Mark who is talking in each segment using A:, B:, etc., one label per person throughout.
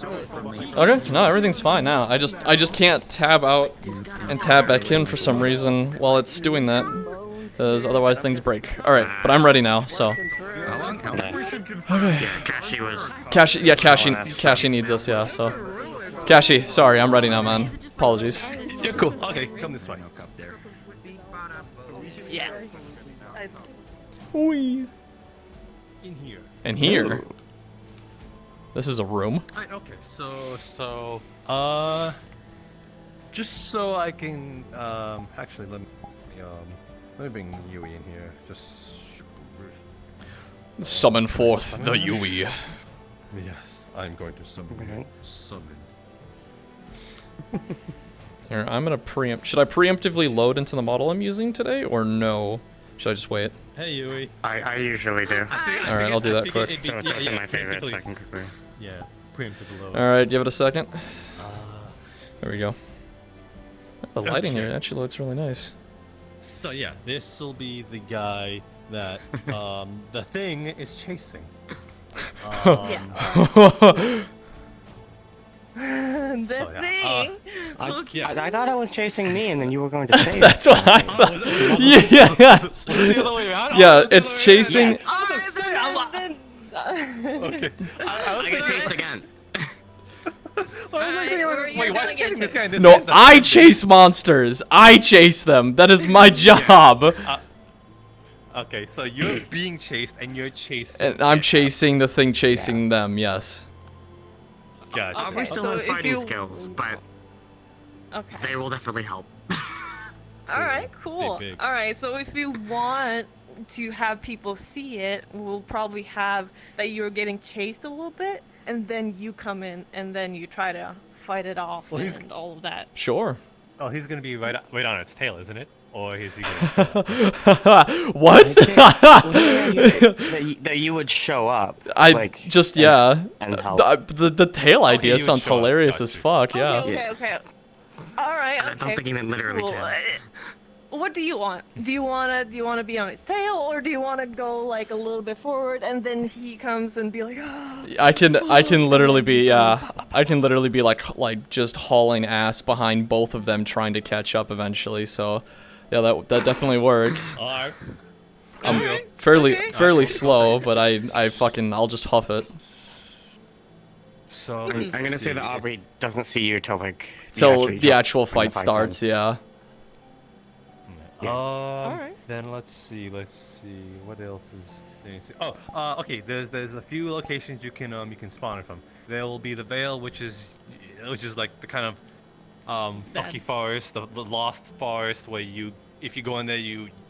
A: Okay, no, everything's fine now. I just can't tab out and tab back in for some reason while it's doing that, because otherwise things break. All right, but I'm ready now. So. Okay. Kashi needs us. Yeah. So. Kashi, sorry, I'm ready now, man. Apologies.
B: You're cool. Okay, come this way.
C: Yeah.
A: Wee.
B: In here.
A: In here. This is a room.
B: Okay, so just so I can actually let me bring Yui in here. Just
A: Summon forth the Yui.
B: yes, I'm going to summon.
A: Here, I'm gonna preempt. Should I preemptively load into the model I'm using today, or no? Should I just wait?
B: Hey Yui.
D: I usually do.
A: Alright, I'll do that quick.
D: So it's in my favorites, so I can quickly.
B: Yeah, preemptive load.
A: Alright, give it a second. There we go. The lighting here actually looks really nice.
B: So yeah, this will be the guy that the thing is chasing.
C: The thing.
D: I thought I was chasing me, and then you were going to say
A: That's what I thought. Yes. Yeah, it's chasing.
D: Okay. I get chased again.
B: Wait, why is chasing this guy? And this
A: No,
B: guy's the
A: I chase monsters. I chase them. That is my job.
B: Okay, so you're being chased and you're chasing.
A: And I'm chasing the thing chasing them. Yes.
B: Gotcha.
D: Aubrey still
C: So
D: has
C: if
D: fighting
C: you-
D: skills, but
C: Okay.
D: they will definitely help.
C: All right. Cool.
B: Big.
C: All right. So if you want to have people see it, we'll probably have that you're getting chased a little bit, and then you come in, and then you try to fight it off
B: Well, he's-
C: and all of that.
A: Sure.
B: Oh, he's gonna be right on its tail, isn't it? Or is he gonna?
A: What?
D: That you would show up.
A: I
D: like,
A: just yeah.
D: and help.
A: The tail idea
B: you would
A: sounds
B: show up,
A: hilarious
B: got
A: as
B: you.
A: fuck. Yeah.
C: Okay. All right.
D: I
C: Okay.
D: don't think he meant literally
C: Cool.
D: tail.
C: What do you want? Do you wanna be on its tail, or do you wanna go like a little bit forward, and then he comes and be like, ah.
A: I can literally be I can literally be like just hauling ass behind both of them trying to catch up eventually. So yeah, that definitely works.
B: Alright.
A: I'm fairly slow, but I'll just huff it
B: So
D: I'm gonna say that Aubrey doesn't see you till like
A: till the
D: jump
A: actual
D: when the
A: fight
D: fight
A: starts.
D: comes.
A: Yeah.
C: Alright.
B: Then let's see. What else is there? Oh, okay. There's a few locations you can spawn from. There will be the Vale, which is like the kind of fucky forest, the lost forest where if you go in there,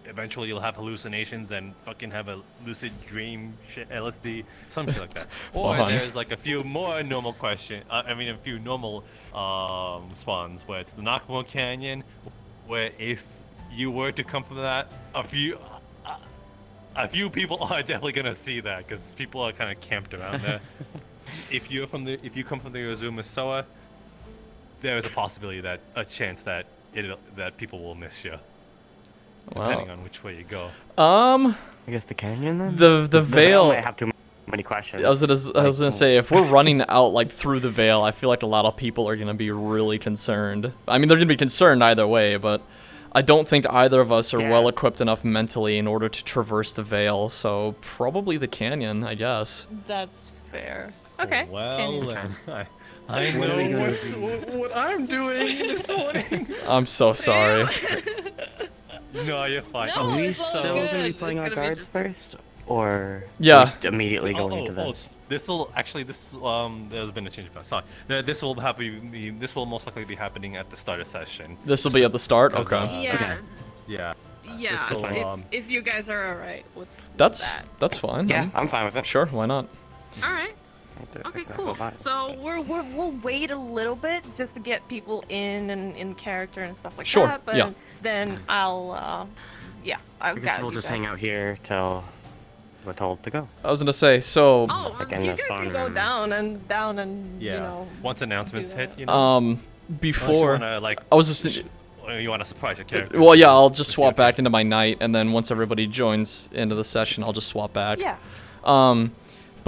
B: eventually you'll have hallucinations and fucking have a lucid dream shit, LSD, some shit like that. Or
A: Fun.
B: there's like a few more normal a few normal spawns where it's the Nakamura Canyon, where if you were to come from that, a few people are definitely gonna see that because people are kind of camped around there. If you come from the Azuma Soa, there is a chance that people will miss you, depending on which way you go.
D: I guess the canyon then.
A: The Vale.
D: might have too many questions.
A: I was gonna say, if we're running out like through the Vale, I feel like a lot of people are gonna be really concerned. I mean, they're gonna be concerned either way, but I don't think either of us are well equipped enough mentally in order to traverse the Vale. So probably the canyon, I guess.
C: That's fair. Okay.
B: Well
C: canyon.
B: then, I know what I'm doing this morning.
A: I'm so sorry.
B: No, you're fine.
C: No,
D: Are we
C: it's all
D: still
C: good.
D: gonna be playing
C: It's
D: our
C: gonna be
D: guards
C: just-
D: first, or
A: Yeah.
D: we immediately going into this?
B: There's been a change of plan. Sorry. This will most likely be happening at the start of session.
A: This will be at the start. Okay.
C: Yeah.
B: Yeah.
C: Yeah.
B: This'll,
C: If you guys are alright with
A: That's
C: that.
A: fine.
D: Yeah, I'm fine with it.
A: Sure. Why not?
C: All right. Okay, cool. So we'll wait a little bit just to get people in character and stuff like
A: Sure,
C: that. But
A: yeah.
C: then I'll
D: I guess we'll just hang out here till we're told to go.
A: I was gonna say so.
C: Oh,
D: Like in
C: you
D: the
C: guys
D: spawn
C: can go
D: room.
C: down and
B: Yeah.
C: you know.
B: Once announcements
C: do
B: hit,
C: that.
B: you know.
A: Unless
B: Unless you wanna,
A: I was just.
B: you want to surprise your character.
A: Well, yeah, I'll just swap back into my knight, and then once everybody joins into the session, I'll just swap back.
C: Yeah.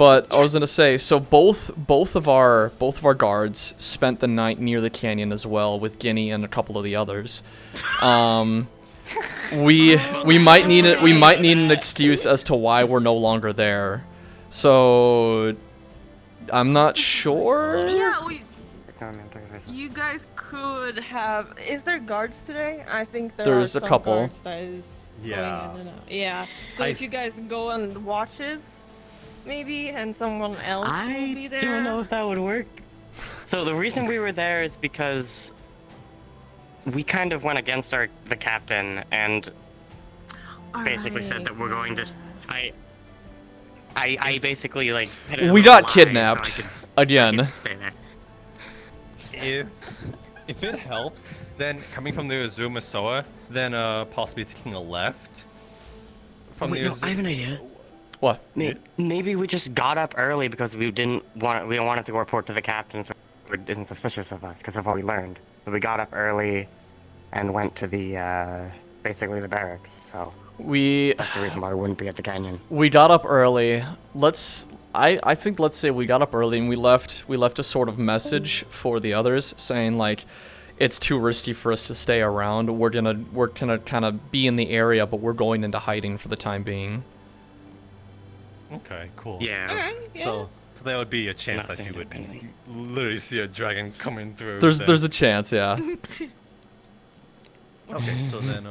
A: But I was gonna say, so both of our guards spent the night near the canyon as well with Guinea and a couple of the others. We might need an excuse as to why we're no longer there. So I'm not sure.
C: Yeah, you guys could have. Is there guards today? I think
A: There's
C: are
A: a
C: some
A: couple.
C: Guards that is going in and out. Yeah. So if you guys go on watches, maybe, and someone else will be there.
D: I don't know if that would work. So the reason we were there is because we kind of went against the captain and basically said that we're going to. I basically like.
A: We got kidnapped again.
D: Stay there.
B: If it helps, then coming from the Azuma Soa, then possibly taking a left. From
D: Wait,
B: the
D: no, I have an idea.
A: What?
D: Maybe we just got up early because we didn't want to report to the captain, so he isn't suspicious of us because of what we learned. So we got up early and went to the basically the barracks. So that's the reason why we wouldn't be at the canyon.
A: We got up early. I think let's say we got up early and we left a sort of message for the others saying like it's too risky for us to stay around. We're gonna kind of be in the area, but we're going into hiding for the time being.
B: Okay, cool.
D: Yeah.
C: Alright, yeah.
B: So there would be a chance
D: Not
B: that you would
D: standing
B: literally see a dragon coming through.
A: There's a chance, yeah.
B: Okay, so then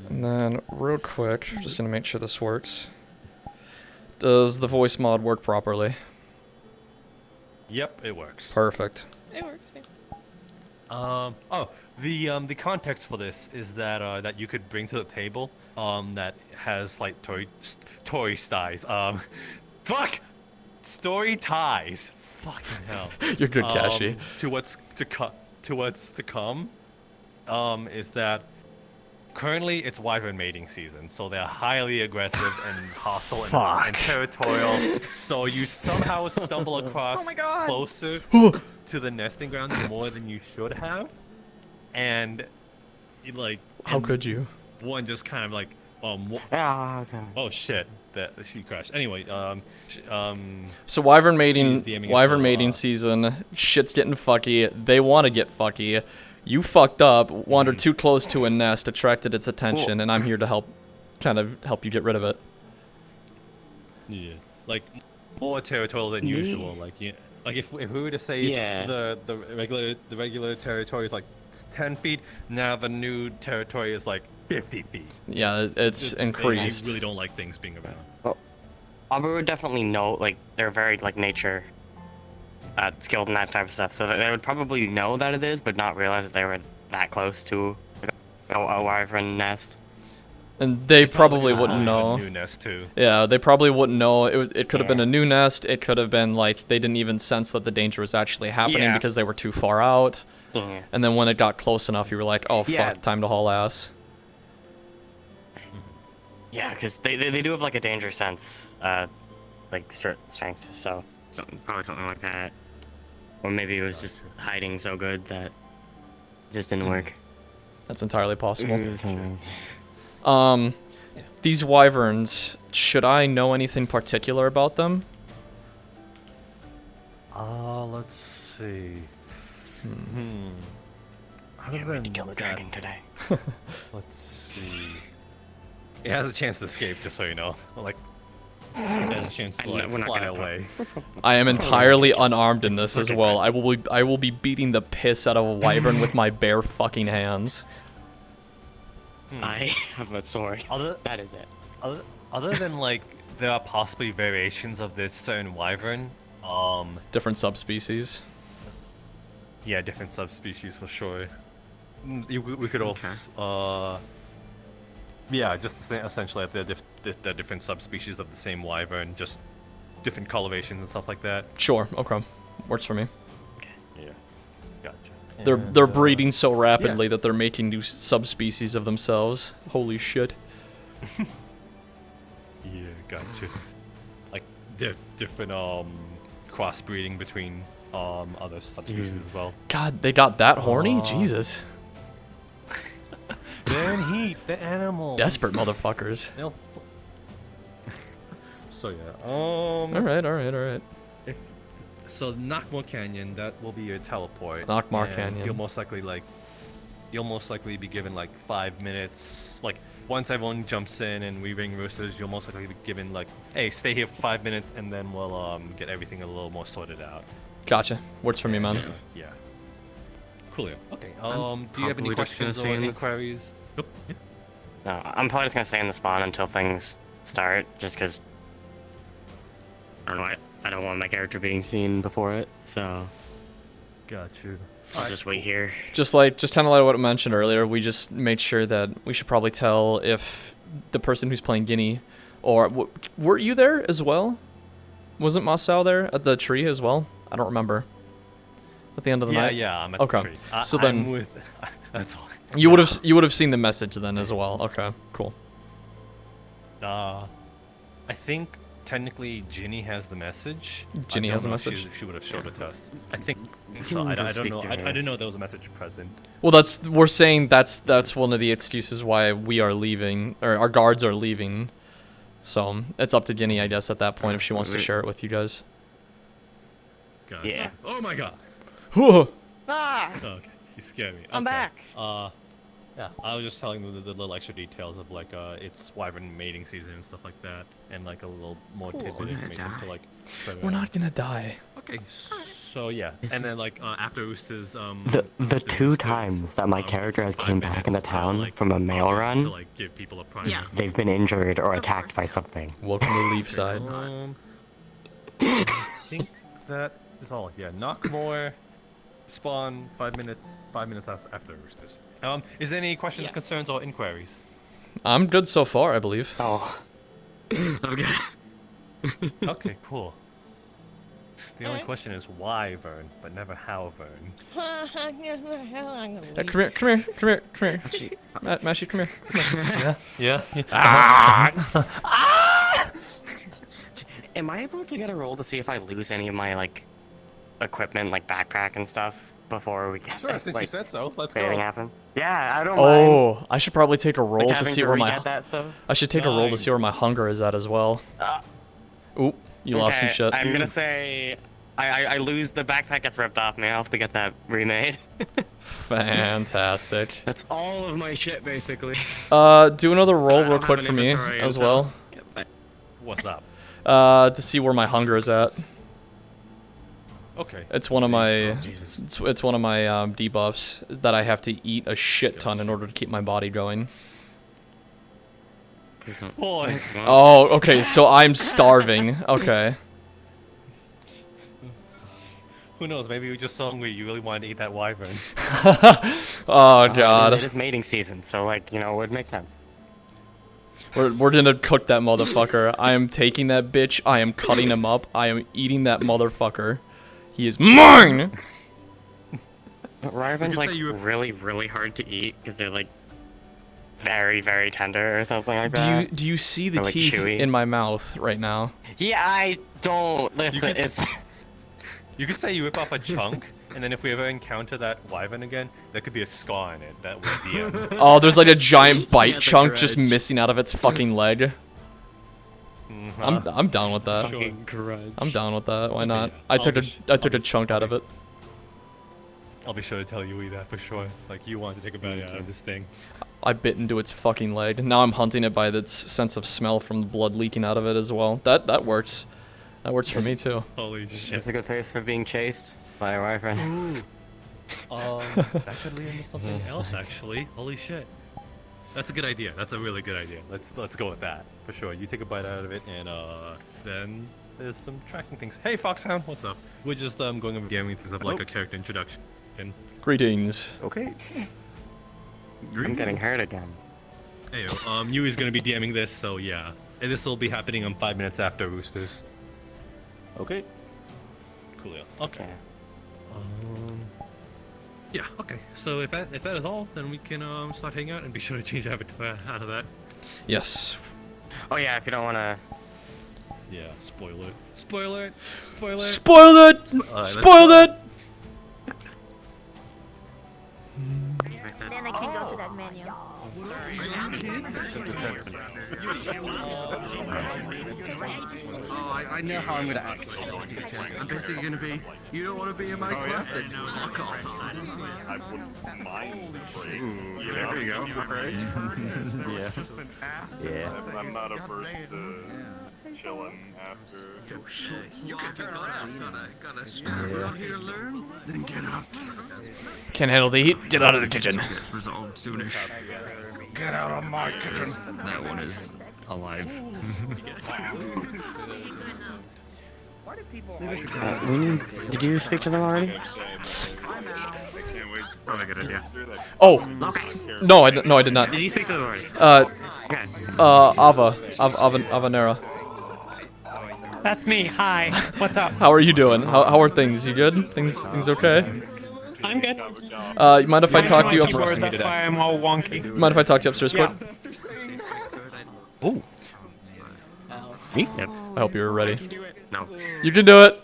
A: And then real quick, just gonna make sure this works. Does the voice mod work properly?
B: Yep, it works.
A: Perfect.
C: It works. Yeah.
B: The context for this is that that you could bring to the table that has like story ties. Story ties. Fucking hell.
A: You're good, Kashi.
B: To what's to come is that currently it's wyvern mating season, so they're highly aggressive and hostile and territorial. So you somehow stumble across
C: Oh my God.
B: closer to the nesting grounds more than you should have, and
A: How could you?
B: one just kind of like
D: Okay.
B: oh shit, that she crashed. Anyway,
A: So wyvern
B: She's DMing
A: mating,
B: it
A: wyvern
B: so,
A: mating season. Shit's getting fucky. They want to get fucky. You fucked up, wandered too close to a nest, attracted its attention, and I'm here to help you get rid of it.
B: yeah, like more territorial than usual. Like if we were to say the regular territory is like 10 feet, now the new territory is like 50 feet.
A: Yeah, it's increased.
B: They really don't like things being around.
D: Well, Aubrey would definitely know, like, they're very, like, nature skilled in that type of stuff, so they would probably know that it is, but not realize that they were that close to a wyvern nest.
A: And they probably wouldn't know.
B: New nest too.
A: Yeah, they probably wouldn't know. It could have been a new nest. It could have been like they didn't even sense that the danger was actually happening because they were too far out.
D: Yeah.
A: And then when it got close enough, you were like, oh fuck, time to haul ass.
D: Yeah, because they do have, like, a danger sense, like, strength, so probably something like that. Or maybe it was just hiding so good that it just didn't work.
A: That's entirely possible.
D: Mm-hmm.
A: These wyverns, should I know anything particular about them?
B: Let's see.
D: Can't wait to kill the dragon today.
B: Let's see. It has a chance to escape, just so you know. Like, it has a chance to like,
D: we're not
B: fly
D: gonna
B: away.
A: I am entirely unarmed in this as well. I will be beating the piss out of a wyvern with my bare fucking hands.
D: I have a sword. That is it.
B: Other than like, there are possibly variations of this certain wyvern.
A: Different subspecies.
B: Yeah, different subspecies for sure. We could also, yeah, just essentially like the different subspecies of the same wyvern, just different colorations and stuff like that.
A: Sure, okay, works for me.
B: Yeah, gotcha.
A: They're breeding so rapidly that they're making new subspecies of themselves. Holy shit.
B: Yeah, gotcha. Like different crossbreeding between other subspecies as well.
A: God, they got that horny? Jesus.
B: They're in heat. The animals.
A: Desperate motherfuckers.
B: So yeah.
A: All right.
B: If so, Knockmore Canyon, that will be your teleport.
A: Knockmore
B: and
A: Canyon.
B: You'll most likely be given like 5 minutes. Like once everyone jumps in and we ring roosters, you'll most likely be given like, hey, stay here for 5 minutes, and then we'll get everything a little more sorted out.
A: Gotcha. Works for me, man.
B: Yeah. Coolio. Okay.
D: I'm
B: Do you have any
D: probably just gonna
B: questions or
D: say in this-
B: inquiries? Nope. Yeah.
D: No, I'm probably just gonna stay in the spawn until things start, just because I don't know. I don't want my character being seen before it, so
B: Got you.
D: I'll just wait here.
A: Just kind of like what I mentioned earlier, we just made sure that we should probably tell if the person who's playing Guinea, or were you there as well? Wasn't Masao there at the tree as well? I don't remember. At the end of the night.
B: Yeah, I'm at
A: Okay.
B: the tree.
A: So
B: I'm
A: then-
B: with. That's all.
A: You would have seen the message then as well. Okay, cool.
B: I think technically Ginny has the message.
A: Ginny
B: I
A: has
B: don't
A: the
B: know if
A: message?
B: She would have showed it to us. I think
D: You
B: so.
D: can
B: I
D: go
B: don't
D: speak
B: know.
D: to
B: I
D: her.
B: didn't know there was a message present.
A: Well, we're saying that's one of the excuses why we are leaving, or our guards are leaving. So it's up to Guinea, I guess, at that point if she wants to share it with you guys.
B: Got it.
D: Yeah.
B: Oh my god.
C: Ah,
B: Okay. You scared me.
C: I'm
B: Okay.
C: back.
B: Yeah. I was just telling them the little extra details of like it's wyvern mating season and stuff like that, and like a little more tidbit information to like.
A: We're not gonna die.
B: Okay. So yeah, and then like after Oosters,
D: The two
B: Roosters,
D: times that my character has
B: 5
D: came back in the
B: minutes to,
D: town
B: like,
D: from a mail
B: to
D: run,
B: like give people a primer.
C: Yeah.
D: they've been injured or
C: Of
D: attacked by
C: course.
D: something.
A: Welcome to Leaf Side.
B: I think that is all. Yeah, Knockmore, spawn 5 minutes. 5 minutes after Roosters. Is there any questions, concerns, or inquiries?
A: I'm good so far, I believe.
D: Oh. Okay.
B: Okay, cool. The only
C: Alright.
B: question is why Vern, but never how Vern.
C: I'm gonna leave.
A: Come here. Mashi, come here.
B: Yeah.
D: Am I able to get a roll to see if I lose any of my like equipment, like backpack and stuff, before we get
B: Sure, since you
D: like,
B: said so, let's
D: anything
B: go.
D: happen? Yeah, I don't mind.
A: Oh, I should probably take a roll
D: Like,
A: to
D: having
A: see where my
D: re-get that stuff.
A: I should take a roll to see where my hunger is at as well. Oop, you lost some
D: Okay,
A: shit.
D: I'm gonna say I lose the backpack gets ripped off me. I'll have to get that remade.
A: Fantastic.
D: That's all of my shit basically.
A: Do another roll
D: I
A: real
D: don't have
A: quick
D: an
A: for me
D: inventory
A: as
D: until-
A: well.
B: What's up?
A: To see where my hunger is at.
B: Okay.
A: It's one of my
D: Jesus.
A: it's one of my debuffs that I have to eat a shit ton in order to keep my body going.
B: Boy.
A: Oh, okay, so I'm starving. Okay.
B: Who knows? Maybe you just so hungry you really wanted to eat that wyvern.
A: Oh
D: It
A: god.
D: is mating season, so like it would make sense.
A: We're gonna cook that motherfucker. I am taking that bitch. I am cutting him up. I am eating that motherfucker. He is mine!
D: But Wyvern's
B: could
D: like
B: say you were-
D: really hard to eat because they're like very tender or something like that.
A: Do you see the
D: Or, like,
A: teeth
D: chewy.
A: in my mouth right now?
D: Yeah, I don't listen.
B: could
D: It's
B: You could say you rip off a chunk, and then if we ever encounter that wyvern again, there could be a scar in it. That would be
A: Oh, there's like a giant bite
D: the
A: chunk just
D: grudge.
A: missing out of its fucking leg. I'm down with that.
D: fucking grudge.
A: I'm down with that. Why not?
B: yeah.
A: I
B: I'll
A: took
B: be sh-
A: a chunk out of it.
B: I'll be sure to tell you that for sure. Like you want to take a bite out of this thing.
A: I bit into its fucking leg. Now I'm hunting it by its sense of smell from the blood leaking out of it as well. That works. That works for me too.
B: Holy
D: It's
B: shit.
D: a good face for being chased by a Wyvern.
B: Ooh. That could lead into something else actually. Holy shit. That's a good idea. That's a really good idea. Let's go with that for sure. You take a bite out of it, and then there's some tracking things. Hey Foxhound, what's up? We're just going over gaming things of like a character introduction.
A: Greetings.
B: Okay.
D: I'm getting hurt again.
B: Hey, Yui's gonna be DMing this, so yeah. And this will be happening 5 minutes after Roosters.
E: Okay.
B: Coolio. Okay.
D: Okay.
B: Yeah. Okay. So if that is all, then we can start hanging out and be sure to change avatar out of that.
A: Yes.
D: Oh yeah, if you don't wanna.
B: Yeah. Spoiler it. Spoiler it. Spoiler it.
A: Spoil it!
B: let's
A: Spoil
B: go.
A: it!
F: Then I can go to that menu.
E: Oh, I know how I'm gonna act, teacher. I'm basically gonna be, you don't want to be in my class, then fuck off.
F: I wouldn't mind the break.
E: There you go. Right?
F: Yeah. I'm not averse to chilling after.
E: Oh shit, you can do that. Gotta stand around here to learn, then get out.
A: Can't handle the heat? Get out of the kitchen.
E: Get resolved soonish. Get out of my kitchen. That one is alive.
D: Did you speak to them already?
E: Probably a good idea.
A: Oh,
D: Okay.
A: no, I did not.
D: Did you speak to them already? Okay.
A: Avanera.
G: That's me. Hi. What's up?
A: How are you doing? How are things? You good? Things okay?
G: I'm good.
A: You mind if I talk to you upstairs?
G: Keyboard, that's why I'm all wonky.
A: Mind if I talk to you upstairs quick?
G: Yeah.
D: Ooh. Me? Yep.
A: I hope you're ready.
D: No.
A: You can do it.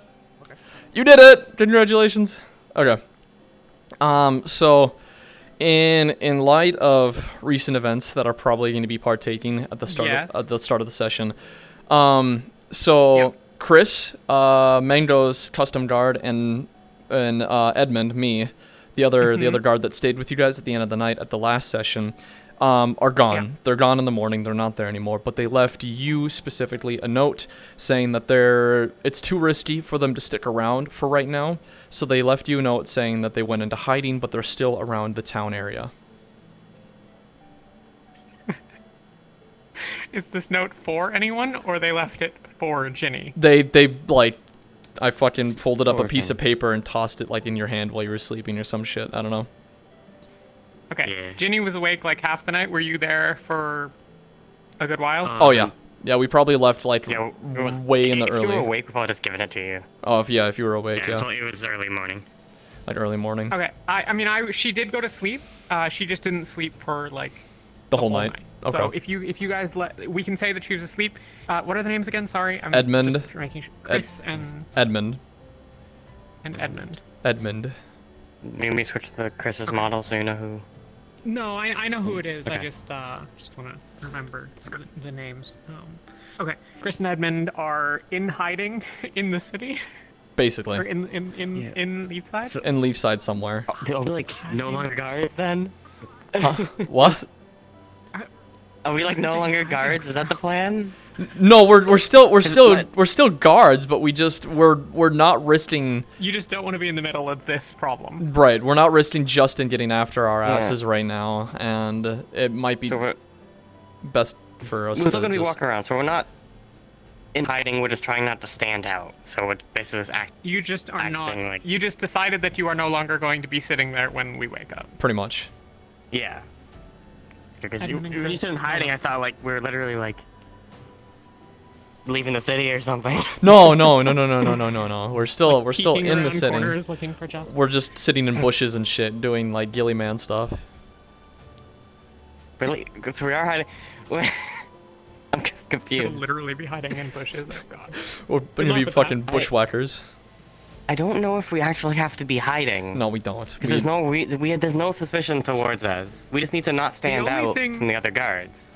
A: You did it. Congratulations. Okay. So in light of recent events that are probably going to be partaking at the start of the session, Chris, Mango's custom guard, and Edmund, me, the other guard that stayed with you guys at the end of the night at the last session, are gone.
G: Yeah.
A: They're gone in the morning. They're not there anymore. But they left you specifically a note saying that it's too risky for them to stick around for right now. So they left you a note saying that they went into hiding, but they're still around the town area.
G: Is this note for anyone, or they left it for Ginny?
A: I fucking folded up a piece of paper and tossed it like in your hand while you were sleeping or some shit. I don't know.
G: Okay.
D: Yeah.
G: Ginny was awake like half the night. Were you there for a good while?
A: Oh yeah. Yeah, we probably left like
D: Yeah,
A: way in the
D: if you were
A: early.
D: awake, we've probably just given it to you.
A: Oh, if you were awake,
D: Yeah,
A: yeah.
D: so it was early morning.
A: Like early morning.
G: Okay. She did go to sleep. She just didn't sleep for like
A: The whole night. Okay.
G: So if you guys we can say that she was asleep. What are the names again? Sorry, I'm
A: Edmund.
G: just making sure. Chris and
A: Edmund.
G: Edmund.
A: Edmund.
D: Maybe we switch to Chris's model so you know who.
G: No, I know who it is. I
D: Okay.
G: just want to remember the names. Okay, Chris and Edmund are in hiding in the city,
A: Basically.
G: or in Leafside.
D: So-
A: In Leafside somewhere.
D: Are we like no longer guards then?
A: Huh? What?
D: Are we like no longer guards? Is that the plan?
A: No, we're still
D: what?
A: guards, but we're not risking.
G: You just don't want to be in the middle of this problem.
A: Right, we're not risking Justin getting after our
D: Yeah.
A: asses right now, and it might be
D: So we're
A: best for us
D: still gonna be
A: just.
D: walking around. So we're not in hiding. We're just trying not to stand out. So we're basically just
G: You just are not.
D: Acting like-
G: You just decided that you are no longer going to be sitting there when we wake up.
A: Pretty much.
D: Yeah. Because
G: Edmund and
D: when you
G: Chris
D: said in hiding, I thought like we're literally like leaving the city or something.
A: No. We're still
G: Peeking
A: in the
G: around
A: city.
G: corners looking for Justin.
A: We're just sitting in bushes and shit, doing like Gilly Man stuff.
D: Really? So we are hiding. I'm
G: We'll
D: confused.
G: literally be hiding in bushes. Oh god.
A: We're gonna be
G: luck with
A: fucking
G: that.
A: bushwhackers.
D: I don't know if we actually have to be hiding.
A: No, we don't.
D: Because there's no there's no suspicion towards us. We just need to not stand
G: only
D: out
G: thing-
D: from the other guards.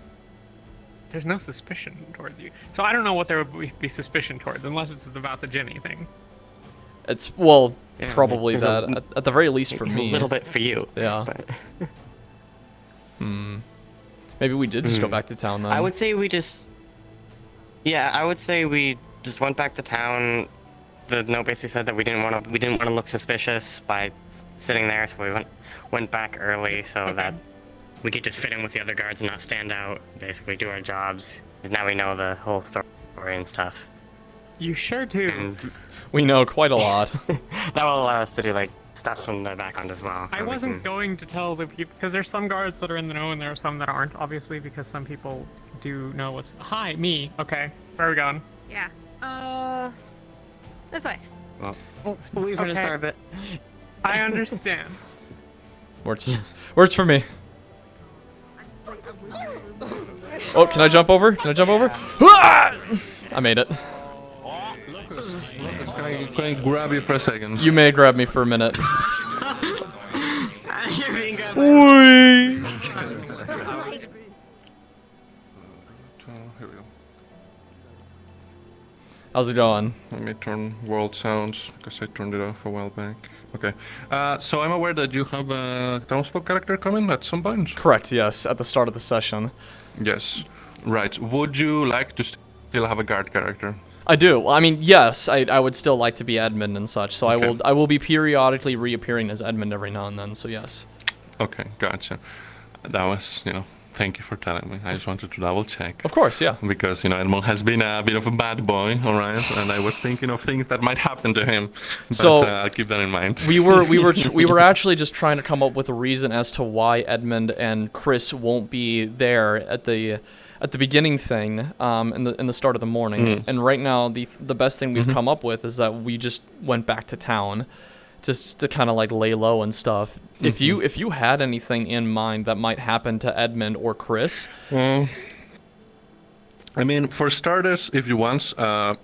G: There's no suspicion towards you. So I don't know what there would be suspicion towards, unless it's about the Ginny thing.
A: It's
D: Yeah,
A: probably
D: there's a-
A: that at the very least for me.
D: A little bit for you.
A: Yeah.
D: But
A: Maybe we did just go back to town then.
D: I would say we just. Yeah, I would say we just went back to town. The note basically said that we didn't want to look suspicious by sitting there, so we went back early so that we could just fit in with the other guards and not stand out. Basically, do our jobs. 'Cause now we know the whole story and stuff.
G: You sure do.
D: And
A: We know quite a lot.
D: that will allow us to do like stuff from the background as well.
G: I
D: so we
G: wasn't
D: can-
G: going to tell the people because there's some guards that are in the know and there are some that aren't, obviously, because some people do know what's. Hi, me. Okay, where are we going?
H: Yeah. This way.
D: Well, we for just
G: Okay.
D: start a bit.
G: I understand.
A: Works for me. Oh, can I jump over? Can I jump over? Ah! I made it.
I: Lucas, can I grab you for a second?
A: You may grab me for a minute.
D: You're being good.
A: Whee! How's it going?
I: Let me turn world sounds because I turned it off a while back. Okay. So I'm aware that you have a townsfolk character coming at some point.
A: Correct, yes, at the start of the session.
I: Yes. Right. Would you like to still have a guard character?
A: I do. I mean, yes, I would still like to be Edmund and such, so
I: Okay.
A: I will be periodically reappearing as Edmund every now and then, so yes.
I: Okay, gotcha. That was, thank you for telling me. I just wanted to double check.
A: Of course, yeah.
I: Because, Edmund has been a bit of a bad boy, alright? And I was thinking of things that might happen to him. But
A: So,
I: I'll keep that in mind.
A: we were actually just trying to come up with a reason as to why Edmund and Chris won't be there at the beginning thing, in the start of the morning. And right now, the best thing we've come up with is that we just went back to town, just to kind of like lay low and stuff. If you had anything in mind that might happen to Edmund or Chris,
I: I mean, for starters, if you want,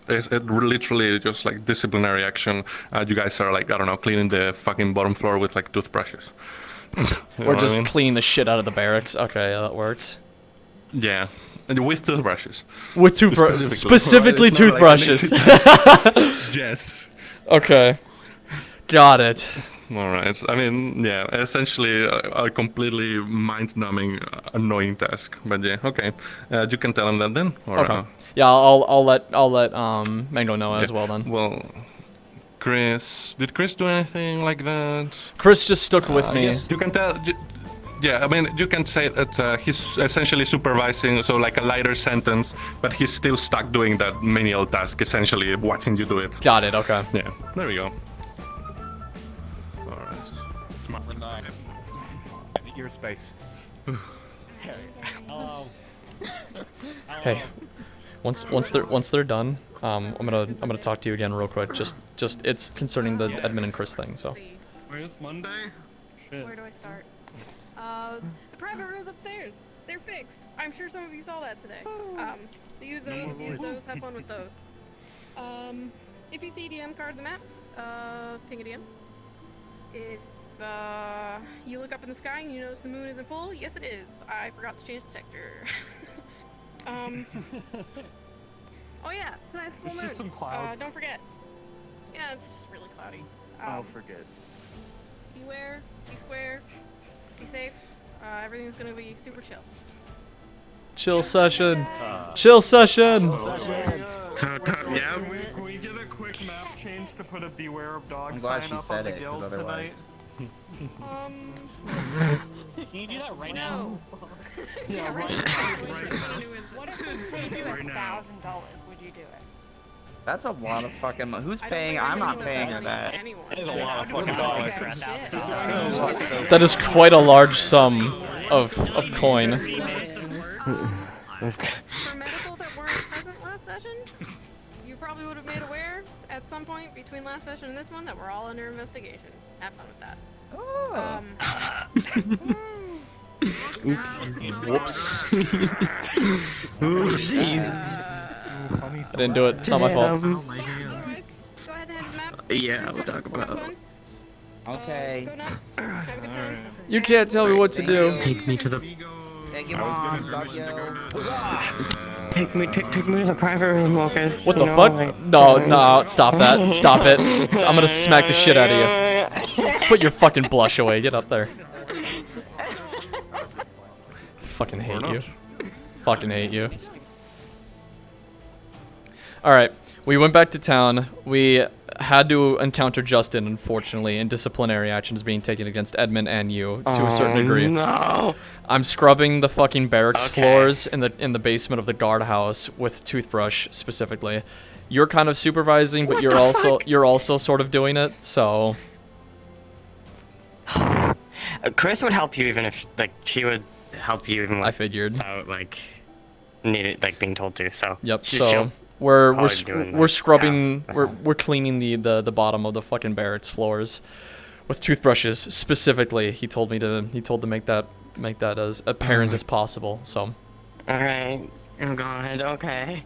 I: it literally just like disciplinary action. You guys are like, I don't know, cleaning the fucking bottom floor with like toothbrushes.
A: or just clean the shit out of the barracks. Okay, yeah, that works.
I: Yeah, and with toothbrushes.
A: With specifically
I: It's not like an
A: toothbrushes.
I: easy Yes.
A: Okay, got it.
I: All right. I mean, yeah, essentially a completely mind-numbing, annoying task. But yeah, okay. You can tell him that then. Or,
A: Okay. Yeah, I'll let Mango know as well then.
I: Well, Chris, did Chris do anything like that?
A: Chris just stuck with me.
I: Yes, you can tell. Yeah, I mean, you can say that he's essentially supervising, so like a lighter sentence, but he's still stuck doing that menial task, essentially watching you do it.
A: Got it. Okay.
I: Yeah, there we go. Alright.
B: Smart. Your space.
J: Hello.
A: Hey, once they're done, I'm gonna talk to you again real quick. Just it's concerning the Edmund and Chris thing. So.
E: Wait, it's Monday? Shit.
H: Where do I start? The private rooms upstairs. They're fixed. I'm sure some of you saw that today. So use those, abuse those, have fun with those. If you see a DM card in the map, ping a DM. If you look up in the sky and you notice the moon isn't full, yes it is. I forgot to change the detector. Oh yeah, tonight's full moon.
G: It's just some clouds.
H: Don't forget. Yeah, it's just really cloudy.
F: I'll forget.
H: Beware, be square, be safe. Everything's gonna be super chill.
A: Chill session. Chill session.
D: Yeah.
G: Can we get a quick map change to put a beware of dog
J: I'm glad
G: sign
J: she
G: up
J: said
G: on the
J: it, 'cause
G: guild
J: otherwise-
G: tonight?
J: Can you do that right
H: No.
G: Yeah, right
K: What if we paid you $1,000? Would you do it?
J: That's a lot of fucking money. Who's paying? I'm not paying her that.
B: That is a lot of fucking dollars.
A: That is quite a large sum of coin.
H: For medical that weren't present last session, you probably would have made aware at some point between last session and this one that we're all under investigation. Have fun with that.
A: Whoops. I didn't do it. It's not my fault.
H: Go ahead and head to the map.
D: Yeah, we'll talk about
H: Have
D: it.
H: fun.
J: Okay.
H: Go nuts. Have a good time.
A: You can't tell me what to do.
D: Take me to the
J: Thank you, Mom. Love you.
D: take me to the private room, Lucas.
A: What the
D: You know,
A: fuck?
D: like-
A: No, stop that. Stop it. I'm gonna smack the shit out of you. Put your fucking blush away. Get up there. Fucking hate you. Fucking hate you. Alright, we went back to town. We had to encounter Justin, unfortunately, and disciplinary actions being taken against Edmund and you to a certain degree.
D: No.
A: I'm scrubbing the fucking barracks
D: Okay.
A: floors in the basement of the guardhouse with toothbrush specifically. You're kind of supervising, but you're also sort of doing it, so
D: Chris would help you even if she would help you even
A: I figured.
D: without being told to. So
A: Yep.
D: she'll
A: So we're
D: probably doing
A: we're
D: that.
A: scrubbing
D: Yeah.
A: we're cleaning the bottom of the fucking barracks floors with toothbrushes specifically. He told to make that as apparent as possible. So
D: All right. Oh God. Okay.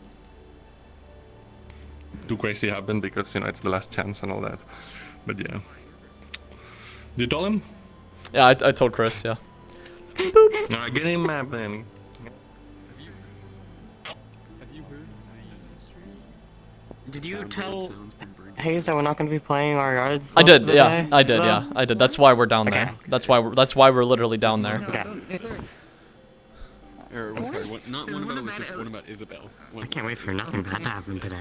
I: Too crazy happen because it's the last chance and all that. But yeah. You told him?
A: yeah, I told Chris. Yeah.
I: Alright, get him map then.
D: Did you tell Hayes that we're not going to be playing our yards?
A: I did,
D: most of the
A: yeah,
D: day?
A: I did, yeah, I did. That's why we're down
D: Okay.
A: there. That's why we're literally down there.
D: Okay.
L: Or, sorry, not one about Elizabeth, one about Isabel.
D: I can't wait for nothing bad to happen today.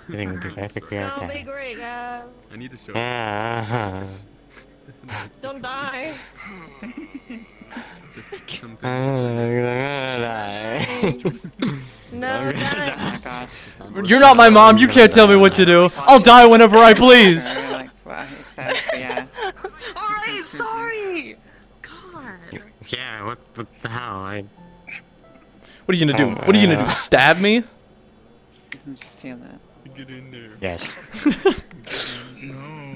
D: Everything will be basically
C: It's gonna
D: okay.
C: be great, guys.
L: I need to show
C: Don't die.
L: Just some things.
D: I'm gonna die.
C: No, die.
A: You're not my mom. You can't tell me what to do. I'll die whenever I please.
K: Alright,
C: sorry. God.
D: Yeah, what the hell?
A: What are you gonna do? What are you gonna do? Stab me?
K: Just steal that.
L: Get in there.
D: Yes.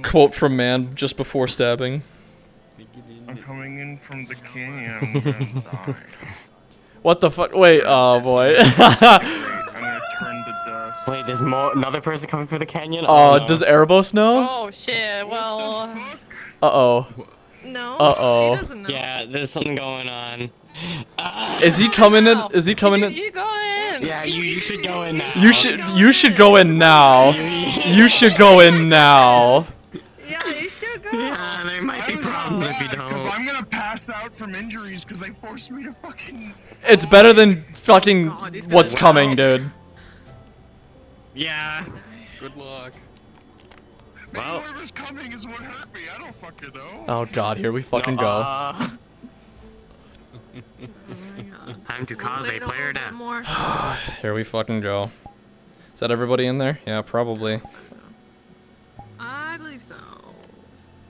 A: Quote from man just before stabbing.
F: I'm coming in from the canyon. I'm gonna die.
A: What the fuck? Wait, oh boy.
F: I'm gonna turn to dust.
D: Wait, there's another person coming through the canyon?
A: Does Erebos know?
C: Oh shit. Well.
A: Uh-oh.
C: No.
A: Uh-oh.
C: He doesn't know.
D: Yeah, there's something going on.
A: Is he coming in? Is he coming in?
C: You go in.
D: Yeah, you should go in now.
A: You should go in now. You should go in now.
C: Yeah, you should go.
D: Yeah, there might be problems if you
F: Because
D: don't.
F: I'm gonna pass out from injuries because they forced me to fucking.
A: It's better than fucking what's coming, dude.
D: Yeah.
L: Good luck.
F: Well, whoever's coming is what hurt me. I don't fucking know.
A: Oh god, here we fucking go.
D: Time to cause a player death.
A: Here we fucking go. Is that everybody in there? Yeah, probably.
C: I believe so.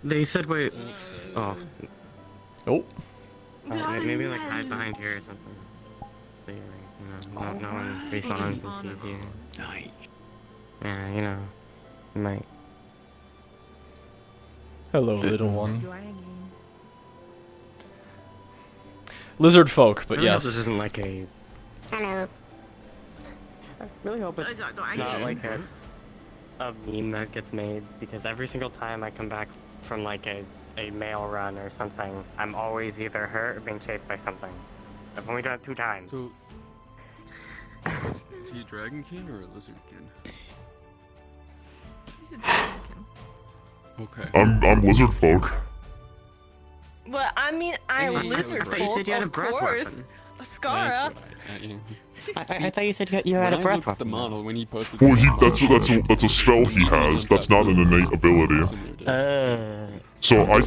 D: They said wait. Oh.
A: Oh.
D: Maybe like hide behind here or something. So you're like, no one respawns and sees you. Yeah, you know. You might.
A: Hello, little one. Lizard folk, but
D: I really hope
A: yes.
D: this isn't like a. Hello. I really hope it's not like a meme that gets made, because every single time I come back from like a mail run or something, I'm always either hurt or being chased by something. I've only done it 2 times.
L: So, is he a dragonkin or a lizardkin?
C: He's a dragonkin.
L: Okay.
M: I'm lizard folk.
C: But I mean, I
L: Hey,
C: lizard
L: I thought
D: you
C: folk,
D: said you had a
C: of
D: breath
C: course.
D: weapon.
C: Ascara.
D: I thought you said you had a
L: When I
D: breath
L: looked at the
D: weapon.
L: model when he posted.
M: Well,
L: the
M: that's a spell he has. That's not an innate ability. So I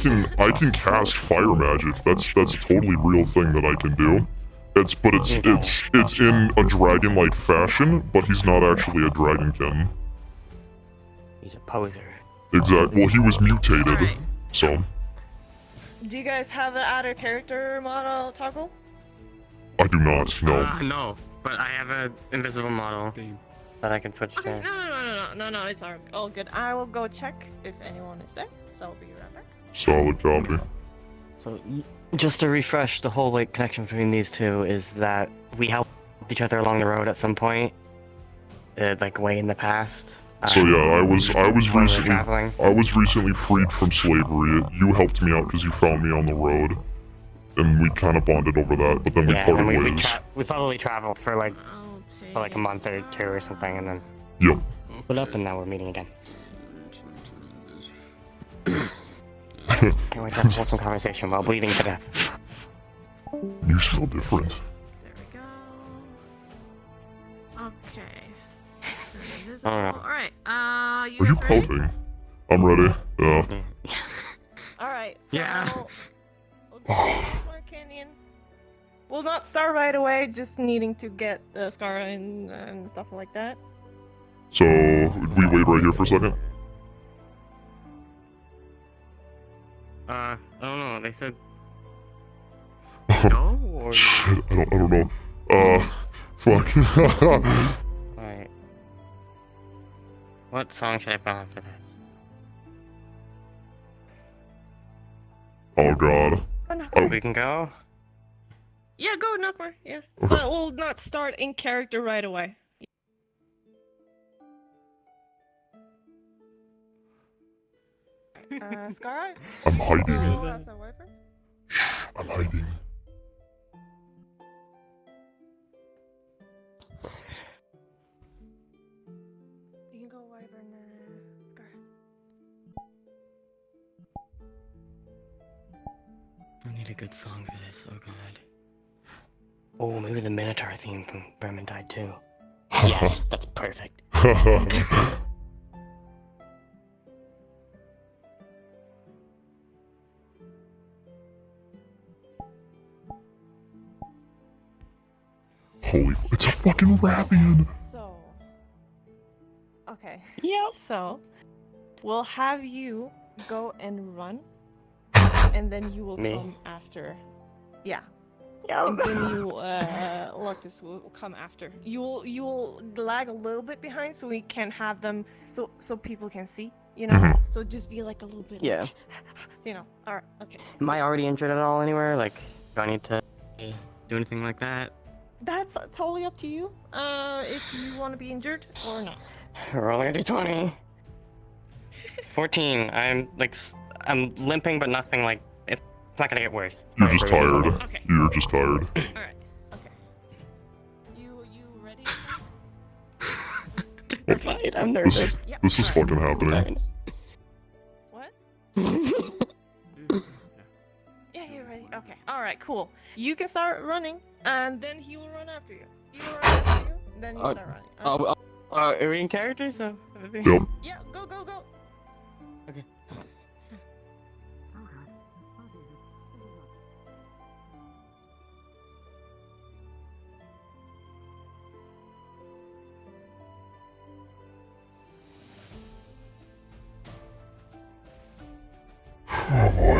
M: can cast fire magic. That's a totally real thing that I can do. It's in a dragon-like fashion, but he's not actually a dragonkin.
D: He's a poser.
M: Exactly. Well, he was mutated,
C: Alright.
M: so
C: Do you guys have the outer character model toggle?
M: I do not. No.
D: No, but I have an invisible model that I can switch
C: Okay,
D: to.
C: no, it's all good. I will go check if anyone is there, so I'll be right back.
M: Solid copy.
D: So, just to refresh, the whole like connection between these two is that we helped each other along the road at some point, like way in the past.
M: So yeah, I was
D: when we were
M: recently
D: traveling.
M: freed from slavery. You helped me out because you found me on the road, and we kind of bonded over that. But then we
D: Yeah,
M: parted
D: and
M: ways.
D: we probably traveled for like a month or 2 or something, and then
M: Yep.
D: split up, and now we're meeting again. Can't wait to have a wholesome conversation while bleeding to death.
M: You smell different.
C: There we go. Okay.
D: Oh, no.
C: Alright, you
M: Are you
C: guys ready?
M: pouting? I'm ready. Yeah.
C: Alright, so
D: Yeah.
C: we'll go to Fire Canyon. We'll not start right away, just needing to get the Scara and stuff like that.
M: So we wait right here for a second.
D: I don't know. They said no or
M: Shit, I don't know. Fuck.
D: Alright. What song should I put on for this?
M: Oh god. Oh.
D: We can go.
C: Yeah, go Knockmore, yeah. But we'll not start in character right away. Scar?
M: I'm hiding.
C: That's a weapon?
M: I'm hiding.
D: need a good song for this. Oh god. Oh, maybe the Minotaur theme from Vermintide too. Yes, that's perfect.
M: Holy, it's a fucking Rathian.
C: So, okay.
D: Yep.
C: So, we'll have you go and run, and then you will
D: Me?
C: come after. Yeah.
D: Yep.
C: And then you, Loctus will come after. You'll lag a little bit behind, so we can have them, so people can see. You know.
M: Mhm.
C: So just be like a little bit.
D: Yeah.
C: Like, you know. All right. Okay.
D: Am I already injured at all anywhere? Like, do I need to do anything like that?
C: That's totally up to you. If you want to be injured or not.
D: Rolling a d20. 14. I'm limping, but nothing like. It's not gonna get worse.
M: You're just tired.
C: Okay.
M: You're just tired.
C: All right. Okay. You ready?
D: Terrified. I'm nervous.
M: This is fucking happening.
C: What? Yeah, you're ready. Okay. All right. Cool. You can start running, and then he will run after you. He will run after you. Then you start running. Okay.
D: Are we in character? So.
M: Yep.
C: Yeah. Go.
D: Okay.
M: Oh boy.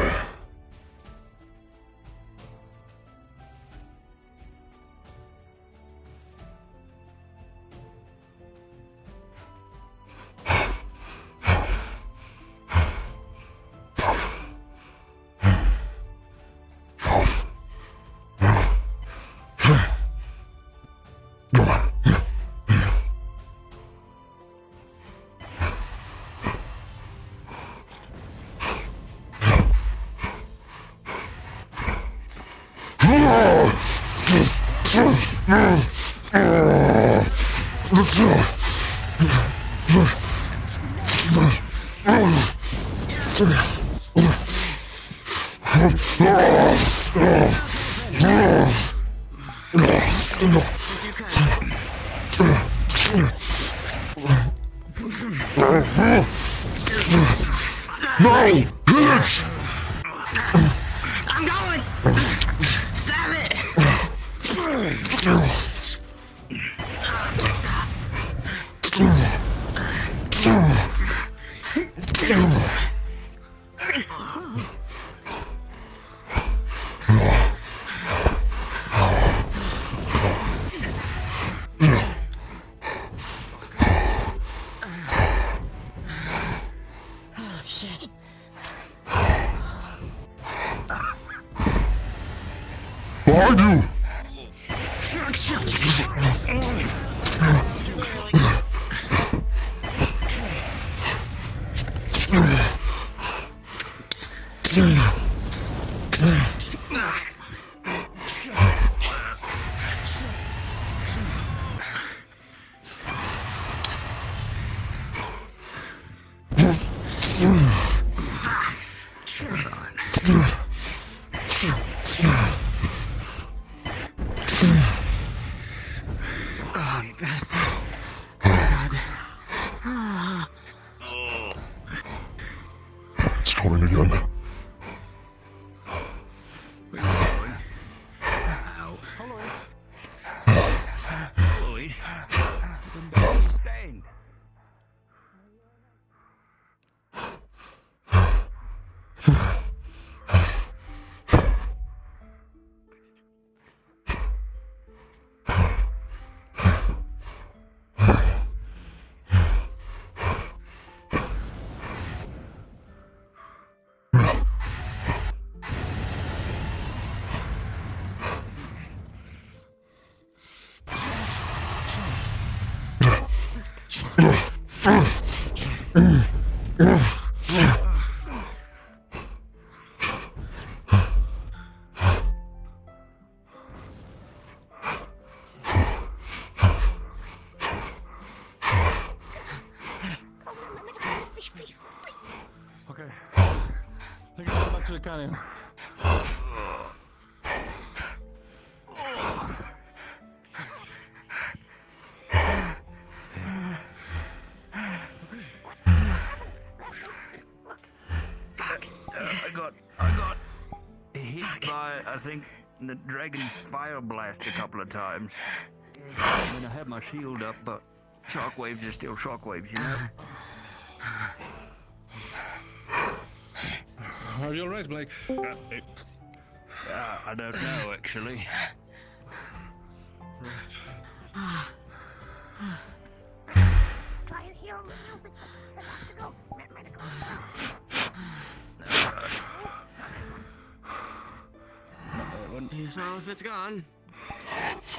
M: No! Bitch!
D: I'm going! Stab it! Oh, shit.
M: Behind you!
E: Oh, you bastard.
M: It's coming again.
E: Ow. Lloyd. Stand. Okay. Thank you so much for the cannon.
N: I got hit by, I think, the dragon's fire blast a couple of times. I mean, I had my shield up, but shockwaves are still shockwaves, you know?
I: Are you alright, Blake?
N: I don't know, actually.
K: Try and heal me. I have to go. Medical.
E: So if it's gone.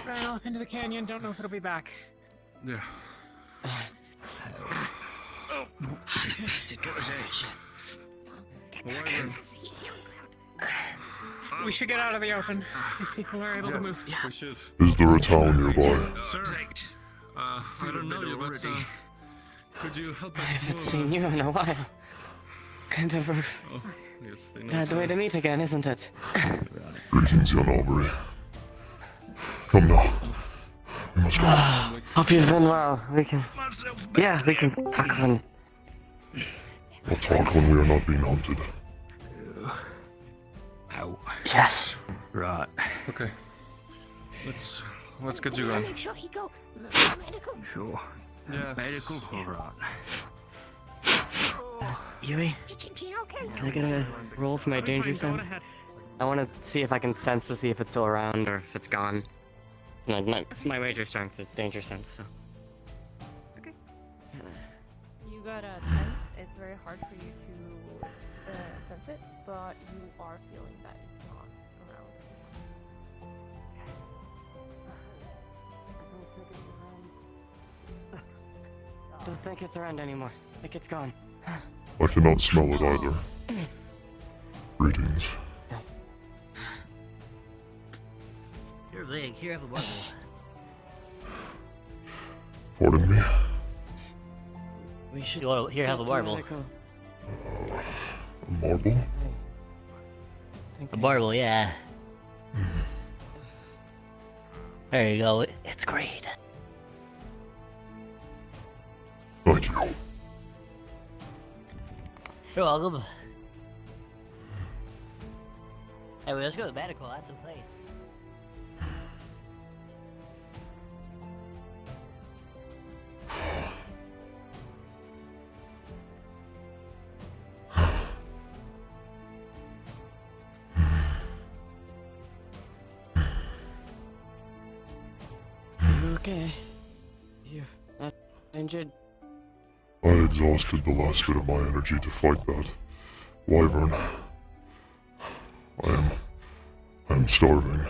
G: Ran off into the canyon, don't know if it'll be back.
I: Yeah.
G: We should get out of the open if people are able to move.
I: We should.
M: Is there a town nearby?
I: Sir, I don't know you, but could you help us
D: I haven't
I: move?
D: seen you in a while. Kind of a
I: Yes, they know.
D: bad way to meet again, isn't it?
M: Greetings, young Aubrey. Come now. We must go.
D: Hope you've been well. We can talk when...
M: We'll talk when we are not being hunted.
N: Ow.
D: Yes.
N: Right.
I: Okay. Let's get you going.
K: Make sure he go. Medical.
N: Sure.
I: Yeah.
N: Medical? Alright.
D: Yui,
K: Okay.
D: can I get a roll for my danger sense? I want to see if I can sense to see if it's still around or if it's gone. My wager strength is danger sense, so...
C: Okay. You got a 10. It's very hard for you to sense it, but you are feeling that it's not around anymore.
D: Don't think it's around anymore. I think it's gone.
M: I cannot smell it either. Greetings.
O: Here, Leg, here, have a marble.
M: Pardon me?
D: We should...
O: Here, have a marble.
M: A marble?
O: A marble, yeah. There you go. It's great.
M: Thank you.
O: You're welcome. Hey, well, let's go to medical. That's in place.
D: You okay? You're not injured?
M: I exhausted the last bit of my energy to fight that wyvern. I am starving.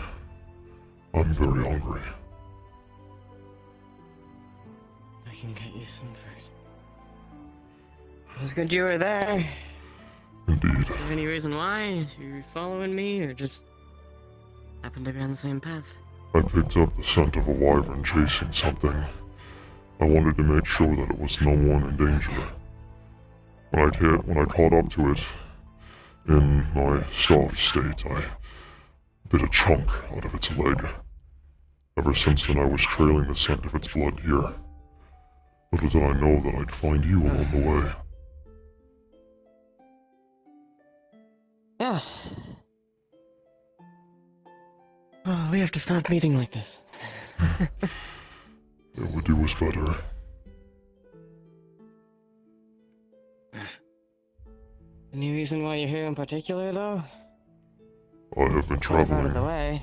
M: I'm very hungry.
D: I can get you some food. It was good you were there.
M: Indeed.
D: Is there any reason why? You're following me, or just happen to be on the same path?
M: I picked up the scent of a wyvern chasing something. I wanted to make sure that it was no one in danger. When I caught up to it, in my starved state, I bit a chunk out of its leg. Ever since then, I was trailing the scent of its blood here. Little did I know that I'd find you along the way.
D: Yeah. Oh, we have to stop meeting like this.
M: It would do us better.
D: Any reason why you're here in particular, though?
M: I have been
D: Out of
M: traveling.
D: the way.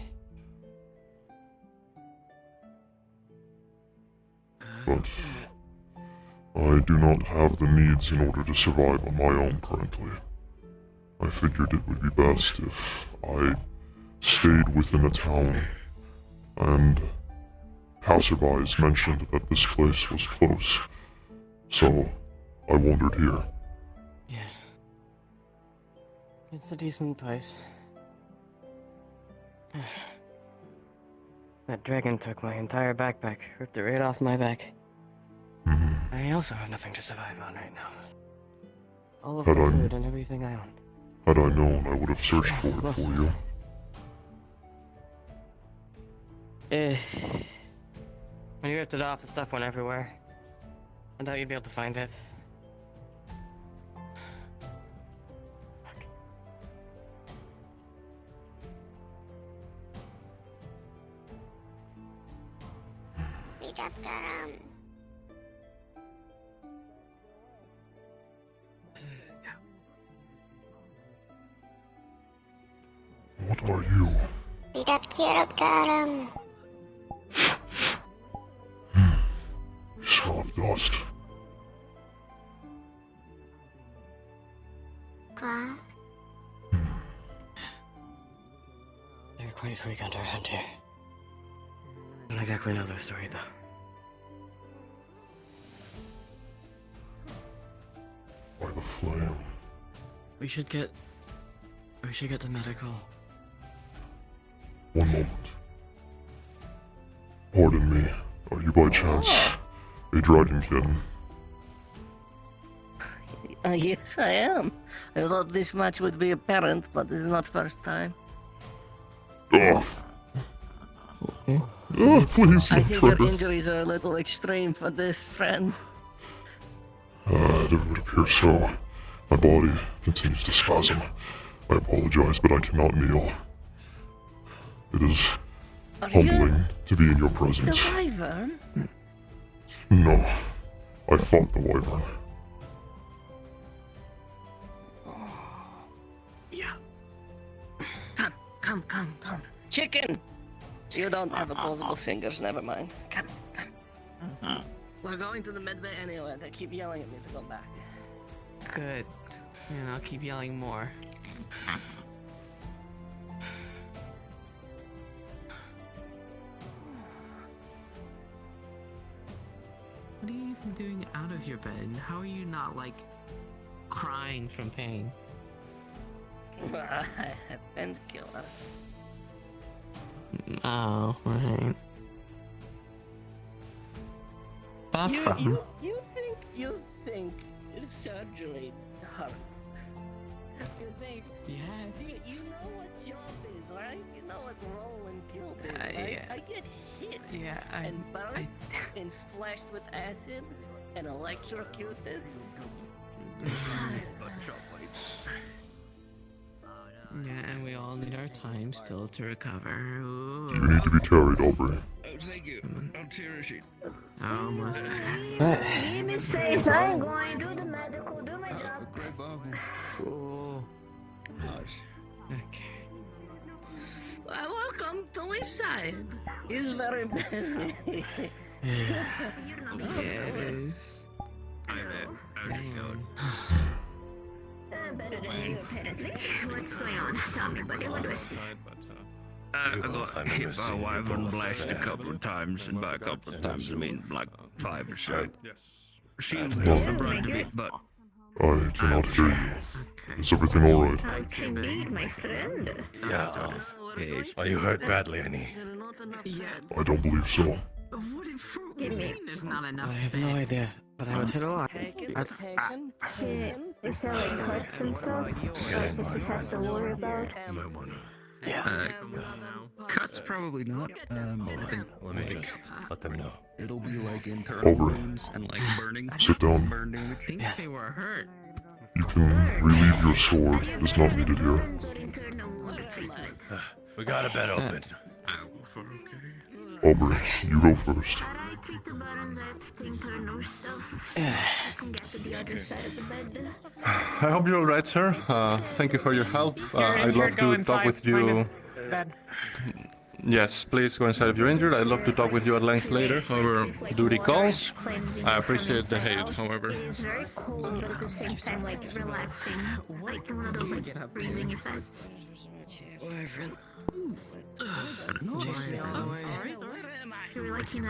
M: But I do not have the needs in order to survive on my own currently. I figured it would be best if I stayed within a town, and passerbys mentioned that this place was close, so I wandered here.
D: Yeah. It's a decent place. That dragon took my entire backpack, ripped it right off my back. I also have nothing to survive on right now. All of the food and everything I own.
M: Had I known, I would have searched for it for you.
D: When you ripped it off, the stuff went everywhere. I thought you'd be able to find it.
P: Beat up Garam.
M: What are you?
P: Beat up Garam.
M: You smell of dust.
P: What?
D: They're quite frequent around here. I don't exactly know their story, though.
M: By the flame.
D: We should get the medical.
M: One moment. Pardon me. Are you by chance a dragon kitten?
O: Yes, I am. I thought this much would be apparent, but this is not first time.
M: Oh, please
O: I
M: don't
O: think your
M: trigger.
O: injuries are a little extreme for this, friend.
M: It would appear so. My body continues to spasm. I apologize, but I cannot kneel. It is humbling to be in your presence.
O: The wyvern?
M: No, I fought the wyvern.
O: Yeah. Come. Chicken! You don't have opposable fingers, never mind. Come. We're going to the medbay anyway. They keep yelling at me to go back.
G: Good. And I'll keep yelling more. What are you even doing out of your bed? How are you not, like, crying from pain?
O: I have painkiller.
G: Oh, right. Buffum.
O: You think surgery hurts? You think?
G: Yeah.
O: You know what job is, right? You know what roll and kill is, right?
G: Yeah.
O: I get hit.
G: Yeah,
O: and burned and splashed with acid and electrocuted.
G: Yeah, and we all need our time still to recover. Ooh.
M: You need to be carried, Aubrey.
N: Oh, thank you. I'll cherish it.
G: Almost there.
P: Give me space, I ain't going to the medical, do my job.
G: Oh. Okay.
O: Welcome to Leafside. It's very busy.
G: It is.
N: How's it going?
P: Better than you, apparently. What's going on? Tell me, buddy, what do I see?
N: I got hit by a wyvern blast a couple of times, and by a couple of times I mean like 5 or so. Shield doesn't break a bit, but
M: I cannot hear you. Is everything alright?
P: What you need, my friend?
Q: Yeah. Are you hurt badly, Annie?
G: Yeah.
M: I don't believe so.
P: Give me.
G: There's not enough.
D: I have no idea, but I was hit a lot.
P: Shit. Is there like cuts and stuff? Like this is has to worry about?
L: Cuts probably not. I think
Q: Let me just let them know.
L: it'll be like internal
M: Aubrey.
L: wounds and like burning.
M: Sit down.
L: Burn damage.
G: I think they were hurt.
M: You can relieve your sword. It is not needed here.
Q: We got a bed open.
M: Aubrey, you go first.
P: I treat the buttons at internal stuff. I can get to the other side of the bed.
I: I hope you're alright, sir. Thank you for your help. I'd love to talk with you. Yes, please go inside if you're injured. I'd love to talk with you at length later over duty calls. I appreciate the hate, however.
P: It is very cold, but at the same time, like, relaxing. Like one of those, like, breathing effects. You're like in a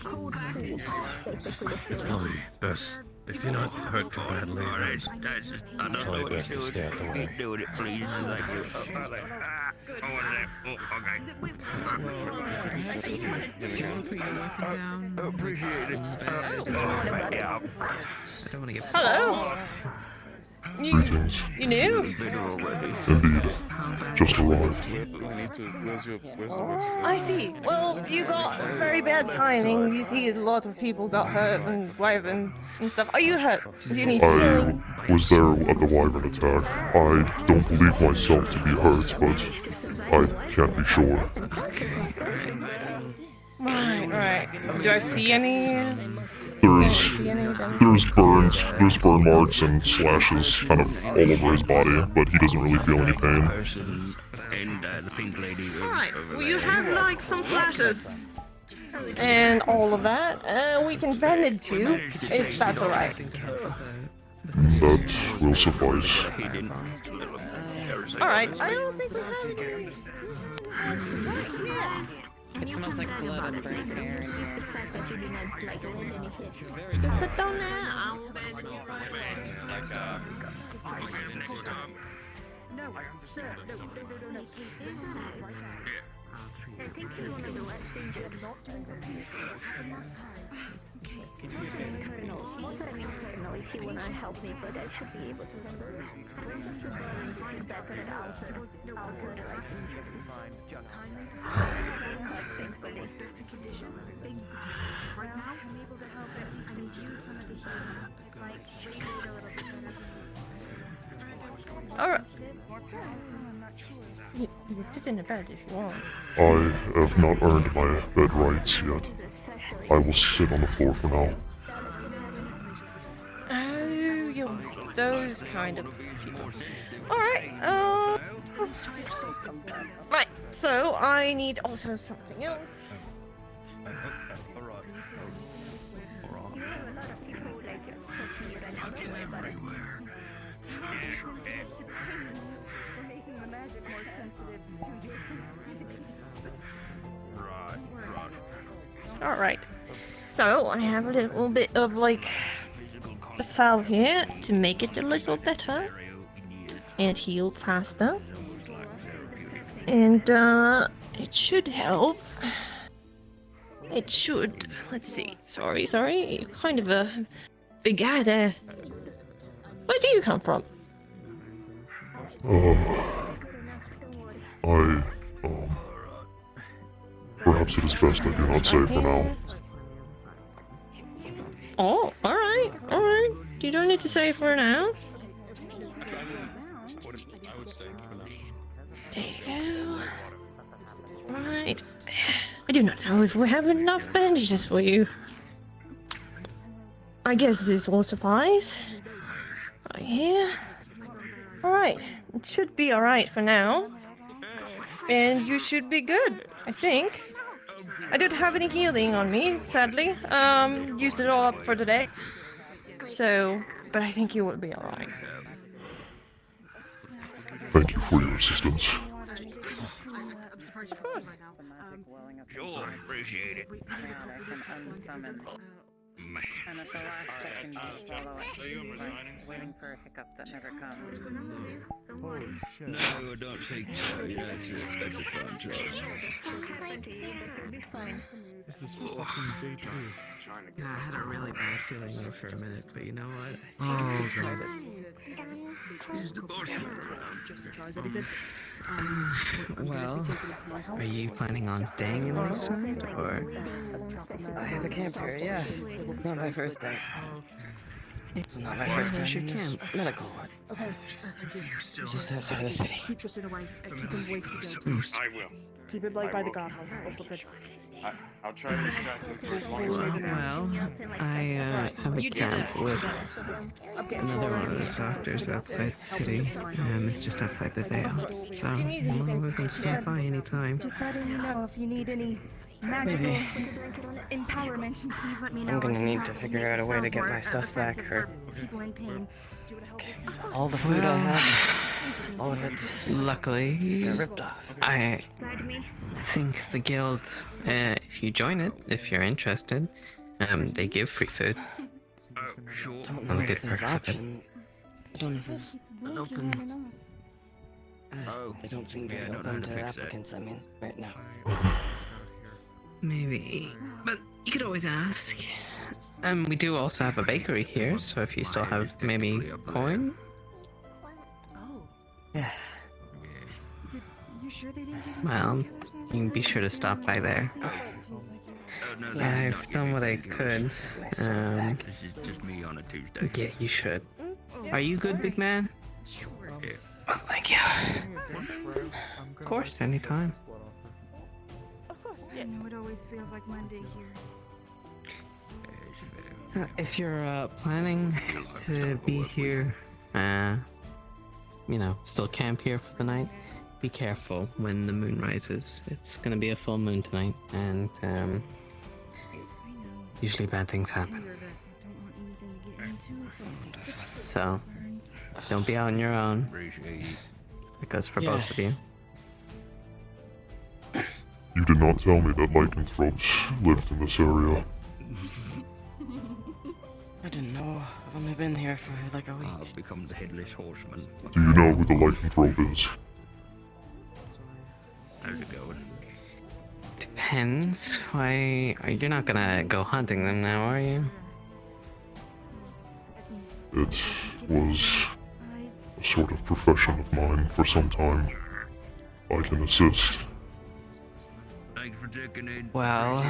P: cold pool. Basically, the
Q: It's
P: feeling.
Q: probably best if you're not hurt too badly.
N: that's I don't know
Q: Probably
N: what
Q: best
N: you're
Q: to
N: doing.
Q: stay out the way.
N: Keep doing it, please. Thank you. Appreciate it. Yeah.
G: I don't want to get.
C: Hello.
M: Greetings.
C: You knew?
M: Indeed. Just arrived.
C: I see. Well, you got very bad timing. You see, a lot of people got hurt and wyvern and stuff. Are you hurt? Do you need healing?
M: I was there at the wyvern attack. I don't believe myself to be hurt, but I can't be sure.
C: Right. Alright. Do I see any?
M: There's burns, there's burn marks and slashes kind of all over his body, but he doesn't really feel any pain.
N: And the pink lady.
C: Alright. Well, you have like some slashes. And all of that. We can bandage you, if that's alright.
M: That will suffice.
C: Alright, I don't think we have any.
G: It smells like blood and burnt hair.
C: Just sit down now.
P: No, sir, no. I think you're one of the less injured Most of them internal if you wanna help me, but I should be able to remember. Better at alter like injuries. Better condition. Right now, I'm able to help it. I need you some of the healing. Like, just a little bit better.
C: Alright. You can sit in the bed if you want.
M: I have not earned my bed rights yet. I will sit on the floor for now.
C: Oh, you're those kind of people. Alright, right, so I need also something else. Alright, so I have a little bit of like a salve here to make it a little better and heal faster, and it should help. It should. Let's see. Sorry, you're kind of a big guy there. Where do you come from?
M: Perhaps it is best I do not say for now.
C: Oh, alright. You don't need to say for now. There you go. Right. I do not know if we have enough bandages for you. I guess this will suffice. Right here. Alright. It should be alright for now. And you should be good, I think. I don't have any healing on me, sadly. Used it all up for today. So, but I think you will be alright.
M: Thank you for your assistance.
C: Of course.
N: Sure, appreciate it.
R: And it's the last second to follow it. Waiting for a hiccup that never comes.
L: No, I don't think so. Yeah, that's a fun choice.
E: This is fucking day 2.
J: Yeah, I had a really bad feeling there for a minute, but you know what? I think it's excited.
L: Is the boss around?
J: Well, are you planning on staying in the side, or?
D: I have a camp here, yeah. It's not my first day. It's not my first time.
J: Where's your
D: in this
J: camp?
D: medical ward.
K: Okay, thank you.
D: Just outside of the city.
K: Keep Justin away. Keep him away from the guards.
F: I will.
K: Keep it like by the guardhouse. Also good.
F: I'll try to distract him for as long as I
J: Well,
F: can.
J: I have a camp with another one of the doctors outside the city, and it's just outside the Vale. So, well, we can stop by anytime.
K: Just letting you know if you need any magical empowerment, please let me know.
D: I'm gonna need to figure out a way to get my stuff back for
K: people in pain.
D: all the food I have. All of it
J: Luckily,
D: got ripped off.
J: I think the guild, if you join it, if you're interested, they give free food.
N: Sure.
D: Don't know
J: All the
D: if
J: good
D: there's
J: perks of it.
D: option. I don't know if there's an open. I don't think they're
N: Yeah, I don't know
D: open
N: how to
D: to
N: fix that.
D: applicants. I mean, right now.
J: Maybe, but you could always ask. We do also have a bakery here, so if you still have maybe coin.
K: Oh,
D: Yeah.
K: you sure they didn't give you
J: Well,
K: a
J: you
K: painkiller or something?
J: can be sure to stop by there. I've done what I could.
N: This is just me on a Tuesday.
J: Yeah, you should. Are you good, big man?
N: Yeah.
J: Oh, thank you. Of course, anytime.
C: Of course.
K: I know it always feels like Monday here.
J: If you're planning to be here, still camp here for the night, be careful when the moon rises. It's gonna be a full moon tonight, and usually bad things happen. So, don't be out on your own. It goes for both of you.
M: You did not tell me that lycanthropes lived in this area.
D: I didn't know. I've only been here for like a week.
N: I'll become the headless horseman.
M: Do you know who the lycanthrope is?
N: How's it going?
J: Depends. Why, you're not gonna go hunting them now, are you?
M: It was a sort of profession of mine for some time. I can assist.
N: Thanks for checking in.
J: Well,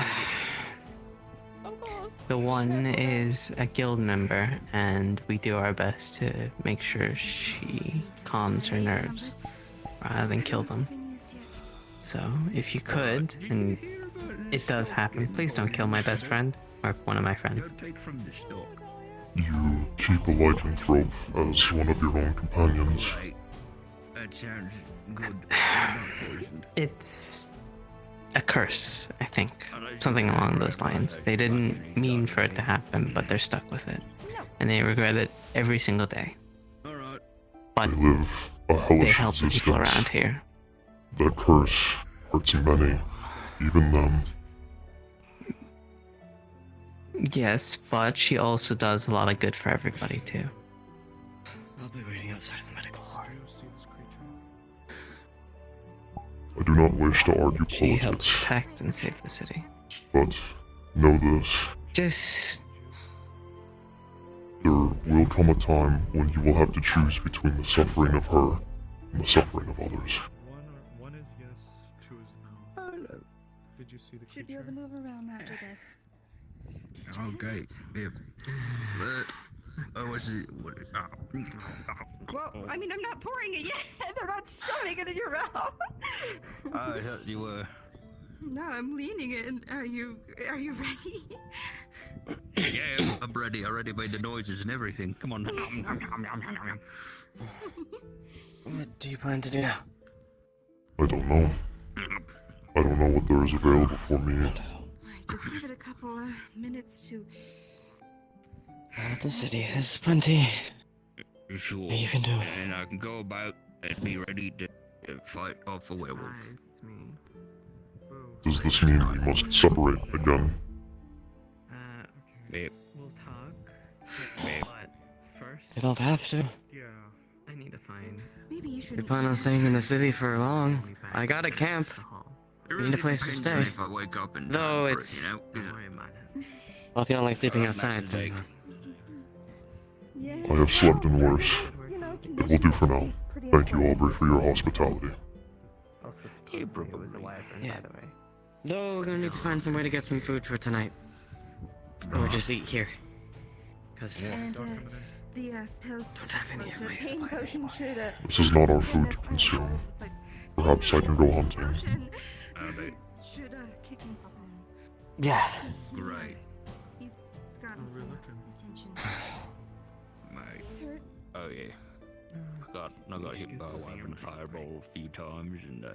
J: the one is a guild member, and we do our best to make sure she calms her nerves rather than kill them. So, if you could, and it does happen, please don't kill my best friend, or one of my friends.
M: You keep a lycanthrope as one of your own companions.
N: That sounds good.
J: It's a curse, I think. Something along those lines. They didn't mean for it to happen, but they're stuck with it. And they regret it every single day. But
M: they live a
J: they
M: hellish
J: help the
M: existence.
J: people around here.
M: That curse hurts many, even them.
J: Yes, but she also does a lot of good for everybody, too.
D: I'll be waiting outside of the medical hall.
M: I do not wish to argue
J: She helps
M: politics,
J: protect and save the city.
M: but know this.
J: Just...
M: There will come a time when you will have to choose between the suffering of her and the suffering of others.
S: One is yes, two is no.
K: Hello.
S: Did you see the
K: Should be able to move around after this.
N: Okay, if what's it?
K: Well, I mean, I'm not pouring it yet. I'm not shoving it in your mouth.
N: I thought you were.
K: No, I'm leaning in. Are you ready?
N: Yeah, I'm ready. I already made the noises and everything. Come on.
D: What do you plan to do now?
M: I don't know. I don't know what there is available for me.
K: Just give it a couple minutes to...
D: The city has plenty.
N: Sure.
D: You can do it.
N: And I can go about and be ready to fight off a werewolf.
M: Does this mean we must separate again?
N: Yep.
J: We'll talk.
N: Yep.
J: But first...
D: You don't have to.
J: Yeah. I need to find...
K: Maybe you should...
D: We plan on staying in the city for long. I got a camp. We need a place to stay.
N: If I wake up in
D: Though
N: time for
D: it's...
N: it, you know?
D: Well, if you don't like sleeping outside, then...
M: I have slept in worse. It will do for now. Thank you, Aubrey, for your hospitality.
D: Yeah. Though we're gonna need to find some way to get some food for tonight. Or just eat here. Cause...
K: And, the, pills...
D: Don't have any of
K: the
D: my
K: pain
D: supplies
K: potion should,
M: This is not our food to consume. Perhaps I can go hunting.
K: should, kick in soon.
D: Yeah.
N: Great.
K: He's gotten some attention.
N: Mate.
K: Sir?
N: Oh yeah. I got hit by a weapon fireball a few times and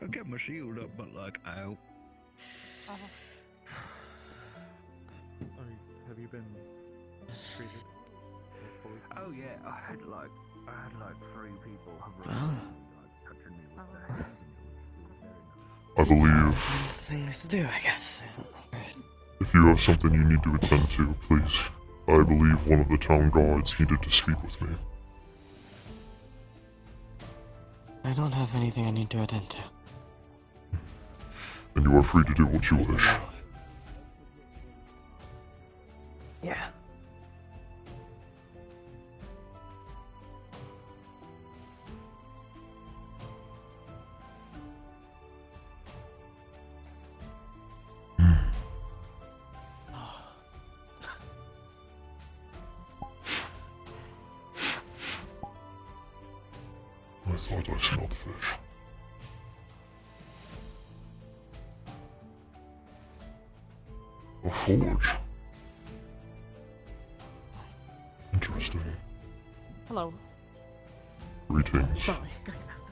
N: I got my shield up but like ow.
S: Have you been treated?
N: Oh yeah, I had like 3 people
D: Well.
N: touching me with their hands.
M: I believe
D: Things to do, I guess.
M: if you have something you need to attend to, please. I believe one of the town guards needed to speak with me.
D: I don't have anything I need to attend to.
M: And you are free to do what you wish.
D: Yeah.
M: I thought I smelled fish. Forge. Interesting.
G: Hello.
M: Greetings.
G: Sorry, got past.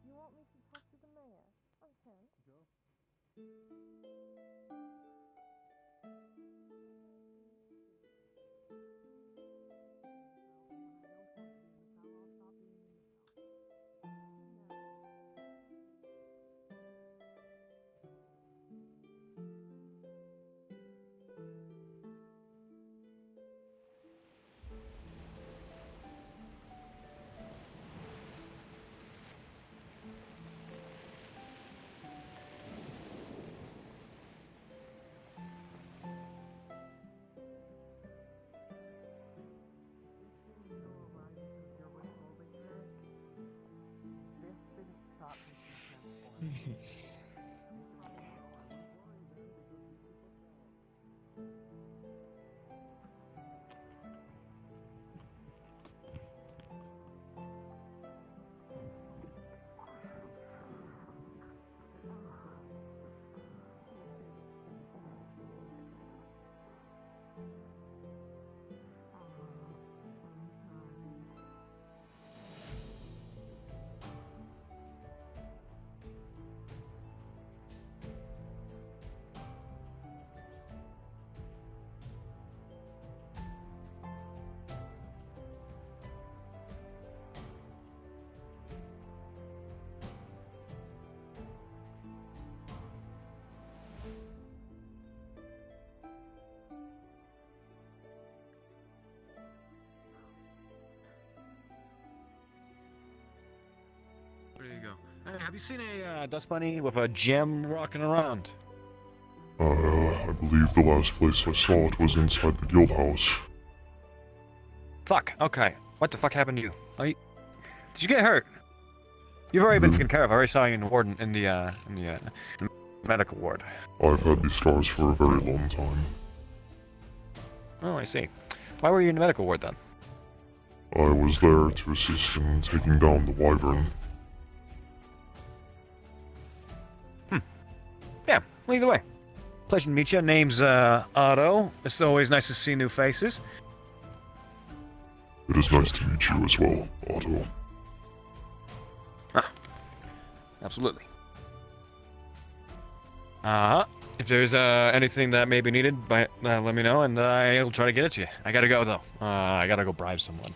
C: You want me to talk to the mayor? I can.
T: There you go. Hey, have you seen a dust bunny with a gem rocking around?
M: I believe the last place I saw it was inside the guild house.
T: Fuck. Okay. What the fuck happened to you? Did you get hurt? You've already been taken care of. I already saw you in the ward in the medical ward.
M: I've had these scars for a very long time.
T: Oh, I see. Why were you in the medical ward then?
M: I was there to assist in taking down the wyvern.
T: Yeah, well, either way. Pleasure to meet you. Name's Otto. It's always nice to see new faces.
M: It is nice to meet you as well, Otto.
T: Absolutely. If there's anything that may be needed, let me know, and I'll try to get it to you. I gotta go, though. I gotta go bribe someone.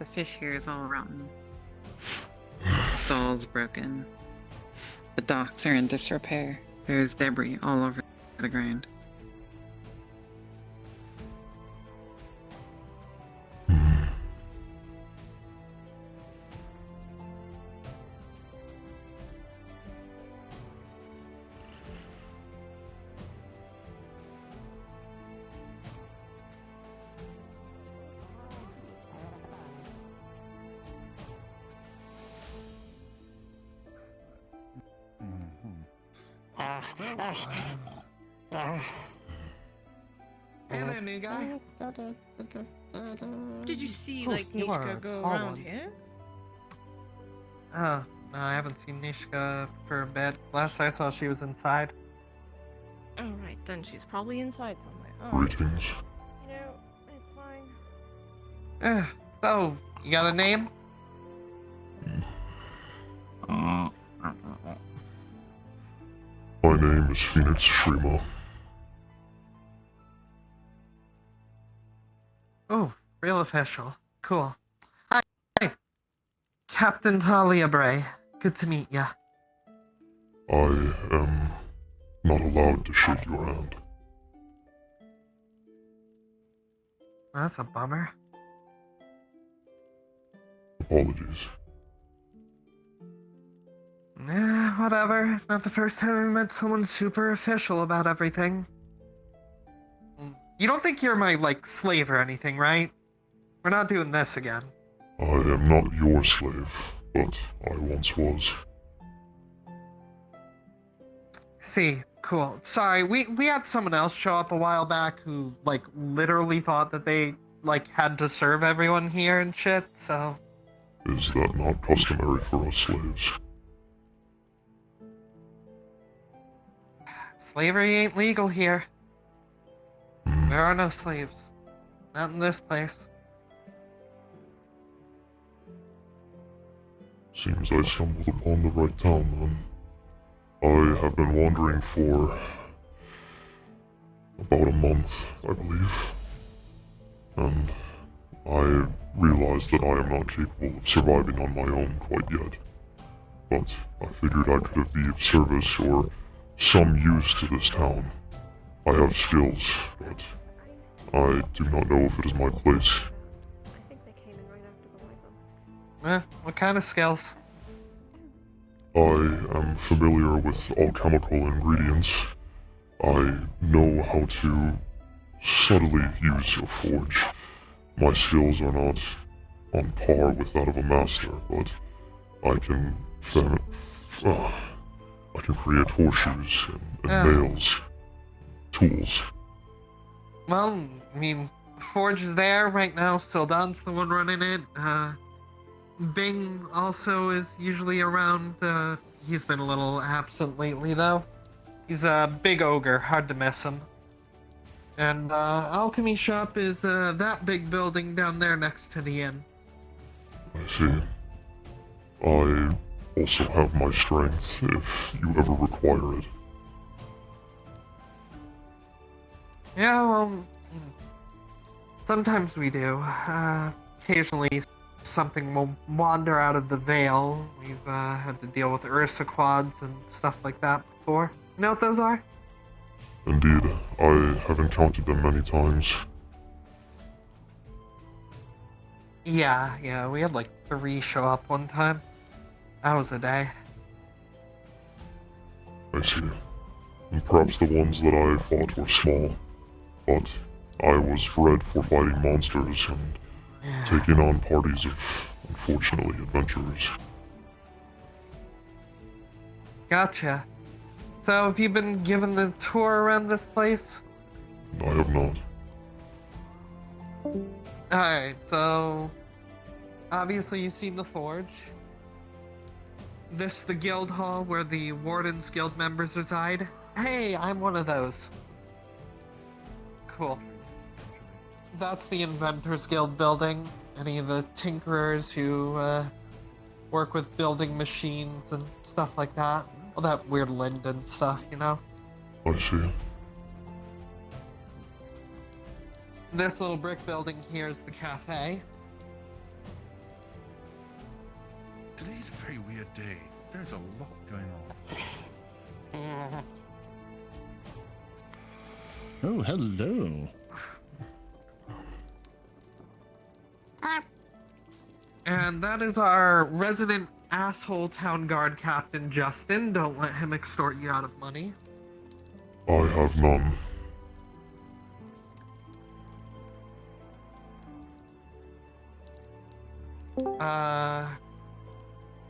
R: The fish here is all rotten. The stall's broken. The docks are in disrepair. There's debris all over the ground.
G: Hey there, new guy.
C: Did you see,
G: Oh,
C: like,
G: you are
C: Nishka
G: a
C: go
G: tall
C: around
G: one.
C: here?
G: Oh, no, I haven't seen Nishka for a bit. Last I saw, she was inside.
C: Alright, then she's probably inside somewhere. Alright.
M: Greetings.
C: You know, it's fine.
G: So, you got a name?
M: My name is Fenix Shrima.
G: Oh, real official. Cool. Hi, Captain Talia Bray. Good to meet ya.
M: I am not allowed to shake your hand.
G: That's a bummer.
M: Apologies.
G: Whatever. Not the first time I've met someone super official about everything. You don't think you're my, like, slave or anything, right? We're not doing this again.
M: I am not your slave, but I once was.
G: See, cool. Sorry, we had someone else show up a while back who, like, literally thought that they, like, had to serve everyone here and shit, so...
M: Is that not customary for us slaves?
G: Slavery ain't legal here. There are no slaves. Not in this place.
M: Seems I stumbled upon the right town then. I have been wandering for about a month, I believe. And I realized that I am not capable of surviving on my own quite yet. But I figured I could be of service or some use to this town. I have skills, but I do not know if it is my place.
G: What kind of skills?
M: I am familiar with alchemical ingredients. I know how to subtly use a forge. My skills are not on par with that of a master, but I can I can create horseshoes and nails, tools.
G: Well, I mean, Forge is there right now, still Don's the one running it. Bing also is usually around. He's been a little absent lately, though. He's a big ogre, hard to miss him. And Alchemy Shop is that big building down there next to the inn.
M: I see. I also have my strength if you ever require it.
G: Yeah, well, sometimes we do. Occasionally something will wander out of the veil. We've had to deal with Ursa quads and stuff like that before. You know what those are?
M: Indeed, I have encountered them many times.
G: Yeah, we had like 3 show up one time. That was a day.
M: I see. And perhaps the ones that I fought were small, but I was bred for fighting monsters and taking on parties of, unfortunately, adventurers.
G: Gotcha. So have you been given the tour around this place?
M: I have not.
G: Alright, so obviously you've seen the Forge. This the guild hall where the Wardens guild members reside. Hey, I'm one of those. Cool. That's the Inventors Guild building. Any of the tinkerers who work with building machines and stuff like that. All that weird linden stuff, you know?
M: I see.
G: This little brick building here is the cafe.
F: Today's a very weird day. There's a lot going on.
E: Oh, hello.
G: And that is our resident asshole town guard captain, Justin. Don't let him extort you out of money.
M: I have none.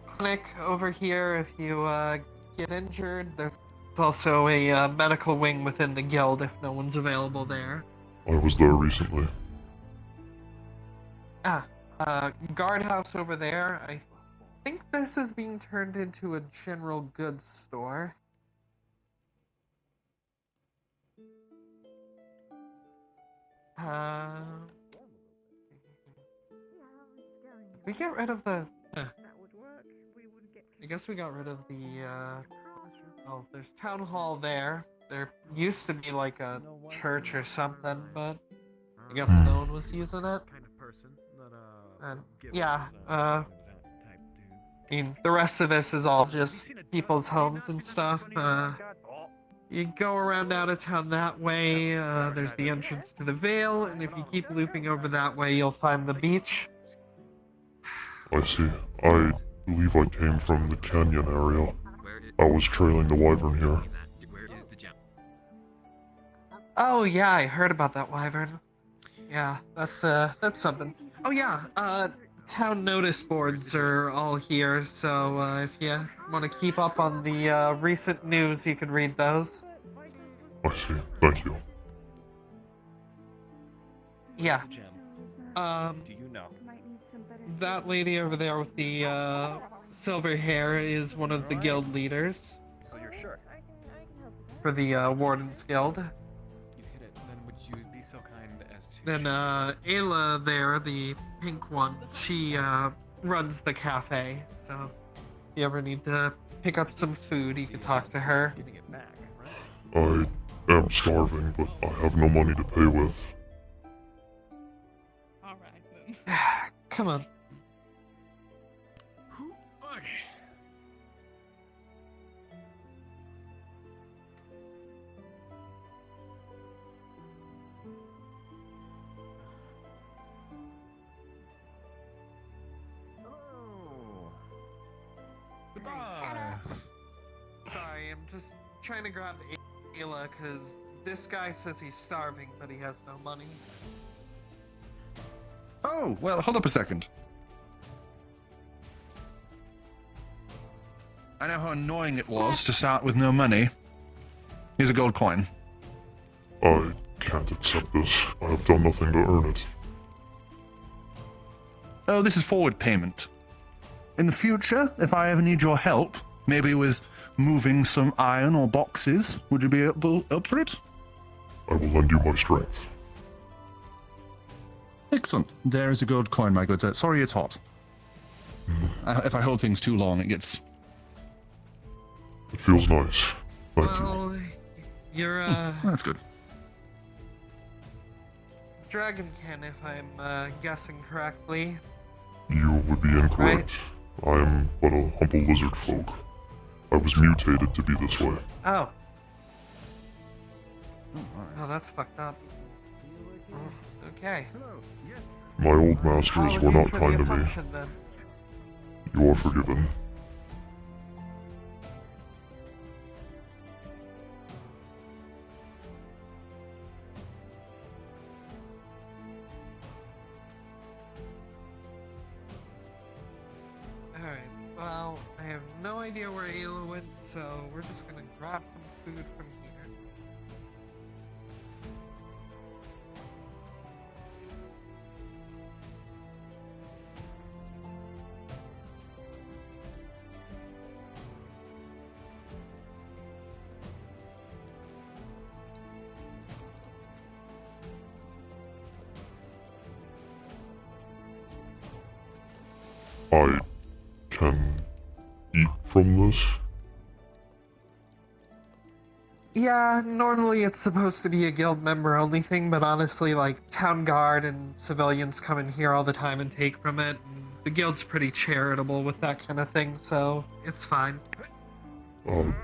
G: Clinic over here if you get injured. There's also a medical wing within the guild if no one's available there.
M: I was there recently.
G: Guardhouse over there. I think this is being turned into a general goods store. We get rid of the. I guess we got rid of the. Oh, there's town hall there. There used to be like a church or something, but I guess no one was using it. And yeah, I mean, the rest of this is all just people's homes and stuff. You go around out of town that way, there's the entrance to the Vale, and if you keep looping over that way, you'll find the beach.
M: I see. I believe I came from the canyon area. I was trailing the wyvern here.
G: Oh yeah, I heard about that wyvern. Yeah, that's something. Oh yeah, town notice boards are all here, so if you want to keep up on the recent news, you could read those.
M: I see. Thank you.
G: Yeah. That lady over there with the silver hair is one of the guild leaders.
T: So you're sure?
G: For the Wardens Guild.
T: You hit it, then would you be so kind as to...
G: Then Ayla there, the pink one, she runs the cafe, so if you ever need to pick up some food, you can talk to her.
T: Getting it back, right?
M: I am starving, but I have no money to pay with.
H: Alright then.
G: Come on.
T: Okay.
F: Goodbye.
G: Sorry, I'm just trying to grab Ayla, because this guy says he's starving, but he has no money.
E: Oh, well, hold up a second. I know how annoying it was to start with no money. Here's a gold coin.
M: I can't accept this. I have done nothing to earn it.
E: Oh, this is forward payment. In the future, if I ever need your help, maybe with moving some iron or boxes, would you be up for it?
M: I will lend you my strength.
E: Excellent. There is a gold coin, my good sir. Sorry it's hot. If I hold things too long, it gets...
M: It feels nice. Thank you.
G: Well, you're
E: That's good.
G: Dragonkin, if I'm guessing correctly.
M: You would be incorrect. I am but a humble lizard folk. I was mutated to be this way.
G: Oh. Oh, that's fucked up. Okay.
M: My old masters were not kind to me.
G: Assumption, then.
M: You are forgiven.
G: Alright, well, I have no idea where Ayla went, so we're just gonna grab some food from here.
M: I can eat from this?
G: Yeah, normally it's supposed to be a guild member only thing, but honestly, like, town guard and civilians come in here all the time and take from it, and The guild's pretty charitable with that kind of thing, so it's fine.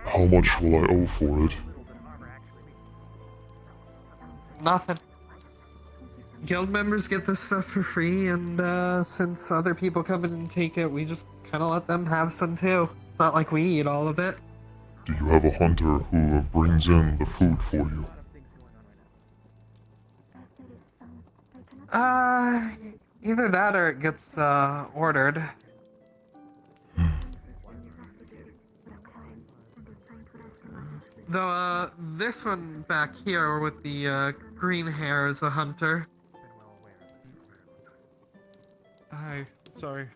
M: How much will I owe for it?
G: Nothing. Guild members get this stuff for free, and since other people come in and take it, we just kind of let them have some too. It's not like we eat all of it.
M: Do you have a hunter who brings in the food for you?
G: Either that or it gets ordered. Though, this one back here with the green hair is a hunter.
S: Hi, sorry.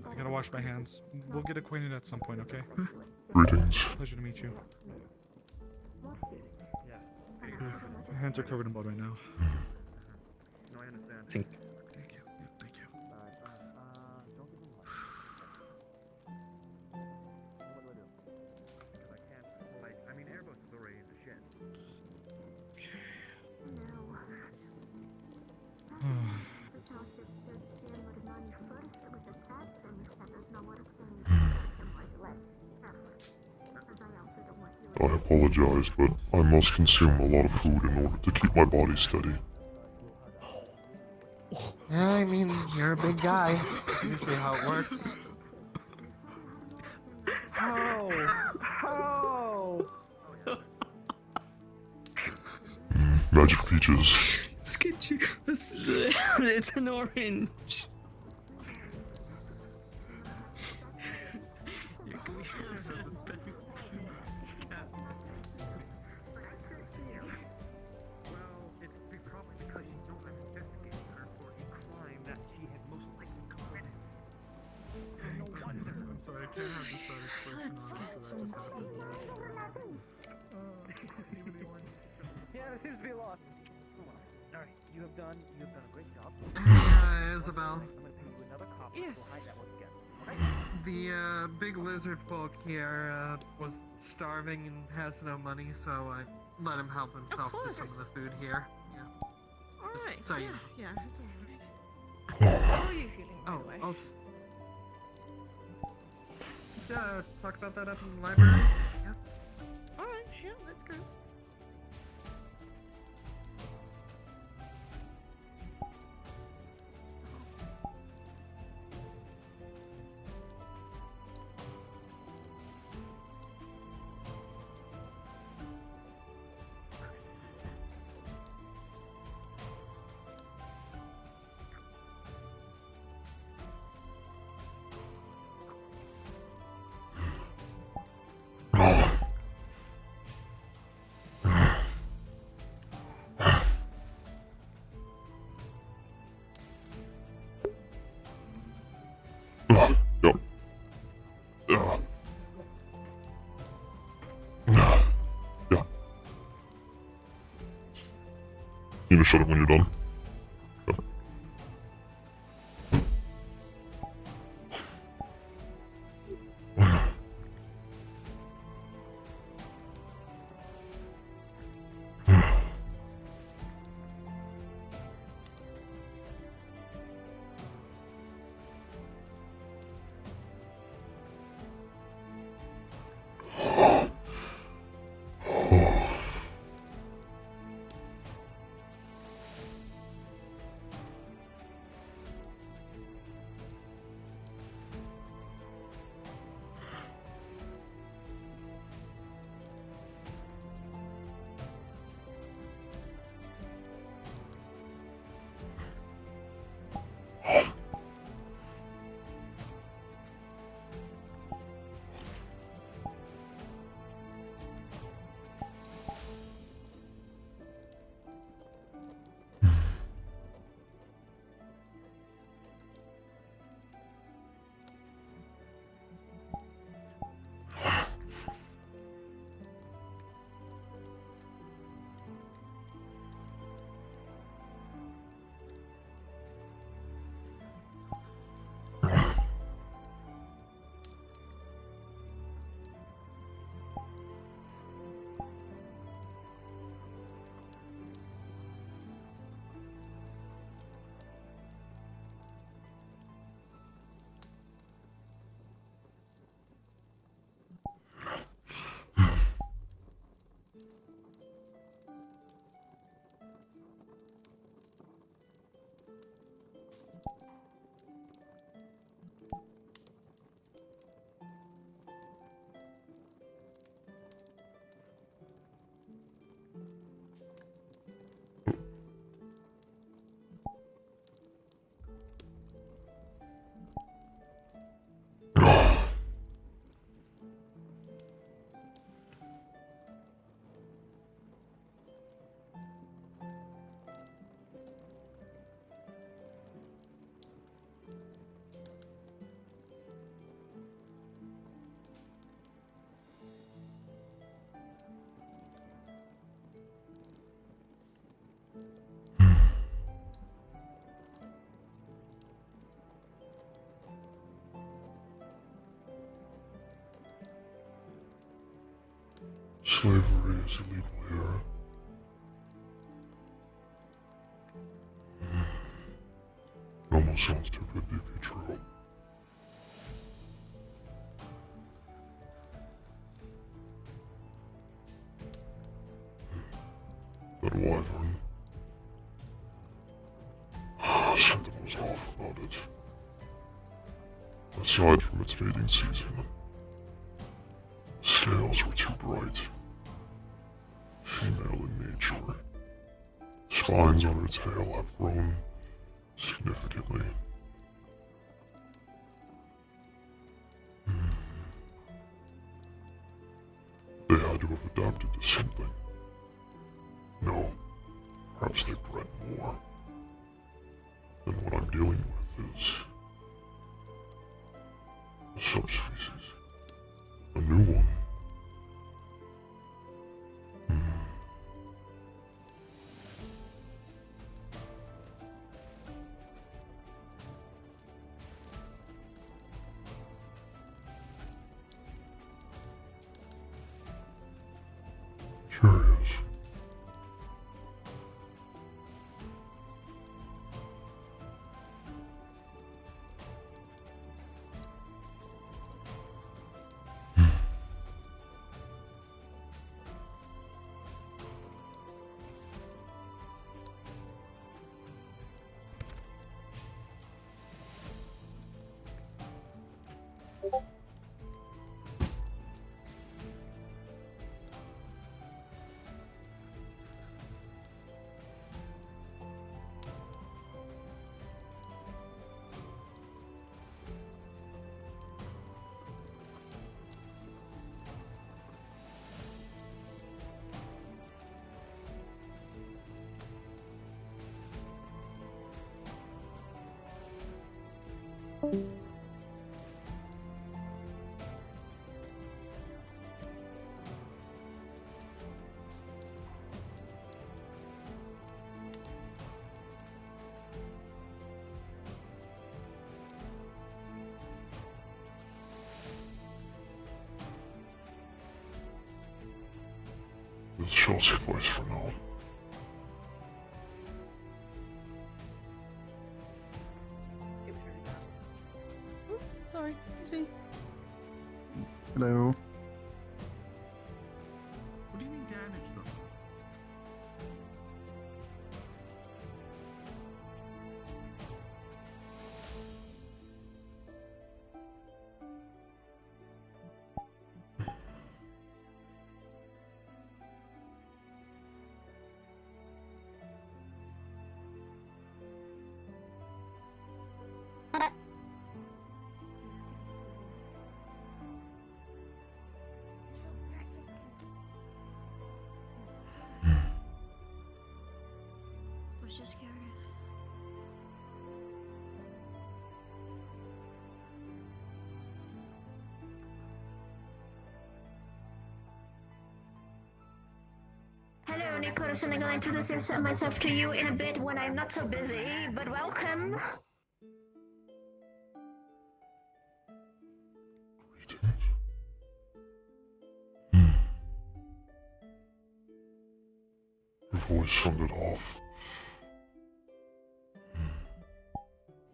S: I gotta wash my hands. We'll get acquainted at some point, okay?
M: Greetings.
S: Pleasure to meet you. My hands are covered in blood right now.
T: Thank
S: you. Thank you.
M: I apologize, but I must consume a lot of food in order to keep my body steady.
G: Yeah, I mean, you're a big guy. Usually how it works.
R: Oh!
M: Magic peaches.
R: Let's get you. It's an orange.
C: Let's get some tea.
U: Yeah, this seems to be a lot. Alright, you have done a great job.
G: Isabel.
U: I'm gonna pay you another copy.
C: Yes.
U: We'll hide that one together.
G: The big lizard folk here was starving and has no money, so I let him help himself to some of the food here. Yeah.
C: Alright.
G: So
C: yeah,
G: you know.
C: yeah, it's alright. How are you feeling, by the way?
G: Yeah, talk about that up in the library. Yeah.
C: Alright, yeah, let's go.
M: Yep. Yeah. You know, shut it when you're done. Yeah. Slavery is illegal here. It almost sounds too good to be true. That wyvern. Something was off about it. Aside from its mating season, scales were too bright. Female in nature. Spines on her tail have grown significantly. They had to have adapted to something. No, perhaps they bred more. And what I'm dealing with is a subspecies. A new one. Curious. This shall suffice for now.
K: Sorry, excuse me.
E: Hello.
F: What do you mean damage them?
P: Was just curious. Hello, Nicholas, and I'm going to introduce myself to you in a bit when I'm not so busy, but welcome.
M: Your voice summed it off.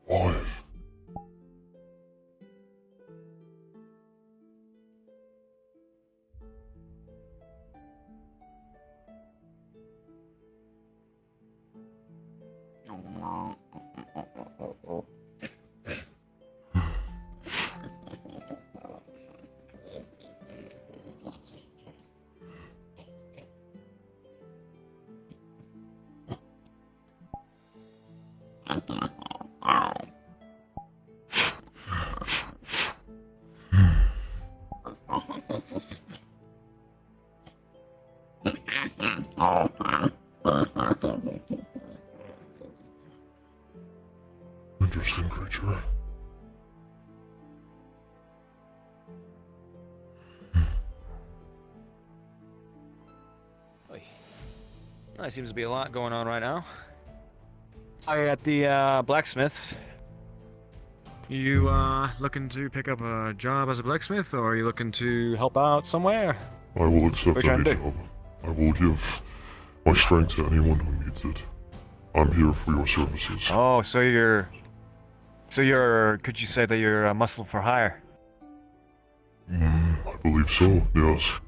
M: Wife. Interesting creature.
T: There seems to be a lot going on right now. So you're at the blacksmith. You looking to pick up a job as a blacksmith, or are you looking to help out somewhere?
M: I will accept
T: What you
M: any
T: trying to
M: job. I will give my strength to anyone who needs it. I'm here for your services.
T: Oh, so could you say that you're a muscle for hire?
M: I believe so, yes.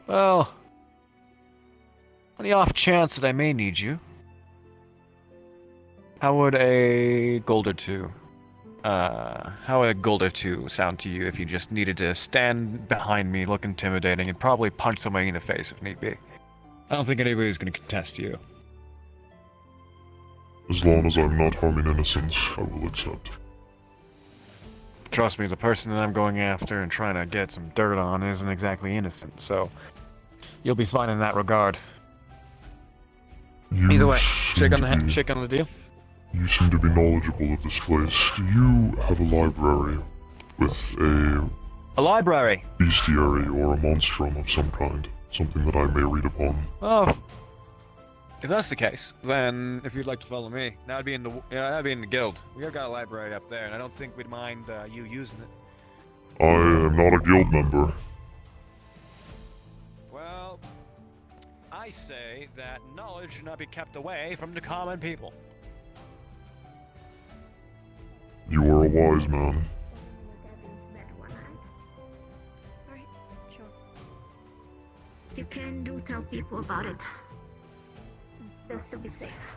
T: Well, on the off chance that I may need you, how would a gold or two sound to you if you just needed to stand behind me, look intimidating, and probably punch somebody in the face if need be? I don't think anybody's going to contest you.
M: As long as I'm not harming innocents, I will accept.
T: Trust me, the person that I'm going after and trying to get some dirt on isn't exactly innocent, so you'll be fine in that regard. Either way, shake on the deal.
M: You seem to be knowledgeable of this place. Do you have a library with
T: a library?
M: Bestiary or a monstrum of some kind? Something that I may read upon?
T: Oh, if that's the case, then if you'd like to follow me, that'd be in the guild. We have got a library up there, and I don't think we'd mind you using it.
M: I am not a guild member.
T: Well, I say that knowledge should not be kept away from the common people.
M: You are a wise man.
P: You can tell people about it. Just to be safe.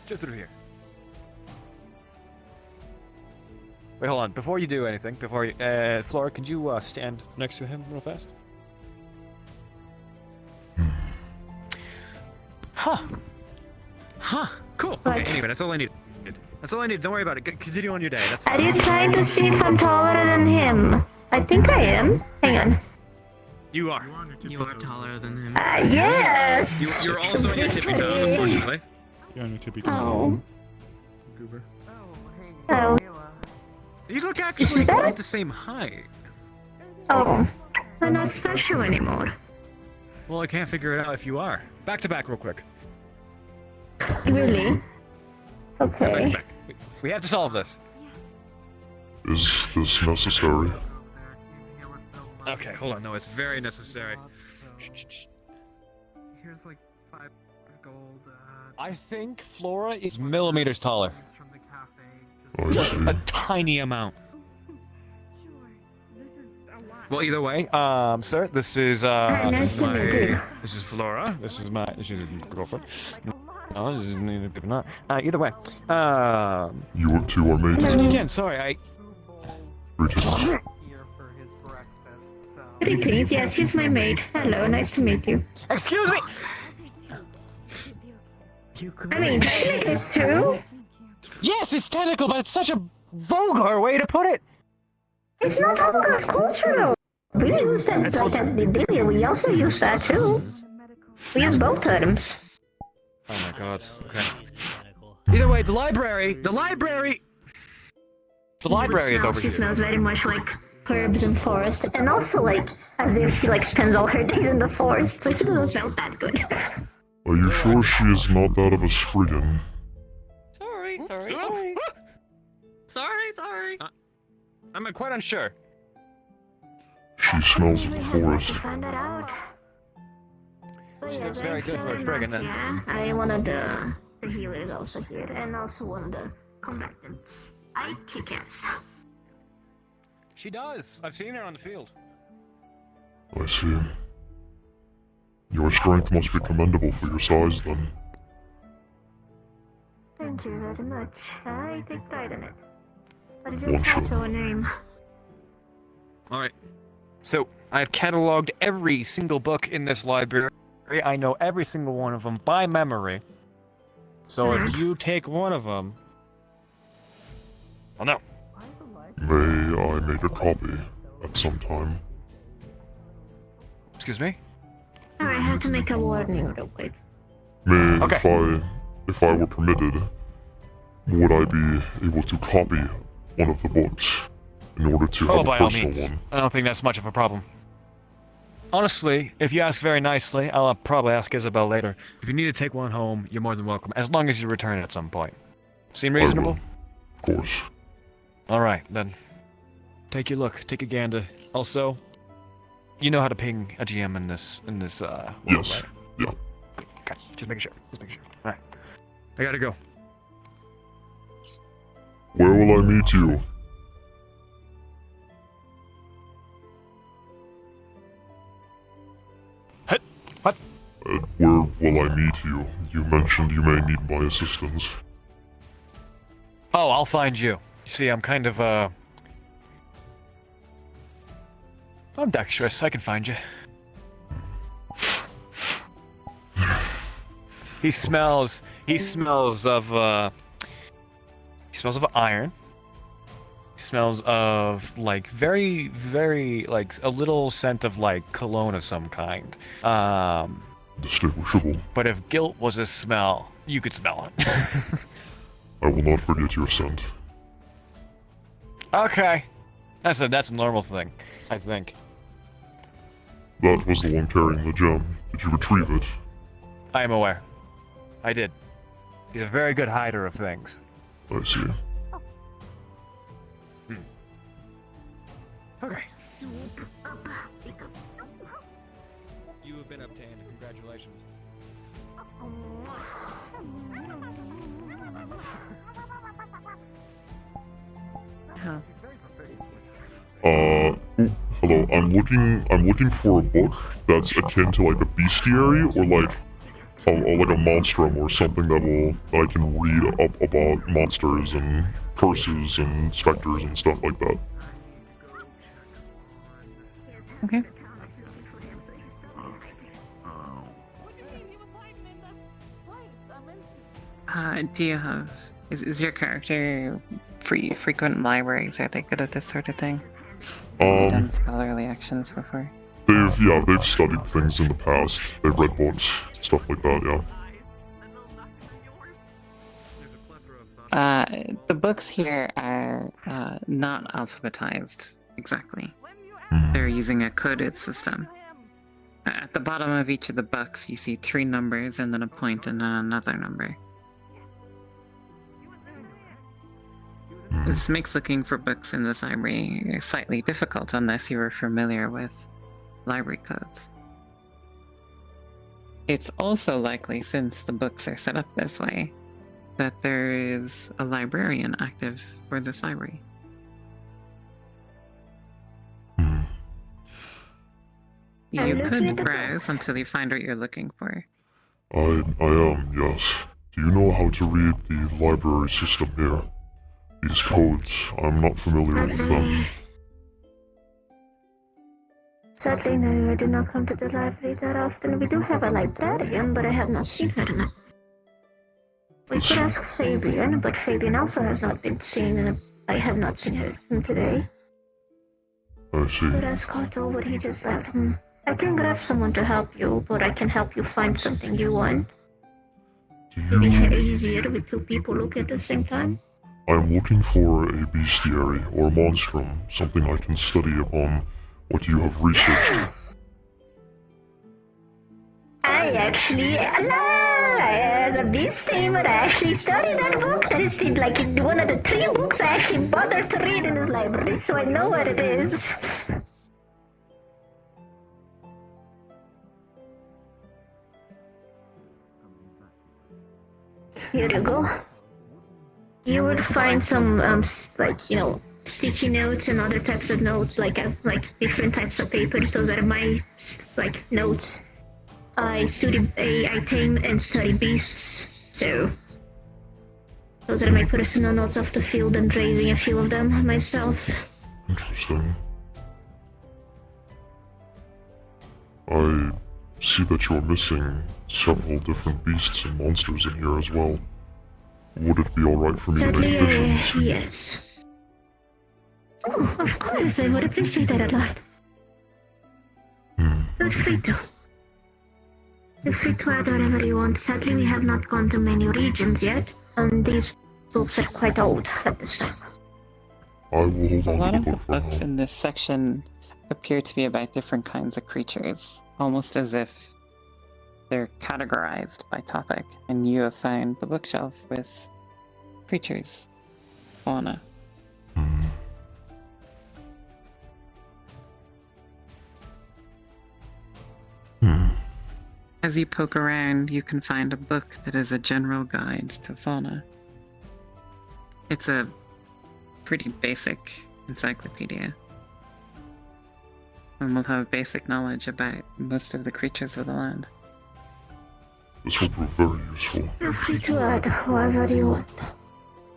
T: Just through here. Wait, hold on. Before you do anything, Flora, could you stand next to him real fast? Huh. Cool. Okay, anyway, that's all I need. That's all I need. Don't worry about it. Continue on your day.
P: Are you trying to see if I'm taller than him? I think I am. Hang on.
T: You are.
J: You are taller than him.
P: Yes!
T: You're also on your tippy toes, unfortunately.
S: You're on your tippy
P: Oh.
S: Goober.
P: Oh.
T: You look actually quite the same height.
P: Oh. I'm not special anymore.
T: Well, I can't figure it out if you are. Back to back real quick.
P: Really? Okay.
T: We have to solve this.
M: Is this necessary?
T: Okay, hold on. No, it's very necessary.
G: Here's like 5 gold.
T: I think Flora is millimeters taller.
G: From the cafe.
T: Just a tiny amount. Well, either way, sir, this is
P: nice to meet you.
T: This is Flora. She's a girlfriend. No, this is not. Either way,
M: You two are mates.
T: again, sorry,
M: Greetings.
P: Greetings, yes, he's my maid. Hello, nice to meet you.
T: Excuse me!
P: I mean, technically it's true.
T: Yes, it's technical, but it's such a vulgar way to put it.
P: It's not vulgar, it's cultural. We use that like at the Divya, we also use that too. We use both terms.
T: Oh my god, okay. Either way, the library is over
P: She
T: here.
P: smells very much like herbs and forest, and also like as if she like spends all her days in the forest, so she doesn't smell that good.
M: Are you sure she is not that of a Spriggan?
H: Sorry.
T: I'm quite unsure.
M: She smells of the forest.
P: Find that out. But
T: She
P: yeah,
T: looks very good for a Spriggan then.
P: Yeah, I am one of the healers also here, and also one of the combatants. I kick ass.
T: She does. I've seen her on the field.
M: I see. Your strength must be commendable for your size, then.
P: Thank you very much. I take pride in it. What is your
M: One shot.
P: title and name?
T: Alright. So, I've cataloged every single book in this library. I know every single one of them by memory. So if you take one of them... Oh no.
M: May I make a copy at some time?
T: Excuse me?
P: Oh, I have to make a warning real quick.
M: May,
T: Okay.
M: if I were permitted, would I be able to copy one of the books in order to have
T: Oh,
M: a
T: by all
M: personal
T: means.
M: one?
T: I don't think that's much of a problem. Honestly, if you ask very nicely, I'll probably ask Isabel later. If you need to take one home, you're more than welcome, as long as you return it at some point. Seem reasonable?
M: Of course.
T: Alright, then. Take your look, take a gander. Also, You know how to ping a GM in this world,
M: Yes.
T: right?
M: Yeah.
T: Okay, just making sure. Just making sure. All right, I gotta go.
M: Where will I meet you?
T: What?
M: Where will I meet you? You mentioned you may need my assistance.
T: Oh, I'll find you. You see, I'm kind of I'm dexterous. I can find you. He smells of iron. He smells of like very, very like a little scent of like cologne of some kind.
M: Distinguishable.
T: But if guilt was a smell, you could smell it.
M: I will not forget your scent.
T: Okay. That's a normal thing, I think.
M: That was the one carrying the gem. Did you retrieve it?
T: I am aware. I did. He's a very good hider of things.
M: I see.
T: Okay. You have been obtained. Congratulations.
M: Hello. I'm looking for a book that's akin to like a bestiary or like a monstrum or something that I can read up about monsters and curses and specters and stuff like that.
R: Okay. Do you have... Is your character frequent libraries? Are they good at this sort of thing? Have you done scholarly actions before?
M: They've studied things in the past. They've read books, stuff like that, yeah.
R: The books here are not alphabetized exactly. They're using a coded system. At the bottom of each of the books, you see 3 numbers and then a point and then another number. This makes looking for books in this library slightly difficult unless you are familiar with library codes. It's also likely, since the books are set up this way, that there is a librarian active for this library. You could browse until you find what you're looking for.
M: I am, yes. Do you know how to read the library system here? These codes, I'm not familiar with them.
P: Sadly, no, I do not come to the library that often. We do have a librarian, but I have not seen her. We could ask Fabian, but Fabian also has not been seen, and I have not seen him today.
M: I see.
P: Could ask Otto, but he just left. I can grab someone to help you, but I can help you find something you want. Maybe easier with 2 people looking at the same time.
M: I'm looking for a bestiary or a monstrum, something I can study upon what you have researched.
P: I actually, as a beast tamer, I actually studied that book. That is like one of the 3 books I actually bothered to read in this library, so I know what it is. Here you go. You would find some, sticky notes and other types of notes, like different types of papers. Those are my, notes. I tame and study beasts, so those are my personal notes off the field and raising a few of them myself.
M: Interesting. I see that you're missing several different beasts and monsters in here as well. Would it be alright for me to make additions?
P: Yes. Oh, of course, I would appreciate that a lot. Feel free to. Feel free to add whatever you want. Sadly, we have not gone to many regions yet, and these books are quite old at this time.
M: I will hold on
R: A lot
M: to
R: of
M: the
R: the
M: book for
R: books
M: now.
R: in this section appear to be about different kinds of creatures, almost as if they're categorized by topic, and you have found the bookshelf with creatures, fauna. As you poke around, you can find a book that is a general guide to fauna. It's a pretty basic encyclopedia, and will have basic knowledge about most of the creatures of the land.
M: This will prove very useful.
P: Feel free to add however you want.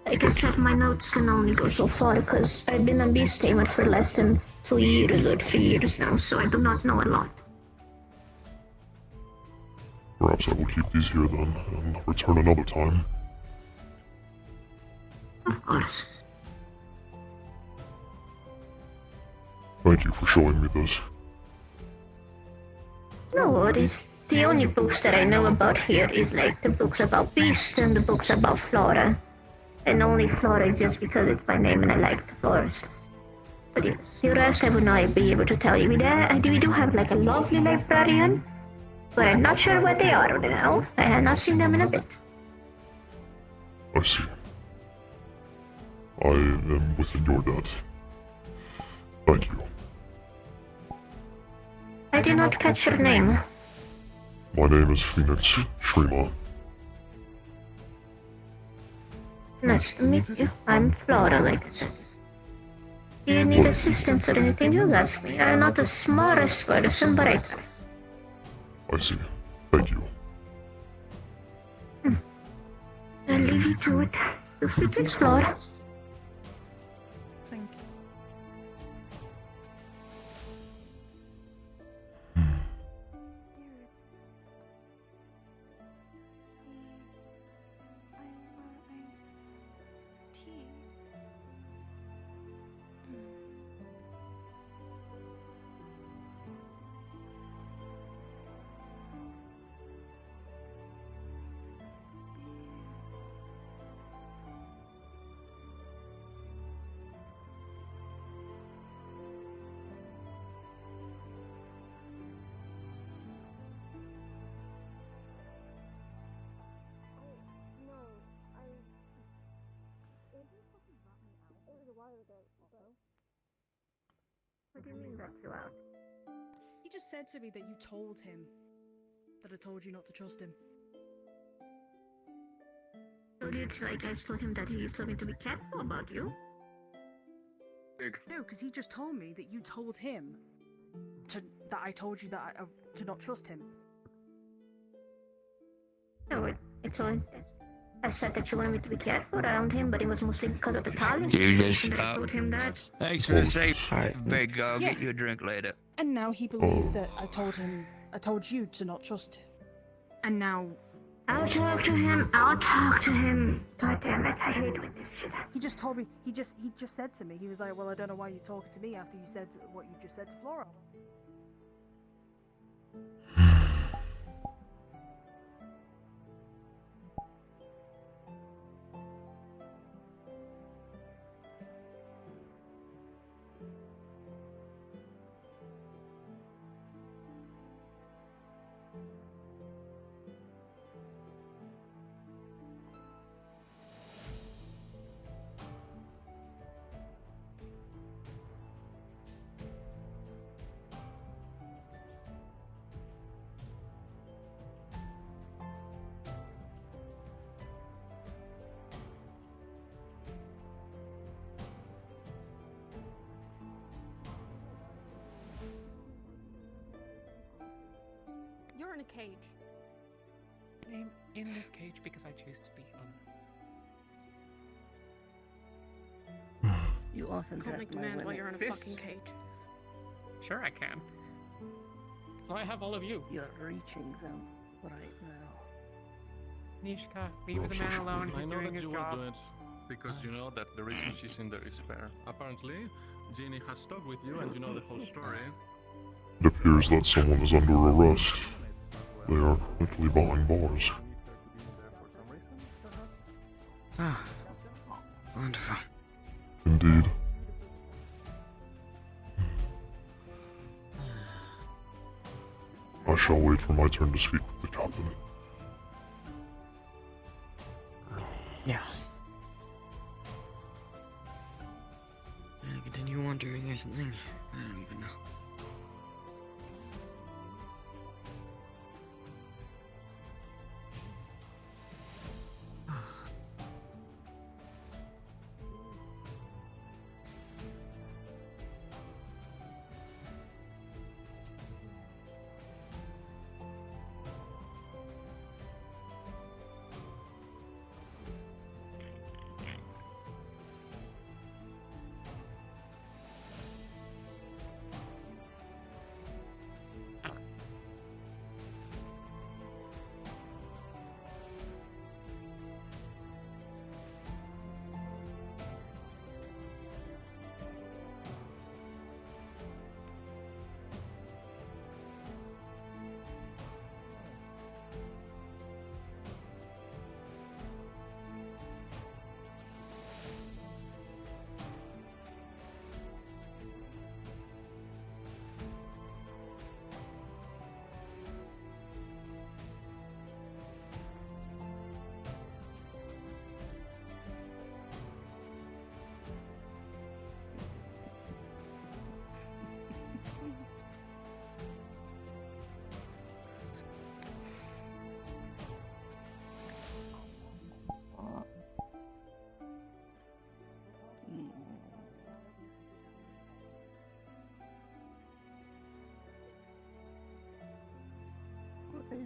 P: Like I said, my notes can only go so far because I've been a beast tamer for less than 2 years or 3 years now, so I do not know a lot.
M: Perhaps I will keep these here then, and return another time.
P: Of course.
M: Thank you for showing me this.
P: No worries. The only books that I know about here is like the books about beasts and the books about flora. And only flora is just because it's my name and I like the florist. But yes, the rest I would not be able to tell you. We do have like a lovely librarian, but I'm not sure what they are now. I have not seen them in a bit.
M: I see. I am within your debt. Thank you.
P: I did not catch your name.
M: My name is Fenix, Shrima.
P: Nice to meet you. I'm Flora, like I said. Do you need assistance or anything, just ask me. I'm not the smartest person, but I try.
M: I see. Thank you.
P: I'll leave you to it. Feel free to explore.
C: Thank you.
P: What do you mean that's you out?
L: He just said to me that you told him that I told you not to trust him.
P: So did I just told him that he told me to be careful about you?
L: No, because he just told me that you told him that I told you that to not trust him.
P: No, I told him. I said that you wanted me to be careful around him, but it was mostly because of the talent.
N: You just
P: situation that I
N: stop.
P: told him that.
N: Thanks for the safe, big. I'll get you a drink later.
L: And now he believes that I told you to not trust him. And now...
P: I'll talk to him. God damn it, I hate when this shit happens.
L: He just told me, he just said to me, he was like, well, I don't know why you're talking to me after you said what you just said to Flora.
H: You're in a cage.
U: I'm in this cage because I choose to be on.
O: You often
H: Can't
O: test
H: make
O: my
H: demand while
O: limits.
H: you're in a fucking cage.
U: Sure, I can. So I have all of you.
O: You're reaching them right now.
U: Nishka, leave the man alone.
I: I
U: He's
I: know
U: doing
I: that
U: his
I: you
U: job.
I: will do it because you know that the reason she's in there is fair. Apparently, Jeannie has talked with you and you know the whole story.
M: It appears that someone is under arrest. They are currently behind bars.
R: Ah, wonderful.
M: Indeed. I shall wait for my turn to speak with the captain.
R: Yeah. Continue wandering or something? I don't even know.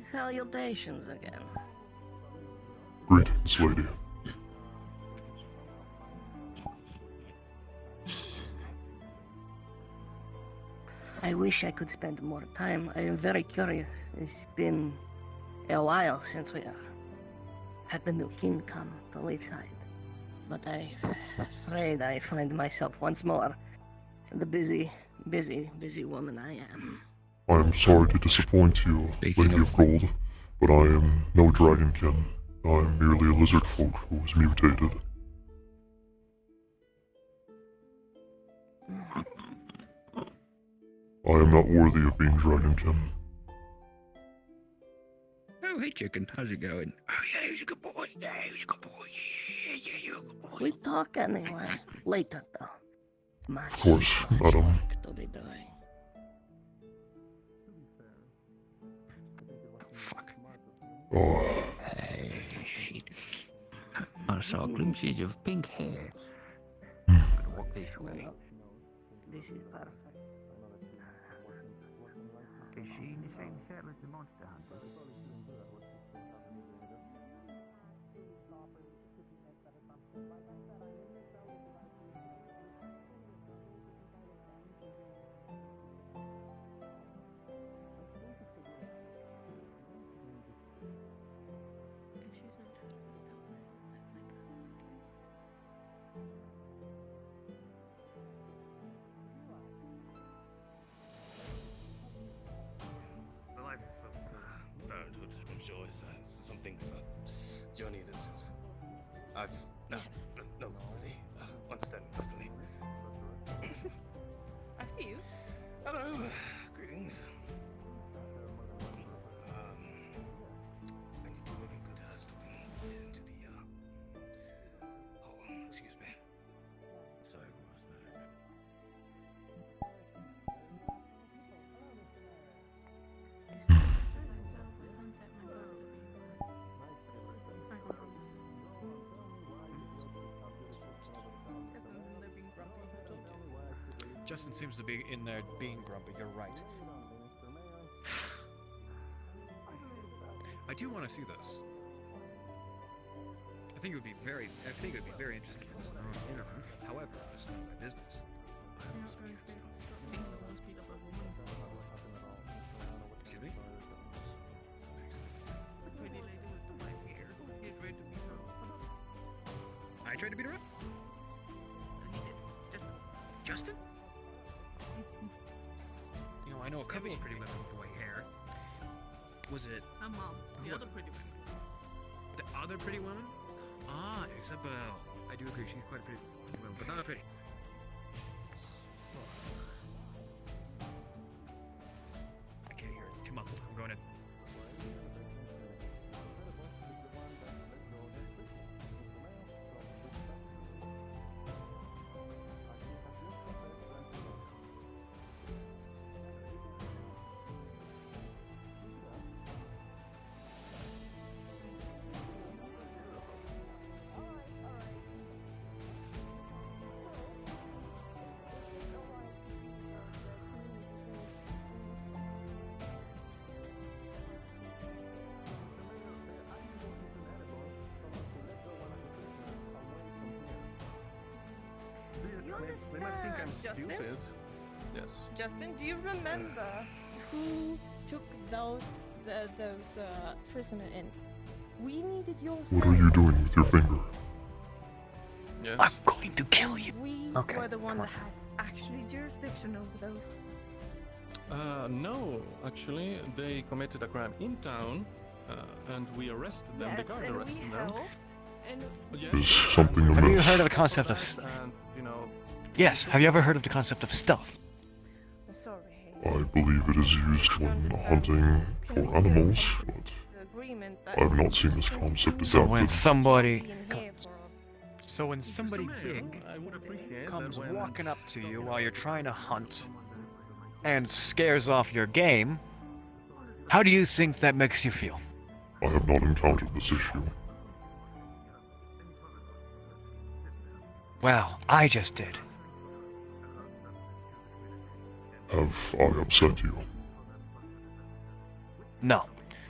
O: Salutations again.
M: Greetings, lady.
O: I wish I could spend more time. I am very curious. It's been a while since we had the new king come to Leafside. But I'm afraid I find myself once more the busy woman I am.
M: I am sorry to disappoint you, Lady of Gold, but I am no dragonkin. I am merely a lizard folk who was mutated. I am not worthy of being dragonkin.
N: Oh, hey, chicken. How's it going? Oh, yeah, he's a good boy. Yeah, he's a good boy. Yeah, you're a good boy.
O: We talk anyway. Later, though.
M: Of course, madam.
O: To be doing.
M: Oh,
N: Hey, shit. I saw glimpses of pink hair.
M: Hmm.
N: I'm gonna walk this way.
O: This is perfect.
N: Is she in the same set as the monster hunter?
Q: The life of parenthood, I'm sure, is something of a journey in itself. I've no really understand personally.
C: After you.
Q: Hello, greetings. I need to make a good stop into the hall. Excuse me. Sorry, what was that?
T: Justin seems to be in there being grumpy. You're right. I do want to see this. I think it would be very interesting to listen to our own interview. However, this is not my business. Excuse me? I tried to beat her up? Justin? You know, I know a couple of pretty women with white hair. Was it...
C: Her mom. The
T: Who
C: other
T: was it?
C: pretty women.
T: The other pretty woman? Ah, Isabel. I do agree, she's quite a pretty woman, but not pretty. I can't hear it, it's too muffled. I'm going in.
I: They might think I'm
C: Justin?
I: stupid. Yes.
C: Justin, do you remember who took those prisoner in? We needed your
M: what are you doing with your finger?
I: Yes.
T: I'm going to kill you.
C: We
T: Okay,
C: were the one
T: come on.
C: that has actually jurisdiction over those.
I: No, actually, they committed a crime in town, and we arrested them.
C: Yes,
I: the guard
C: and we
I: arrested them.
C: helped. And
I: Yes.
M: Is something
T: Have you
M: amiss?
T: heard of the concept of...
I: And, you know...
T: Yes, have you ever heard of the concept of stealth?
C: I'm sorry.
M: I believe it is used when hunting for animals, but
C: The agreement that
M: I have not seen this concept
T: So when
M: adapted.
T: somebody...
C: being here for
T: So when somebody
I: Mr.
T: big
I: Mayor, I would appreciate
T: comes
I: that when...
T: walking up to you while you're trying to hunt and scares off your game, how do you think that makes you feel?
M: I have not encountered this issue.
T: Well, I just did.
M: Have I upset you?
T: No.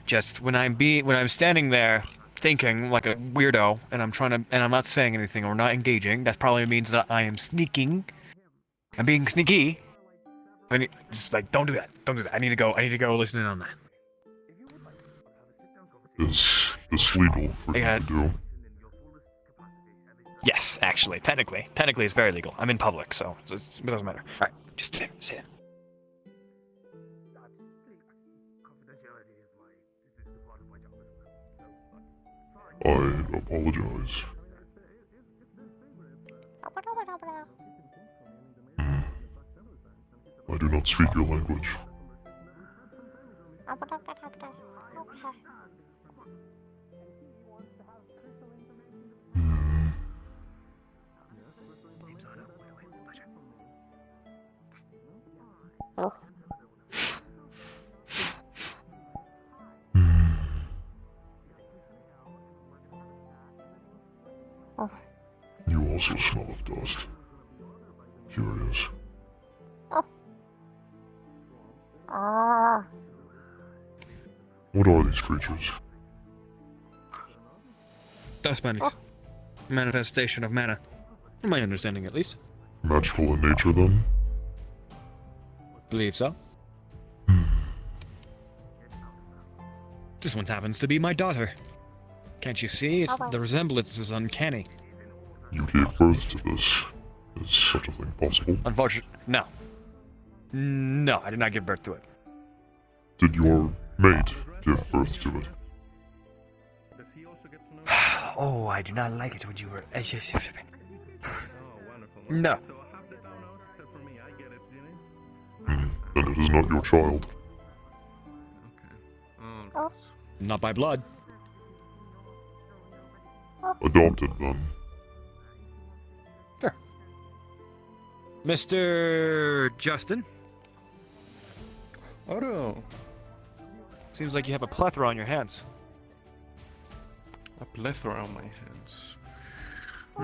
T: Just when I'm standing there thinking like a weirdo, and I'm not saying anything or not engaging, that probably means that I am sneaking. I'm being sneaky. Just like, don't do that. Don't do that. I need to go listen in on that.
M: Is this legal for you to do?
T: Yes, actually, technically it's very legal. I'm in public, so it doesn't matter. All right, just sit there.
M: I apologize. I do not speak your language. You also smell of dust. Curious. What are these creatures?
T: Dust bunnies. Manifestation of mana. From my understanding, at least.
M: Magical in nature, then?
T: Believe so. This one happens to be my daughter. Can't you see? The resemblance is uncanny.
M: You gave birth to this. Is such a thing possible?
T: Unfortunately, no. No, I did not give birth to it.
M: Did your mate give birth to it?
T: Oh, I do not like it when you were... No.
M: Then it is not your child.
T: Not by blood.
M: Adopted, then.
T: Sure. Mr. Justin?
I: Otto.
T: Seems like you have a plethora on your hands.
I: A plethora on my hands.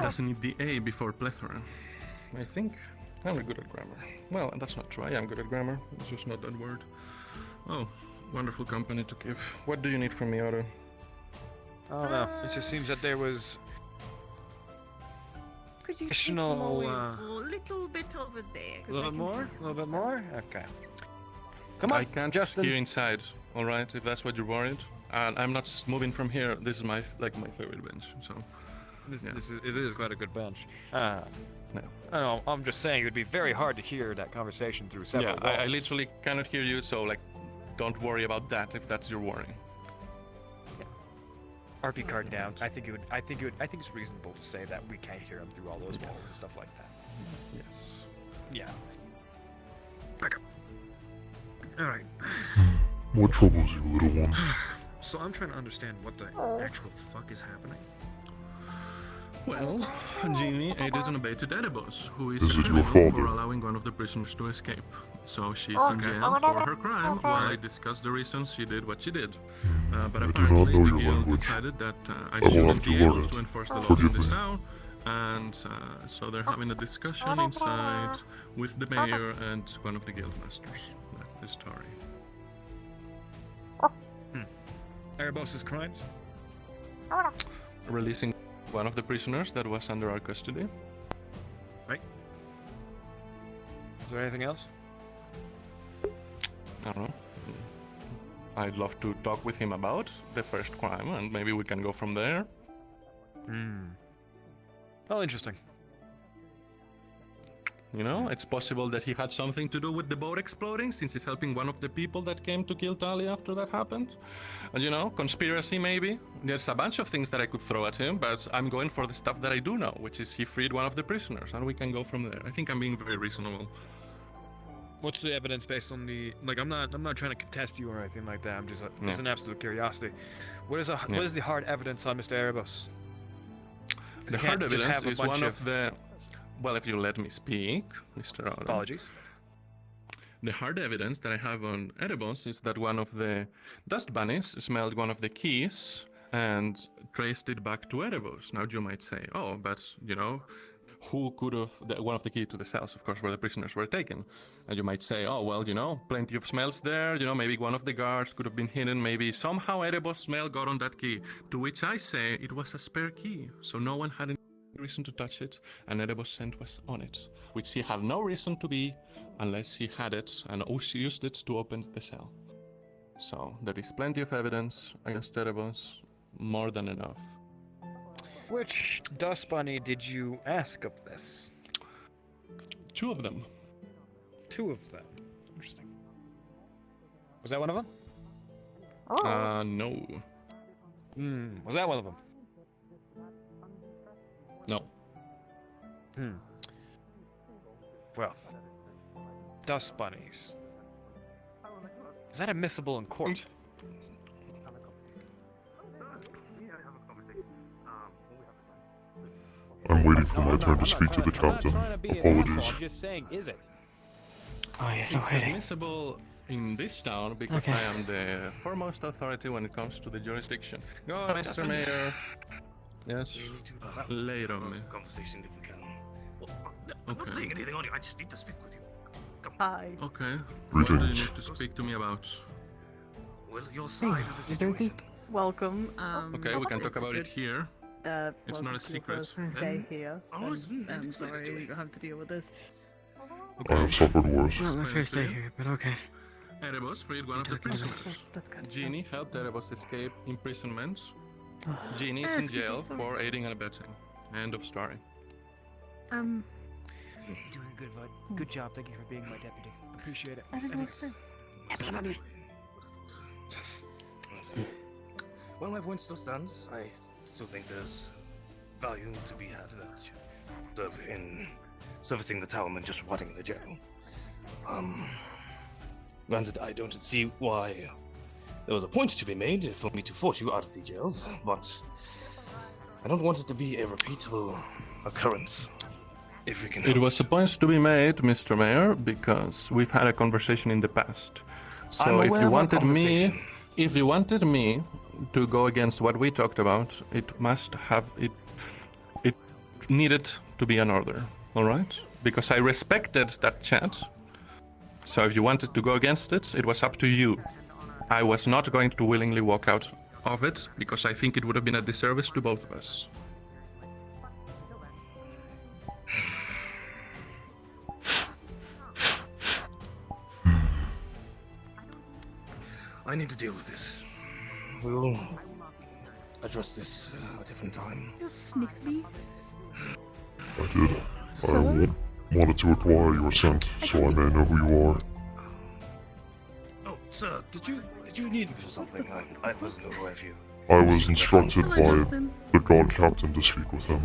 I: Doesn't need the A before plethora. I think I'm good at grammar. Well, that's not true. I am good at grammar. It's just not that word. Oh, wonderful company to keep. What do you need from me, Otto?
T: I don't know. It just seems that there was
L: Could you
T: additional.
L: a little bit over there?
T: A little bit more? A little bit more? Okay. Come on,
I: I can't
T: Justin.
I: hear inside. All right, if that's what you're worried. And I'm not moving from here. This is my favorite bench. So.
T: It is quite a good bench.
I: No.
T: I know, I'm just saying it would be very hard to hear that conversation through several
I: Yeah, I
T: walls.
I: literally cannot hear you, so don't worry about that if that's your worry.
T: RP card down. I think it's reasonable to say that we can't hear him through all those walls and stuff like that.
I: Yes.
T: Yeah. Back up. All right.
M: What troubles you, little one?
T: So I'm trying to understand what the actual fuck is happening.
I: Well, Jeannie aided and abetted Erebos, who is
M: Is it your
I: criminal
M: father?
I: for allowing one of the prisoners to escape. So she's in jail for her crime while I discuss the reasons she did what she did. But
M: I do not
I: apparently
M: know
I: the
M: your
I: guild
M: language.
I: decided that I
M: will
I: shouldn't
M: have to
I: be
M: learn
I: able
M: it.
I: to enforce the laws
M: Forgive
I: in this
M: me.
I: town. And so they're having a discussion inside with the mayor and one of the guild masters. That's the story.
T: Erebos' crimes?
I: Releasing one of the prisoners that was under our custody.
T: Right. Is there anything else?
I: I don't know. I'd love to talk with him about the first crime, and maybe we can go from there.
T: Oh, interesting.
I: You know, it's possible that he had something to do with the boat exploding, since he's helping one of the people that came to kill Talia after that happened. And you know, conspiracy maybe. There's a bunch of things that I could throw at him, but I'm going for the stuff that I do know, which is he freed one of the prisoners, and we can go from there. I think I'm being very reasonable.
T: What's the evidence based on the I'm not trying to contest you or anything like that. I'm just
I: Yeah.
T: it's an absolute curiosity. What is the hard evidence on Mr. Erebos?
I: The hard evidence is one of the... Well, if you let me speak, Mr. Otto.
T: Apologies.
I: The hard evidence that I have on Erebos is that one of the dust bunnies smelled one of the keys and traced it back to Erebos. Now you might say, oh, but, you know, who could have, one of the key to the cells, of course, where the prisoners were taken. And you might say, oh, well, plenty of smells there, maybe one of the guards could have been hidden, maybe somehow Erebos' smell got on that key. To which I say it was a spare key, so no one had any reason to touch it, and Erebos' scent was on it, which he had no reason to be unless he had it and used it to open the cell. So there is plenty of evidence against Erebos, more than enough.
T: Which dust bunny did you ask of this?
I: 2 of them.
T: 2 of them. Interesting. Was that one of them?
I: No.
T: Was that one of them?
I: No.
T: Well, dust bunnies. Is that admissible in court?
M: I'm waiting for my turn to speak to the captain. Apologies.
T: I'm just saying, is it?
J: Oh, yeah,
I: It's admissible in this town because I am the foremost authority when it comes to the jurisdiction. Go on, Mr. Mayor. Yes. Lay it on me.
Q: Conversation if we can. Well, I'm
I: Okay.
Q: not laying anything on you. I just need to speak with you. Come.
L: Hi.
I: Okay. What do you
M: Greetings.
I: need to speak to me about?
Q: Well, your side of the situation.
L: Welcome.
I: Okay, we can talk
L: it's
I: about it
L: good.
I: here. It's not a
L: welcome to your
I: secret.
L: first day here.
Q: Oh, it's
L: I'm sorry you have to deal with this.
M: I have suffered worse.
J: Not my first day here, but okay.
I: Erebos freed one of the prisoners. Jeannie helped Erebos escape imprisonment. Jeannie is in
K: excuse me,
I: jail
K: sorry.
I: for aiding and abetting. End of story.
U: You're doing good, bud. Good job. Thank you for being my deputy. Appreciate it.
Q: Well, my point still stands. I still think there's value to be had in servicing the town than just rotting in the jail. Granted, I don't see why there was a point to be made for me to force you out of the jails, but I don't want it to be a repeatable occurrence. If we can
I: It was a point to be made, Mr. Mayor, because we've had a conversation in the past. So
Q: I'm
I: if
Q: aware
I: you
Q: of our
I: wanted me,
Q: conversation.
I: to go against what we talked about, it must have it needed to be an order, all right? Because I respected that chat. So if you wanted to go against it, it was up to you. I was not going to willingly walk out of it because I think it would have been a disservice to both of us.
Q: I need to deal with this. We'll address this at a different time.
L: You're sniffly.
M: I did.
L: Sir?
M: Wanted to acquire your scent, so I may know who you are.
Q: Oh, sir, did you need me for something? I wasn't aware of you.
M: I was instructed
L: Hello,
M: by
L: Justin.
M: the guard captain to speak with him.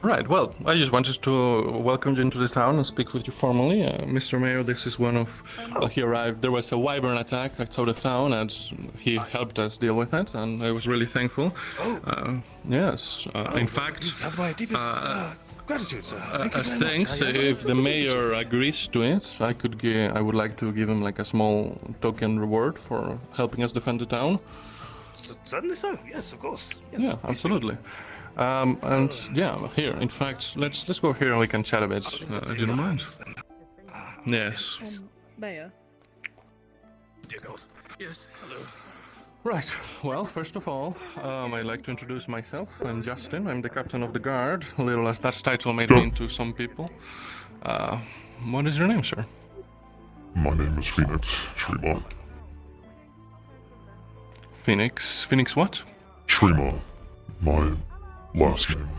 I: Right, well, I just wanted to welcome you into the town and speak with you formally. Mr. Mayor, this is one of... he arrived, there was a wyvern attack outside of town and he helped us deal with it and I was really thankful. Yes, in fact...
Q: You have my deepest gratitude, sir. Thank you
I: As
Q: very much.
I: thanks,
Q: I
I: if the
Q: really appreciate
I: mayor agrees to it, I would like to give him like a small token reward for helping us defend the town.
Q: Certainly so, yes, of course. Yes,
I: Yeah, absolutely. And yeah, here, in fact, let's go here and we can chat a bit. Do you don't mind? Yes.
L: Mayor.
Q: Dear God. Yes, hello.
I: Right, well, first of all, I'd like to introduce myself. I'm Justin, I'm the captain of the guard, little as that title may mean to some people. What is your name, sir?
M: My name is Fenix, Shrima.
I: Phoenix. Phoenix what?
M: Shrima. My last name,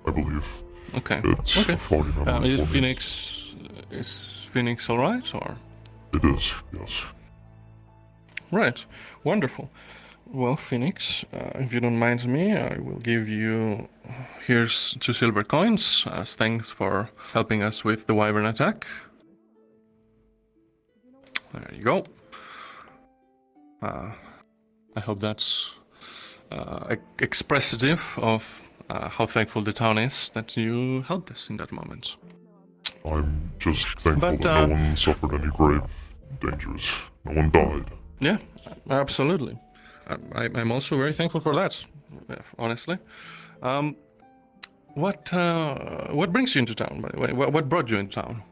M: I believe.
I: Okay.
M: It's
I: okay.
M: a foggy memory
I: Is
M: for me.
I: Phoenix... Is Phoenix alright, or...?
M: It is, yes.
I: Right, wonderful. Well, Phoenix, if you don't mind me, I will give you... Here's 2 silver coins as thanks for helping us with the wyvern attack. There you go. I hope that's expressive of how thankful the town is that you helped us in that moment.
M: I'm just thankful
I: But,
M: that no one suffered any grave dangers. No one died.
I: Yeah, absolutely. I'm also very thankful for that, honestly. What brings you into town, by the way? What brought you into town?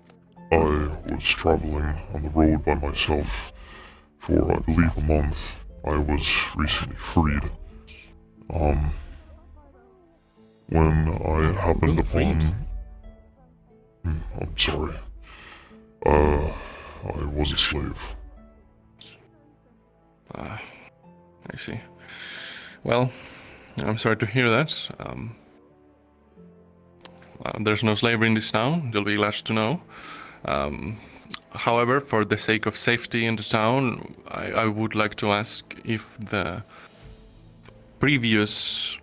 M: I was traveling on the road by myself for, I believe, a month. I was recently freed. When I happened upon... I'm sorry. I was a slave.
I: I see. Well, I'm sorry to hear that. There's no slavery in this town, you'll be glad to know. However, for the sake of safety in the town, I would like to ask if the previous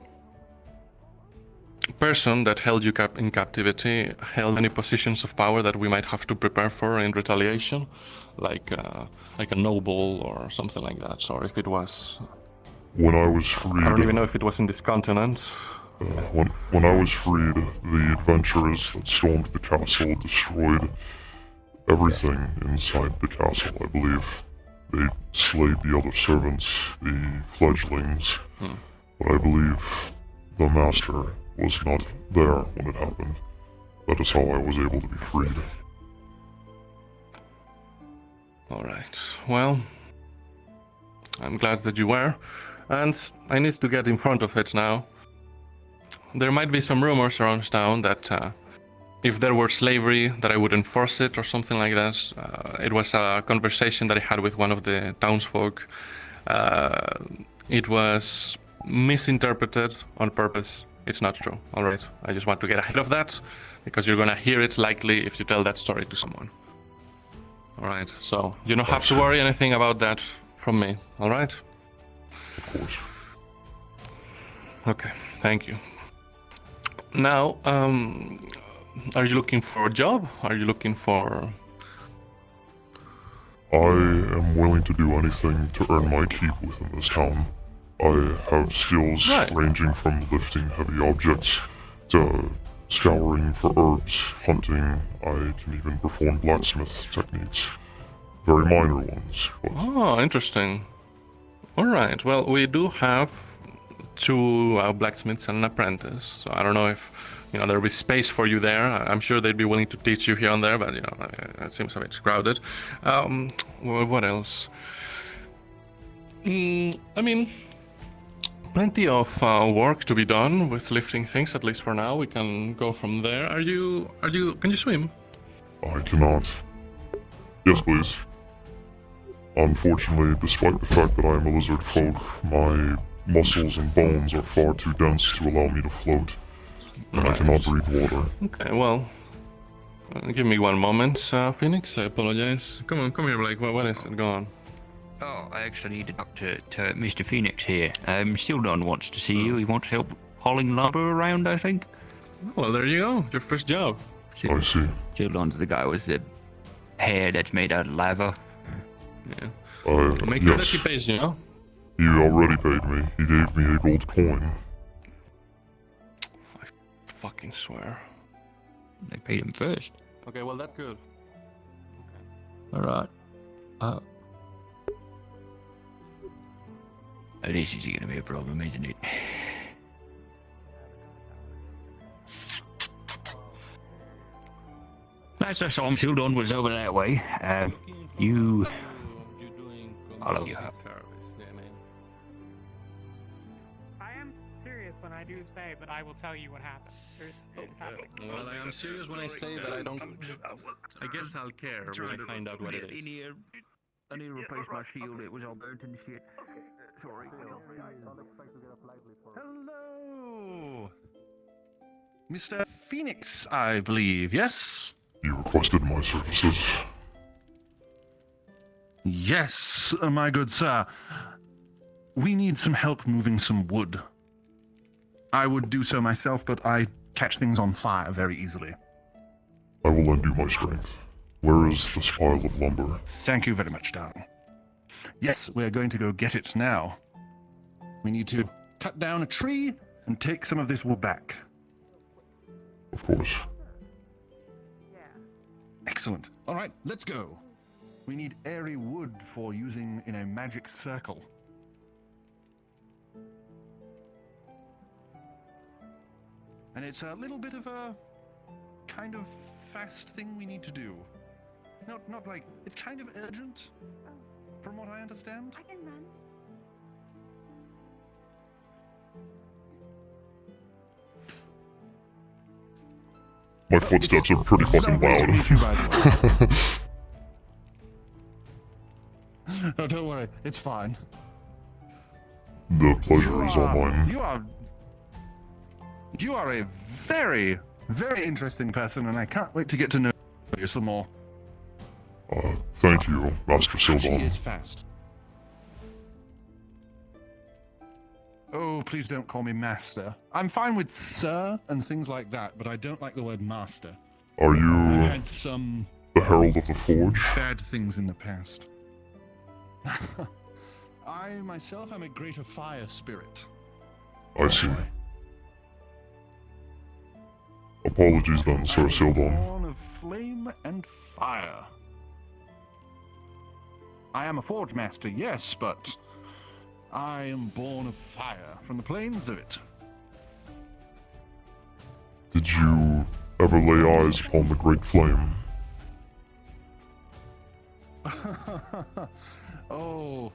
I: person that held you in captivity held any positions of power that we might have to prepare for in retaliation, like a noble or something like that, or if it was...
M: When I was freed...
I: I don't even know if it was in this continent.
M: When I was freed, the adventurers that stormed the castle destroyed everything inside the castle, I believe. They slayed the other servants, the fledglings, but I believe the master was not there when it happened. That is how I was able to be freed.
I: Alright, well, I'm glad that you were, and I need to get in front of it now. There might be some rumors around town that if there were slavery, that I would enforce it or something like that. It was a conversation that I had with one of the townsfolk. It was misinterpreted on purpose. It's not true, alright? I just want to get ahead of that, because you're gonna hear it likely if you tell that story to someone. Alright, so you don't have to worry anything about that from me, alright?
M: Of course.
I: Okay, thank you. Now, are you looking for a job? Are you looking for...
M: I am willing to do anything to earn my keep within this town. I have skills ranging from lifting heavy objects to scouring for herbs, hunting. I can even perform blacksmith techniques. Very minor ones, but...
I: Oh, interesting. Alright, well, we do have two blacksmiths and an apprentice, so I don't know if, there'll be space for you there. I'm sure they'd be willing to teach you here and there, but, it seems a bit crowded. Well, what else? I mean, plenty of work to be done with lifting things, at least for now. We can go from there. Can you swim?
M: I cannot. Yes, please. Unfortunately, despite the fact that I am a lizard folk, my muscles and bones are far too dense to allow me to float, and I cannot breathe water.
I: Okay, well, give me one moment, Phoenix. I apologize. Come here, Blake. What is it? Go on.
N: Oh, I actually need to talk to Mr. Phoenix here. Sildon wants to see you. He wants help hauling lumber around, I think.
I: Well, there you go. Your first job.
M: I see.
N: Sildon's the guy with the hair that's made out of lava.
I: Yeah. Make sure that he pays you, no?
M: He already paid me. He gave me a gold coin.
I: I fucking swear.
N: They paid him first.
I: Okay, well, that's good.
N: Alright. This is gonna be a problem, isn't it? That's us on. Sildon was over that way. You follow you up.
B: I am serious when I do say that I will tell you what happened. It's happening.
I: Well, I am serious when I say that I don't... I guess I'll care when I find out what it is.
N: I need to replace my shield. It was all burnt and shit. Sorry.
E: Hello! Mr. Phoenix, I believe, yes?
M: You requested my services.
E: Yes, my good sir. We need some help moving some wood. I would do so myself, but I catch things on fire very easily.
M: I will lend you my strength. Where is this pile of lumber?
E: Thank you very much, darling. Yes, we're going to go get it now. We need to cut down a tree and take some of this wood back.
M: Of course.
E: Excellent. All right, let's go. We need airy wood for using in a magic circle. And it's a little bit of a kind of fast thing we need to do. Not like, it's kind of urgent, from what I understand.
K: I can run.
M: My footsteps are pretty fucking
E: Lovely to
M: loud.
E: meet you, by the way. No, don't worry, it's fine.
M: The pleasure is all mine.
E: You are a very, very interesting person, and I can't wait to get to know you some more.
M: Thank you, Master
E: She
M: Sildon.
E: is fast. Oh, please don't call me master. I'm fine with sir and things like that, but I don't like the word master.
M: Are you
E: I've had some
M: the Herald of the Forge?
E: bad things in the past. I myself am a greater fire spirit.
M: I see. Apologies then, Sir Sildon.
E: Born of flame and fire. I am a forge master, yes, but I am born of fire from the plains of it.
M: Did you ever lay eyes upon the Great Flame?
E: Oh.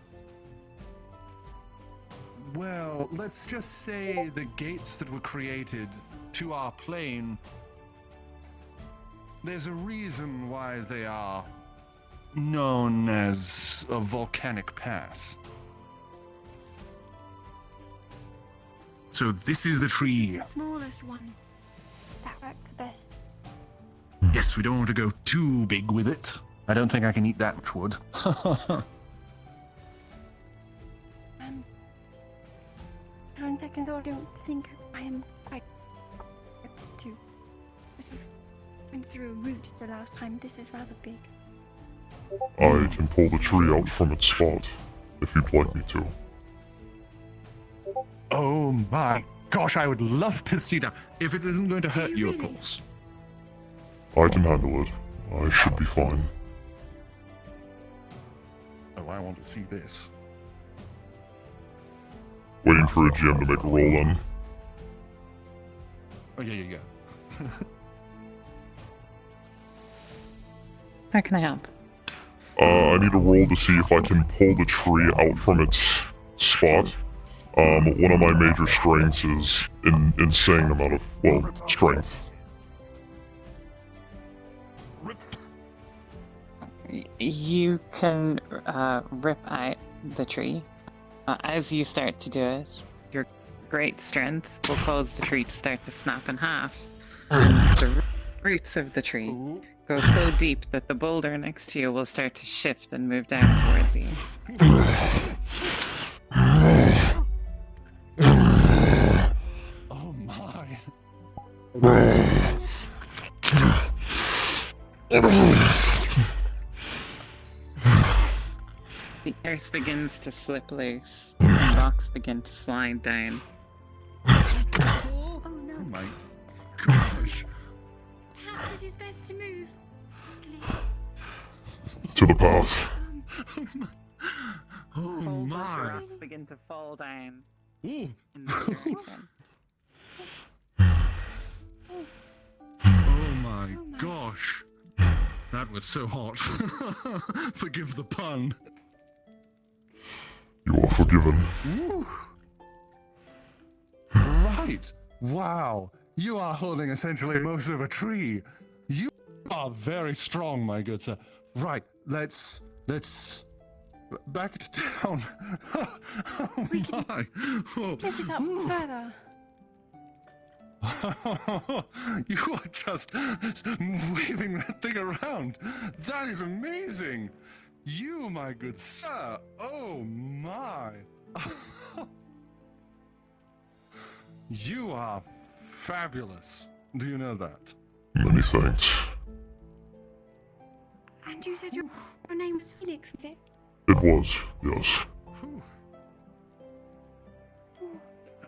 E: Well, let's just say the gates that were created to our plane, there's a reason why they are known as a volcanic pass. So this is the tree.
K: The smallest one. That worked the best.
E: Yes, we don't want to go too big with it. I don't think I can eat that much wood.
K: On second thought, I don't think I am quite equipped to. I sort of went through a route the last time. This is rather big.
M: I can pull the tree out from its spot, if you'd like me to.
E: Oh my gosh, I would love to see that. If it isn't going to hurt you, of course.
M: I can handle it. I should be fine.
E: Oh, I want to see this.
M: Waiting for a GM to make a roll then.
E: Oh, yeah.
R: How can I help?
M: I need a roll to see if I can pull the tree out from its spot. One of my major strengths is an insane amount of, well, strength.
R: You can rip out the tree. As you start to do it, your great strength will cause the tree to start to snap in half. And the roots of the tree go so deep that the boulder next to you will start to shift and move down towards you.
E: Oh my.
R: The earth begins to slip loose, and rocks begin to slide down.
K: Oh no.
E: Oh my gosh.
K: Perhaps it is best to move.
M: To the path.
E: Oh
R: Boulders
E: my.
R: and rocks begin to fall down
E: Ooh.
R: in this direction.
E: Oh my gosh. That was so hot. Forgive the pun.
M: You are forgiven.
E: Ooh. Right. Wow. You are holding essentially most of a tree. You are very strong, my good sir. Right. Let's back to town. Oh my. Oh.
K: Get it up further.
E: You are just waving that thing around. That is amazing. You, my good sir. Oh my. You are fabulous. Do you know that?
M: Many thanks.
K: And you said your name was Fenix, was it?
M: It was, yes.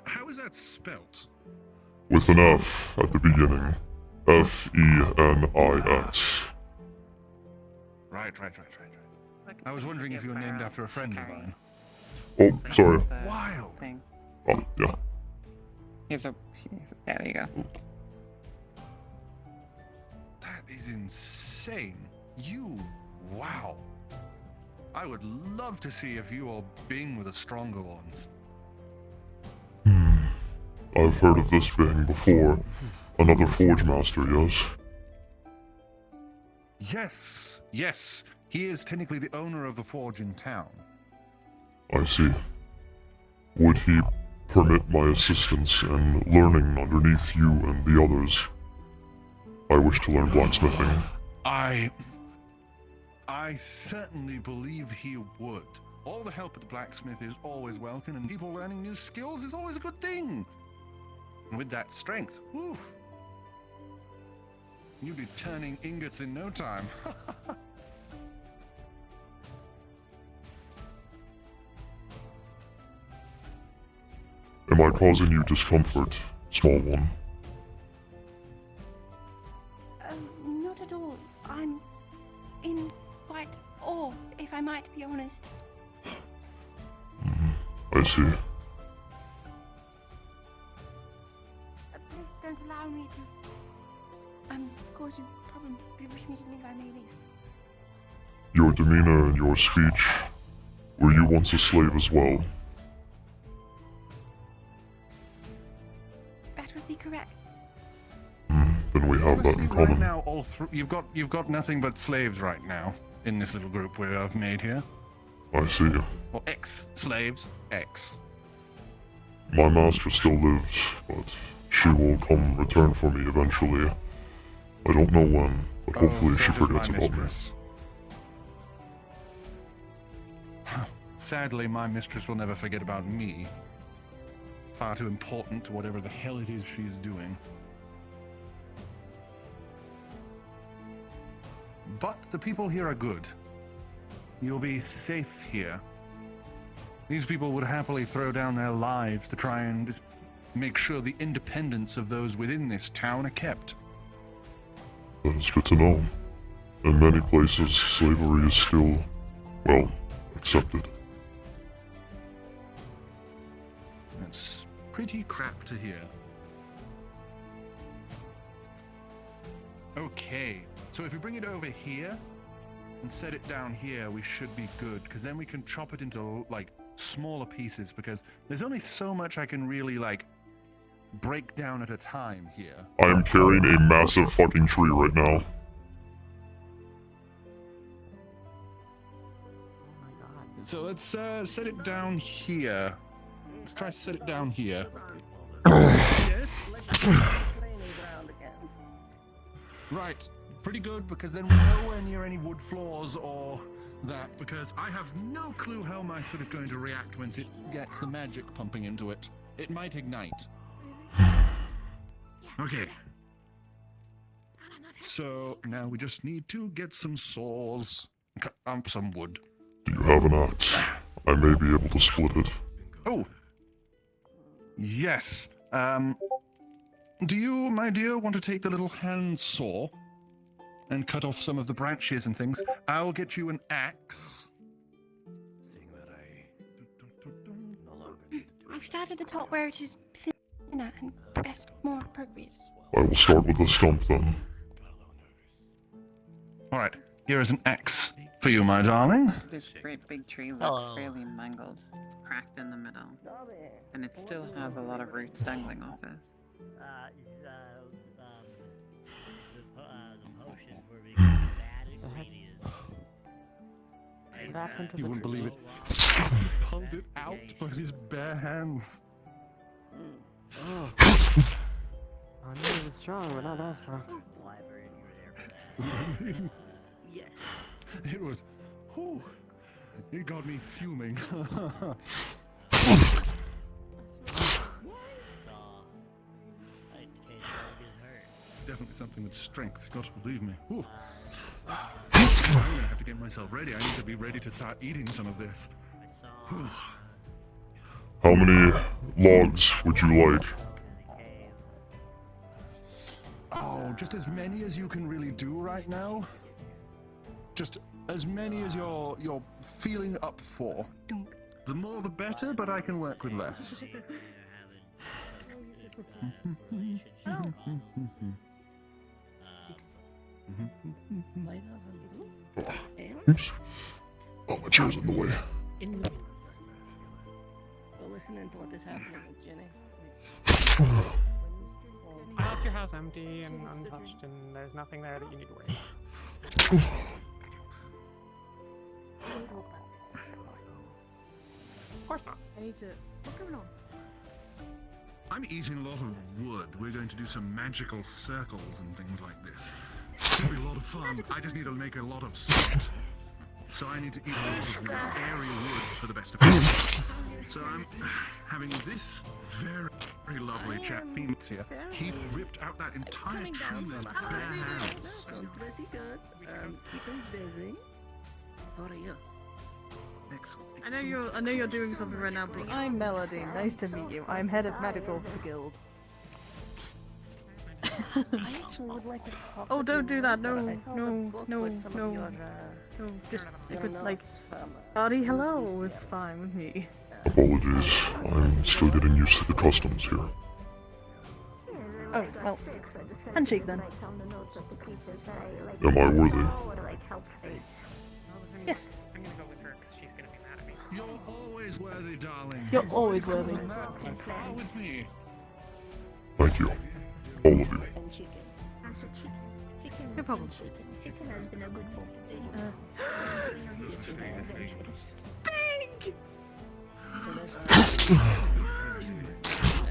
E: How is that spelt?
M: With an F at the beginning. F-E-N-I-X.
E: Right. I was wondering if you were named after a friend of mine.
M: Oh, sorry.
E: Wild.
R: Thing.
M: Oh, yeah.
R: Yeah, there you go.
E: is insane. Wow. I would love to see if you or Bing were the stronger ones.
M: I've heard of this being before. Another Forge Master, yes?
E: Yes. He is technically the owner of the forge in town.
M: I see. Would he permit my assistance in learning underneath you and the others? I wish to learn blacksmithing.
E: I certainly believe he would. All the help at the blacksmith is always welcome, and people learning new skills is always a good thing. And with that strength, whew, you'd be turning ingots in no time.
M: Am I causing you discomfort, small one?
K: Not at all. I'm in quite awe, if I might be honest.
M: I see.
K: Please don't allow me to cause you problems. If you wish me to leave, I may leave.
M: Your demeanor and your speech. Were you once a slave as well?
K: That would be correct.
M: Then we have that in common.
E: Right now, you've got nothing but slaves right now in this little group we have made here.
M: I see.
E: Or ex-slaves. Ex.
M: My master still lives, but she will come return for me eventually. I don't know when, but hopefully she forgets about me.
E: Sadly, my mistress will never forget about me. Far too important to whatever the hell it is she's doing. But the people here are good. You'll be safe here. These people would happily throw down their lives to try and just make sure the independence of those within this town are kept.
M: That is good to know. In many places, slavery is still, well, accepted.
E: That's pretty crap to hear. Okay, so if we bring it over here and set it down here, we should be good, because then we can chop it into, like, smaller pieces, because there's only so much I can really, like, break down at a time here.
M: I am carrying a massive fucking tree right now.
E: So let's set it down here. Let's try to set it down here. Yes. Right. Pretty good, because then we're nowhere near any wood floors or that, because I have no clue how my suit is going to react once it gets the magic pumping into it. It might ignite. Okay. So now we just need to get some saws and cut up some wood.
M: Do you have an axe? I may be able to split it.
E: Oh. Yes. Do you, my dear, want to take the little hand saw and cut off some of the branches and things? I'll get you an axe.
K: I'll start at the top where it is thinner and best more appropriate.
M: I will start with the stump then.
E: All right, here is an axe for you, my darling.
R: This great big tree looks fairly mangled. It's cracked in the middle. And it still has a lot of roots dangling off it.
E: You wouldn't believe it. He pulled it out by his bare hands.
A: Oh. I knew it was strong, but not that strong.
E: Yes. It was. Whew, it got me fuming. Definitely something with strength, you got to believe me. Whew. I'm gonna have to get myself ready. I need to be ready to start eating some of this. Whew.
M: How many logs would you like?
E: Oh, just as many as you can really do right now. Just as many as you're feeling up for. The more the better, but I can work with less.
O: Why doesn't he?
M: Oops. Oh, my chair's in the way.
O: Go listening to what is happening with Jenny.
B: I left your house empty and untouched, and there's nothing there that you need to worry about. Of course not.
L: I need to. What's going on?
E: I'm eating a lot of wood. We're going to do some magical circles and things like this. It'll be a lot of fun. I just need to make a lot of soot. So I need to eat a lot of airy wood for the best effect. So I'm having this very, very lovely chap, Phoenix here. He ripped out that entire tree with his bare hands.
O: Sounds pretty good. Keeping busy. How are you?
E: Excellent.
L: I know you're doing something right now, but I'm Melody. Nice to meet you. I'm head of medical for the guild.
O: I actually would like to talk
L: Oh,
O: with
L: don't
O: you
L: do that.
O: more,
L: No,
O: but I found a
L: no,
O: book
L: no,
O: with some
L: no.
O: of your,
L: No, just
O: your
L: if it, like,
O: notes from,
L: Buddy, hello is fine with me.
M: Apologies. I'm still getting used to the customs here.
L: Oh, well, handshake then.
M: Am I worthy?
L: Yes.
B: I'm gonna go with her because she's gonna be mad at me.
E: You're always worthy, darling.
L: You're always worthy.
E: Far with me.
M: Thank you. All of you.
P: And chicken. Also chicken. Chicken.
L: No problem.
P: Chicken has been a good book today. He's been adventurous.
L: Big!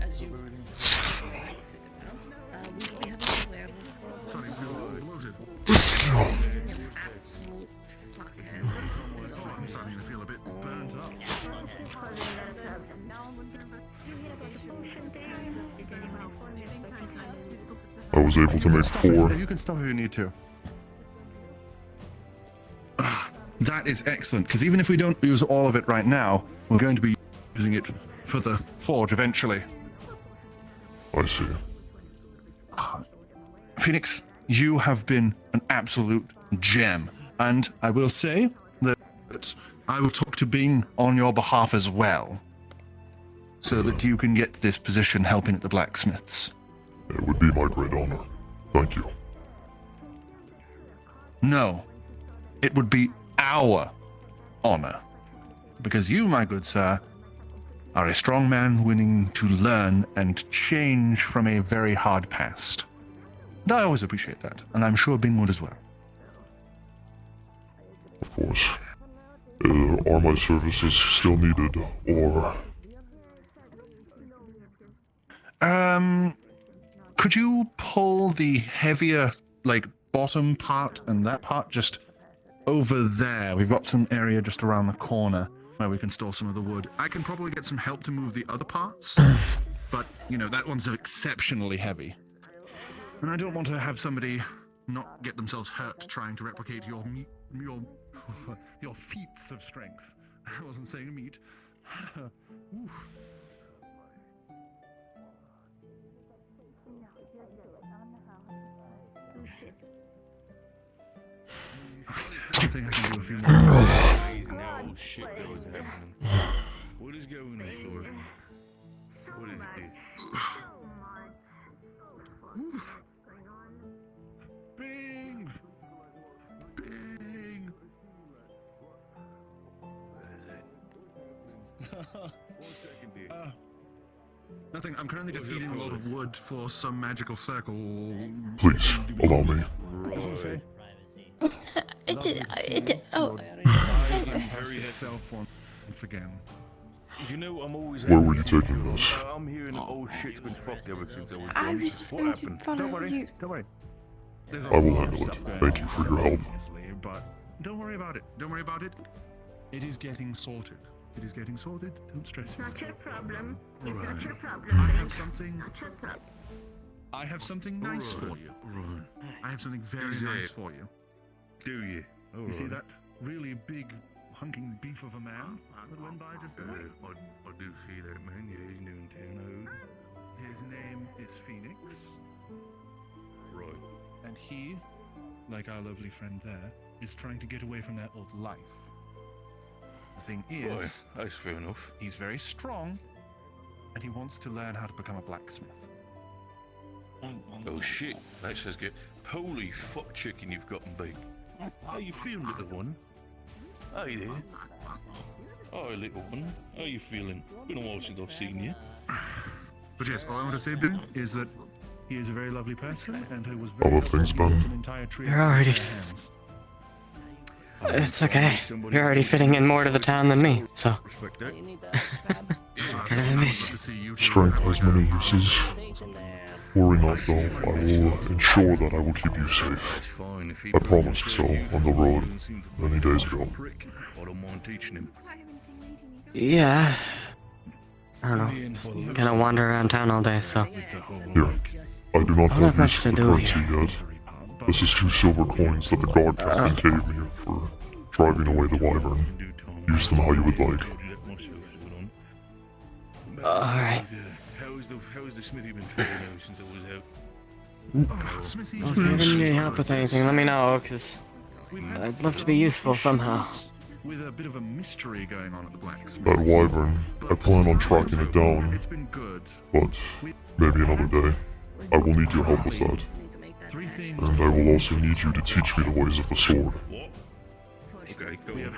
O: as you we have a werewolf for
E: Sorry, bloated. I'm starting to feel a bit burnt up.
M: I was able to make 4.
E: You can stop if you need to. That is excellent, because even if we don't use all of it right now, we're going to be using it for the forge eventually.
M: I see.
E: Phoenix, you have been an absolute gem, and I will say that I will talk to Bing on your behalf as well, so that you can get this position helping at the blacksmiths.
M: It would be my great honor. Thank you.
E: No, it would be our honor, because you, my good sir, are a strong man willing to learn and change from a very hard past. And I always appreciate that, and I'm sure Bing would as well.
M: Of course. Are my services still needed, or...
E: Could you pull the heavier, like, bottom part and that part just over there? We've got some area just around the corner where we can store some of the wood. I can probably get some help to move the other parts, but, you know, that one's exceptionally heavy. And I don't want to have somebody not get themselves hurt trying to replicate your feats of strength. I wasn't saying meat. Ooh. I think I can do a few more.
F: No shit that was happening. What is going on, Lord? What is it?
E: Bing! Bing! Nothing. I'm currently just eating a lot of wood for some magical circle.
M: Please, allow me.
E: Itself once again.
F: You know, I'm always.
M: Where were you taking this?
F: I'm hearing that old shit's been fucked ever since I was
K: I
F: born.
K: was just
F: What
K: going to
F: happened?
K: follow
E: Don't worry.
K: you.
E: Don't worry. There's a
M: I will
E: lot of
M: handle it.
E: stuff going
M: Thank you
E: on,
M: for your help.
E: obviously, but don't worry about it. Don't worry about it. It is getting sorted. It is getting sorted. Don't stress yourself.
P: Not your problem. It's
E: Right.
P: not your problem.
E: I have something.
P: Not your problem.
E: I have something nice for you.
F: Right.
E: I have something very
F: Is
E: nice
F: it?
E: for you.
F: Do you?
E: You see that really big hunking beef of a man that went by just there?
F: I do see that, man. Yeah, he's doing 10
E: His name is Phoenix.
F: Right.
E: And he, like our lovely friend there, is trying to get away from that old life. The thing
F: Boy,
E: is,
F: that's fair enough.
E: he's very strong, and he wants to learn how to become a blacksmith.
F: Oh shit, that says good. Holy fuck chicken you've gotten big. How you feeling, little one? Hey there. Hi, little one. How you feeling? Been a while since I've seen you.
E: But yes, all I want to say, Ben, is that he is a very lovely person, and who was very
M: Other things, Ben.
E: an entire tree
J: You're
E: of
J: already.
E: their hands.
J: It's okay. You're already fitting in more to the town than me, so.
F: Respect that.
J: Kind of a miss.
M: Strength has many uses. Worry not, though. I will ensure that I will keep you safe. I promised so on the road many days ago.
F: I don't mind teaching him.
J: Yeah. I don't know. Just kind of wander around town all day, so.
M: Here, I do not
J: I don't have
M: have
J: much
M: use
J: to
M: for the
J: do
M: currency
J: here.
M: yet. This is 2 silver coins that the guard captain gave me for driving away the wyvern. Use them how you would like.
J: Alright.
F: How's the smithy been faring out since I was out?
J: Well, if you ever need any help with anything, let me know, because I'd love to be useful somehow.
E: With a bit of a mystery going on at the blacksmith.
M: That wyvern, I plan on tracking it down.
E: It's been good.
M: But maybe another day. I will need your help with that. And I will also need you to teach me the ways of the sword.
F: Okay,
E: We have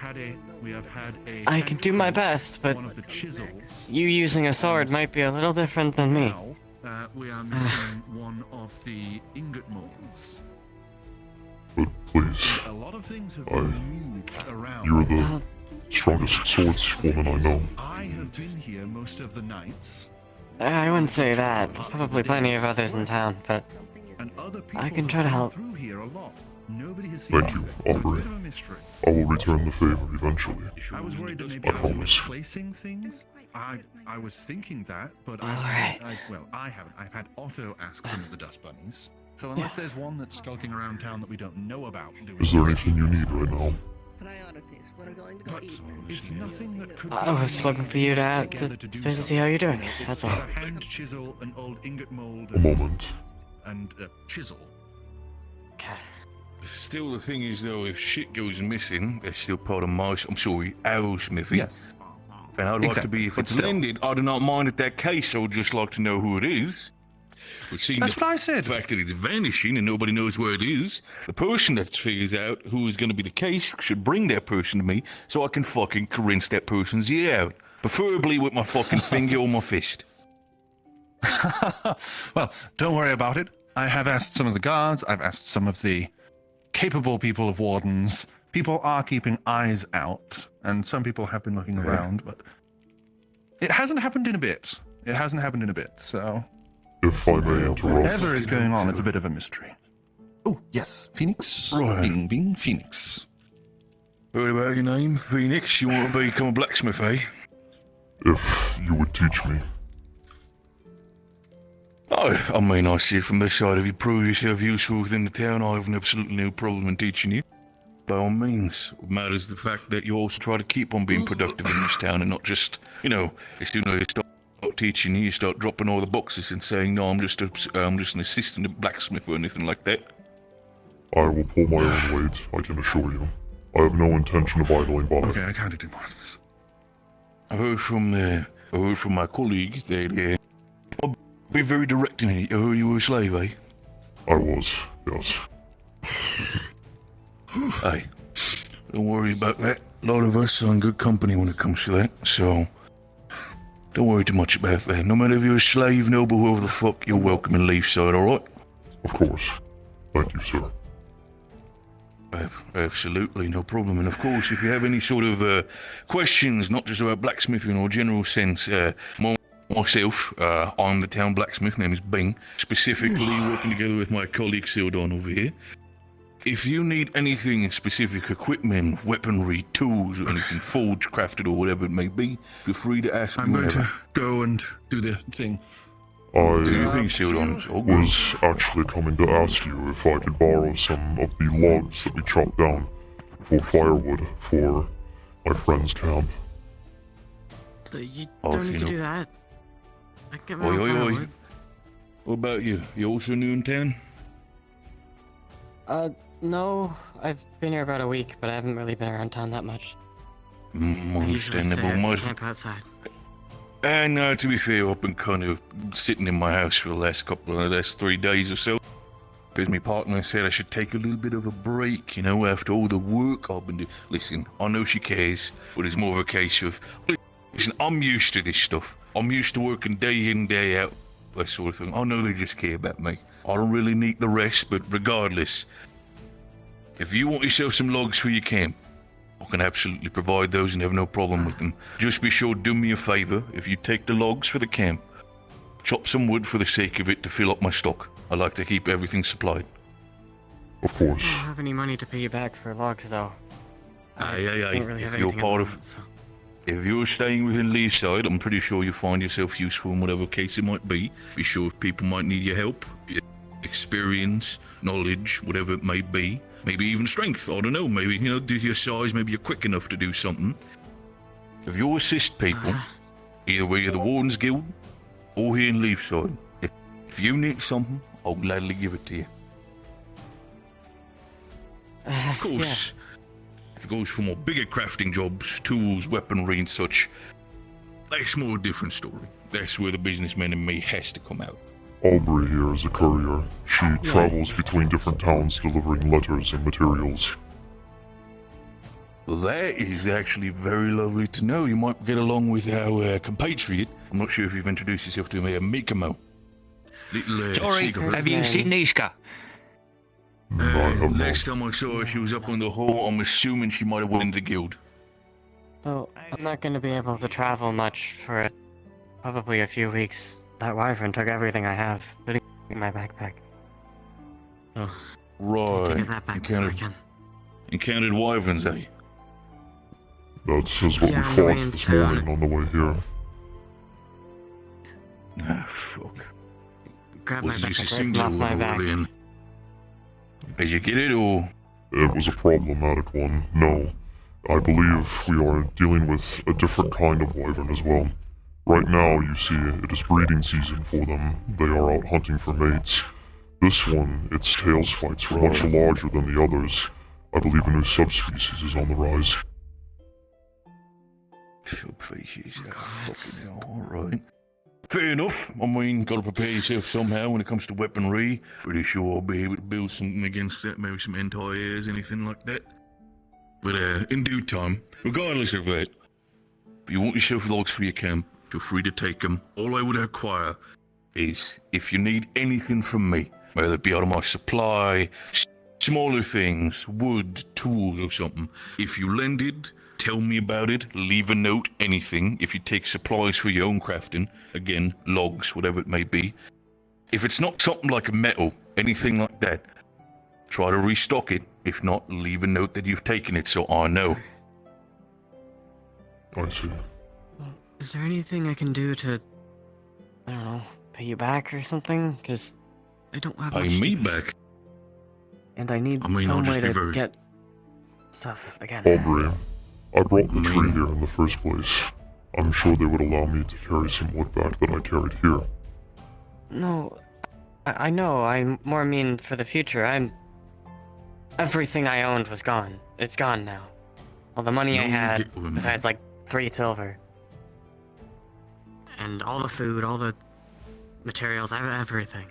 E: had a
J: I can do my best, but
E: one of the chisels.
J: you using a sword might be a little different than me.
E: We are missing one of the ingot molds.
M: But please,
E: A lot of things have been moved around.
M: you're the strongest swordswoman I know.
E: I have been here most of the nights.
J: I wouldn't say that. There's probably plenty of others in town, but I can try to help.
E: Through here a lot. Nobody has seen
M: Thank you,
E: anything. It's a
M: Aubrey.
E: bit of a mystery.
M: I will return the favor eventually.
E: I was worried that maybe
M: I
E: I was
M: promise.
E: replacing things. I was thinking that, but
J: Alright.
E: I haven't. I've had Otto ask some of the dust bunnies. So unless there's one that's skulking around town that we don't know about,
M: Is there anything you need right now?
E: But it's nothing that could.
J: I was looking for you to see how you're doing.
E: It's
J: That's all.
E: a hand chisel, an old ingot mold,
M: A moment.
E: and a chisel.
F: Still, the thing is, though, if shit goes missing, there's still part of my, our smithy.
E: Yes.
F: And I'd like to be, if it's landed, I do not mind at that case, I would just like to know who it is. But seeing
E: That's what I said.
F: The fact that it's vanishing and nobody knows where it is, the person that figures out who is going to be the case should bring that person to me so I can fucking rinse that person's ear out. Preferably with my fucking finger or my fist.
E: Well, don't worry about it. I have asked some of the guards. I've asked some of the capable people of Wardens. People are keeping eyes out, and some people have been looking around, but it hasn't happened in a bit. It hasn't happened in a bit, so...
M: If I may interrupt.
E: Whatever is going on, it's a bit of a mystery. Oh, yes, Phoenix.
F: Right.
E: Bing, bing, Phoenix.
F: Heard about your name, Phoenix? You want to become a blacksmith, eh?
M: If you would teach me.
F: I mean, I see it from this side. If you prove yourself useful within the town, I have absolutely no problem in teaching you. By all means. What matters is the fact that you also try to keep on being productive in this town and not just, as soon as you start teaching you start dropping all the boxes and saying, no, I'm just an assistant blacksmith or anything like that.
M: I will pull my own weight, I can assure you. I have no intention of idling by.
E: Okay, I can't do more of this.
F: I heard from my colleagues that I'll be very direct in it. I heard you were a slave, eh?
M: I was, yes.
F: Hey, don't worry about that. A lot of us are in good company when it comes to that, so don't worry too much about that. No matter if you're a slave, noble, whoever the fuck, you're welcome in Leafside, alright?
M: Of course. Thank you, sir.
F: Absolutely, no problem. And of course, if you have any sort of questions, not just about blacksmithing or general sense, myself, I'm the town blacksmith, name is Bing, specifically working together with my colleague Sildon over here. If you need anything specific, equipment, weaponry, tools, or anything forged, crafted, or whatever it may be, feel free to ask
E: I'm
F: me
E: going
F: whenever.
E: to go and do the thing.
F: Do you think, Sildon?
M: Was actually coming to ask you if I could borrow some of the logs that we chopped down for firewood for my friend's camp.
J: You
F: Oh,
J: don't
F: so
J: need
F: you
J: to
F: know-
J: do that. I can get my
F: Oi,
J: own
F: oi, oi.
J: firewood.
F: What about you? You also new in town?
J: No, I've been here about a week, but I haven't really been around town that much. I usually
F: Understandable.
J: stay at
F: Might,
J: camp outside.
F: And to be fair, I've been kind of sitting in my house for the last 3 days or so. Because my partner said I should take a little bit of a break, after all the work I've been doing. Listen, I know she cares, but it's more of a case of, listen, I'm used to this stuff. I'm used to working day in, day out, that sort of thing. I know they just care about me. I don't really need the rest, but regardless, if you want yourself some logs for your camp, I can absolutely provide those and have no problem with them. Just be sure to do me a favor. If you take the logs for the camp, chop some wood for the sake of it to fill up my stock. I like to keep everything supplied.
M: Of course.
A: I don't have any money to pay you back for logs, though.
F: Aye.
A: Don't really have
F: If you're
A: anything
F: part
A: at the
F: of,
A: moment, so.
F: if you're staying within Leaside, I'm pretty sure you'll find yourself useful in whatever case it might be. Be sure if people might need your help, experience, knowledge, whatever it may be. Maybe even strength, I don't know, maybe, due to your size, maybe you're quick enough to do something. If you assist people, either we're the Wardens Guild or here in Leafside, if you need something, I'll gladly give it to you. Of course, if it goes for more bigger crafting jobs, tools, weaponry and such, that's more a different story. That's where the businessman in me has to come out.
M: Aubrey here is a courier. She travels between different towns delivering letters and materials.
F: Well, that is actually very lovely to know. You might get along with our compatriot. I'm not sure if you've introduced yourself to me, Mikamo. Little,
N: Sorry, have you seen Nishka?
F: Last time I saw her, she was up on the hall. I'm assuming she might have went into the guild.
A: So, I'm not going to be able to travel much for probably a few weeks. That wyvern took everything I have, including my backpack. Oh,
F: Right.
A: that back before I can.
F: Encountered wyverns, eh?
M: That says what we
A: on the
M: fought
A: way in
M: this
A: town.
M: morning on the way here.
F: Ah, fuck.
A: Grab my
F: Was it just a
A: backpack right
F: single
A: off my
F: one
A: back.
F: all in? Did you get it, or?
M: It was a problematic one, no. I believe we are dealing with a different kind of wyvern as well. Right now, you see, it is breeding season for them. They are out hunting for mates. This one, its tail spikes were much larger than the others. I believe a new subspecies is on the rise.
F: Subspecies, fucking hell, alright. Fair enough. I mean, gotta prepare yourself somehow when it comes to weaponry. Pretty sure I'll be able to build something against that, maybe some anti-airs, anything like that. But in due time, regardless of that, if you want yourself logs for your camp, feel free to take them. All I would require is, if you need anything from me, whether it be out of my supply, smaller things, wood, tools or something, if you landed, tell me about it, leave a note, anything. If you take supplies for your own crafting, again, logs, whatever it may be. If it's not something like a metal, anything like that, try to restock it. If not, leave a note that you've taken it so I know.
M: I see.
A: Is there anything I can do to, I don't know, pay you back or something? Because I don't have
F: Pay
A: much
F: me
A: to-
F: back?
A: And I need
F: I mean, I'll
A: some
F: just
A: way
F: be
A: to
F: very-
A: get stuff again.
M: Aubrey, I brought the tree here in the first place. I'm sure they would allow me to carry some wood back that I carried here.
A: No, I know. I more mean for the future. Everything I owned was gone. It's gone now. All the money I
F: No,
A: had,
F: get with me.
A: besides like 3 silver. And all the food, all the materials, everything.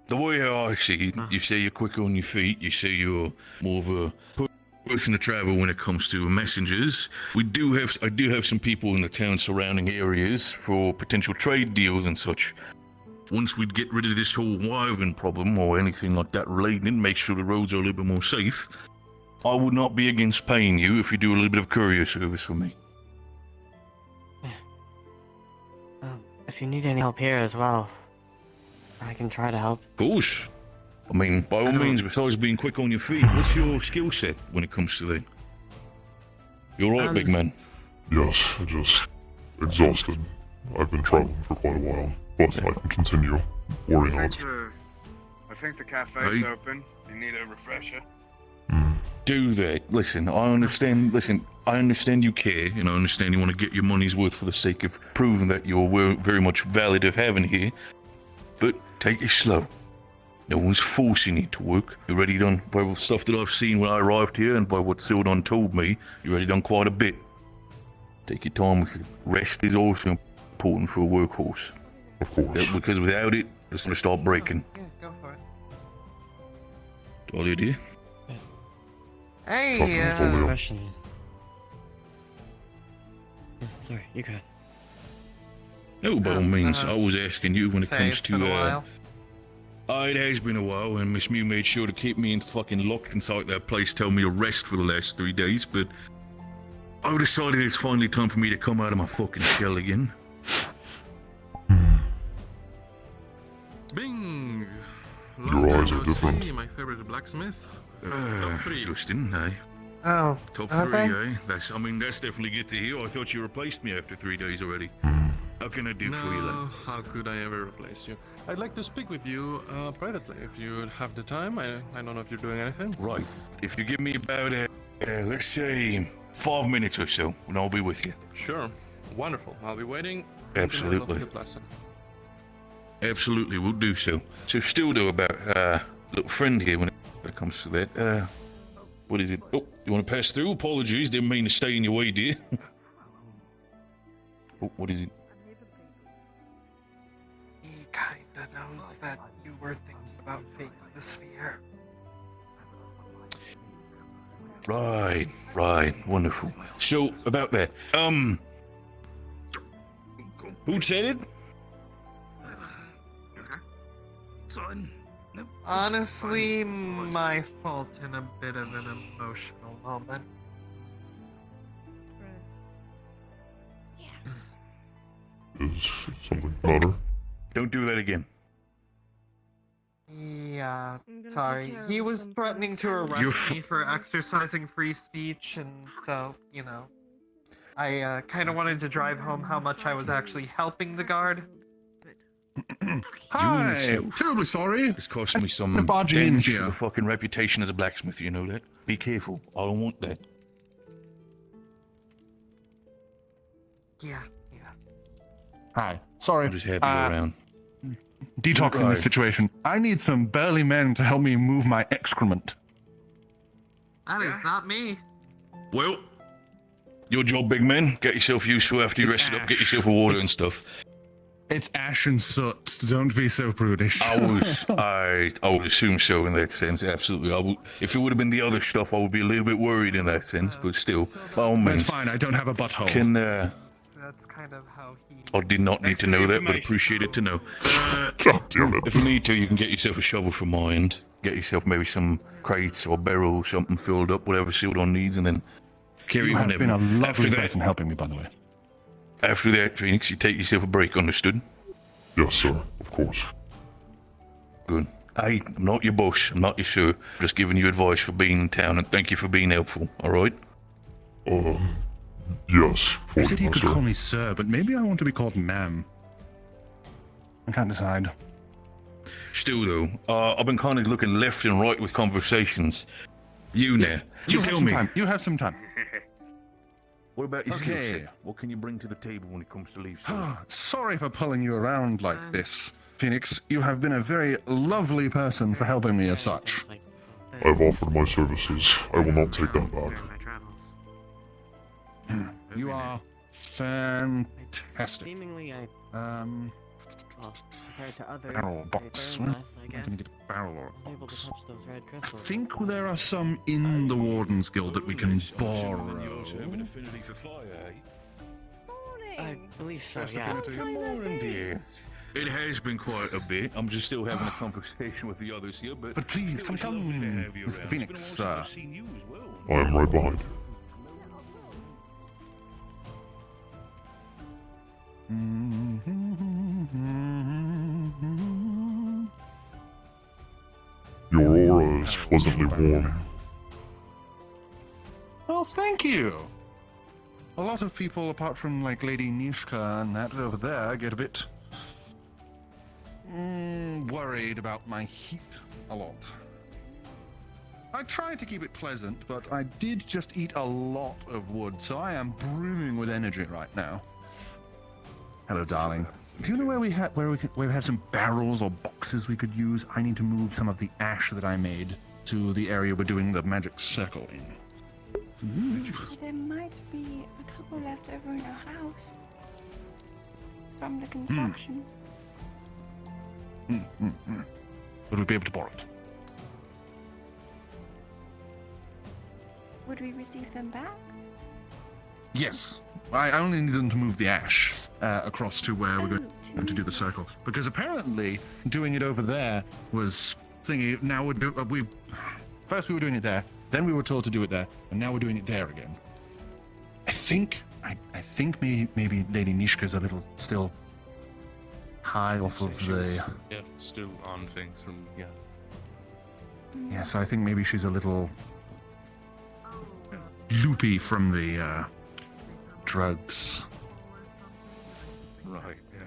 F: The way I see it, you say you're quick on your feet, you say you're more of a person to travel when it comes to messengers. I do have some people in the town surrounding areas for potential trade deals and such. Once we'd get rid of this whole wyvern problem or anything like that related, make sure the roads are a little bit more safe, I would not be against paying you if you do a little bit of courier service for me.
A: If you need any help here as well, I can try to help.
F: Of course. I mean, by all means, besides being quick on your feet, what's your skill set when it comes to that? You alright, big man?
M: Yes, just exhausted. I've been traveling for quite a while, but I can continue. Worry not.
D: I think the cafe's open. You need a refresher.
F: Do that. Listen, I understand. Listen, I understand you care, and I understand you want to get your money's worth for the sake of proving that you're very much valid of having here. But take it slow. No one's forcing you to work. You already done, by the stuff that I've seen when I arrived here, and by what Sildon told me, you already done quite a bit. Take your time with it. Rest is also important for a workhorse.
M: Of course.
F: Because without it, it's going to start breaking.
G: Yeah, go for it.
F: All you do?
G: Hey,
A: Question. Oh, sorry, you got.
F: No, by all means. I was asking you when it
G: Say
F: comes
G: it's
F: to.
G: been a while.
F: It has been a while, and Miss Mew made sure to keep me fucking locked inside that place, tell me to rest for the last 3 days, but I've decided it's finally time for me to come out of my fucking shell again.
I: Bing!
M: Your eyes are different.
I: My favorite blacksmith. Top 3.
F: Justin, aye.
G: Oh.
F: Top
G: okay.
F: 3, eh? That's definitely good to hear. I thought you replaced me after 3 days already. How can I do for you, lad?
I: How could I ever replace you? I'd like to speak with you privately if you have the time. I don't know if you're doing anything.
F: Right. If you give me about, let's say, 5 minutes or so, and I'll be with you.
I: Sure. Wonderful. I'll be waiting.
F: Absolutely.
I: Your blessing.
F: Absolutely, we'll do so. So still though about little friend here when it comes to that. What is it? Oh, you want to pass through? Apologies, didn't mean to stay in your way, dear. Oh, what is it?
G: He kinda knows that you were thinking about faking the sphere.
F: Right, wonderful. So about that, who said it?
N: Son. Nope.
G: Honestly, my fault in a bit of an emotional moment.
M: Is something matter?
F: Don't do that again.
G: Yeah, sorry. He was threatening to arrest me for exercising free speech, and so, you know, I kind of wanted to drive home how much I was actually helping the guard.
E: Hi! Terribly sorry.
F: It's cost me some
E: barging in
F: damage to
E: here.
F: the fucking reputation as a blacksmith, you know that? Be careful, I don't want that.
G: Yeah.
E: Hi. Sorry.
F: I'm just happy you're around.
E: Detoxing this situation. I need some burly men to help me move my excrement.
G: That is not me.
F: Well, your job, big man. Get yourself useful after you rested up. Get yourself a water and stuff.
E: It's ash and soot. Don't be so prudish.
F: I would assume so in that sense. Absolutely. If it would have been the other stuff, I would be a little bit worried in that sense. But still, by all means.
E: That's fine. I don't have a butthole.
G: That's kind of how he...
F: I did not need to know that, but appreciate it to know.
M: God damn it.
F: If you need to, you can get yourself a shovel from my end. Get yourself maybe some crates or barrels, something filled up, whatever Sildon needs, and then carry
E: You
F: on.
E: have been a lovely person helping me, by the way.
F: After that, Phoenix, you take yourself a break, understood?
M: Yes, sir. Of course.
F: Good. I'm not your boss. I'm not your sir. Just giving you advice for being in town, and thank you for being helpful, alright?
M: Yes.
E: I said he could
M: sir.
E: call me sir, but maybe I want to be called ma'am. I can't decide.
F: Still, though, I've been kind of looking left and right with conversations. You now.
E: You
F: tell
E: have some
F: me.
E: time. You have some time.
F: What about your skill
E: Okay.
F: set? What can you bring to the table when it comes to leaves?
E: Sorry for pulling you around like this, Phoenix. You have been a very lovely person for helping me as such.
M: I've offered my services. I will not take that back.
E: You are fantastic.
A: Seemingly, well, compared to others,
E: Barrel box.
A: I
E: I'm
A: guess.
E: gonna get a barrel or
A: I'm able to touch those red
E: I
A: crystals.
E: think there are some in the Wardens Guild that we can borrow.
A: I believe so,
E: Yes,
A: yeah.
E: affinity.
F: Good morning, dear. It has been quite a bit. I'm just still having a conversation with the others here, but...
E: But please,
F: still,
E: come,
F: it's lovely to have you
E: Mr.
F: around.
E: Phoenix,
F: It's been a while
E: sir.
F: since I've seen you as well.
M: I am right behind you. Your aura is pleasantly warm.
E: Oh, thank you. A lot of people, apart from like Lady Nishka and that over there, get a bit worried about my heat a lot. I tried to keep it pleasant, but I did just eat a lot of wood, so I am brimming with energy right now. Hello, darling. Do you know where we had some barrels or boxes we could use? I need to move some of the ash that I made to the area we're doing the magic circle in.
K: There might be a couple left over in our house from the construction.
E: Would we be able to borrow it?
K: Would we receive them back?
E: Yes. I only need them to move the ash across to where we're going to do the circle. Because apparently doing it over there was thingy. Now first we were doing it there, then we were told to do it there, and now we're doing it there again. I think maybe Lady Nishka's a little still high off of the.
I: Yeah, still on things from
E: Yeah, so I think maybe she's a little loopy from the drugs.
I: Right, yeah.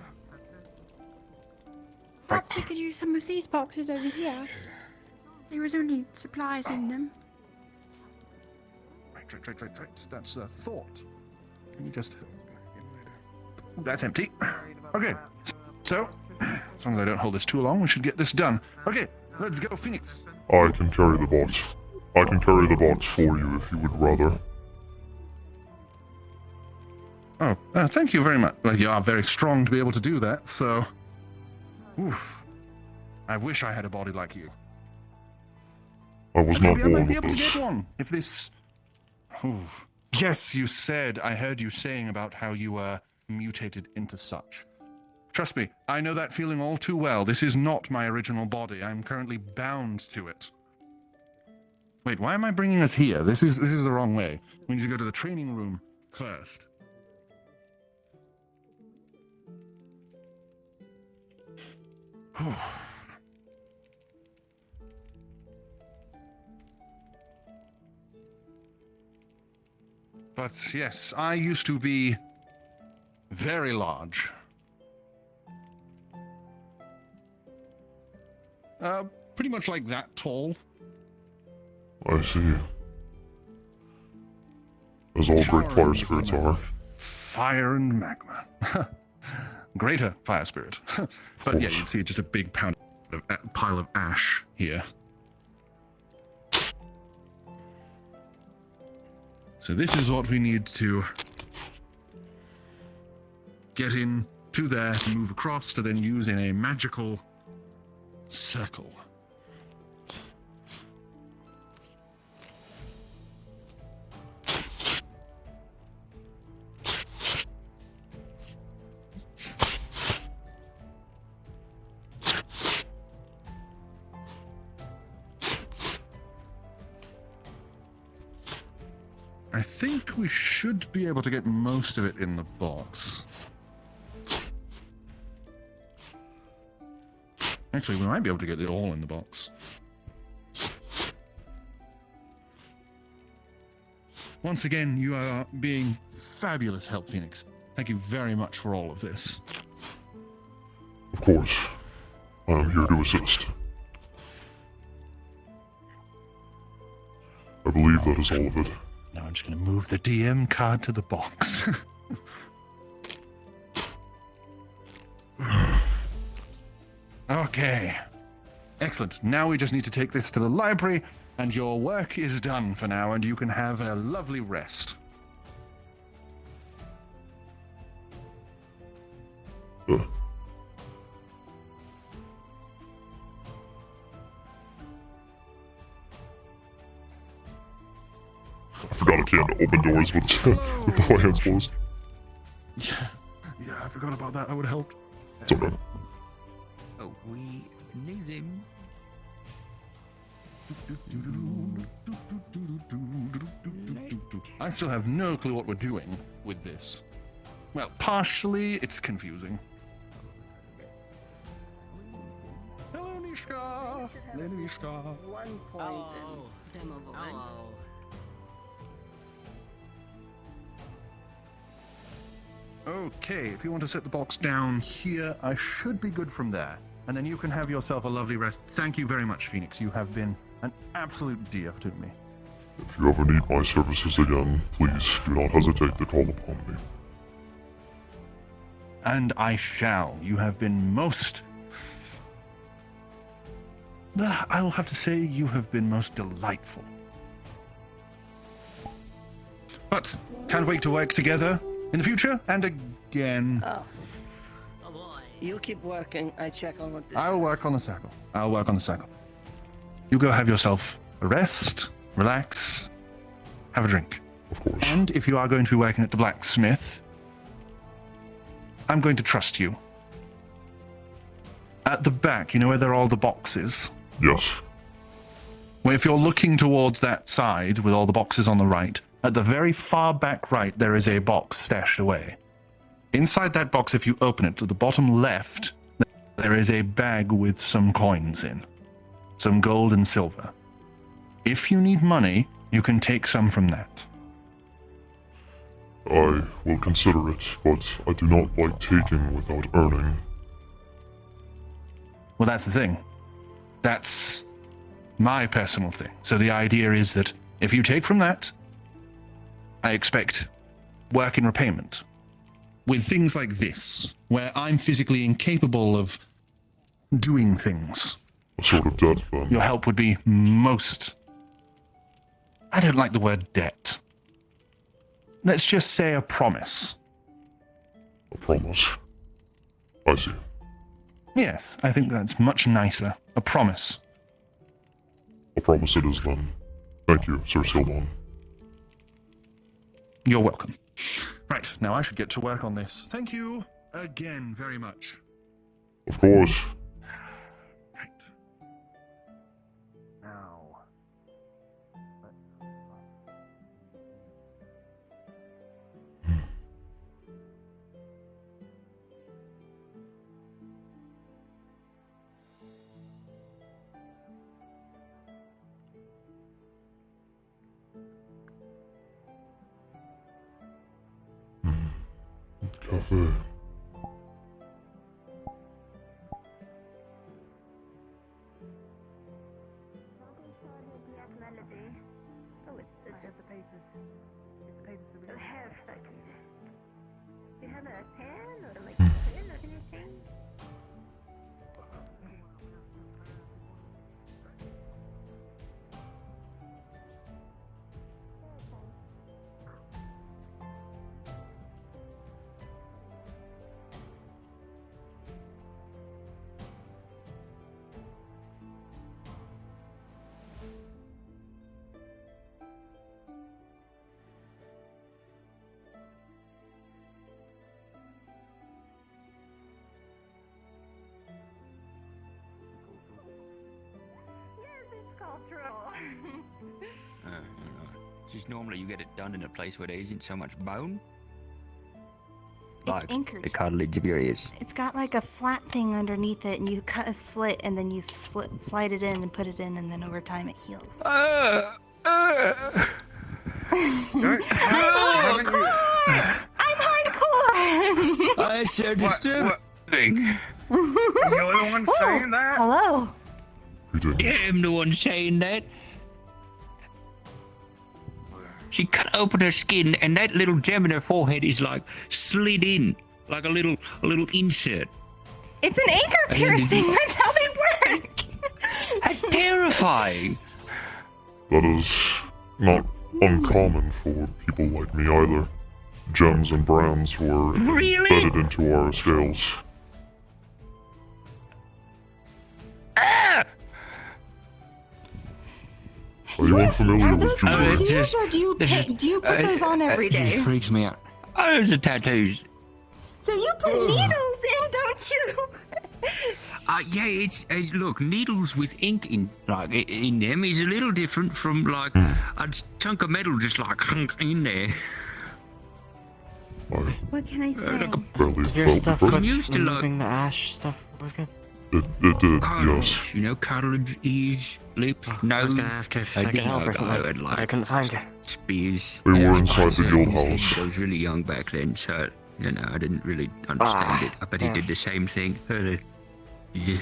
K: Perhaps we could use some of these boxes over here. There was only supplies in them.
E: Right. That's a thought. Let me just. That's empty. Okay. So, as long as I don't hold this too long, we should get this done. Okay, let's go, Phoenix.
M: I can carry the box. I can carry the box for you if you would rather.
E: Oh, thank you very much. Well, you are very strong to be able to do that, so. Oof. I wish I had a body like you.
M: I was not born
E: I might be
M: with
E: able to
M: this.
E: get one if this. Ooh. Yes, you said. I heard you saying about how you were mutated into such. Trust me, I know that feeling all too well. This is not my original body. I'm currently bound to it. Wait, why am I bringing us here? This is the wrong way. We need to go to the training room first. But yes, I used to be very large. Pretty much like that tall.
M: I see. As all great fire spirits are.
E: Fire and magma. Greater fire spirit. But yeah, you'd see just a big pile of ash here. So this is what we need to get in to there to move across to then use in a magical circle. I think we should be able to get most of it in the box. Actually, we might be able to get it all in the box. Once again, you are being fabulous help, Phoenix. Thank you very much for all of this.
M: Of course. I am here to assist. I believe that is all of it.
E: Now I'm just going to move the DM card to the box. Okay. Excellent. Now we just need to take this to the library, and your work is done for now, and you can have a lovely rest.
M: I forgot I can't open doors with the hands closed.
E: Yeah, I forgot about that. That would have helped.
M: It's okay.
N: Oh, we need him.
E: I still have no clue what we're doing with this. Well, partially, it's confusing. Hello, Nishka! Lady Nishka.
O: 1 point in demo moment.
E: Okay, if you want to set the box down here, I should be good from there. And then you can have yourself a lovely rest. Thank you very much, Phoenix. You have been an absolute dear to me.
M: If you ever need my services again, please do not hesitate to call upon me.
E: And I shall. You have been most... I will have to say you have been most delightful. But can't wait to work together in the future and again.
O: Oh. You keep working, I check on what this
E: I'll
O: is.
E: work on the circle. I'll work on the circle. You go have yourself a rest, relax, have a drink.
M: Of course.
E: And if you are going to be working at the blacksmith, I'm going to trust you. At the back, you know where there are all the boxes?
M: Yes.
E: Well, if you're looking towards that side with all the boxes on the right, at the very far back right, there is a box stashed away. Inside that box, if you open it, to the bottom left, there is a bag with some coins in. Some gold and silver. If you need money, you can take some from that.
M: I will consider it, but I do not like taking without earning.
E: Well, that's the thing. That's my personal thing. So the idea is that if you take from that, I expect work in repayment. With things like this, where I'm physically incapable of doing things.
M: A sort of debt, then.
E: Your help would be most... I don't like the word debt. Let's just say a promise.
M: A promise. I see.
E: Yes, I think that's much nicer. A promise.
M: A promise it is, then. Thank you, Sir Sildon.
E: You're welcome. Right, now I should get to work on this. Thank you again very much.
M: Of course.
U: Now.
M: Cafe.
K: Oh, it's the papers. It's the papers for the hair fucking. Do you have a pen or like a pen or anything? Cultural.
N: Just normally you get it done in a place where there isn't so much bone.
S: It's anchored.
N: The cartilage of your ears.
S: It's got like a flat thing underneath it, and you cut a slit, and then you slide it in and put it in, and then over time it heals.
D: Haven't you?
S: I'm hardcore!
N: That's so disturbing.
D: You're the one saying that?
S: Hello.
N: Yeah, I'm the one saying that. She cut open her skin, and that little gem in her forehead is like slid in, like a little insert.
S: It's an anchor piercing. That's how they work.
N: That's terrifying.
M: That is not uncommon for people like me either. Gems and brands were embedded into our scales. Are you unfamiliar with
S: tattoos, or do you put those on every day?
N: It just freaks me out. Oh, those are tattoos.
S: So you put needles in, don't you?
N: Yeah, it's look, needles with ink in them is a little different from like a chunk of metal just like in there.
S: What can I say?
M: Barely
A: Did your
M: felt
A: stuff
M: the
A: with
M: presence.
A: removing the ash stuff work good?
M: It did, yes.
N: You know, cartilage, ears, lips, nose.
A: I was gonna ask if I could help or something, but I couldn't find you.
N: Spears.
M: We were
N: Yeah,
M: inside the
N: spines
M: guild
N: in his head,
M: house.
N: but I was really young back then, so you know I didn't really understand it. But he did the same thing. Yeah.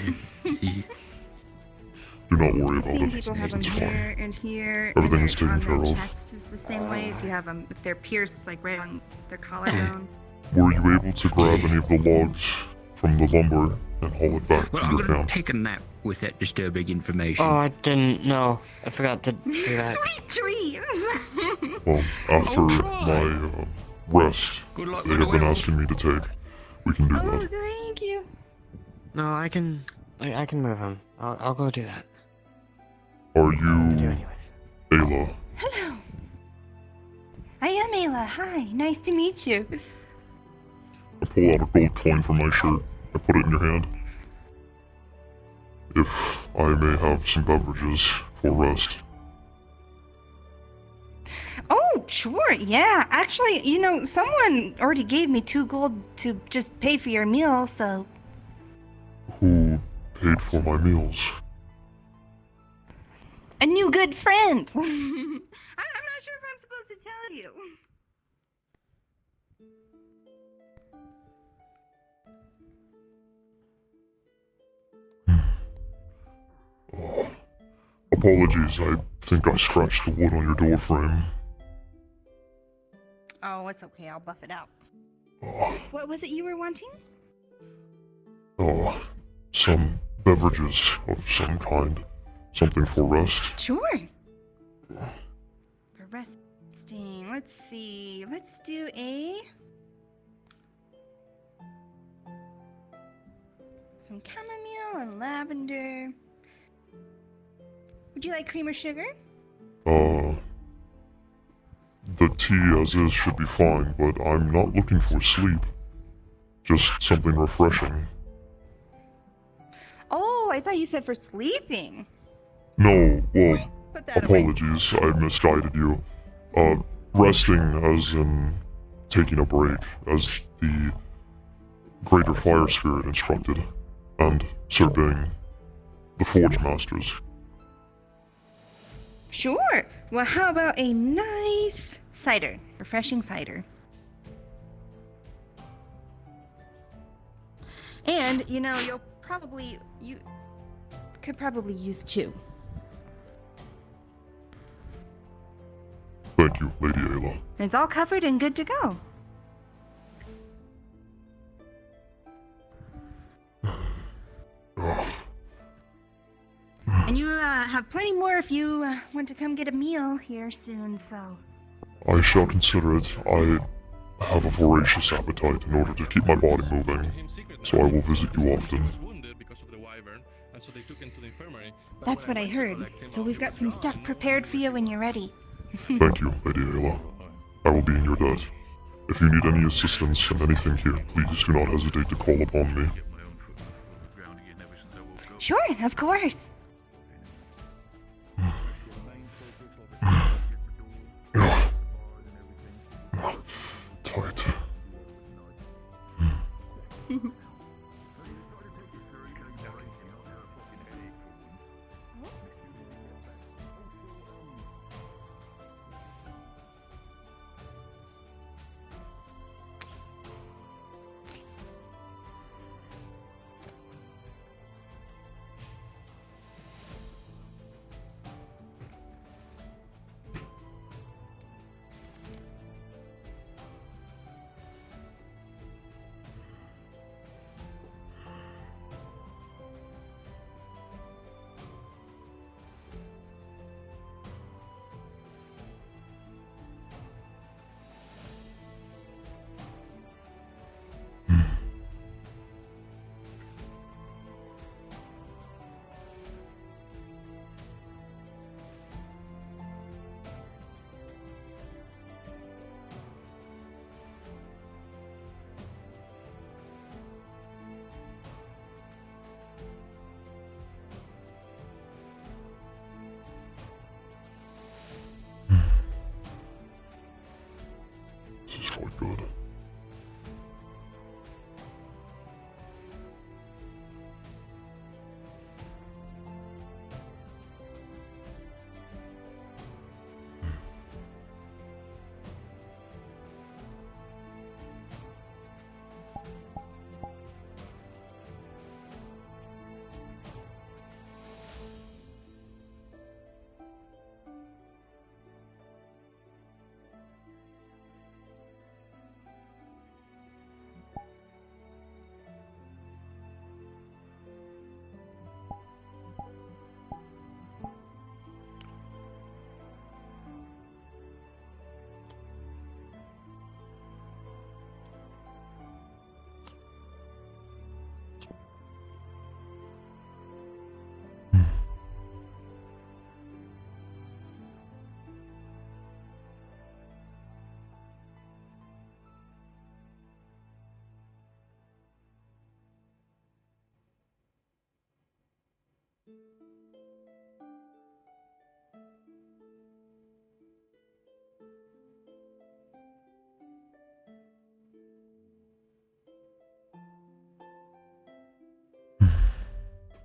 M: Do not worry about
C: Some
M: it.
C: people have them
M: It's
C: here
M: fine.
C: and here.
M: Everything
C: and
M: is
C: then
M: taken
C: on
M: care
C: their
M: of.
C: chest is the same way. If you have them, if they're pierced like right on their collarbone.
M: Were you able to grab any of the logs from the lumber and haul it back
N: Well,
M: to
N: I'm
M: your
N: gonna
M: camp?
N: take a nap with that disturbing information.
A: Oh, I didn't know. I forgot to do that.
C: Sweet dreams.
M: Well, after my rest,
N: Good luck
M: they
N: with
M: have
N: the
M: been
N: werewolf.
M: asking me to take. We can do
S: Oh,
M: that.
S: thank you.
A: No, I can move him. I'll go do that.
M: Are
A: Do
M: you
A: anyways.
M: Ayla?
S: Hello. I am Ayla. Hi. Nice to meet you.
M: I pull out a gold coin from my shirt. I put it in your hand. If I may have some beverages for rest.
S: Oh, sure. Yeah. Actually, you know, someone already gave me 2 gold to just pay for your meal, so.
M: Who paid for my meals?
S: A new good friend. I'm not sure if I'm supposed to tell you.
M: Apologies, I think I scratched the wood on your door frame.
S: Oh, it's okay. I'll buff it out. What was it you were wanting?
M: Some beverages of some kind. Something for rest.
S: Sure. For resting, let's see. Let's do some chamomile and lavender. Would you like cream or sugar?
M: The tea as is should be fine, but I'm not looking for sleep. Just something refreshing.
S: Oh, I thought you said for sleeping.
M: No, well,
S: Put that away.
M: apologies, I misguided you. Resting as in taking a break, as the greater fire spirit instructed, and serving the forge masters.
S: Sure. Well, how about a nice cider? Refreshing cider. And, you know, you could probably use 2.
M: Thank you, Lady Ayla.
S: And it's all covered and good to go. And you have plenty more if you want to come get a meal here soon, so.
M: I shall consider it. I have a voracious appetite in order to keep my body moving, so I will visit you often.
S: That's what I heard. So we've got some stuff prepared for you when you're ready.
M: Thank you, Lady Ayla. I will be in your debt. If you need any assistance in anything here, please do not hesitate to call upon me.
S: Sure, of course.
M: Tight.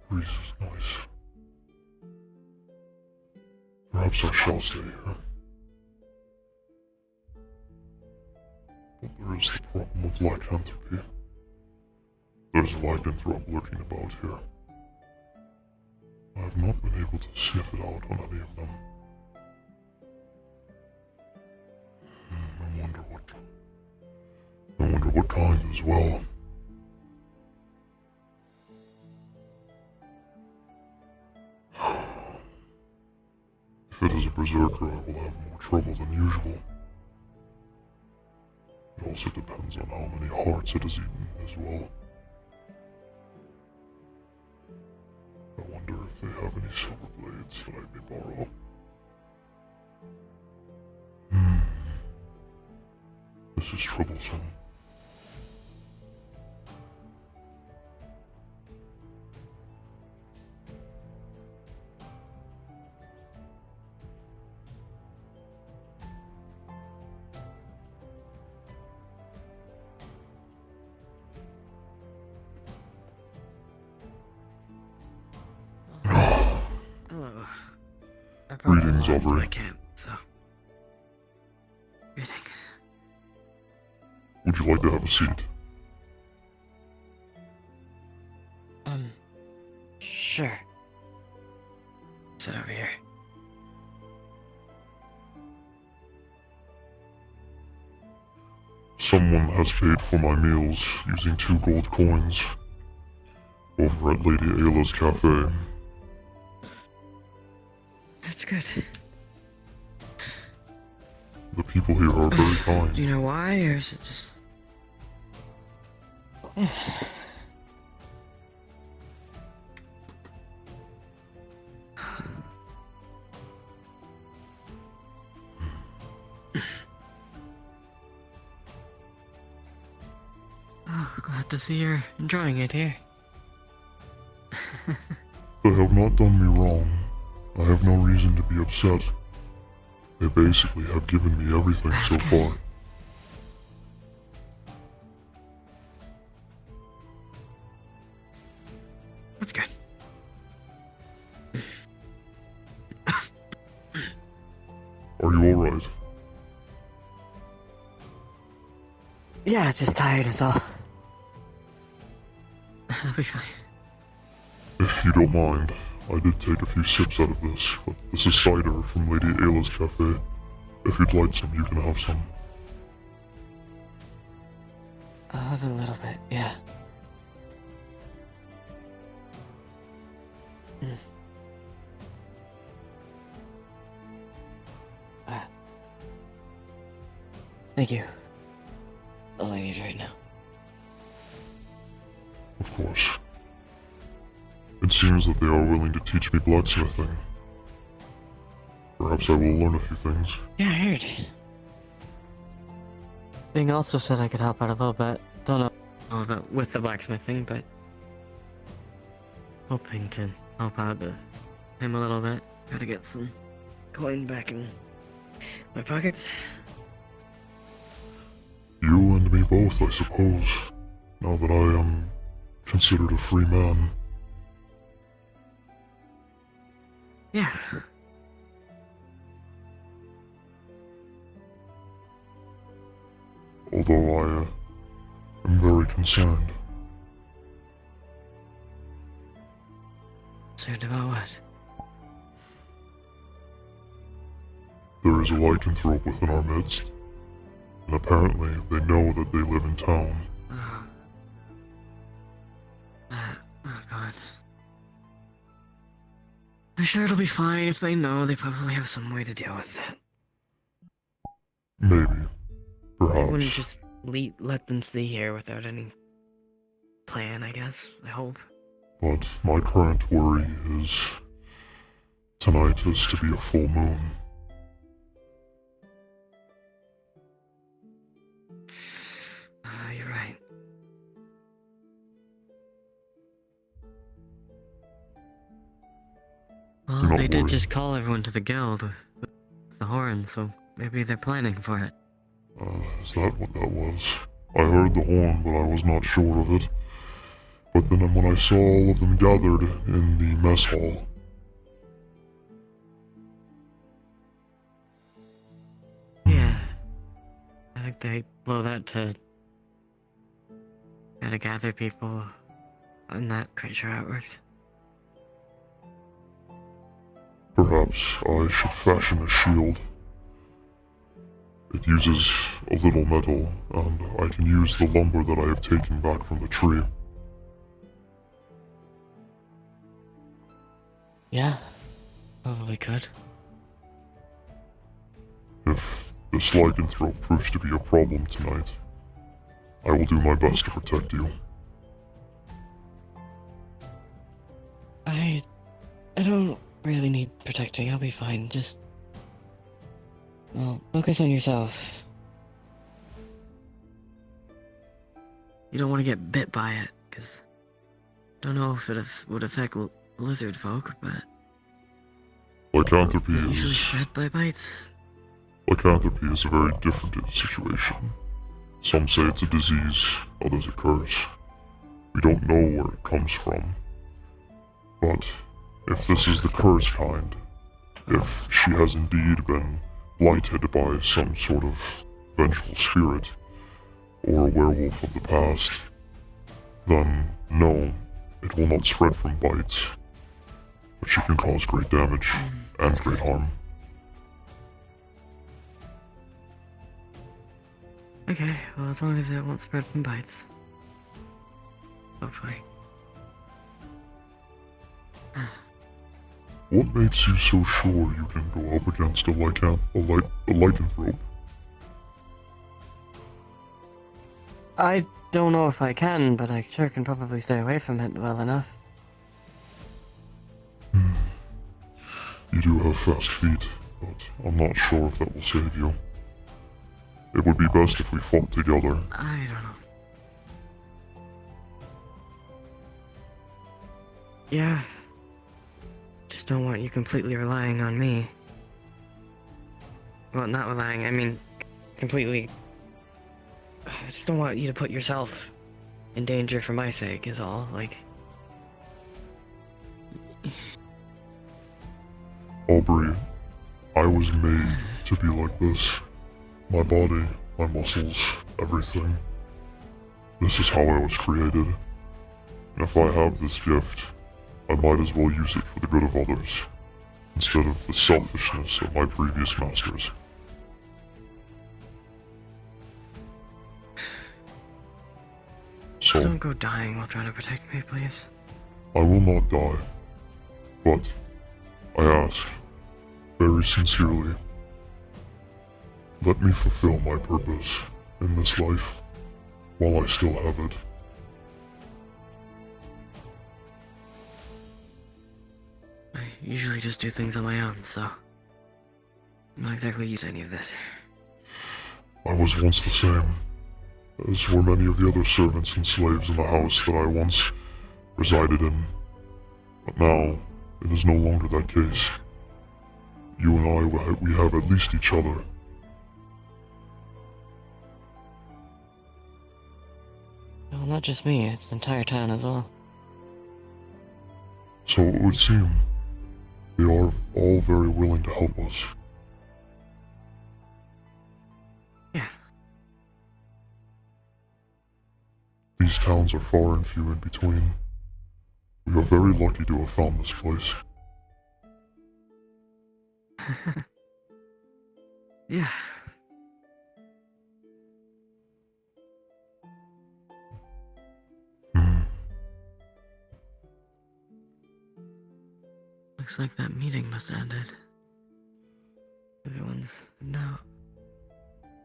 M: Breeze is nice. Perhaps I shall stay here. But there is the problem of lycanthropy. There's a lycanthrope lurking about here. I have not been able to sniff it out on any of them. I wonder what kind as well. If it is a berserker, I will have more trouble than usual. It also depends on how many hearts it has eaten as well. I wonder if they have any silver blades that I may borrow. This is troublesome.
H: Hello.
M: Greetings, Aubrey.
H: I can't, so. Greetings.
M: Would you like to have a seat?
A: Sure. Sit over here.
M: Someone has paid for my meals using 2 gold coins over at Lady Ayla's cafe.
H: That's good.
M: The people here are very kind.
H: Do you know why, or is it just... Oh, glad to see you're enjoying it here.
M: They have not done me wrong. I have no reason to be upset. They basically have given me everything so far.
H: That's good.
M: Are you alright?
A: Yeah, just tired is all.
H: I'll be fine.
M: If you don't mind, I did take a few sips out of this, but this is cider from Lady Ayla's cafe. If you'd like some, you can have some.
A: I'll have a little bit, yeah. Thank you. All I need right now.
M: Of course. It seems that they are willing to teach me blacksmithing. Perhaps I will learn a few things.
A: Yeah, I heard. Bing also said I could help out a little bit. Don't know about with the blacksmithing, but hoping to help out him a little bit. Gotta get some coin back in my pockets.
M: You and me both, I suppose. Now that I am considered a free man.
H: Yeah.
M: Although I am very concerned.
H: Concerned about what?
M: There is a lycanthrope within our midst, and apparently they know that they live in town.
H: Oh god. I'm sure it'll be fine if they know. They probably have some way to deal with it.
M: Maybe.
H: I
M: Perhaps.
H: wouldn't just let them stay here without any plan, I guess. I hope.
M: But my current worry is tonight is to be a full moon.
H: You're right.
A: Well,
M: Do not
A: they did
M: worry.
A: just call everyone to the guild with the horn, so maybe they're planning for it.
M: Is that what that was? I heard the horn, but I was not sure of it. But then when I saw all of them gathered in the mess hall,
A: Yeah. I think they blow that to... gotta gather people. I'm not quite sure how it works.
M: perhaps I should fashion a shield. It uses a little metal, and I can use the lumber that I have taken back from the tree.
A: Yeah, probably could.
M: If this lycanthrope proves to be a problem tonight, I will do my best to protect you.
J: I don't really need protecting. I'll be fine. Just, well, focus on yourself.
H: You don't want to get bit by it, because I don't know if it would affect lizard folk, but
M: Lycanthropy
H: they usually
M: is...
H: spread by bites.
M: Lycanthropy is a very different situation. Some say it's a disease, others a curse. We don't know where it comes from. But if this is the curse kind, if she has indeed been blighted by some sort of vengeful spirit, or a werewolf of the past, then no, it will not spread from bites. But she can cause great damage and great harm.
H: Okay, well, as long as it won't spread from bites. Hopefully.
M: What makes you so sure you can go up against a lycanthrope?
A: I don't know if I can, but I sure can probably stay away from it well enough.
M: You do have fast feet, but I'm not sure if that will save you. It would be best if we fought together.
H: I don't know. Yeah. Just don't want you completely relying on me. Well, not relying, I mean, completely... I just don't want you to put yourself in danger for my sake, is all. Like...
M: Aubrey, I was made to be like this. My body, my muscles, everything. This is how I was created. And if I have this gift, I might as well use it for the good of others, instead of the selfishness of my previous masters. So,
H: don't go dying while trying to protect me, please.
M: I will not die. But, I ask, very sincerely, let me fulfill my purpose in this life, while I still have it.
H: I usually just do things on my own, so... I'm not exactly used to any of this.
M: I was once the same, as were many of the other servants and slaves in the house that I once resided in. But now, it is no longer that case. You and I, we have at least each other.
A: Well, not just me, it's the entire town as well.
M: So it would seem they are all very willing to help us.
H: Yeah.
M: These towns are far and few in between. We are very lucky to have found this place.
H: Yeah. Looks like that meeting must have ended. Everyone's now.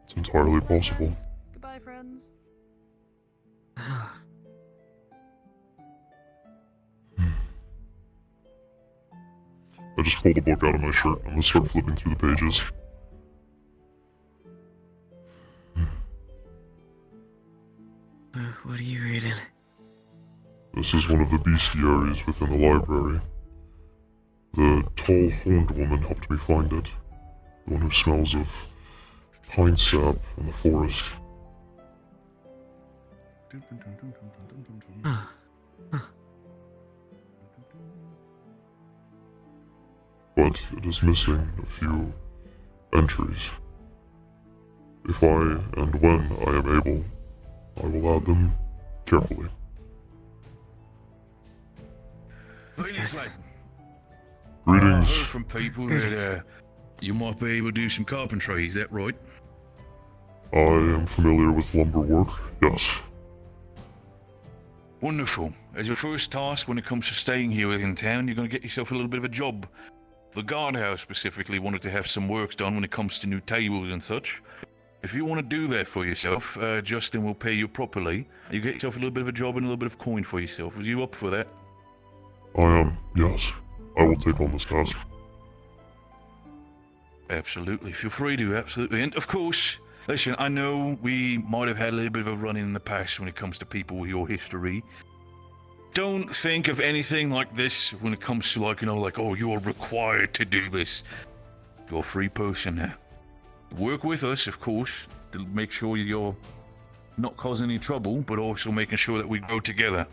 M: It's entirely possible.
L: Goodbye, friends.
M: I just pulled a book out of my shirt. I'm gonna start flipping through the pages.
H: What are you reading?
M: This is one of the bestiaries within the library. The tall horned woman helped me find it. The one who smells of pine sap in the forest. But it is missing a few entries. If I and when I am able, I will add them carefully.
F: Greetings, lad.
M: Greetings.
F: I heard from people that you might be able to do some carpentry, is that right?
M: I am familiar with lumber work, yes.
F: Wonderful. As your first task when it comes to staying here within town, you're going to get yourself a little bit of a job. The guardhouse specifically wanted to have some work done when it comes to new tables and such. If you want to do that for yourself, Justin will pay you properly. You get yourself a little bit of a job and a little bit of coin for yourself. Are you up for that?
M: I am, yes. I will take on this task.
F: Absolutely. Feel free to, absolutely. And of course, listen, I know we might have had a little bit of a run-in in the past when it comes to people with your history. Don't think of anything like this when it comes to like, oh, you're required to do this. You're a free person now. Work with us, of course, to make sure you're not causing any trouble, but also making sure that we go together.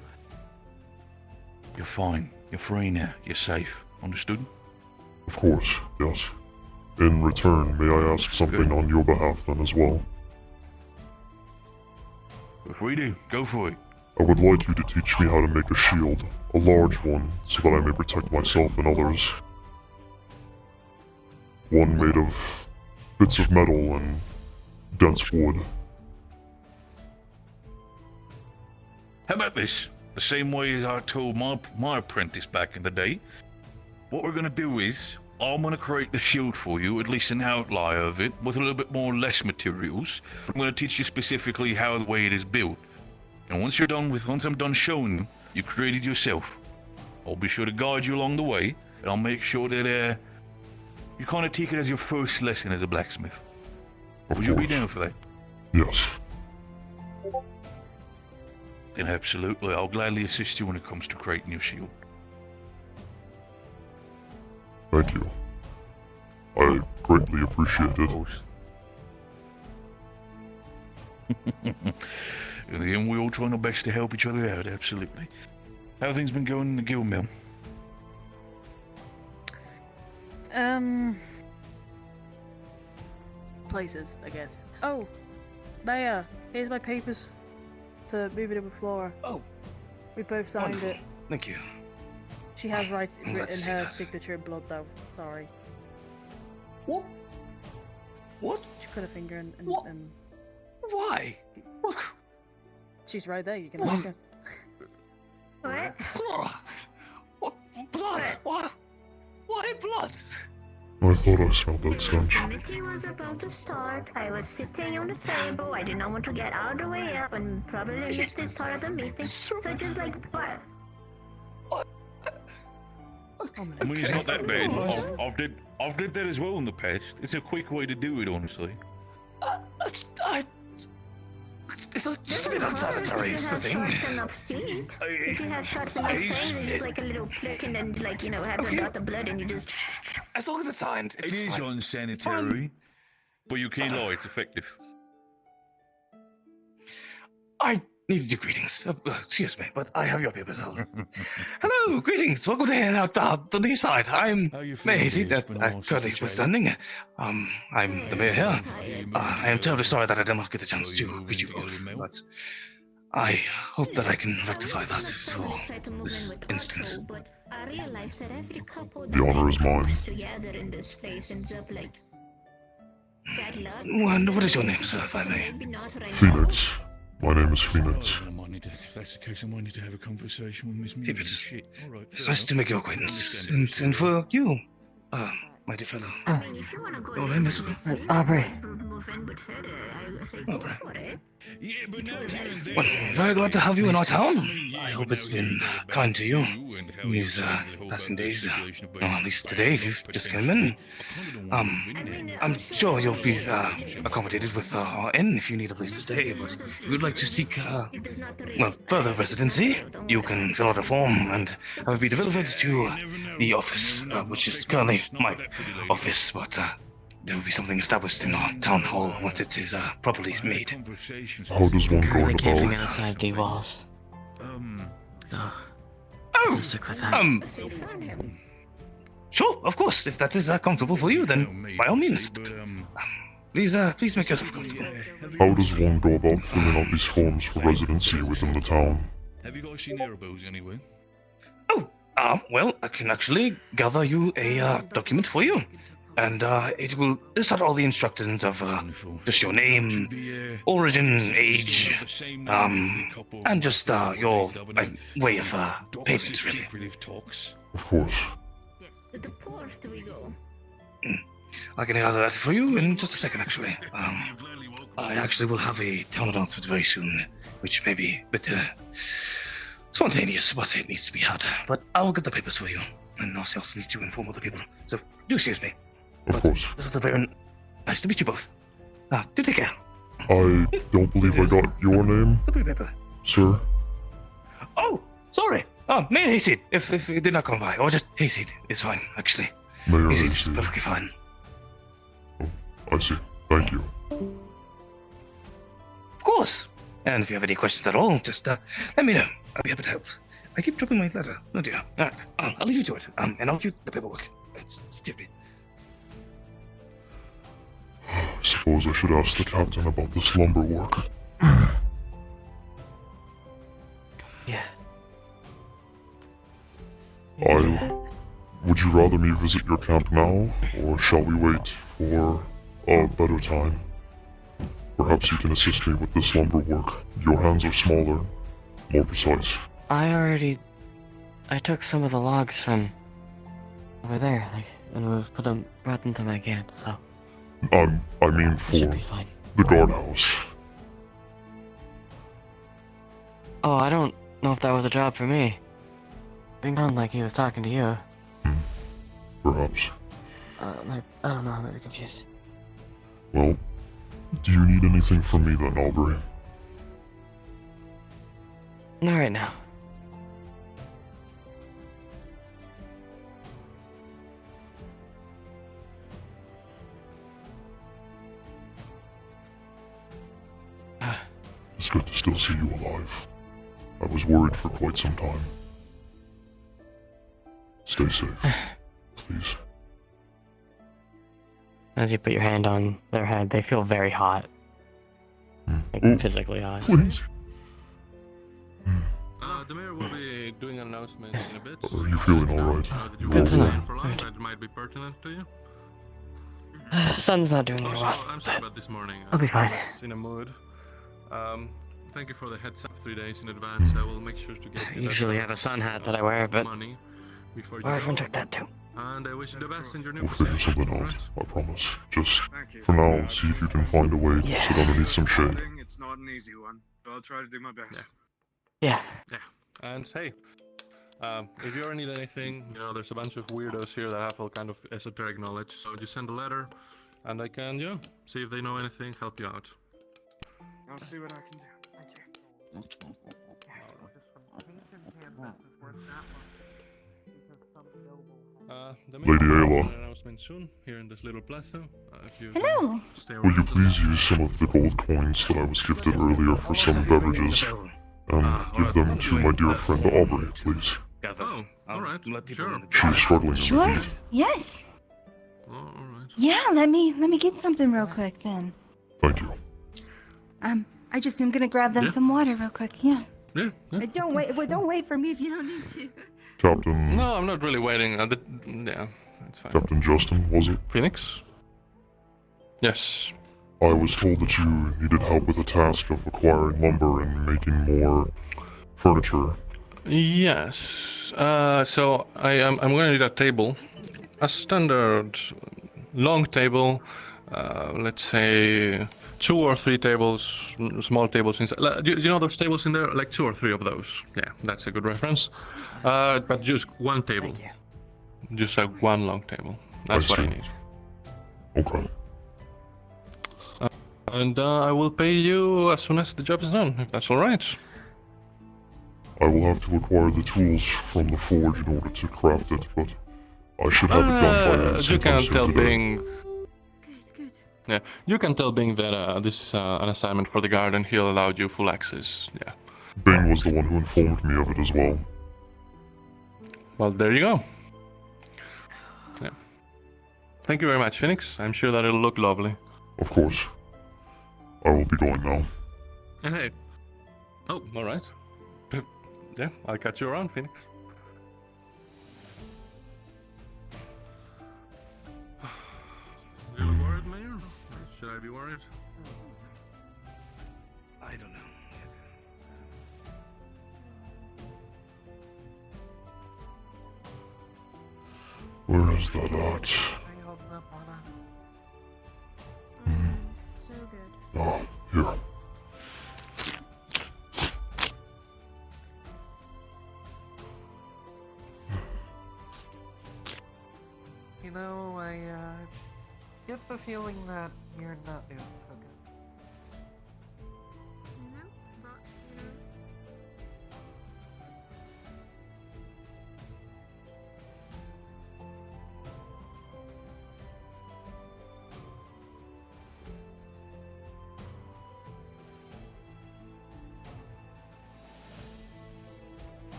F: You're fine. You're free now. You're safe. Understood?
M: Of course, yes. In return, may I ask something on your behalf then as well?
F: Feel free to. Go for it.
M: I would like you to teach me how to make a shield, a large one, so that I may protect myself and others. One made of bits of metal and dense wood.
F: How about this? The same way as I told my apprentice back in the day. What we're gonna do is, I'm gonna create the shield for you, at least an outline of it, with a little bit more less materials. I'm gonna teach you specifically how the way it is built. And once I'm done showing you, you create it yourself. I'll be sure to guide you along the way, and I'll make sure that you kind of take it as your first lesson as a blacksmith. Would you be down for that?
M: Yes.
F: Then absolutely, I'll gladly assist you when it comes to creating your shield.
M: Thank you. I greatly appreciate it.
F: In the end, we're all trying our best to help each other out, absolutely. How have things been going in the guild mill?
L: Places, I guess. Oh, Maya, here's my papers for moving in with Flora.
Q: Oh.
L: We both signed
Q: Wonderful.
L: it.
Q: Thank you.
L: She has
Q: I'm glad to
L: written
Q: see
L: her
Q: that.
L: signature in blood, though. Sorry.
Q: What? What?
L: She put her finger in.
Q: What? Why? What?
L: She's right there. You can ask her.
P: What?
Q: What? Blood? What? Why blood?
M: I thought I smelled that stench.
P: The meeting was about to start. I was sitting on the table. I did not want to get out of the way up and probably missed the start of the meeting. So just like, what?
F: I mean, it's not that bad. I've did that as well in the past. It's a quick way to do it, honestly.
Q: It's just a bit unsanitary, is the thing.
P: Short enough teeth. If you have short enough fangs, it's just like a little prick and then like, have a dot of blood and you just...
Q: As long as it's signed,
F: It is
Q: fine.
F: unsanitary, but you can't lie, it's effective.
Q: I needed your greetings. Excuse me, but I have your papers. Hello, greetings. Welcome to the side. I'm Maisie, that currently was standing. I'm the mayor here. I am terribly sorry that I did not get the chance to greet you both, but I hope that I can rectify that for this instance.
P: I realized that every couple
M: The honor is mine.
P: together in this place ends up like bad luck.
Q: What is your name, sir, if I may?
P: Maybe not right
M: Phoenix. My name is Phoenix.
F: If that's the case, I might need to have a conversation with Miss Miller.
Q: Phoenix.
F: Shit. All right,
Q: It's nice to make your acquaintance. And for you,
J: my dear fellow.
P: I mean, if you want to go
J: Your
P: there
J: name
P: by
J: is
P: yourself,
A: Aubrey.
P: move in with her, I say go for it.
J: Well, very glad to have you in our town. I hope it's been kind to you in these passing days. Well, at least today, if you've just come in. I'm sure you'll be accommodated with our inn if you need a place to stay. But if you'd like to seek, well, further residency, you can fill out a form and have it be delivered to the office, which is currently my office. But there will be something established in our town hall once it is properly made.
M: How does one go
H: Currently camping
M: about?
H: outside the walls.
J: Sure, of course. If that is comfortable for you, then by all means. Please make yourself comfortable.
M: How does one go about filling out these forms for residency within the town?
F: Have you guys seen Erebos anyway?
J: Well, I can actually gather you a document for you. And it will list out all the instructions of just your name, origin, age, and just your way of payment, really.
M: Of course.
P: To the port we go.
J: I can gather that for you in just a second, actually. I actually will have a town announcement very soon, which may be a bit spontaneous, but it needs to be had. But I will get the papers for you, and also need to inform other people. So do excuse me.
M: Of course.
J: This is a very nice to meet you both. Do take care.
M: I don't believe I got your name,
J: Slippery paper.
M: sir.
J: Oh, sorry. Mayor Hayseed, if it did not come by, or just Hayseed, it's fine, actually.
M: Mayor
J: Hayseed is
M: Hayseed.
J: perfectly fine.
M: I see. Thank you.
J: Of course. And if you have any questions at all, just let me know. I'll be happy to help. I keep dropping my letter. Oh dear. All right. I'll leave you to it. And I'll shoot the paperwork. It's stupid.
M: Suppose I should ask the captain about the slumber work.
H: Yeah.
M: Would you rather me visit your camp now, or shall we wait for a better time? Perhaps you can assist me with the slumber work. Your hands are smaller, more precise.
A: I took some of the logs from over there, and we've brought them to my camp, so.
M: I mean for the guardhouse.
A: Oh, I don't know if that was a job for me. Didn't sound like he was talking to you.
M: Perhaps.
A: I don't know, I'm really confused.
M: Well, do you need anything from me then, Aubrey?
A: Not right now.
M: It's good to still see you alive. I was worried for quite some time. Stay safe, please.
A: As you put your hand on their head, they feel very hot. Like, physically hot.
M: Please.
I: The mayor will be doing announcements in a bit.
M: Are you feeling alright?
I: Did you
A: Good
I: want
A: to
I: to
A: know.
I: stay for long? That might be pertinent to you.
A: Sun's not doing very
I: Also,
A: well.
I: I'm sorry about this morning.
A: I'll be fine.
I: I was in a mood. Thank you for the heads up 3 days in advance. I will make sure to get
A: I
I: you
A: usually have a sun hat that I wear, but
I: money before you
A: everyone
I: go.
A: took that too.
I: And I wish you the best in your new
M: We'll figure
I: position.
M: something out, I promise. Just, for now, see if you can find a way to sit underneath some shade.
D: It's not an easy one, but I'll try to do my best.
A: Yeah.
I: Yeah. And hey, if you ever need anything, you know, there's a bunch of weirdos here that have all kind of esoteric knowledge. So just send a letter, and I can, you know, see if they know anything, help you out.
D: I'll see what I can do. Thank you.
I: The
M: Lady
I: mayor will
M: Ayla.
I: have an announcement soon here in this little plaza. If you
S: Hello.
I: stay
M: Will you
I: around.
M: please use some of the gold coins that I was gifted earlier for some beverages, and give them to my dear friend Aubrey, please?
I: Oh, alright, sure.
M: She is struggling in the
S: Sure.
M: heat.
S: Yes.
I: Oh, alright.
S: Yeah. Let me get something real quick then.
M: Thank you.
S: I'm gonna grab them
I: Yeah.
S: some water real quick. Yeah.
I: Yeah.
S: Don't wait. Well, don't wait for me if you don't need to.
M: Captain...
I: No, I'm not really waiting. Yeah, that's fine.
M: Captain Justin, was it?
I: Phoenix? Yes.
M: I was told that you needed help with a task of acquiring lumber and making more furniture.
I: Yes. So I'm going to need a table. a standard long table, let's say 2 or 3 tables, small tables inside. Do you know those tables in there? Like 2 or 3 of those. Yeah, that's a good reference. But just one table. Just like one long table. That's what I need.
M: Okay.
I: And I will pay you as soon as the job is done, if that's all right.
M: I will have to acquire the tools from the forge in order to craft it, but I should have it done by
I: You
M: sometime
I: can
M: soon
I: tell
M: today.
I: Bing. Yeah, you can tell Bing that this is an assignment for the guard, and he'll allow you full access. Yeah.
M: Bing was the one who informed me of it as well.
I: Well, there you go. Yeah. Thank you very much, Phoenix. I'm sure that it'll look lovely.
M: Of course. I will be going now.
I: Hey. Oh, all right. Yeah, I'll catch you around, Phoenix. You worried, Mayor? Should I be worried?
Q: I don't know.
M: Where is that at?
C: So good.
M: Ah, here.
G: You know, I get the feeling that you're not doing so good.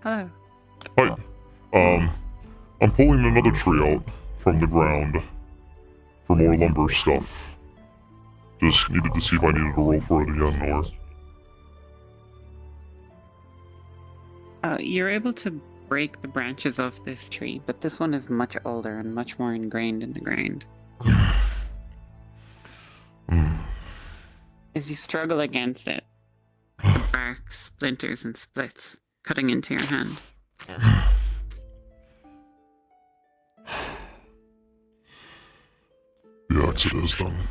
R: Hello.
M: Hi. I'm pulling another tree out from the ground for more lumber stuff. Just needed to see if I needed to roll for it again, or...
R: You're able to break the branches off this tree, but this one is much older and much more ingrained in the ground. As you struggle against it, the bark splinters and splits, cutting into your hand.
M: Yes, it is then.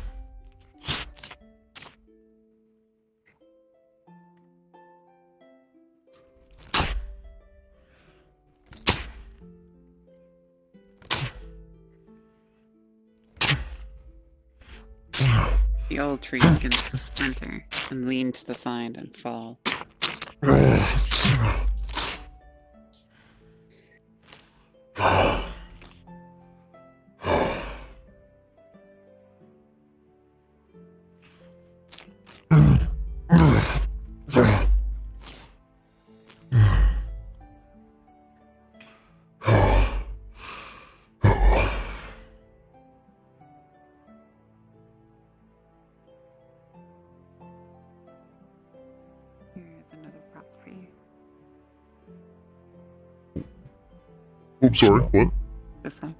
R: The old tree begins to splinter and lean to the side and fall. Here's another prop for you.
M: Oops, sorry, what?
R: This side.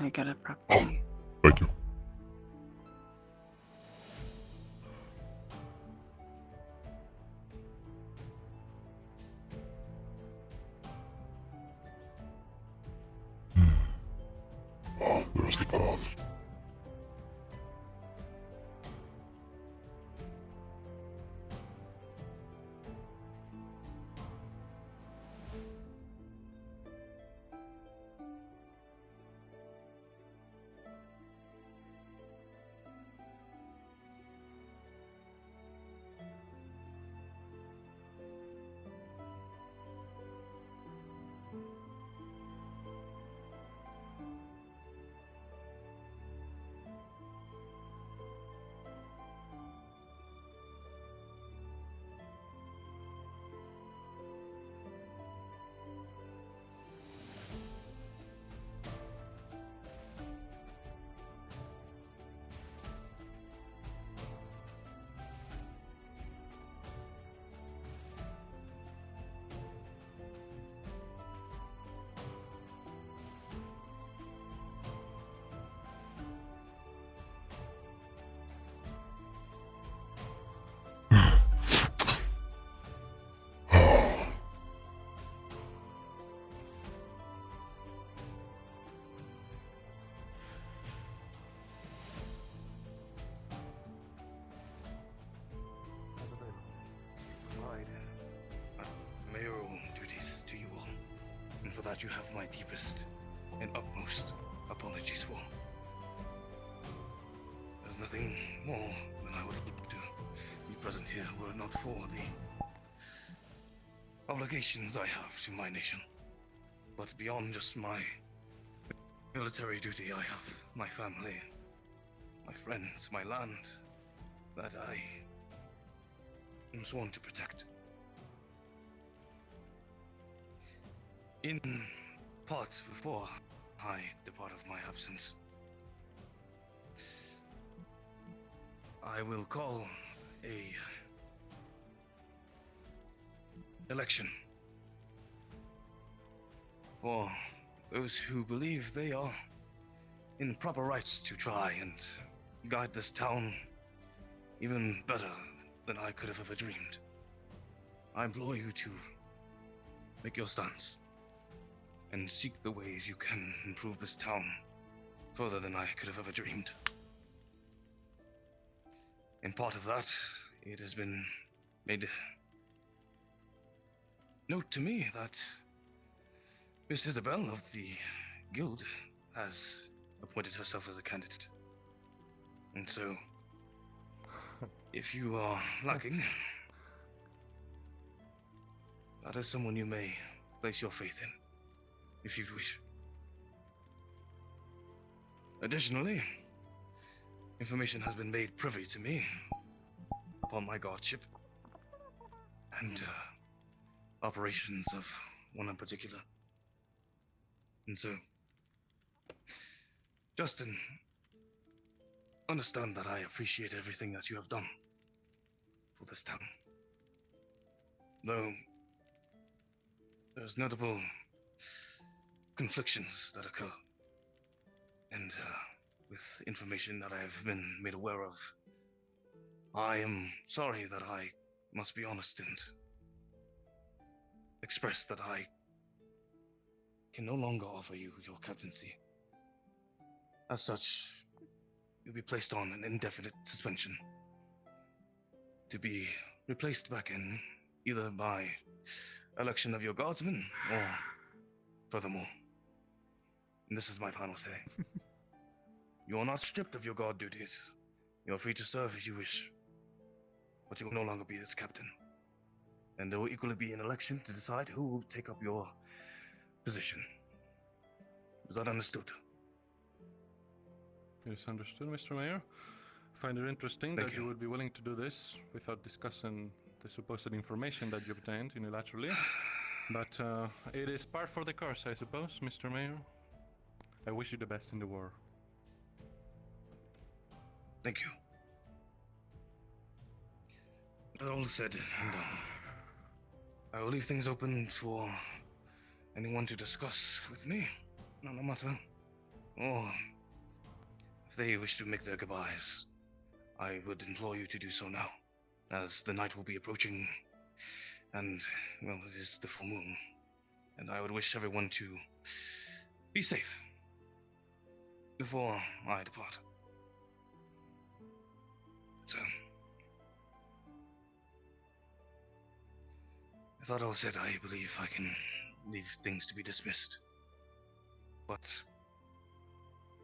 R: I got a prop for you.
M: Thank you. Oh, there's the path.
Q: that you have my deepest and utmost apologies for. There's nothing more than I would like to be present here were it not for the obligations I have to my nation. But beyond just my military duty, I have my family, my friends, my land that I am sworn to protect. In part before I depart of my absence, I will call a election for those who believe they are in proper rights to try and guide this town even better than I could have ever dreamed. I implore you to make your stance and seek the ways you can improve this town further than I could have ever dreamed. In part of that, it has been made note to me that Miss Isabel of the guild has appointed herself as a candidate. And so, if you are lacking, that is someone you may place your faith in, if you wish. Additionally, information has been made privy to me upon my guardship and operations of one in particular. And so, Justin, understand that I appreciate everything that you have done for this town. Though there's notable conflictions that occur, and with information that I have been made aware of, I am sorry that I must be honest and express that I can no longer offer you your captaincy. As such, you'll be placed on an indefinite suspension to be replaced back in either by election of your guardsmen or furthermore. And this is my final say. You are not stripped of your guard duties. You are free to serve as you wish. But you will no longer be its captain. And there will equally be an election to decide who will take up your position. Is that understood?
I: It is understood, Mr. Mayor. I find it interesting that you would be willing to do this without discussing the supposed information that you obtained unilaterally. But it is par for the course, I suppose, Mr. Mayor. I wish you the best in the war.
Q: Thank you. That all said and done, I will leave things open for anyone to discuss with me, no matter, or if they wish to make their goodbyes, I would implore you to do so now, as the night will be approaching, and, well, it is the full moon, and I would wish everyone to be safe before I depart. So, with that all said, I believe I can leave things to be dismissed. But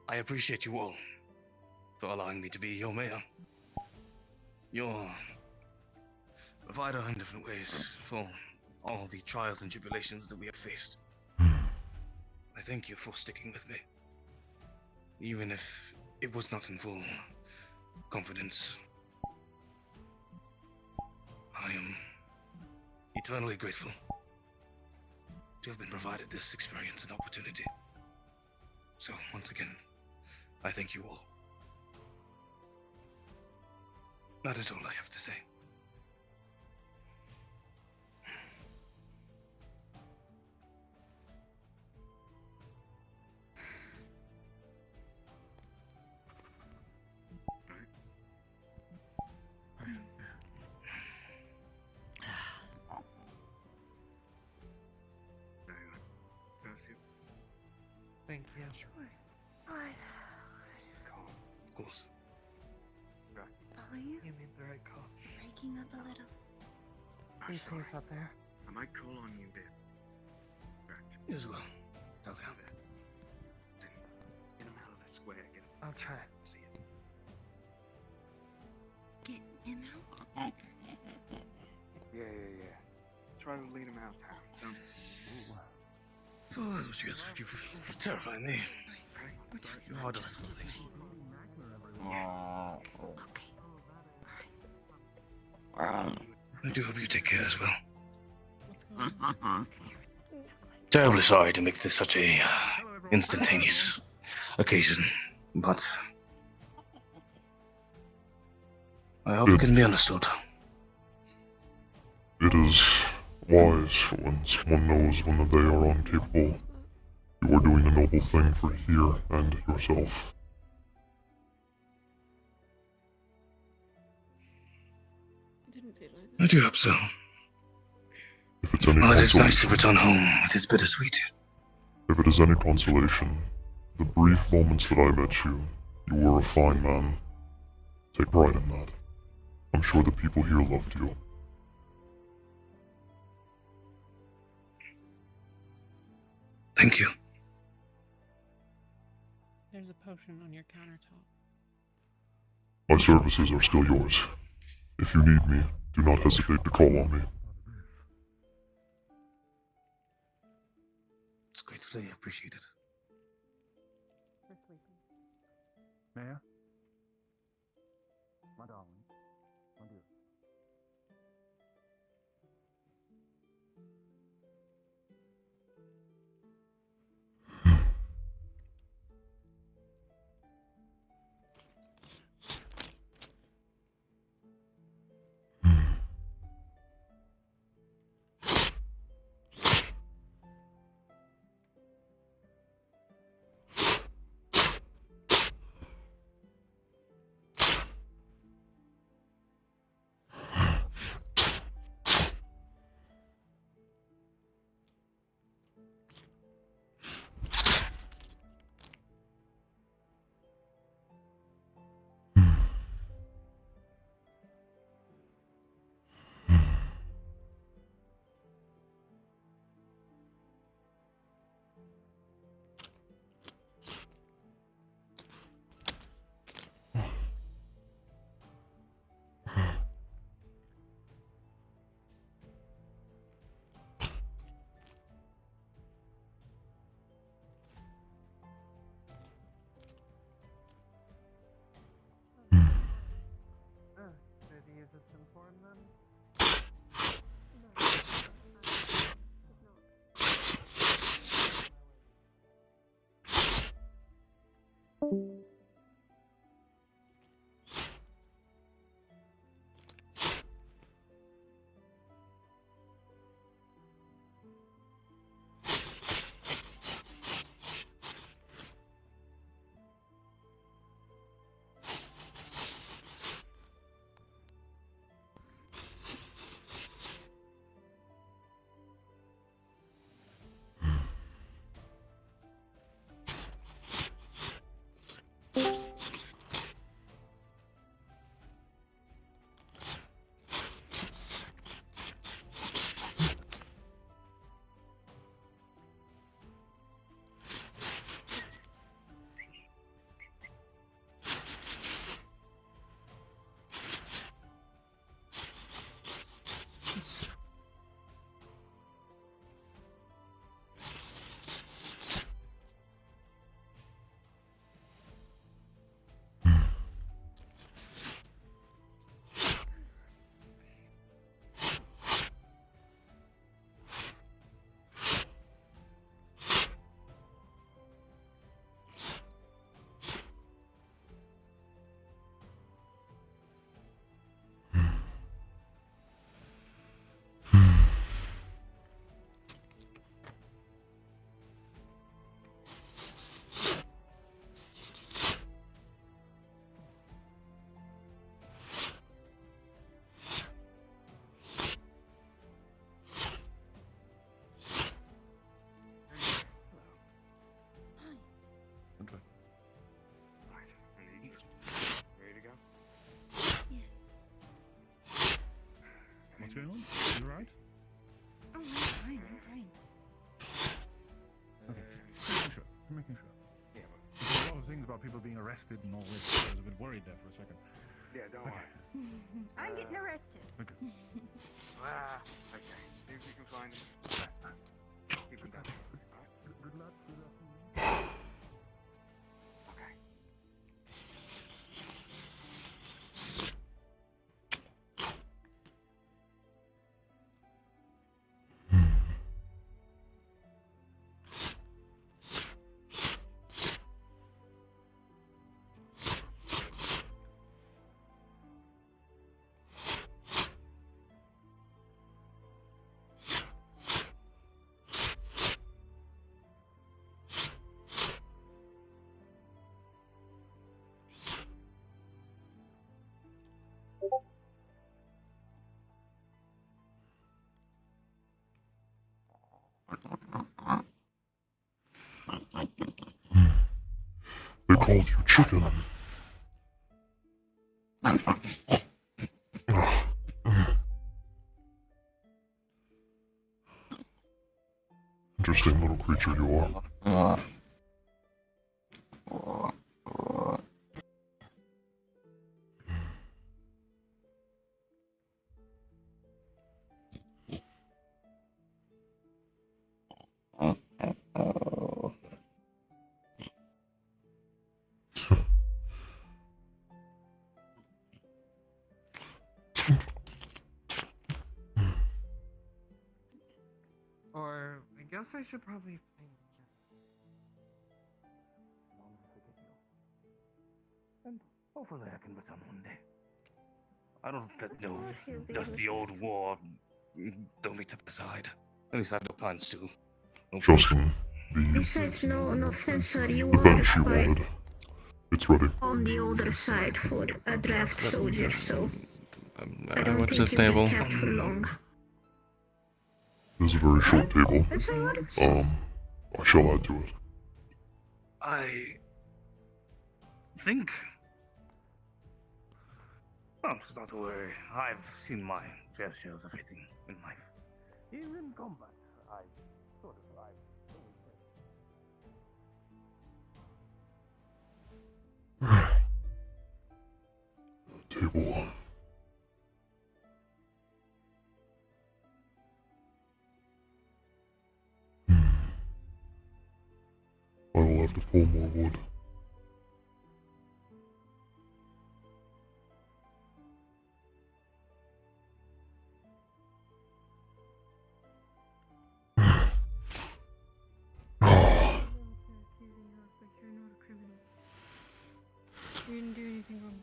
Q: I appreciate you all for allowing me to be your mayor, your provider in different ways for all the trials and tribulations that we have faced. I thank you for sticking with me, even if it was not in full confidence. I am eternally grateful to have been provided this experience and opportunity. So, once again, I thank you all. That is all I have to say.
G: Thank you.
L: Sure. Alright.
Q: Of course.
L: Follow you?
G: You made the right call.
L: Breaking up a little.
G: Be safe out there.
T: I might call on you, babe. Correct.
Q: You as well. Okay.
D: Get him out of this way.
G: I'll try.
D: See it.
O: Get him out.
D: Yeah. Try to lead him out of town. Don't.
Q: Oh, that's what you guys are terrifying me. You are doing something. I do hope you take care as well. Terribly sorry to make this such a instantaneous occasion, but I hope it can be understood.
M: It is wise when someone knows when they are incapable. You are doing a noble thing for here and yourself.
Q: I do hope so.
M: If it's any
Q: Well, it is
M: consolation,
Q: nice to return home. It is bittersweet.
M: if it is any consolation, the brief moments that I met you, you were a fine man. Take pride in that. I'm sure the people here loved you.
Q: Thank you.
B: There's a potion on your countertop.
M: My services are still yours. If you need me, do not hesitate to call on me.
Q: It's gratefully appreciated.
U: Mayor? My darling. My dear.
G: Did he use a synform then?
D: Ready to go?
U: What's going on? You alright?
K: Oh, I'm fine.
E: making sure. Yeah, but there's a lot of things about people being arrested and all this. So I was a bit worried there for a second.
D: Yeah, don't worry.
K: I'm getting arrested.
E: Okay.
D: Okay. See if you can find him. Keep him down. Alright?
E: Good luck.
D: Okay.
M: They called you chicken. Interesting little creature you are.
G: Or I guess I should probably find.
Q: And hopefully I can return one day. I don't let no dusty old war throw me to the side. At least I have no plans to.
M: Justin,
P: Besides, no offense, sir, you
M: the
P: are
M: bench you
P: quite
M: wanted. It's ready.
P: on the older side for a draft soldier, so I
F: I
P: don't
F: watch
P: think
F: this
P: you'll be
F: table.
P: kept for long.
M: It is a very short table.
P: That's how it is.
M: I shall add to it.
N: I think.
Q: Oh, not to worry. I've seen my fair share of everything in life. Even in combat, I sort of like.
M: Table. I will have to pull more wood.
K: You didn't do anything wrong.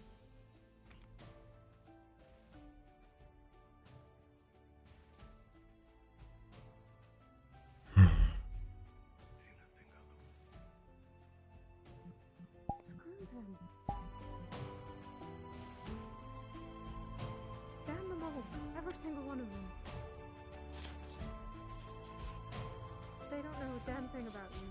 K: Screw them. Damn them all. Every single one of them. They don't know a damn thing about you.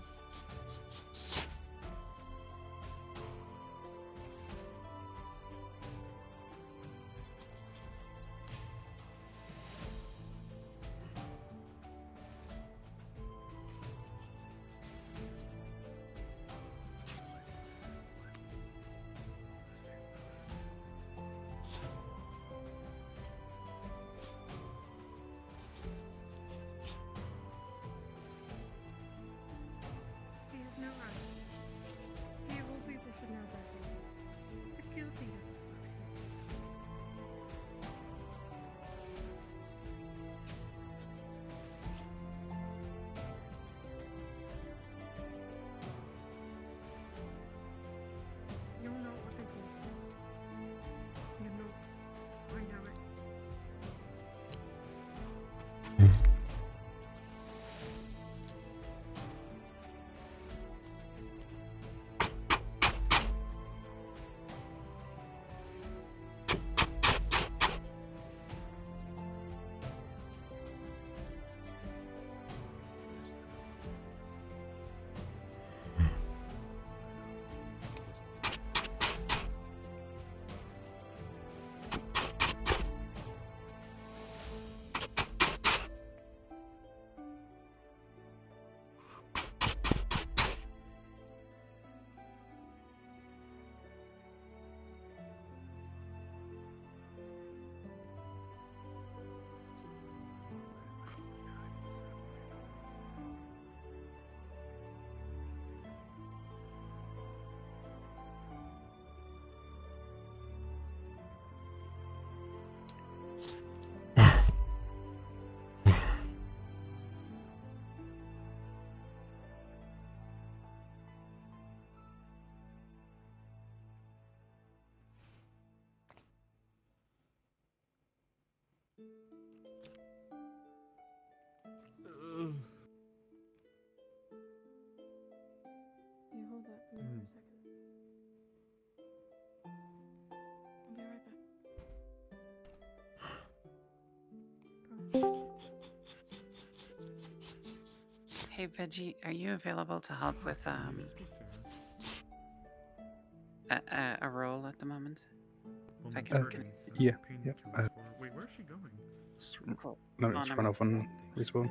K: He has no right.
C: You hold that for me for a second. I'll be right back.
R: Hey, Veggie, are you available to help with a role at the moment? If I can.
T: Yeah.
D: Wait, where's she going?
R: Cool.
T: No, it's run off and respawn.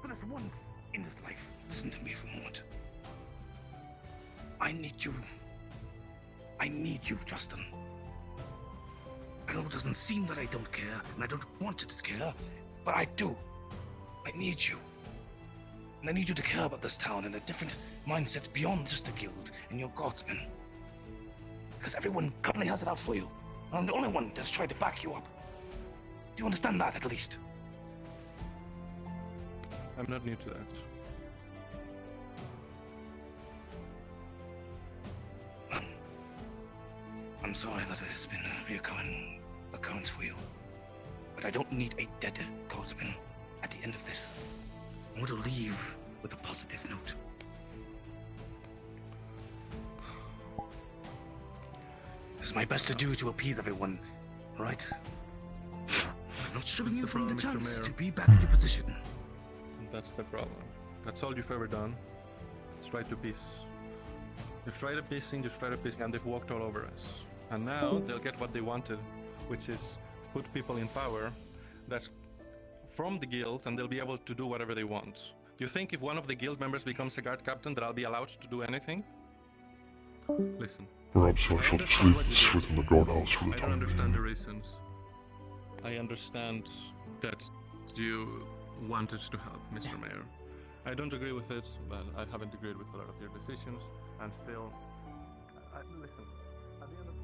Q: But as once in this life, listen to me for a moment. I need you. I need you, Justin. I know it doesn't seem that I don't care, and I don't want to care, but I do. I need you. And I need you to care about this town in a different mindset beyond just the guild and your guardsmen. Because everyone currently has it out for you. And I'm the only one that's tried to back you up. Do you understand that, at least?
I: I'm not new to that.
Q: I'm sorry that it has been a reoccurring occurrence for you. But I don't need a dead guardsman at the end of this. I want to leave with a positive note. This is my best to do to appease everyone, right? I'm not stripping you from the chance to be back in your position.
I: That's the problem. That's all you've ever done. It's try to peace. You've tried a piecing, and they've walked all over us. And now they'll get what they wanted, which is put people in power that from the guild, and they'll be able to do whatever they want. Do you think if one of the guild members becomes a guard captain that I'll be allowed to do anything? Listen.
M: Perhaps I shall just leave this within the guardhouse for the
I: I don't
M: time
I: understand
M: being.
I: the reasons. I understand that you wanted to help, Mr. Mayor. I don't agree with it, but I haven't agreed with a lot of your decisions, and still, listen, at the end of the day,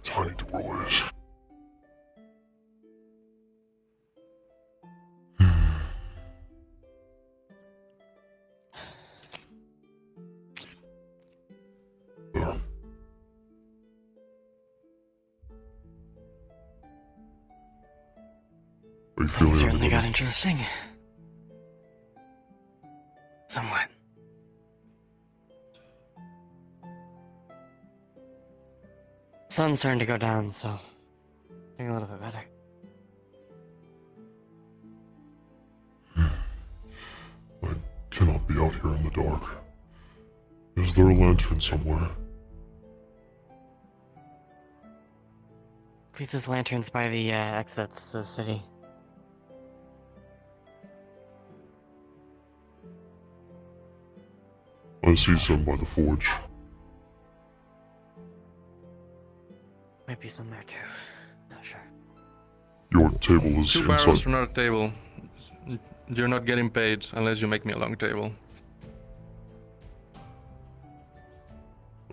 M: Tiny doorways. Are you feeling
A: certainly
M: any
A: got
M: better?
A: interesting. Somewhat. Sun's starting to go down, so doing a little bit better.
M: I cannot be out here in the dark. Is there a lantern somewhere?
A: I believe there's lanterns by the exits to the city.
M: I see some by the forge.
A: Might be some there too. Not sure.
M: Your table is
I: 2 barrels
M: inside.
I: for another table. You're not getting paid unless you make me a long table.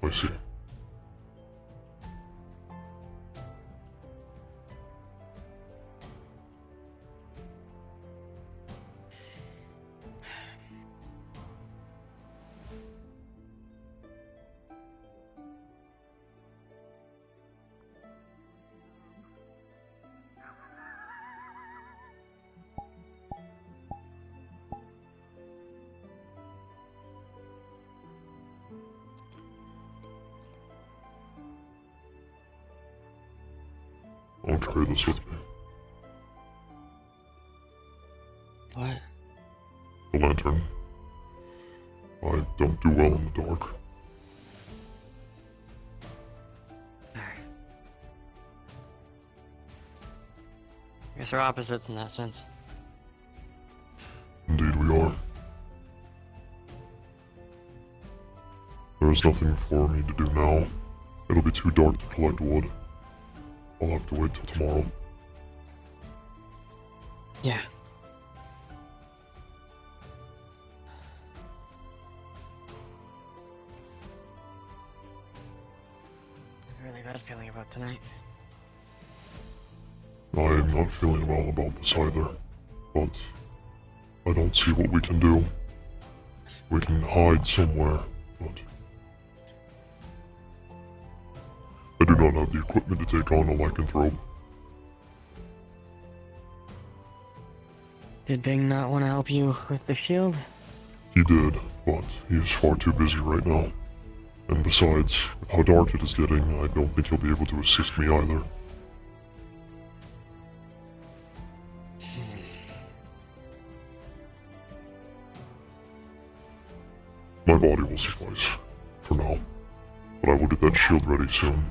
M: I see. I'll carry this with me.
A: What?
M: The lantern. I don't do well in the dark.
A: I guess we're opposites in that sense.
M: Indeed we are. There is nothing for me to do now. It'll be too dark to collect wood. I'll have to wait till tomorrow.
A: Yeah. I have a really bad feeling about tonight.
M: I am not feeling well about this either, but I don't see what we can do. We can hide somewhere, but I do not have the equipment to take on a lycanthrope.
A: Did Bing not want to help you with the shield?
M: He did, but he is far too busy right now. And besides, with how dark it is getting, I don't think he'll be able to assist me either. My body will suffice, for now. But I will get that shield ready soon.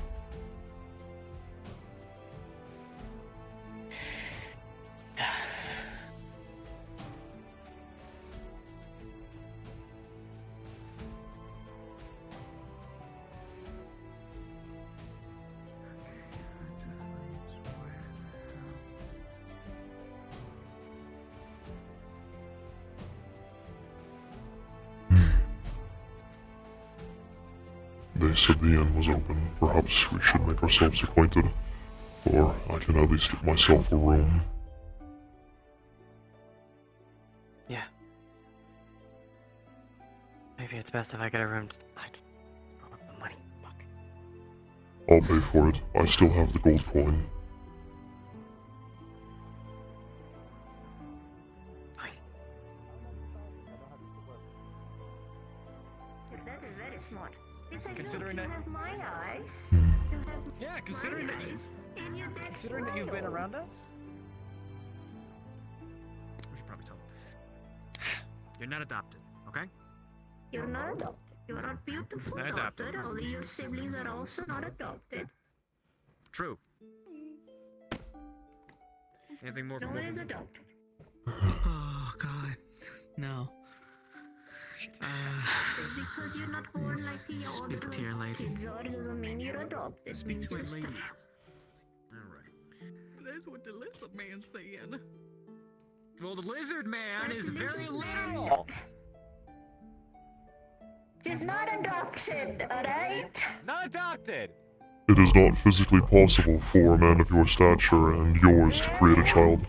M: They said the inn was open. Perhaps we should make ourselves acquainted. Or I can at least get myself a room.
A: Yeah. Maybe it's best if I get a room. I don't have the money. Fuck.
M: I'll pay for it. I still have the gold coin.
P: That is very smart.
U: Considering that,
P: My eyes.
U: yeah, considering that you've been around us.
N: We should probably tell him. You're not adopted, okay?
P: You're not adopted. You are not beautiful
N: Not adopted.
P: daughter. All your siblings are also not adopted.
N: True. Anything more
P: No
N: from
P: one is adopted.
R: Oh God, no.
P: Just because you're not born like the other
R: Speak to your lady.
P: kids are doesn't mean you're adopted.
N: Speak
P: Means
N: to my
P: you're
N: lady.
P: special.
N: Alright.
J: That's what the lizard man's saying.
N: Well, the lizard man is very literal.
P: She's not adopted, alright?
U: Not adopted.
M: It is not physically possible for a man of your stature and yours to create a child.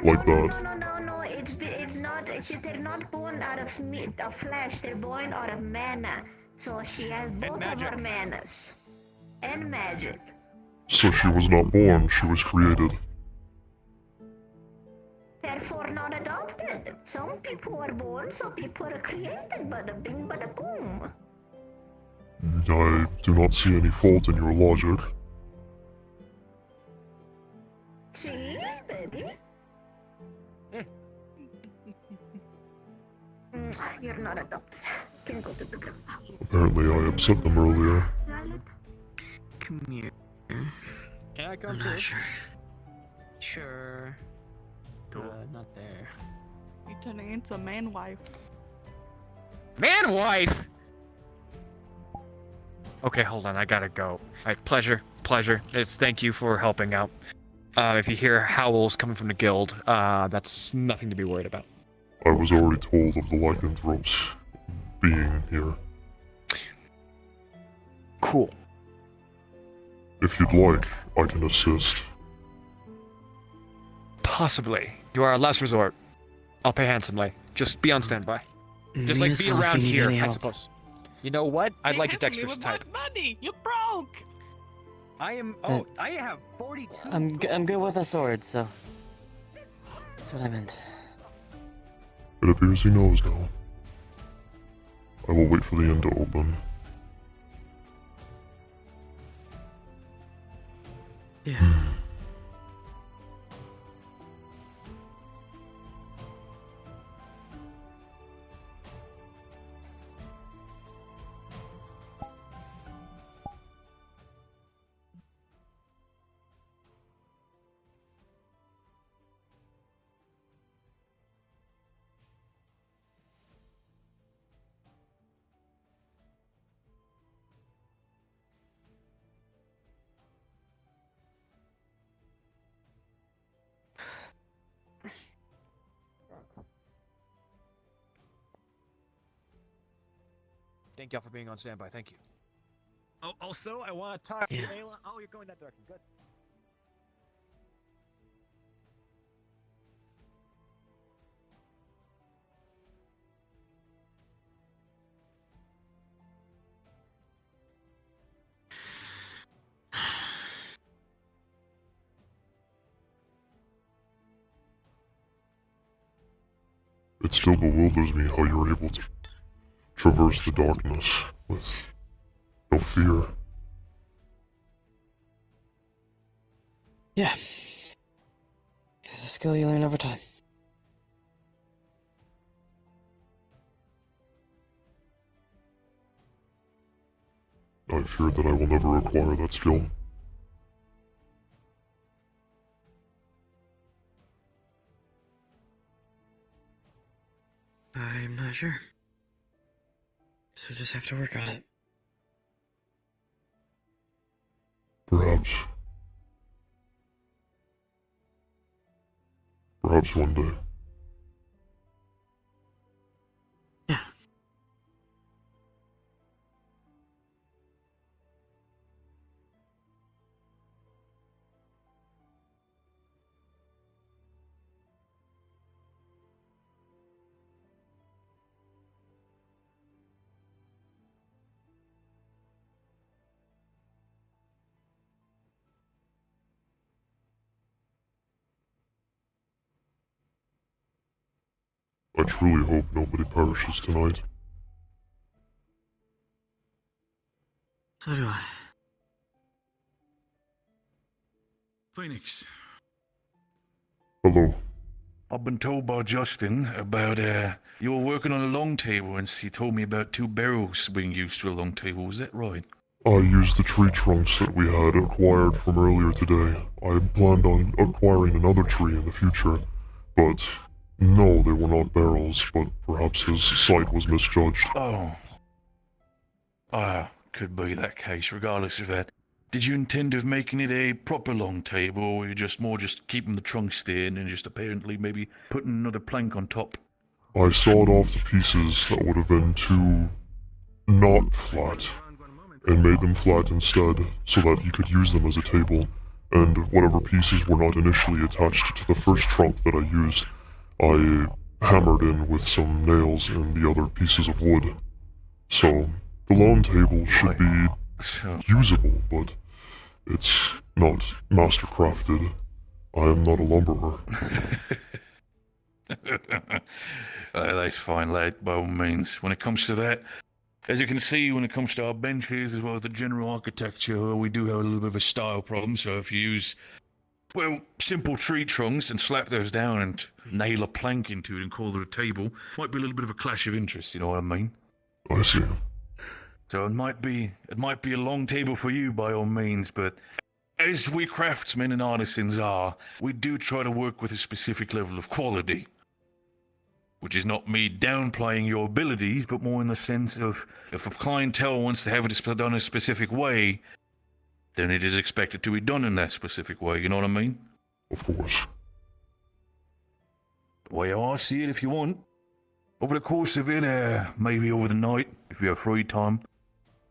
M: Like that.
P: No, it's not, they're not born out of meat, of flesh, they're born out of mana. So she has both of her manas. And magic.
M: So she was not born, she was created.
P: people are not adopted. Some people are born, some people are created. Bada bing, bada boom.
M: I do not see any fault in your logic.
P: See, baby? You're not adopted. You can go to the girl.
M: Apparently I upset them earlier.
N: Come here.
U: Can I come too? Sure. Not there.
J: You're turning into a man wife.
H: Man wife! Okay, hold on, I gotta go. Alright, pleasure. It's thank you for helping out. If you hear howls coming from the guild, that's nothing to be worried about.
M: I was already told of the lycanthropes being here.
H: Cool.
M: If you'd like, I can assist.
H: Possibly. You are a last resort. I'll pay handsomely. Just be on standby. Just like be around here, I suppose. You know what? I'd like a dexterous type.
J: Money, you're broke.
U: I am. Oh, I have 42.
A: I'm good with a sword, so that's what I meant.
M: It appears he knows now. I will wait for the inn to open.
N: Yeah.
H: Thank y'all for being on standby. Thank you.
U: Oh, also, I want to talk to Ayla. Oh, you're going that direction. Good.
M: It still bewilders me how you're able to traverse the darkness with no fear.
A: Yeah. It's a skill you learn over time.
M: I fear that I will never acquire that skill.
V: I'm not sure. So just have to work on it.
M: Perhaps. Perhaps one day. I truly hope nobody perishes tonight.
V: So do I.
F: Phoenix.
M: Hello.
F: I've been told by Justin about, you were working on a long table and he told me about 2 barrels being used for a long table. Was that right?
M: I used the tree trunks that we had acquired from earlier today. I planned on acquiring another tree in the future, but no, they were not barrels, but perhaps his sight was misjudged.
F: Oh. Could be that case, regardless of that. Did you intend of making it a proper long table, or were you just keeping the trunks thin and just apparently maybe putting another plank on top?
M: I sawed off the pieces that would have been too not flat, and made them flat instead, so that you could use them as a table, and whatever pieces were not initially attached to the first trunk that I used, I hammered in with some nails and the other pieces of wood. So, the long table should be usable, but it's not master-crafted. I am not a lumberer.
F: That's fine, lad, by all means. When it comes to that, as you can see, when it comes to our benches as well as the general architecture, we do have a little bit of a style problem. So if you use, well, simple tree trunks and slap those down and nail a plank into it and call it a table, might be a little bit of a clash of interest, you know what I mean?
M: I see.
F: So it might be a long table for you by all means, but as we craftsmen and artisans are, we do try to work with a specific level of quality. Which is not me downplaying your abilities, but more in the sense of if a clientele wants to have it done a specific way, then it is expected to be done in that specific way, you know what I mean?
M: Of course.
F: The way I see it, if you want. Over the course of it, maybe over the night, if you have free time,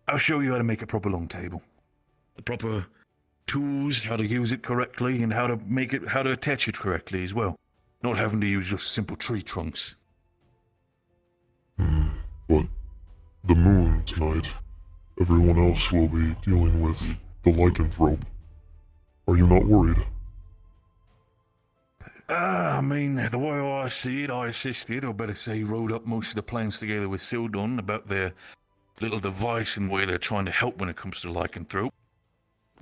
F: I'll show you how to make a proper long table. The proper tools, how to use it correctly, and how to attach it correctly as well. Not having to use just simple tree trunks.
M: But the moon tonight, everyone else will be dealing with the lycanthrope. Are you not worried?
F: I mean, the way I see it, I assisted, or better say, wrote up most of the plans together with Sildon about their little device and way they're trying to help when it comes to lycanthrope.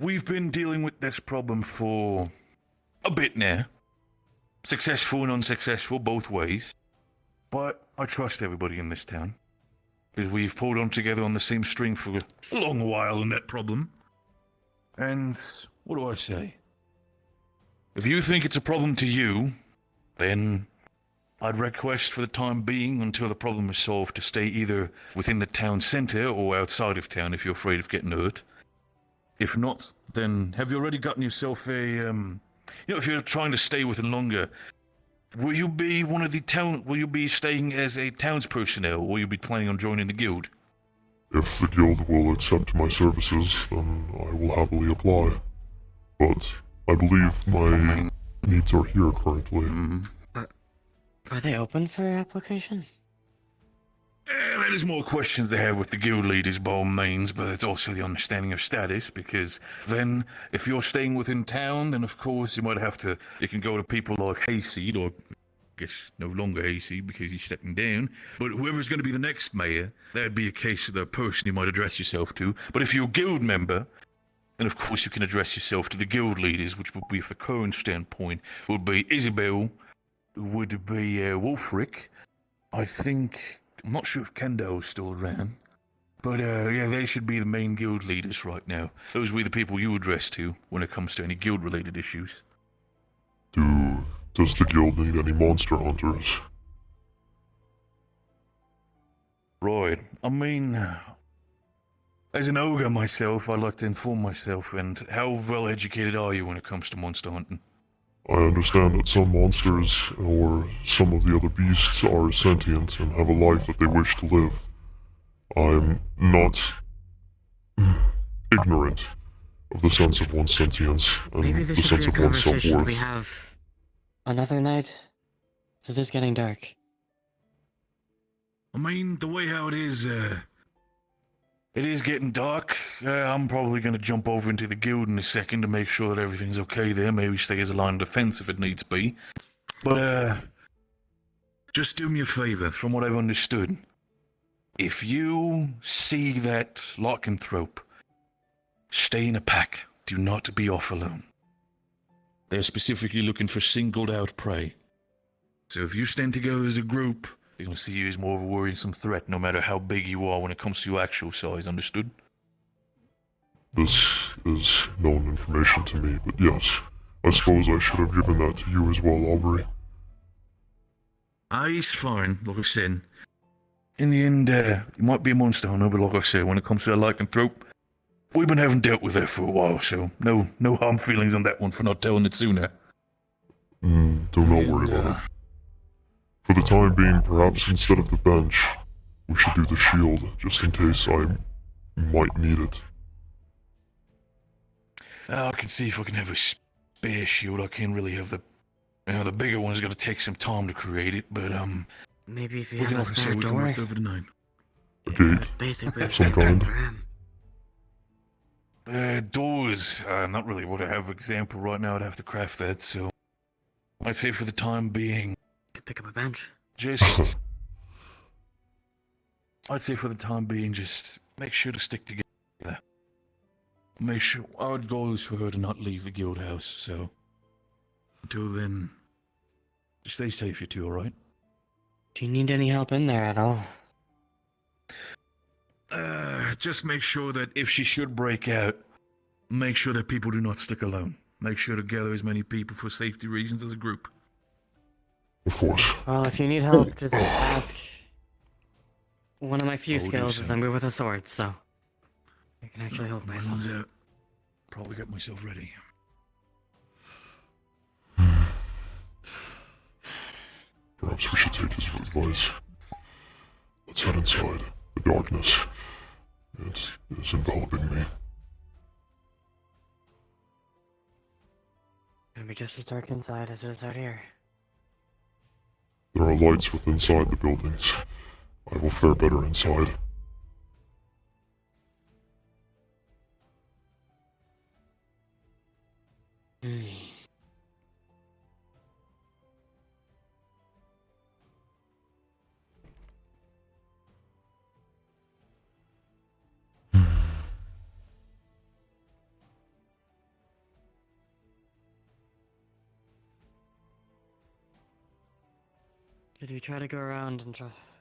F: We've been dealing with this problem for a bit now. Successful and unsuccessful, both ways. But I trust everybody in this town. Because we've pulled on together on the same string for a long while on that problem. And what do I say? If you think it's a problem to you, then I'd request for the time being, until the problem is solved, to stay either within the town centre or outside of town if you're afraid of getting hurt. If not, then have you already gotten yourself a, if you're trying to stay within longer, will you be will you be staying as a townspersonnel, or will you be planning on joining the guild?
M: If the guild will accept my services, then I will happily apply. But I believe my needs are here currently.
A: Are they open for application?
F: That is more questions they have with the guild leaders by all means, but it's also the understanding of status, because then, if you're staying within town, then of course you can go to people like Hayseed, or I guess no longer Hayseed because he's stepping down, but whoever's going to be the next mayor, that'd be a case of the person you might address yourself to. But if you're a guild member, then of course you can address yourself to the guild leaders, which would be, from the current standpoint, would be Isabel, would be Wolfric, I'm not sure if Kendall's still around, but yeah, they should be the main guild leaders right now. Those will be the people you address to when it comes to any guild-related issues.
M: Does the guild need any monster hunters?
F: Right, I mean, as an ogre myself, I'd like to inform myself, and how well educated are you when it comes to monster hunting?
M: I understand that some monsters, or some of the other beasts, are sentient and have a life that they wish to live. I'm not ignorant of the sense of one's sentience and the sense of one's self-worth.
A: We have another night? So this is getting dark.
F: I mean, the way how it is getting dark. I'm probably going to jump over into the guild in a second to make sure that everything's okay there. Maybe stay as a line of defense if it needs be. But, just do me a favor, from what I've understood. If you see that lycanthrope, stay in a pack. Do not be off alone. They're specifically looking for singled-out prey. So if you stand together as a group, they're going to see you as more of a worrisome threat, no matter how big you are when it comes to your actual size, understood?
M: This is known information to me, but yes, I suppose I should have given that to you as well, Aubrey.
F: It's fine, like I said. In the end, you might be a monster hunter, but like I said, when it comes to the lycanthrope, we've been having dealt with that for a while, so no harm feelings on that one for not telling it sooner.
M: Do not worry about it. For the time being, perhaps instead of the bench, we should do the shield, just in case I might need it.
F: I can see if I can have a spare shield. I can't really have the bigger one's got to take some time to create it, but
O: maybe if you
F: we
O: have
F: can
O: a
F: also say
O: spare
F: we can
O: door.
F: work over the night.
M: A gate
O: Basically,
M: of some kind.
F: Doors. Not really what I have example right now. I'd have to craft that, so I'd say for the time being,
V: pick up a bench.
F: Just, I'd say for the time being, just make sure to stick together. Make sure, our goal is for her to not leave the guild house, so until then, just stay safe, you two, alright?
A: Do you need any help in there at all?
F: Just make sure that if she should break out, make sure that people do not stick alone. Make sure to gather as many people for safety reasons as a group.
M: Of course.
A: Well, if you need help, just ask. One of my few
F: I will do
A: skills
F: so.
A: is I'm good with a sword, so I can actually help myself.
F: Runs out. Probably get myself ready.
M: Perhaps we should take his advice. Let's head inside. The darkness. It is enveloping me.
A: It'll be just as dark inside as it is out here.
M: There are lights within inside the buildings. I will fare better inside.
A: Did you try to go around and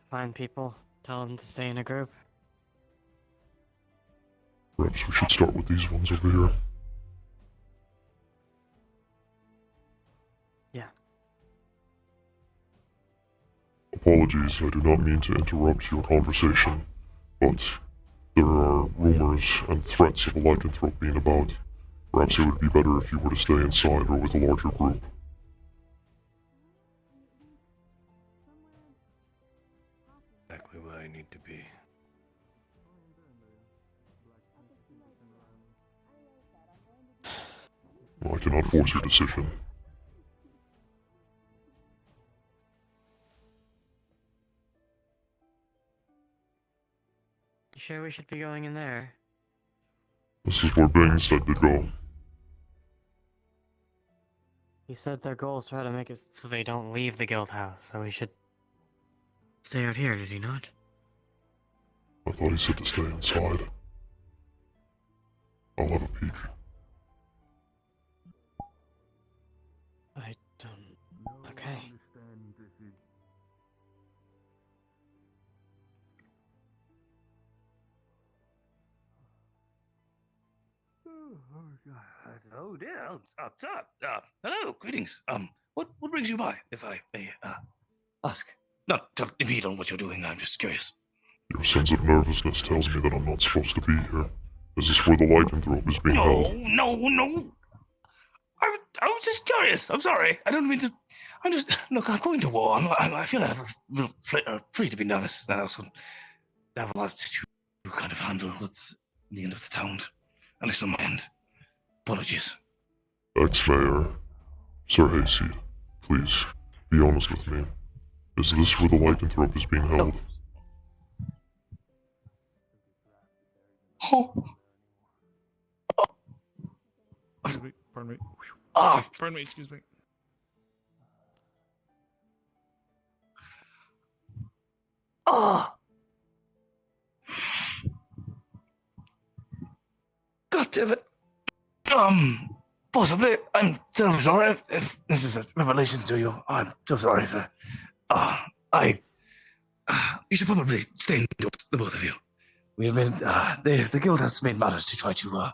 A: find people? Tell them to stay in a group?
M: Perhaps we should start with these ones over here.
A: Yeah.
M: Apologies, I do not mean to interrupt your conversation, but there are rumors and threats of a lycanthrope being about. Perhaps it would be better if you were to stay inside or with a larger group.
F: Exactly where I need to be.
M: Well, I cannot force your decision.
A: You sure we should be going in there?
M: This is where Bing said to go.
A: He said their goal is to try to make it so they don't leave the guild house, so we should stay out here, did he not?
M: I thought he said to stay inside. I'll have a peek.
A: I don't... Okay.
Q: Oh dear. Hello, greetings. What brings you by, if I may ask? Not to impede on what you're doing. I'm just curious.
M: Your sense of nervousness tells me that I'm not supposed to be here. Is this where the lycanthrope is being held?
Q: No. I was just curious. I'm sorry. I don't mean to. Look, I'm going to war. I feel a little free to be nervous. I also have a lot to kind of handle with the end of the town. At least on my end. Apologies.
M: Ex-Mayor, Sir Hayseed, please, be honest with me. Is this where the lycanthrope is being held?
Q: Oh.
H: Pardon me.
Q: Pardon me,
H: excuse me.
Q: God damn it. Possibly. I'm so sorry if this is a revelation to you. I'm so sorry, sir. You should probably stay indoors, the both of you. We have been, the guild has made matters to try to,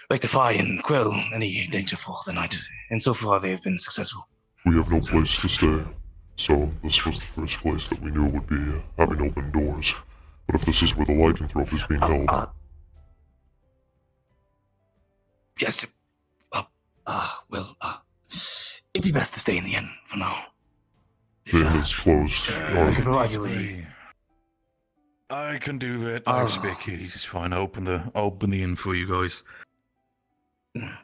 Q: rectify and quell any danger for the night, and so far they have been successful.
M: We have no place to stay, so this was the first place that we knew would be having open doors. But if this is where the lycanthrope is being held...
Q: Yes, it'd be best to stay in the inn for now.
M: The inn is closed.
Q: I can provide you a...
F: I can do that. I respect it. It's fine. I'll open the inn for you guys. I'm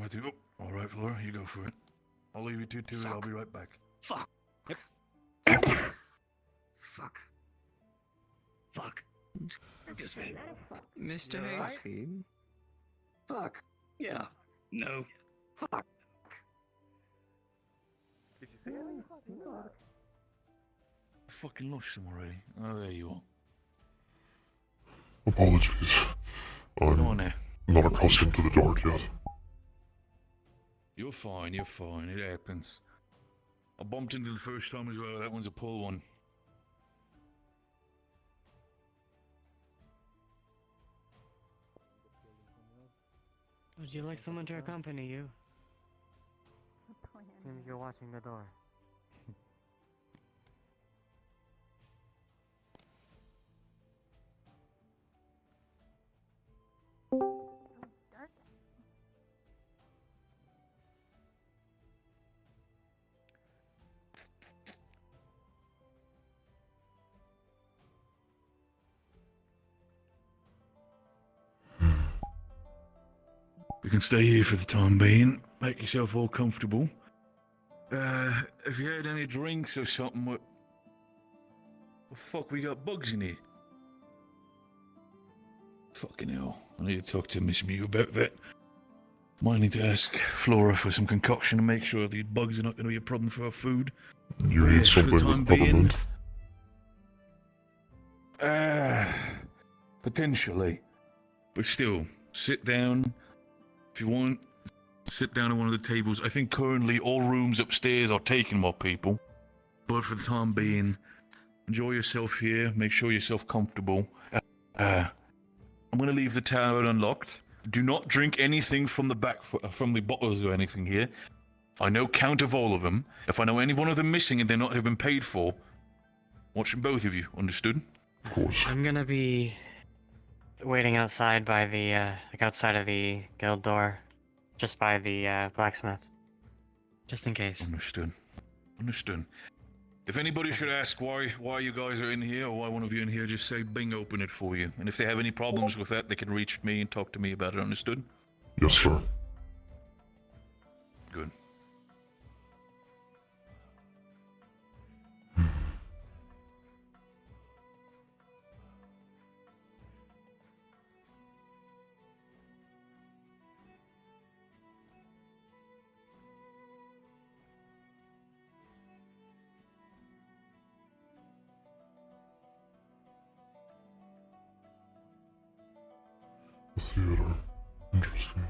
F: with you. All right, Flora, you go for it. I'll leave you two to it. I'll be right back.
Q: Fuck. Fuck. Excuse me.
R: Mr. Hayseed?
Q: Fuck. Yeah. No.
D: Fuck. Did you see anything?
F: I fucking lost him already. Oh, there you are.
M: Apologies.
F: Go on there.
M: I'm not accustomed to the dark yet.
F: You're fine, you're fine. It happens. I bumped into the first time as well. That one's a pull one.
A: Would you like someone to accompany you? Seems you're watching the door.
F: We can stay here for the time being. Make yourself all comfortable. Have you had any drinks or something? What the fuck, we got bugs in here. Fucking hell. I need to talk to Miss Mew about that. Might need to ask Flora for some concoction to make sure these bugs are not going to be a problem for our food.
M: You need something with peppermint?
F: Potentially. But still, sit down. If you want, sit down at one of the tables. I think currently all rooms upstairs are taken by people. But for the time being, enjoy yourself here. Make sure yourself comfortable. I'm going to leave the tower unlocked. Do not drink anything from the back, from the bottles or anything here. I know count of all of them. If I know any one of them missing and they're not have been paid for, watching both of you. Understood?
M: Of course.
A: I'm gonna be waiting outside by the, like outside of the guild door. Just by the, blacksmith. Just in case.
F: Understood. Understood. If anybody should ask why you guys are in here, or why one of you in here, just say Bing open it for you. And if they have any problems with that, they can reach me and talk to me about it. Understood?
M: Yes, sir.
F: Good.
M: The theater. Interesting.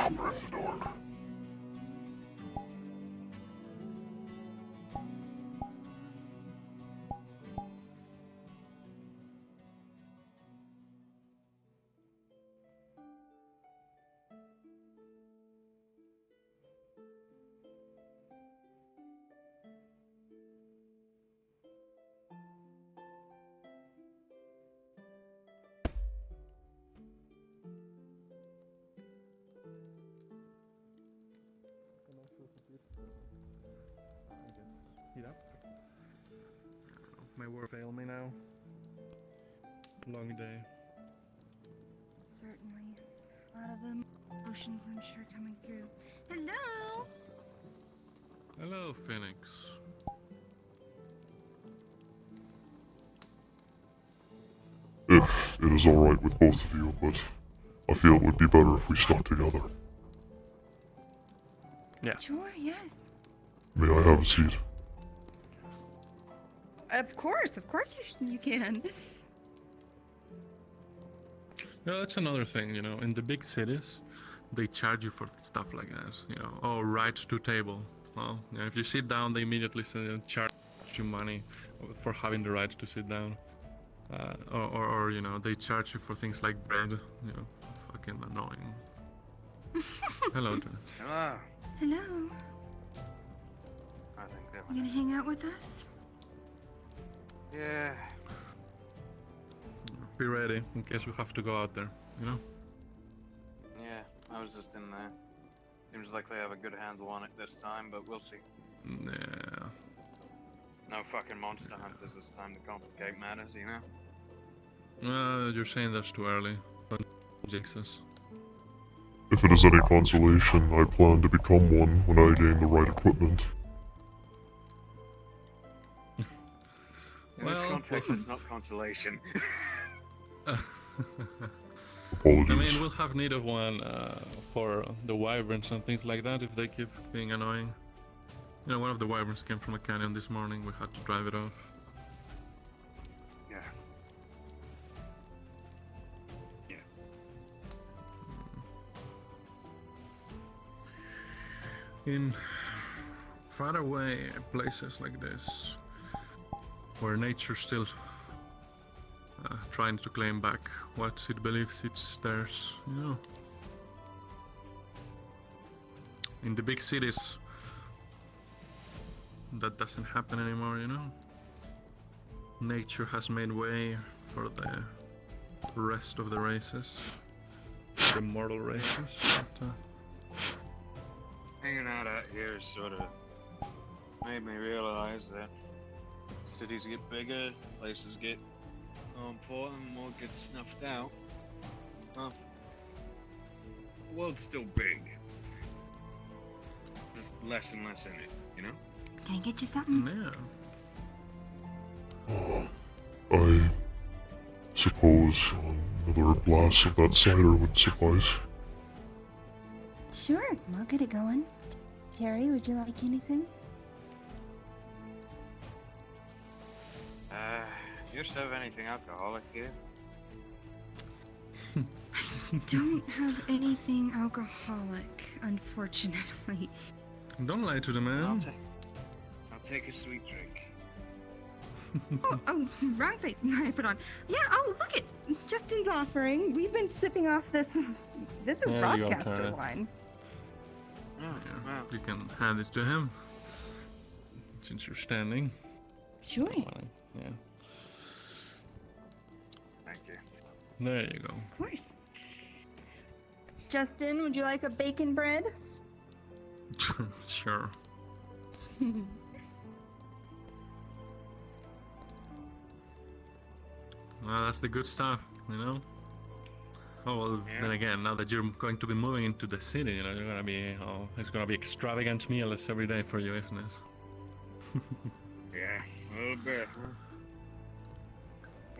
M: shall brave the dark.
I: Heat up. My word fail me now. Long day.
L: Certainly. A lot of emotions, I'm sure, coming through. Hello!
I: Hello, Phoenix.
M: If it is alright with both of you, but I feel it would be better if we stuck together.
I: Yeah.
L: Sure, yes.
M: May I have a seat?
L: Of course you can.
I: Yeah, that's another thing, you know, in the big cities, they charge you for stuff like that, you know, oh, right to table. Well, you know, if you sit down, they immediately charge you money for having the right to sit down. Or, you know, they charge you for things like bread, you know, fucking annoying. Hello, Dan.
D: Hello.
L: Hello.
D: I think that
L: You gonna hang out with us?
D: Yeah.
I: Be ready in case we have to go out there, you know?
D: Yeah, I was just in there. Seems like they have a good handle on it this time, but we'll see.
I: Yeah.
D: No fucking monster hunters this time to complicate matters, you know?
I: You're saying that's too early, but Jesus.
M: If it is any consolation, I plan to become one when I gain the right equipment.
D: In this context, it's not consolation.
M: Apologies.
I: I mean, we'll have need of one for the wyverns and things like that if they keep being annoying. You know, one of the wyverns came from a canyon this morning. We had to drive it off.
D: Yeah. Yeah.
I: In far away places like this, where nature still trying to claim back what it believes it's theirs, you know. In the big cities, that doesn't happen anymore, you know. Nature has made way for the rest of the races, the mortal races. But,
D: hanging out here sort of made me realize that cities get bigger, places get more important, more gets snuffed out. Well, the world's still big. Just less and less in it, you know?
L: Can I get you something?
I: Yeah.
M: I suppose another glass of that cider would suffice.
L: Sure, I'll get it going. Carrie, would you like anything?
D: You serve anything alcoholic here?
L: Don't have anything alcoholic, unfortunately.
I: Don't lie to the man.
D: I'll take a sweet drink.
L: Oh, wrong face. I put on. Yeah, oh, look it. Justin's offering. We've been sipping off this. This is
I: There you go,
L: broadcaster
I: Tara.
L: wine.
I: Yeah, you can hand it to him. Since you're standing.
L: Sure.
I: Yeah.
D: Thank you.
I: There you go.
L: Of course. Justin, would you like a bacon bread?
I: Sure. Well, that's the good stuff, you know? Oh, well, then again, now that you're going to be moving into the city, you know, you're gonna be, it's gonna be extravagant meals every day for you, isn't it?
D: Yeah, a little bit, huh?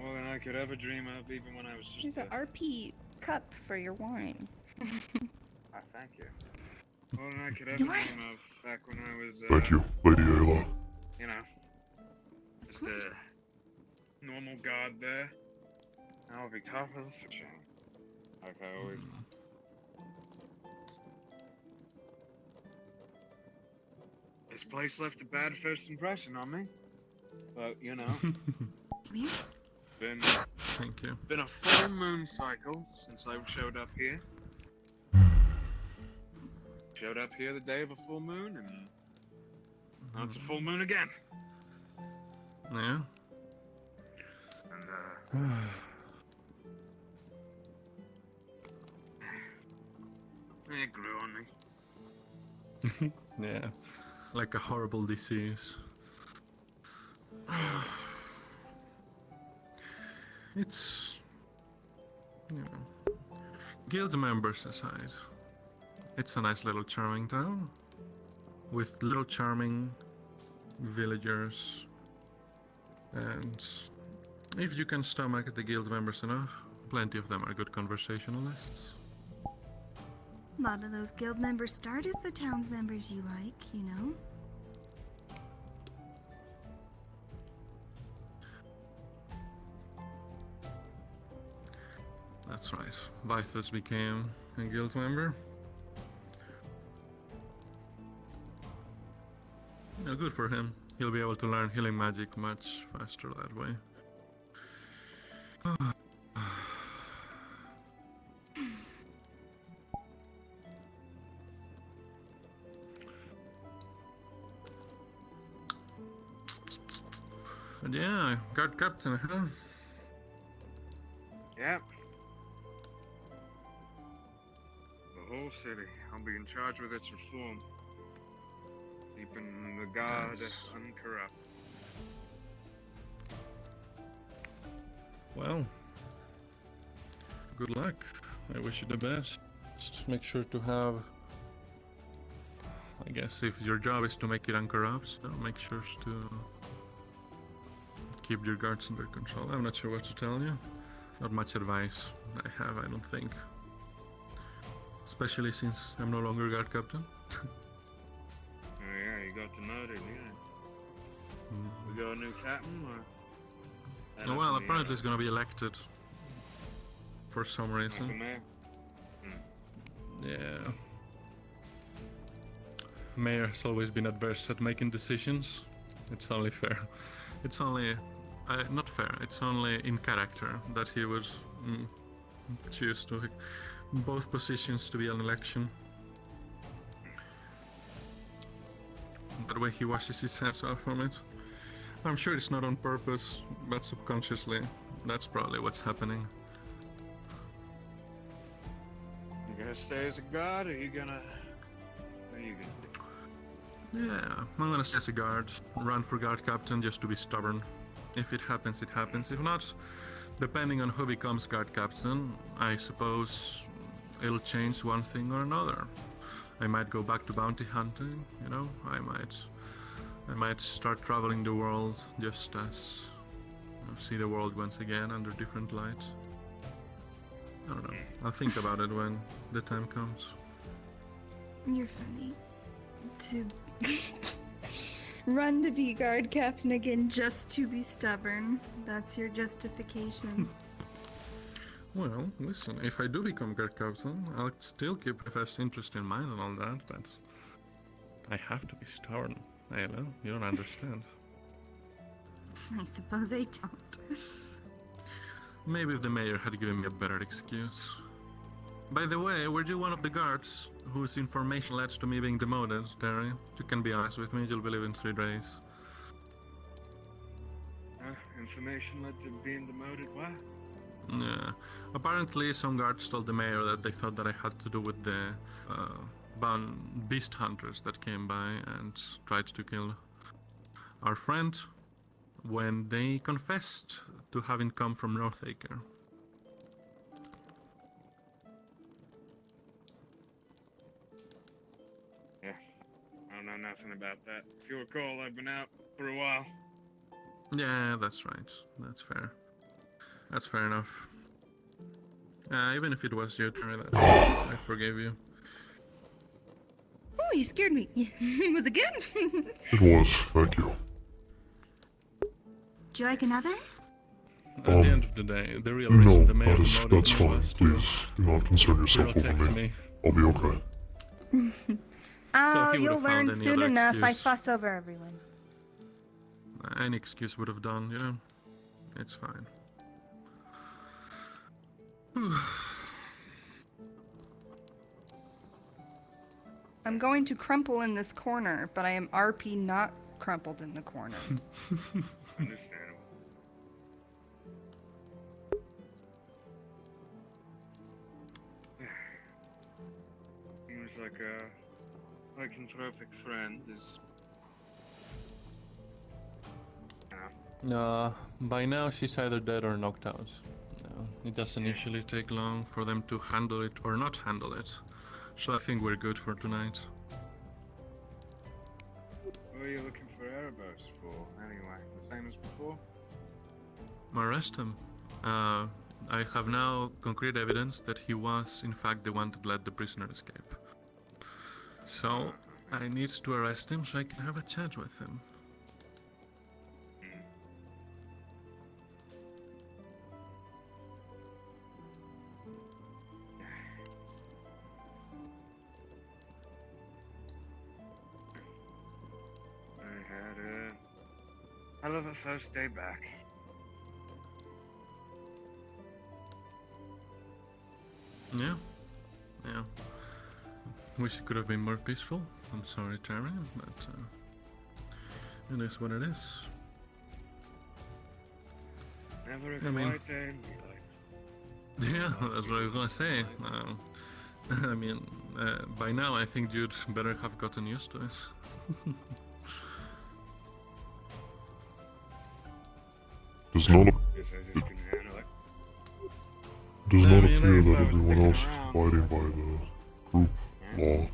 D: More than I could ever dream of, even when I was just
C: Here's an RP cup for your wine.
D: Ah, thank you. More than I could ever dream of back when I was,
M: Thank you, Lady Ayla.
D: you know, just a normal guard there. Now I'll be top of the food chain. Like I always This place left a bad first impression on me. But, you know, been
I: Thank you.
D: been a full moon cycle since I showed up here. Showed up here the day of a full moon, and now it's a full moon again.
I: Yeah.
D: And, it grew on me.
I: Yeah. Like a horrible disease. It's, you know, guild members aside, it's a nice little charming town with little charming villagers, and if you can stomach the guild members enough, plenty of them are good conversationalists.
L: A lot of those guild members start as the town's members you like, you know?
I: That's right. Vythus became a guild member. Yeah, good for him. He'll be able to learn healing magic much faster that way. But yeah, guard captain, huh?
D: Yep. The whole city. I'll be in charge with its reform. Keeping the guard uncorrupt.
I: Well, good luck. I wish you the best. Just make sure to have, I guess if your job is to make it uncorrupt, so make sure to keep your guards under control. I'm not sure what to tell you. Not much advice I have, I don't think. Especially since I'm no longer guard captain.
D: Oh yeah, you got demoted, yeah. We got a new captain, or?
I: Oh, well, apparently he's gonna be elected. For some
D: Like the
I: reason.
D: mayor?
I: Yeah. Mayor has always been adverse at making decisions. It's only fair. It's only... not fair, it's only in character that he would choose to both positions to be an election. That way he washes his hands off from it. I'm sure it's not on purpose, but subconsciously, that's probably what's happening.
D: You gonna stay as a guard, or you gonna... What are you gonna do?
I: Yeah, I'm gonna stay as a guard, run for guard captain just to be stubborn. If it happens, it happens. If not, depending on who becomes guard captain, I suppose it'll change one thing or another. I might go back to bounty hunting, you know, I might start traveling the world just as, you know, see the world once again under different light. I don't know. I'll think about it when the time comes.
L: You're funny. To run to be guard captain again just to be stubborn. That's your justification.
I: Well, listen, if I do become guard captain, I'll still keep FS interest in mind and all that, but I have to be stubborn. Ayla, you don't understand.
L: I suppose I don't.
I: Maybe if the mayor had given me a better excuse. By the way, were you one of the guards whose information led to me being demoted, Terry? You can be honest with me, you'll be leaving 3 days.
D: Information led to being demoted, what?
I: Yeah. Apparently, some guards told the mayor that they thought that I had to do with the beast hunters that came by and tried to kill our friend when they confessed to having come from Northacre.
D: Yeah, I don't know nothing about that. If you recall, I've been out for a while.
I: Yeah, that's right. That's fair. That's fair enough. Even if it was you, Terry, I forgave you.
L: Oh, you scared me. Was it good?
M: It was, thank you.
L: Do you like another?
I: At the end of the day, the real reason
M: No,
I: the mayor demoted
M: that's
I: me
M: fine.
I: was to
M: Please, do not concern yourself over
I: protect
M: me. I'll be okay.
L: Oh,
I: he would
L: you'll
I: have found
L: learn
I: any
L: soon
I: other
L: enough. I
I: excuse.
L: fuss over everyone.
I: Any excuse would have done, you know? It's fine.
L: I'm going to crumple in this corner, but I am RP not crumpled in the corner.
D: Understandable. Seems like a lycanthropic friend is.
I: By now she's either dead or knocked out. It doesn't usually take long for them to handle it or not handle it. So I think we're good for tonight.
D: What are you looking for Erebos for, anyway? The same as before?
I: Arrest him. I have now concrete evidence that he was, in fact, the one that let the prisoner escape. So, I need to arrest him so I can have a chat with him.
D: I had a hell of a first day back.
I: Yeah. Wish it could have been more peaceful. I'm sorry, Terry, but it is what it is.
D: Never a
I: I mean-
D: quiet day in my life.
I: Yeah, that's what I was gonna say. I mean, by now I think you'd better have gotten used to it.
M: Does not,
D: Guess I just couldn't handle it.
M: does not appear that everyone else is abiding by the group law.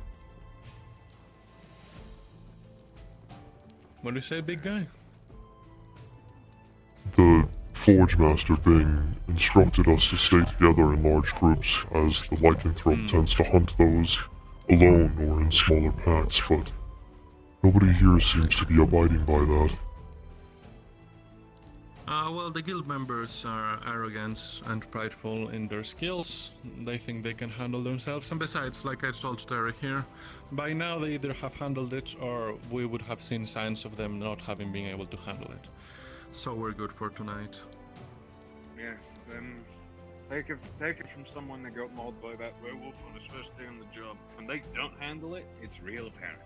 I: What do you say, big guy?
M: The Forge Master Bing instructed us to stay together in large groups, as the lycanthrope tends to hunt those alone or in smaller packs, but nobody here seems to be abiding by that.
I: Well, the guild members are arrogant and prideful in their skills. They think they can handle themselves, and besides, like I told Terry here, by now they either have handled it or we would have seen signs of them not having been able to handle it. So we're good for tonight.
D: Yeah, take it from someone that got mauled by that werewolf on his first day on the job. When they don't handle it, it's real apparent.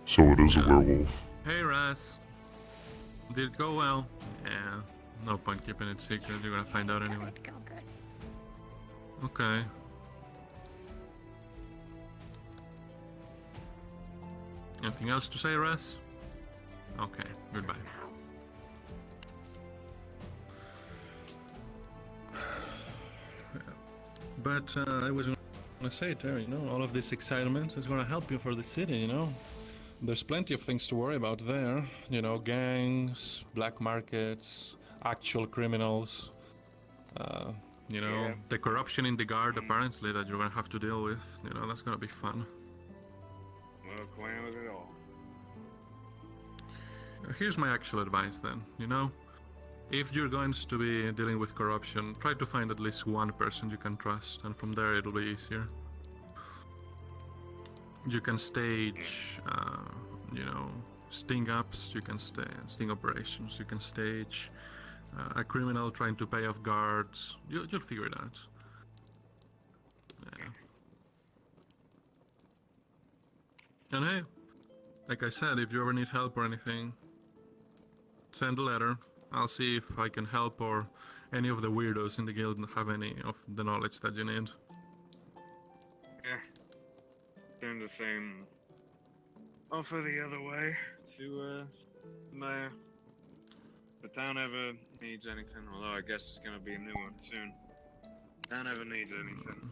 M: So it is a werewolf.
I: Hey, Raz. Did it go well? Yeah. No point keeping it secret. You're gonna find out anyway. Okay. Anything else to say, Raz? Okay. Goodbye. But I was gonna say, Terry, you know, all of this excitement is gonna help you for the city, you know? There's plenty of things to worry about there. You know, gangs, black markets, actual criminals. You know, the corruption in the guard, apparently, that you're gonna have to deal with. You know, that's gonna be fun.
D: Well acquainted with it all.
I: Here's my actual advice then, you know? If you're going to be dealing with corruption, try to find at least one person you can trust, and from there it'll be easier. You can stage, you know, sting-ups, you can sting operations, you can stage a criminal trying to pay off guards. You'll figure it out. Yeah. And hey, like I said, if you ever need help or anything, send a letter. I'll see if I can help or any of the weirdos in the guild have any of the knowledge that you need.
D: Yeah. Turn the same offer the other way to the mayor. If the town ever needs anything, although I guess it's gonna be a new one soon. If the town ever needs anything,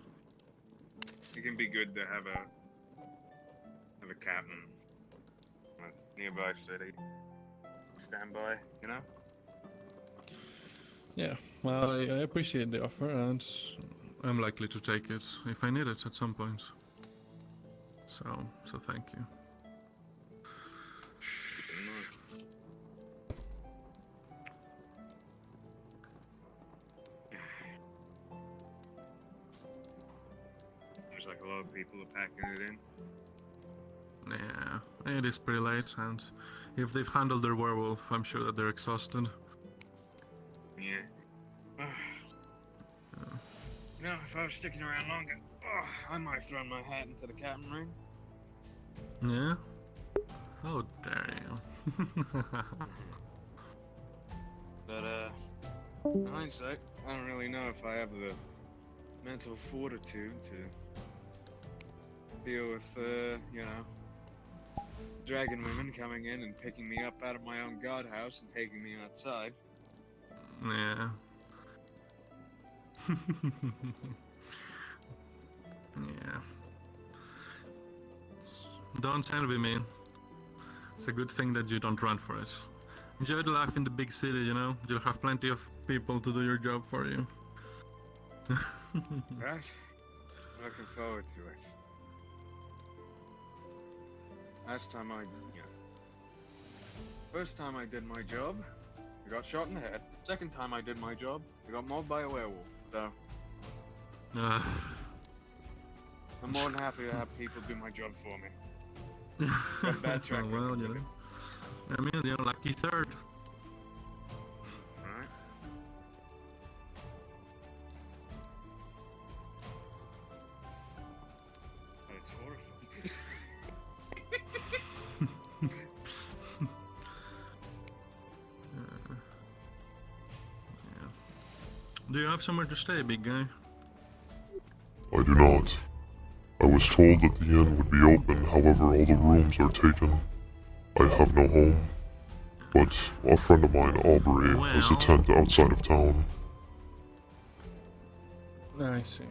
D: it can be good to have a captain in a nearby city. Stand by, you know?
I: Yeah, well, I appreciate the offer, and I'm likely to take it if I need it at some point. So thank you.
D: There's like a lot of people are packing it in.
I: Yeah, it is pretty late, and if they've handled their werewolf, I'm sure that they're exhausted.
D: Yeah. No, if I was sticking around longer, I might have thrown my hat into the captain ring.
I: Yeah? How dare you?
D: But, in hindsight, I don't really know if I have the mental fortitude to deal with, you know, dragon women coming in and picking me up out of my own guardhouse and taking me outside.
I: Yeah. Yeah. Don't envy me. It's a good thing that you don't run for it. Enjoy the life in the big city, you know? You'll have plenty of people to do your job for you.
D: Right? Looking forward to it. Last time first time I did my job, I got shot in the head. Second time I did my job, I got mauled by a werewolf. So, I'm more than happy to have people do my job for me. Got a bad track
I: well,
D: record
I: you
D: with
I: know.
D: it.
I: I mean, you're lucky third.
D: Alright. But it's horrifying.
I: Do you have somewhere to stay, big guy?
M: I do not. I was told that the inn would be open, however all the rooms are taken. I have no home. But a friend of mine, Aubrey, has a tent outside of town.
I: I see.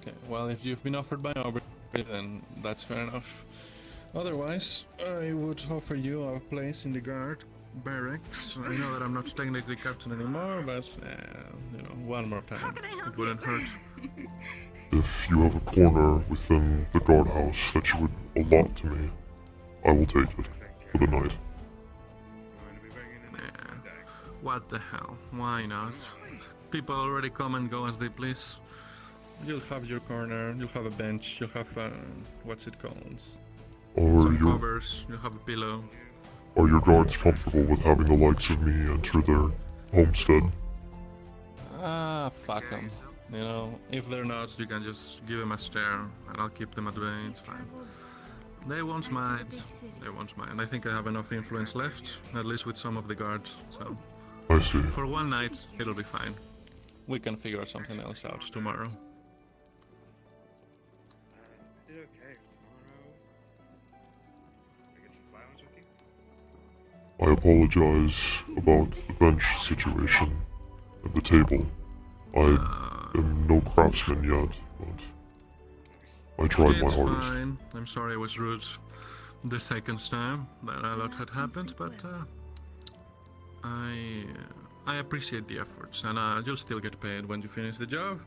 I: Okay, well, if you've been offered by Aubrey, then that's fair enough. Otherwise, I would offer you a place in the guard barracks. I know that I'm not technically captain anymore, but, you know, one more time. It wouldn't hurt.
M: If you have a corner within the guardhouse that you would allot to me, I will take it for the night.
I: What the hell? Why not? People already come and go as they please. You'll have your corner, you'll have a bench, you'll have, what's it called? Some covers, you'll have a pillow.
M: Are your guards comfortable with having the likes of me enter their homestead?
I: Ah, fuck them. You know, if they're not, you can just give them a stare, and I'll keep them at bay, it's fine. They won't mind. They won't mind. I think I have enough influence left, at least with some of the guards, so...
M: I see.
I: For one night, it'll be fine. We can figure something else out tomorrow.
D: I did okay. Tomorrow, I get some violence with you?
M: I apologize about the bench situation at the table. I am no craftsman yet, but I tried my hardest.
I: Fine. I'm sorry I was rude the second time that a lot had happened, but I appreciate the efforts, and you'll still get paid when you finish the job.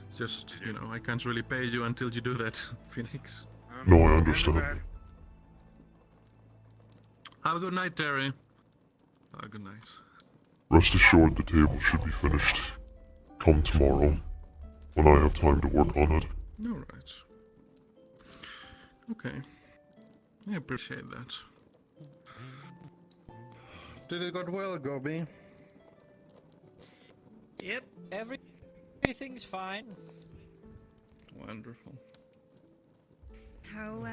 I: It's just, you know, I can't really pay you until you do that, Phoenix.
M: No, I understand.
I: Have a good night, Terry. Have a good night.
M: Rest assured the table should be finished come tomorrow, when I have time to work on it.
I: Alright. Okay. I appreciate that. Did it go well, Gobi?
B: Yep, everything's fine.
I: Wonderful.
L: How,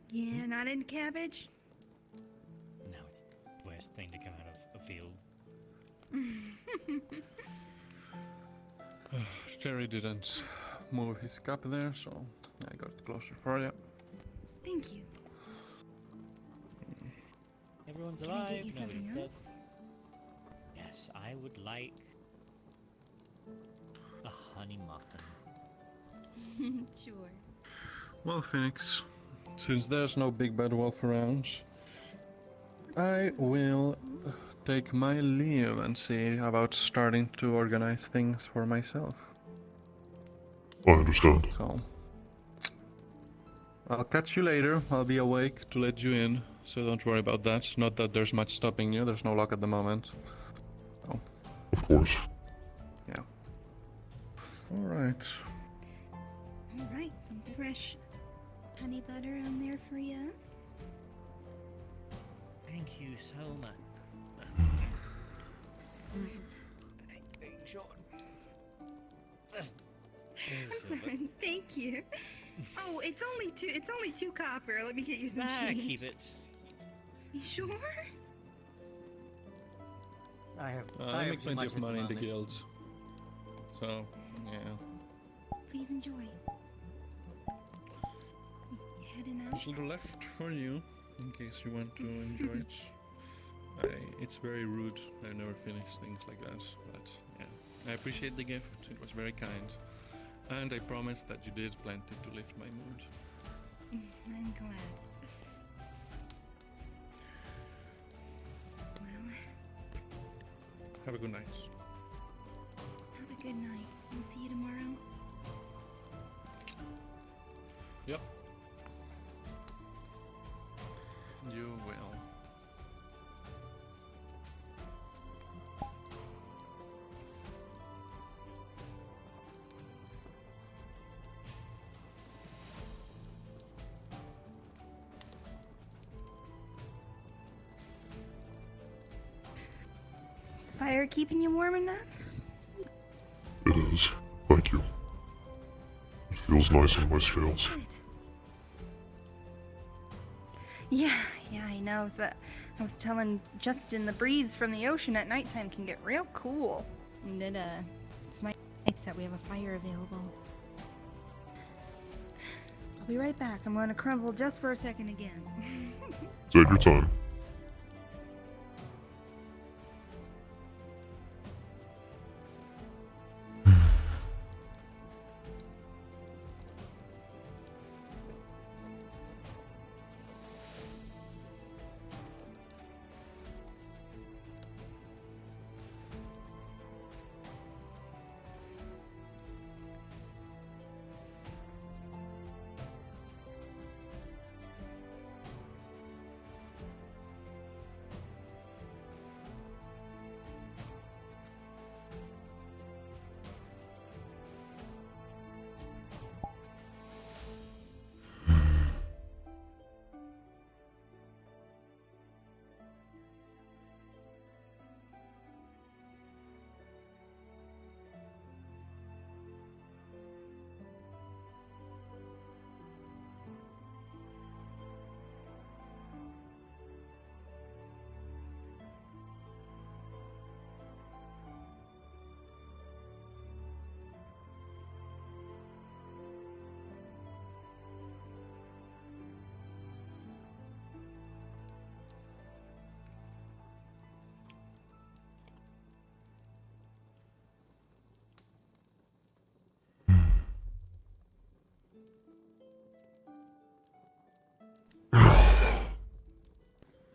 L: yeah, not into cabbage?
B: No, it's the worst thing to come out of a field.
I: Jerry didn't move his cup there, so I got it closer for you.
L: Thank you.
B: Everyone's
L: Can
B: alive.
L: I get you something
B: Nobody's dead.
L: else?
B: Yes, I would like a honey muffin.
L: Sure.
I: Well, Phoenix, since there's no big bad wolf around, I will take my leave and see about starting to organize things for myself.
M: I understand.
I: So, I'll catch you later. I'll be awake to let you in, so don't worry about that. Not that there's much stopping you, there's no lock at the moment. So.
M: Of course.
I: Yeah. Alright.
L: Alright, something fresh. honey butter on there for you.
B: Thank you so much.
L: I'm sorry. Thank you. Oh, it's only two. It's only 2 copper. Let me get you some change.
B: Keep it.
L: You sure?
B: I have.
I: I make plenty of money in the guilds. So, yeah.
L: Please enjoy. Heading out.
I: There's a little left for you, in case you want to enjoy it. It's very rude. I never finish things like that, but yeah. I appreciate the gift. It was very kind. And I promise that you did plenty to lift my mood.
L: I'm glad. Well,
I: Have a good night.
L: have a good night. We'll see you tomorrow.
I: Yep. You will.
L: Fire keeping you warm enough?
M: It is. Thank you. It feels nice on my scales.
L: Yeah, I know. So, I was telling Justin the breeze from the ocean at nighttime can get real cool. And it's nice that we have a fire available. I'll be right back. I'm going to crumble just for a second again.
M: Take your time.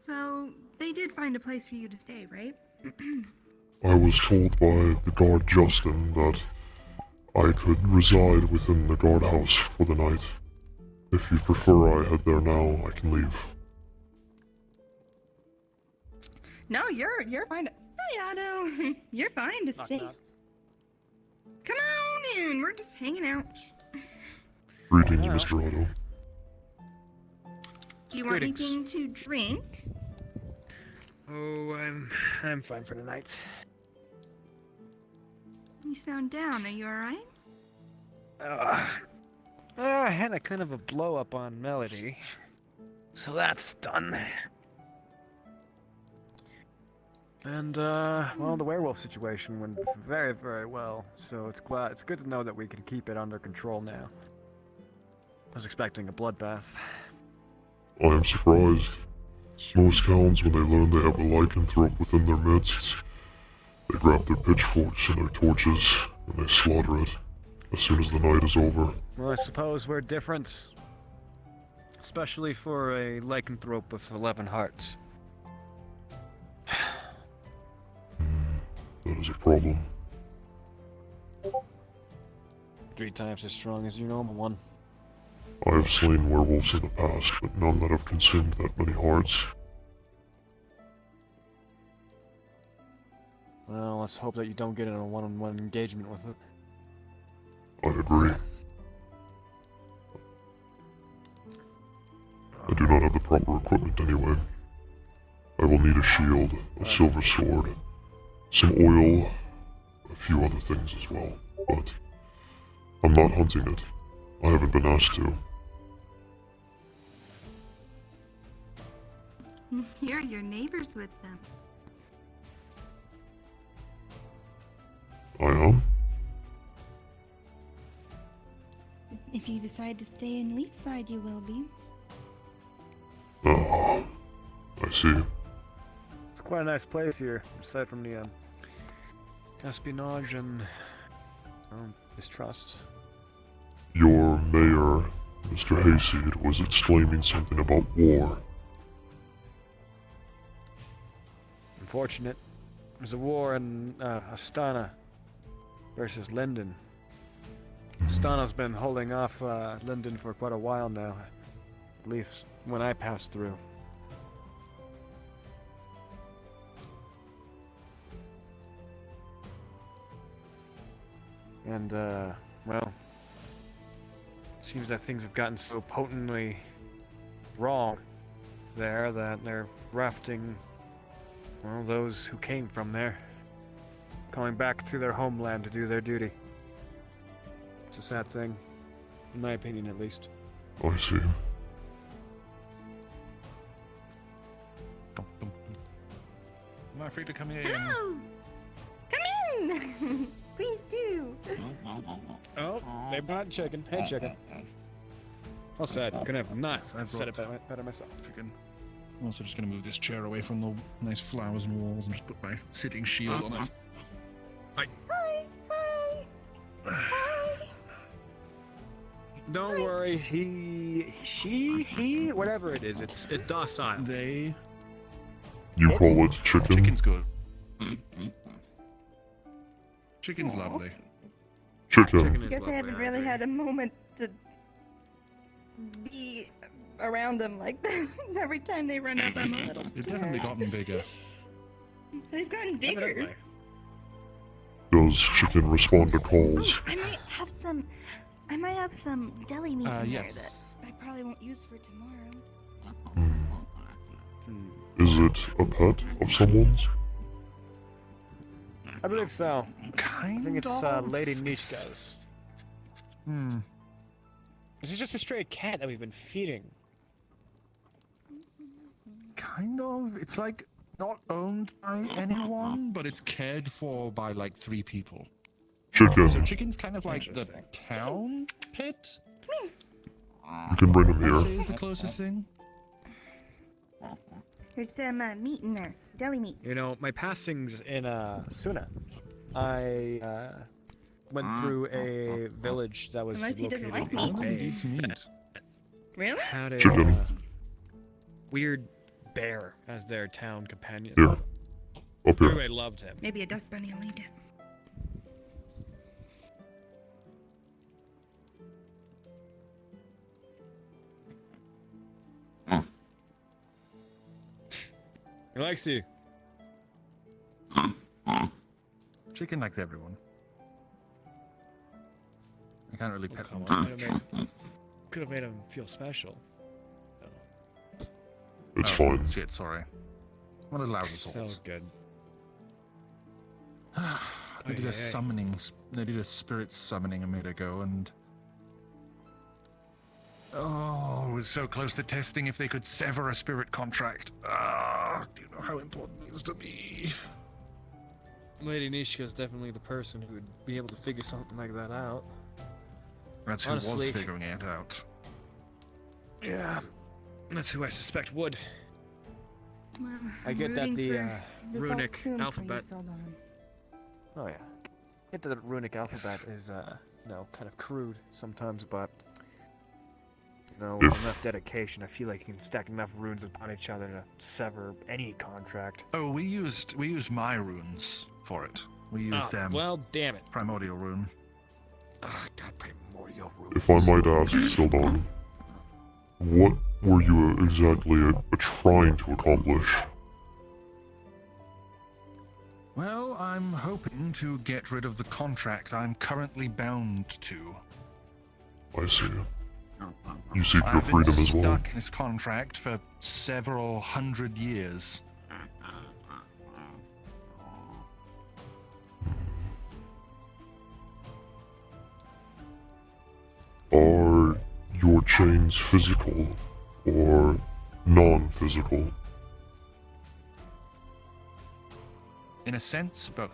L: So, they did find a place for you to stay, right?
M: I was told by the guard Justin that I could reside within the guardhouse for the night. If you prefer I head there now, I can leave.
L: No, you're fine. Hi, Otto. You're fine to stay. Come on in. We're just hanging out.
M: Greetings, Mr. Otto.
L: Do you want anything to drink?
U: Oh, I'm fine for tonight.
L: You sound down. Are you alright?
U: I had a kind of a blow up on Melody, so that's done. And well, the werewolf situation went very, very well. So it's good to know that we can keep it under control now. I was expecting a bloodbath.
M: I am surprised. Most hounds, when they learn they have a lycanthrope within their midst, they grab their pitchforks and their torches, and they slaughter it as soon as the night is over.
U: Well, I suppose we're different. Especially for a lycanthrope with 11 hearts.
M: That is a problem.
U: 3 times as strong as your normal one.
M: I have slain werewolves in the past, but none that have consumed that many hearts.
U: Well, let's hope that you don't get in a one-on-one engagement with it.
M: I agree. I do not have the proper equipment anyway. I will need a shield, a silver sword, some oil, a few other things as well, but I'm not hunting it. I haven't been asked to.
L: You're your neighbors with them.
M: I am?
L: If you decide to stay in Leafside, you will be.
M: Oh, I see.
U: It's quite a nice place here, aside from the espionage and distrust.
M: Your mayor, Mr. Hayseed, was exclaiming something about war.
U: Unfortunate. There's a war in Astana versus Linden. Astana's been holding off Linden for quite a while now. At least when I passed through. And, well, seems that things have gotten so potently wrong there that they're rafting, well, those who came from there, coming back to their homeland to do their duty. It's a sad thing, in my opinion at least.
M: I see.
I: Am I free to come here?
L: Hello! Come in! Please do.
U: Oh, they brought chicken. Hey, chicken. Well said. Couldn't have not
E: I've
U: said it
E: brought
U: better myself.
E: Chicken. I'm also just going to move this chair away from the nice flowers and walls and just put my sitting shield on it.
U: Hi.
L: Hi! Hi!
U: Don't worry, he, whatever it is, it's docile.
E: They.
M: You call it chicken?
E: Chicken's good. Chicken's lovely.
M: Chicken.
L: I guess I haven't really had a moment to be around them like this. Every time they run up, I'm a little
E: They've
L: scared.
E: definitely gotten bigger.
L: They've gotten bigger.
M: Does chicken respond to calls?
L: I might have some deli meat in there
E: yes.
L: that I probably won't use for tomorrow.
M: Is it a pet of someone's?
U: I believe so.
E: Kind
U: I think it's
E: of.
U: Lady Nishka's. This is just a stray cat that we've been feeding.
E: Kind of. It's like not owned by anyone, but it's cared for by like 3 people.
M: Chicken.
E: So chicken's kind of like the town pet.
M: You can bring him
E: I'd
M: here.
E: say is the closest thing.
L: There's some meat in there. It's deli meat.
U: You know, my passings in Suna, I went through a village that was
L: Unless he
U: located
L: doesn't like
U: in
L: meat.
U: a bay.
E: Eats meat.
L: Really?
U: Had a
M: Chicken.
U: weird bear as their town companion.
M: Here. Up here.
U: Everybody loved him.
L: Maybe a dust bunny will eat it.
U: He likes you.
E: Chicken likes everyone. I can't really pet them.
U: Could have made him feel special.
M: It's fine.
E: Shit, sorry. One of the loudest
U: So
E: souls.
U: good.
E: They did a summoning. They did a spirit summoning a minute ago, and oh, it was so close to testing if they could sever a spirit contract. Ah, do you know how important it is to me?
U: Lady Nishka is definitely the person who would be able to figure something like that out.
E: That's who
U: Honestly,
E: was figuring it out.
U: Yeah, that's who I suspect would.
L: Well,
U: I get that
L: rooting
U: the
L: for results
U: runic
L: soon for you,
U: alphabet.
L: Soldan.
U: Oh yeah, get that the runic alphabet is you know, kind of crude sometimes, but you know, with enough dedication, I feel like you can stack enough runes upon each other to sever any contract.
E: Oh, we used my runes for it. We used
U: well, damn it.
E: Primordial rune.
U: Ah, God, primordial runes.
M: If I might ask, Sildon, what were you exactly trying to accomplish?
E: Well, I'm hoping to get rid of the contract I'm currently bound to.
M: I see. You seek your
E: I've been
M: freedom as well.
E: stuck in this contract for several hundred years.
M: Are your chains physical or non-physical?
E: In a sense, both.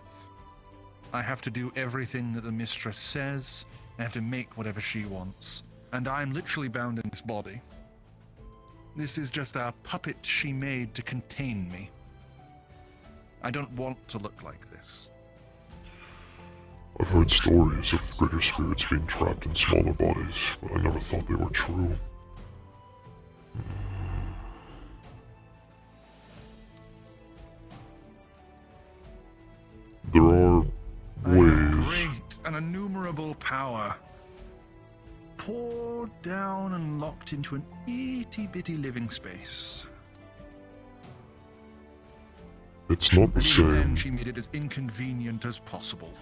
E: I have to do everything that the mistress says. I have to make whatever she wants. And I'm literally bound in this body. This is just a puppet she made to contain me. I don't want to look like this.
M: I've heard stories of greater spirits being trapped in smaller bodies, but I never thought they were true. There are ways.
E: Great, an innumerable power. Poured down and locked into an itty-bitty living space.
M: It's not the
E: Even then,
M: same.
E: she made it as inconvenient as possible.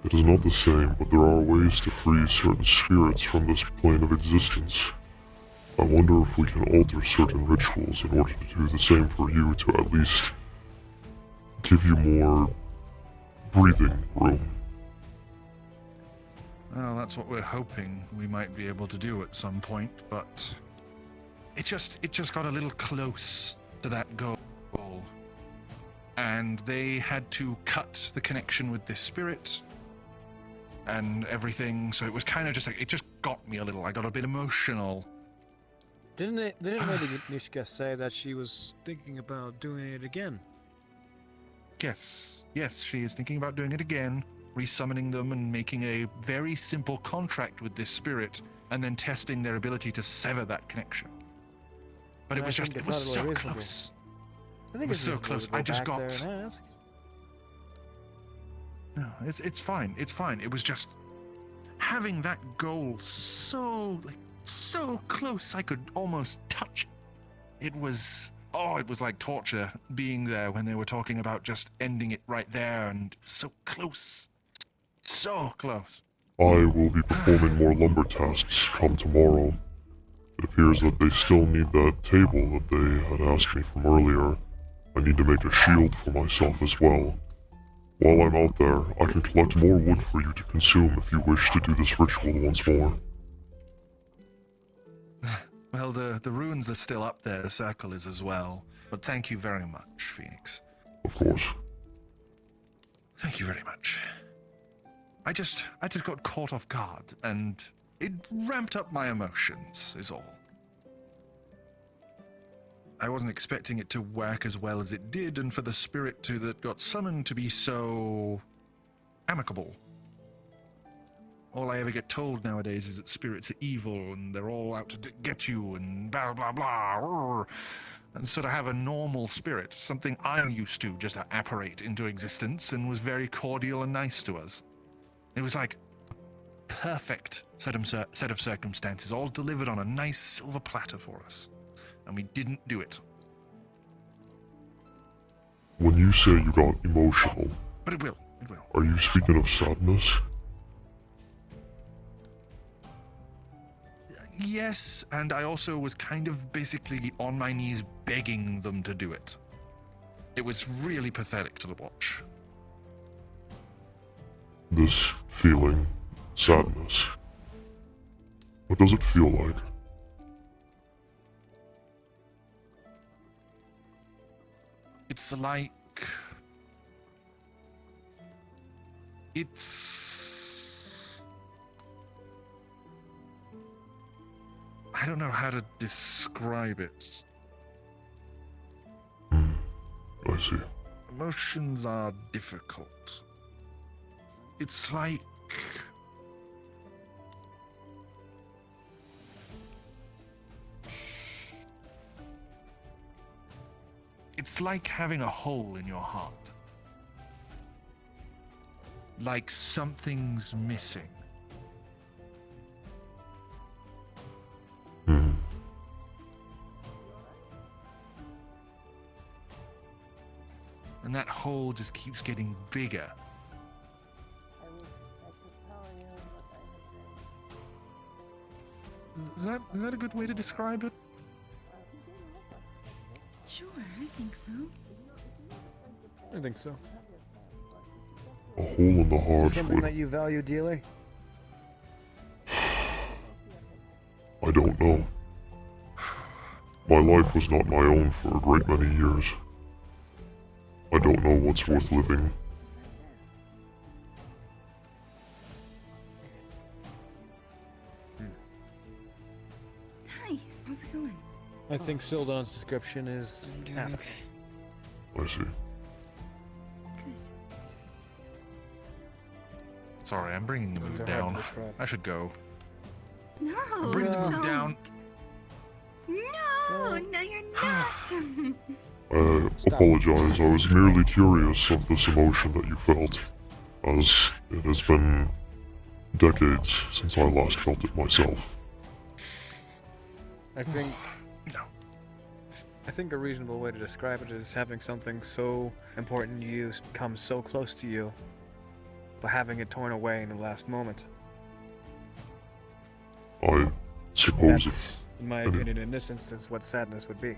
M: It is not the same, but there are ways to free certain spirits from this plane of existence. I wonder if we can alter certain rituals in order to do the same for you, to at least give you more breathing room.
E: Well, that's what we're hoping we might be able to do at some point, but it just got a little close to that goal. And they had to cut the connection with this spirit and everything, so it was kind of just like, it just got me a little. I got a bit emotional.
U: Didn't Lady Nishka say that she was thinking about doing it again?
E: Yes, she is thinking about doing it again, resummoning them and making a very simple contract with this spirit, and then testing their ability to sever that connection. But it was so close.
U: I think
E: It was so close. I just got.
U: There and ask.
E: No, it's fine. It's fine. It was just having that goal so close I could almost touch it. It was like torture being there when they were talking about just ending it right there, and so close. So close.
M: I will be performing more lumber tasks come tomorrow. It appears that they still need that table that they had asked me from earlier. I need to make a shield for myself as well. While I'm out there, I can collect more wood for you to consume if you wish to do this ritual once more.
E: Well, the ruins are still up there, the circle is as well. But thank you very much, Phoenix.
M: Of course.
E: Thank you very much. I just got caught off guard, and it ramped up my emotions, is all. I wasn't expecting it to work as well as it did, and for the spirit that got summoned to be so amicable. All I ever get told nowadays is that spirits are evil, and they're all out to get you, and blah blah blah. And so to have a normal spirit, something I'm used to, just apparate into existence, and was very cordial and nice to us. It was like a perfect set of circumstances, all delivered on a nice silver platter for us. And we didn't do it.
M: When you say you got emotional...
E: But it will.
M: Are you speaking of sadness?
E: Yes, and I also was kind of basically on my knees begging them to do it. It was really pathetic to watch.
M: This feeling, sadness. What does it feel like?
E: It's like... I don't know how to describe it.
M: I see.
E: Emotions are difficult. It's like... It's like having a hole in your heart. Like something's missing. And that hole just keeps getting bigger. Is that a good way to describe it?
L: Sure, I think so.
U: I think so.
M: A hole in the
U: Is
M: heart
U: it something
M: would...
U: that you value dearly?
M: I don't know. My life was not my own for a great many years. I don't know what's worth living.
L: Hi, how's it going?
U: I think Sildon's description is apt.
M: I see.
E: Sorry, I'm bringing the mood
U: They're hard to
E: down.
U: describe.
E: I should go.
L: No,
E: I'm bringing the mood
L: don't.
E: down.
L: No, no, you're not.
M: I apologize. I was merely curious of this emotion that you felt, as it has been decades since I last felt it myself.
U: I think a reasonable way to describe it is having something so important to you come so close to you, but having it torn away in the last moment.
M: I suppose
U: That's, in my opinion, in this instance, what sadness would be.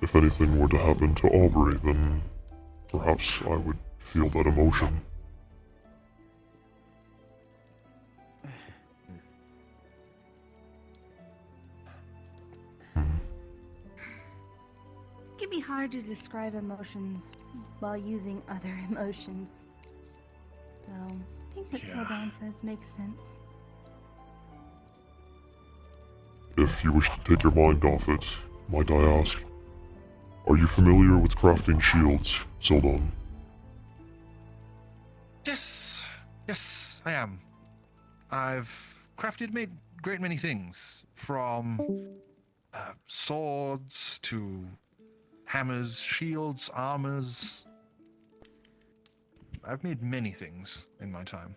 M: if anything were to happen to Aubrey, then perhaps I would feel that emotion.
L: It can be hard to describe emotions while using other emotions. So, I think what Sildon says makes sense.
M: If you wish to take your mind off it, might I ask, are you familiar with crafting shields, Sildon?
E: Yes, I am. I've made great many things, from swords to hammers, shields, armors. I've made many things in my time.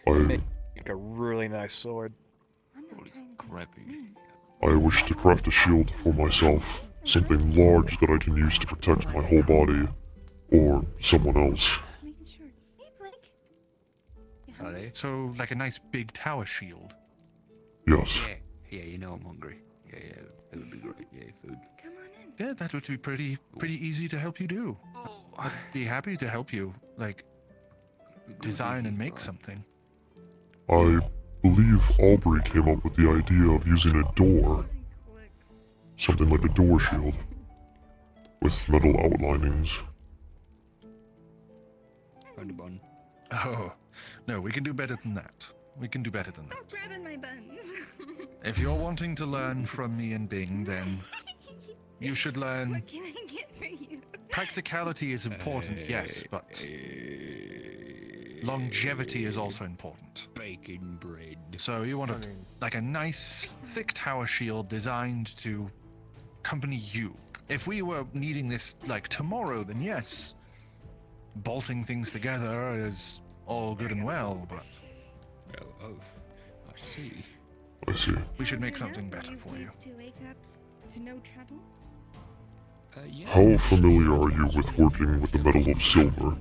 U: Make a really nice sword.
M: I wish to craft a shield for myself, something large that I can use to protect my whole body, or someone else.
E: So, like a nice big tower shield.
M: Yes.
N: Yeah, you know I'm hungry. Yeah, that would be great. Yeah, food.
E: Yeah, that would be pretty easy to help you do. I'd be happy to help you, like, design and make something.
M: I believe Aubrey came up with the idea of using a door. Something like a door shield. With metal outlinings.
E: Oh, no, we can do better than that. We can do better than that.
L: Grabbing my buns.
E: If you're wanting to learn from me and Bing, then you should learn...
L: What can I get for you?
E: Practicality is important, yes, but longevity is also important.
N: Bacon bread.
E: So you want like a nice, thick tower shield designed to accompany you. If we were needing this like tomorrow, then yes, bolting things together is all good and well, but
N: Oh, I see.
M: I see.
E: we should make something better for you.
L: To wake up to no trouble?
M: How familiar are you with working with the metal of silver?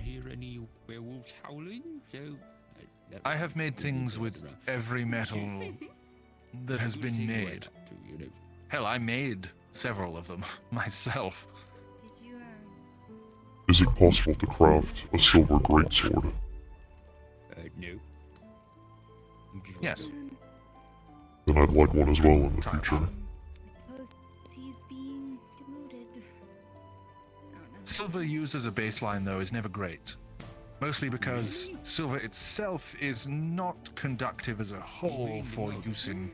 E: I have made things with every metal that has been made. Hell, I made several of them myself.
M: Is it possible to craft a silver greatsword?
N: No.
E: Yes.
M: Then I'd like one as well in the future.
L: He's being demoted.
E: Silver used as a baseline, though, is never great. Mostly because silver itself is not conductive as a whole for using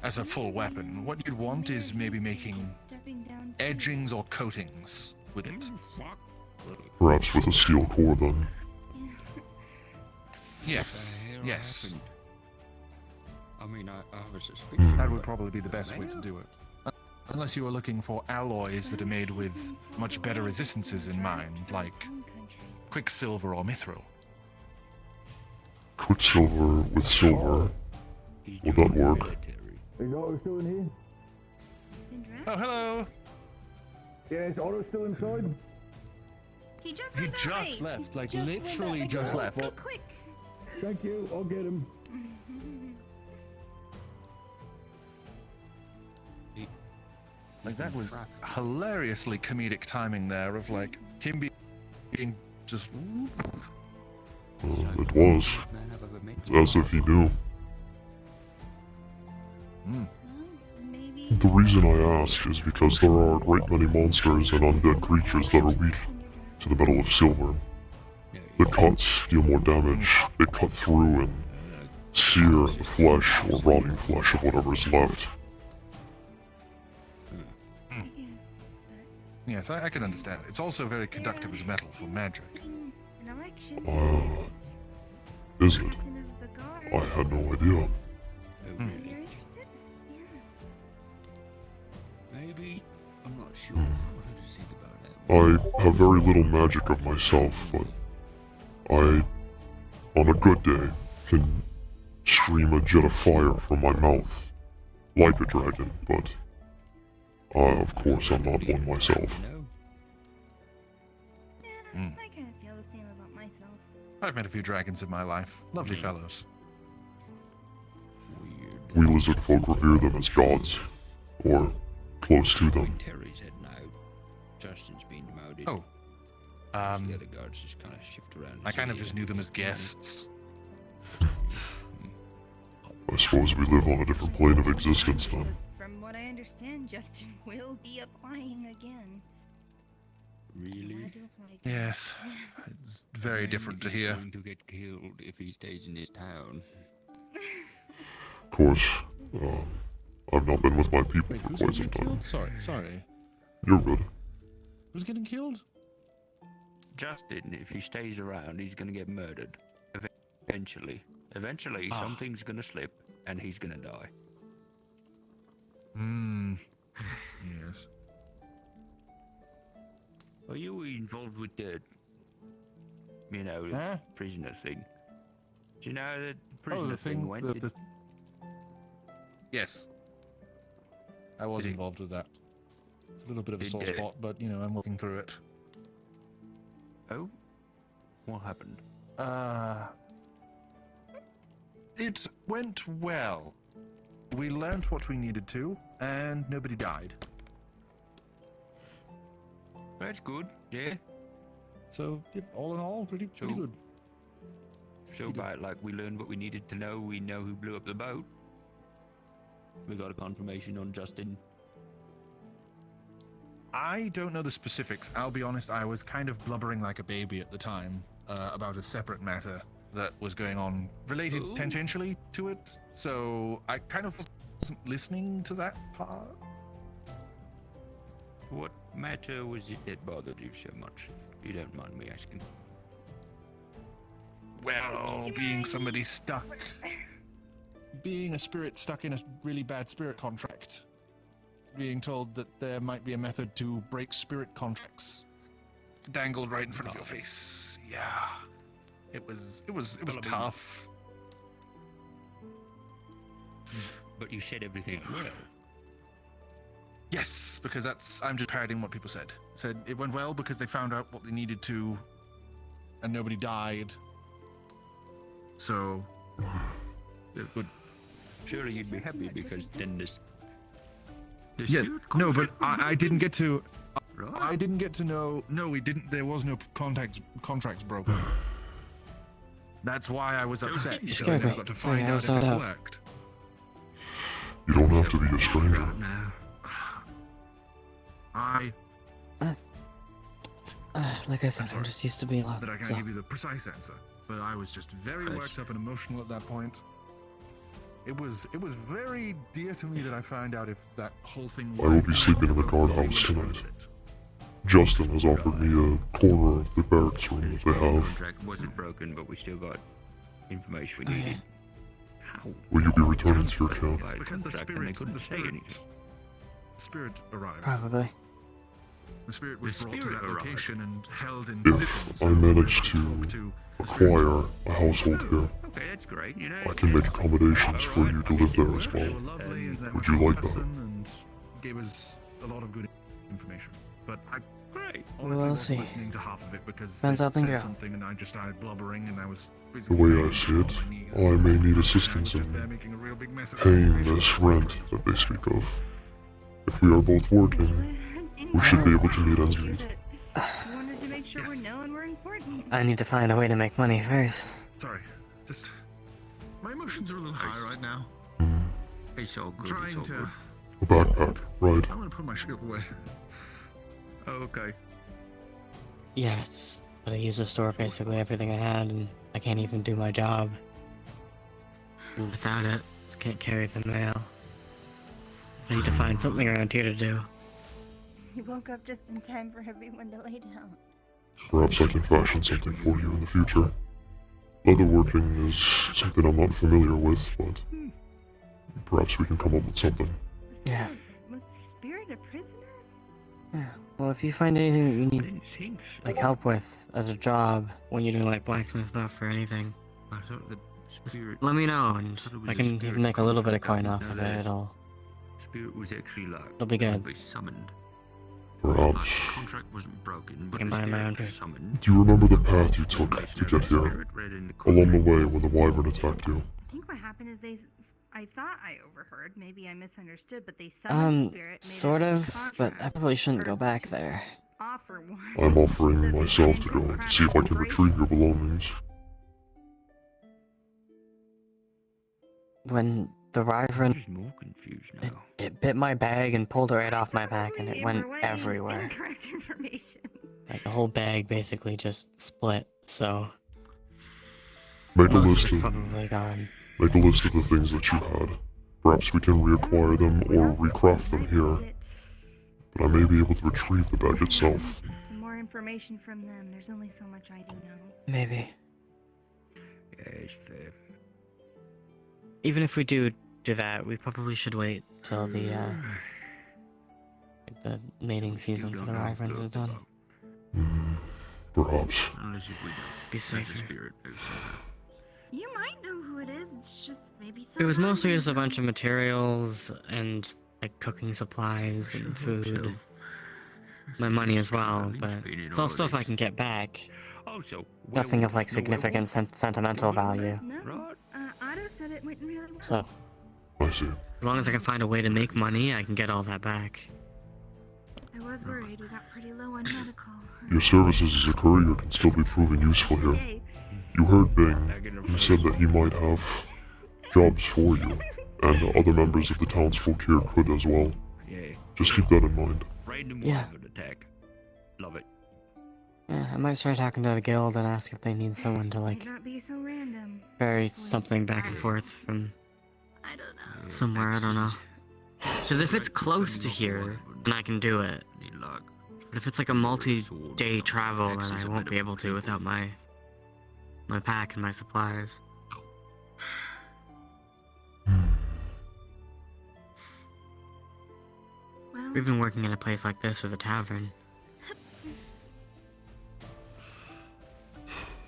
E: as a full weapon. What you'd want is maybe making edgings or coatings with it.
M: Perhaps with a steel core then.
E: Yes, yes.
N: I mean, I was suspicious.
E: That would probably be the best way to do it. Unless you were looking for alloys that are made with much better resistances in mind, like quicksilver or mithril.
M: Quicksilver with silver. Would that work?
G: Is Otto still in here?
E: Oh, hello!
G: Yeah, is Otto still inside?
L: He just
E: He
L: went that
E: just
L: way.
E: left, like
L: Just went
E: literally
L: that way.
E: just left.
L: Quick, quick.
G: Thank you, I'll get him.
E: Like, that was hilariously comedic timing there of, like, him being just...
M: It was. It's as if he knew. The reason I ask is because there are a great many monsters and undead creatures that are weak to the metal of silver. The cuts deal more damage. They cut through and sear the flesh or rotting flesh of whatever is left.
E: Yes, I can understand. It's also very conductive as metal for magic.
M: Is it? I had no idea.
N: Maybe. I'm not sure. What do you think about that?
M: I have very little magic of myself, but I, on a good day, can stream a jet of fire from my mouth, like a dragon, but of course I'm not one myself.
L: I kind of feel the same about myself.
E: I've met a few dragons in my life. Lovely fellows.
M: We lizard folk revere them as gods, or close to them.
N: Terry's heading out. Justin's been demoted.
E: Oh.
N: The other guards just kind of shift around.
E: I kind of just knew them as guests.
M: I suppose we live on a different plane of existence then.
L: From what I understand, Justin will be applying again.
N: Really?
E: Yes. It's very different to hear.
N: He's going to get killed if he stays in this town.
M: Of course, I've not been with my people for quite some time.
E: Sorry.
M: You're good.
E: Who's getting killed?
N: Justin, if he stays around, he's gonna get murdered. Eventually. Eventually, something's gonna slip, and he's gonna die.
E: Yes.
N: Are you involved with the, prisoner thing? Do you know the prisoner thing went?
E: Yes. I was involved with that. It's a little bit of a sore spot, but, I'm working through it.
N: Oh? What happened?
E: It went well. We learned what we needed to, and nobody died.
N: That's good, yeah.
E: So, all in all, pretty good.
N: So bad, like, we learned what we needed to know, we know who blew up the boat. We got a confirmation on Justin.
E: I don't know the specifics. I'll be honest, I was kind of blubbering like a baby at the time about a separate matter that was going on related tangentially to it, so I kind of wasn't listening to that part.
N: What matter was it that bothered you so much? If you don't mind me asking.
E: Well, being somebody stuck. Being a spirit stuck in a really bad spirit contract. Being told that there might be a method to break spirit contracts dangled right in front of your face. Yeah. It was tough.
N: But you said everything well.
E: Yes, because I'm just parroting what people said. Said it went well because they found out what they needed to and nobody died. So good.
N: Surely you'd be happy because then this
E: yeah, no, but I didn't get to. I didn't get to know. No, we didn't. There was no contracts broken. That's why I was upset.
A: You
E: I never got to find out if it worked.
M: You don't have to be a stranger.
A: Like I said, I'm just used to being loud.
E: But I can't give you the precise answer. But I was just very worked up and emotional at that point. It was very dear to me that I found out if that whole thing
M: I will be sleeping in the guardhouse tonight. Justin has offered me a corner of the barracks room that they
N: The
M: have.
N: contract wasn't broken, but we still got information we needed. How?
M: Will you be returning to your camp?
E: because the spirit arrived.
A: Probably.
E: The spirit was brought to that location and held in
M: If I manage to acquire a household here,
N: Okay, that's great.
M: I can make accommodations for you to live there as well. Would you like that?
E: And gave us a lot of good information. But I honestly
A: We'll
E: wasn't
A: see.
E: listening to half of it because
A: Depends
E: they
A: how things
E: said
A: go.
E: something and I just started blubbering and I was
M: The
E: basically
M: way I see it, I may need assistance in paying this rent that they speak of. if we are both working, we should be able to meet ends meet.
L: We wanted to make sure we're known we're important.
A: I need to find a way to make money first.
E: Sorry, just my emotions are a little high right now.
N: It's all good.
E: Trying to.
M: A backpack, right?
E: I'm gonna put my shit away.
N: Okay.
A: Yeah, but I used to store basically everything I had, and I can't even do my job. And without it, just can't carry the mail. I need to find something around here to do.
L: You woke up just in time for everyone to lay down.
M: Perhaps I can fashion something for you in the future. Leatherworking is something I'm not familiar with, but perhaps we can come up with something.
A: Yeah.
L: Was the spirit a prisoner?
A: Yeah. Well, if you find anything that you need, like, help with as a job when you're doing, like, blacksmith stuff or anything,
N: I thought the spirit.
A: let me know, and I can even make a little bit of coin off of it.
N: Spirit was actually like.
A: It'll be good.
N: Be summoned.
M: Perhaps.
N: The contract wasn't broken,
A: I
N: but
A: can
N: the
A: buy my own
N: spirit was summoned.
M: Do you remember the path you took to get here? Along the way when the wyvern attacked you?
L: I think what happened is I thought I overheard, maybe I misunderstood, but they summoned the spirit. Made
A: Sort
L: a
A: of, but
L: contract,
A: I probably shouldn't
L: or
A: go back there.
L: Offer one.
M: I'm offering myself to go to see if I can retrieve your belongings.
A: When the wyvern,
N: more confused now.
A: it bit my bag and pulled it right off my back, and it went everywhere.
L: Incorrect information.
A: Like, the whole bag basically just split, so...
M: Make a
A: most of
M: list
A: it's
M: of
A: probably gone.
M: Make a list of the things that you had. Perhaps we can reacquire them or recraft them here. But I may be able to retrieve the bag itself.
L: Some more information from them. There's only so much I do know.
A: Maybe.
N: Yeah, it's fair.
A: Even if we do that, we probably should wait till the mating season for the wyverns is done.
M: Perhaps.
A: Be safer.
L: You might know who it is. It's just maybe
A: It was
L: someone
A: mostly
L: you
A: just a
L: don't.
A: bunch of materials and, like, cooking supplies and food. My money as well, but it's all stuff I can get back.
N: Also,
A: Nothing of, like, significant sentimental value.
L: No, Otto said it went really well.
A: So,
M: I see.
A: as long as I can find a way to make money, I can get all that back.
L: I was worried we got pretty low on medical.
M: Your services as a courier can still be proven useful here. You heard Bing. He said that he might have jobs for you, and other members of the townsfolk here could as well.
N: Yeah.
M: Just keep that in mind.
N: Random
A: Yeah.
N: wyvern attack. Love it.
A: Yeah, I might start talking to the guild and ask if they need someone to, like,
L: Might not be so random.
A: ferry something back and forth from somewhere, I don't know. Because if it's close to here, then I can do it. But if it's like a multi-day travel, then I won't be able to without my pack and my supplies.
L: Well,
A: We've been working in a place like this with a tavern.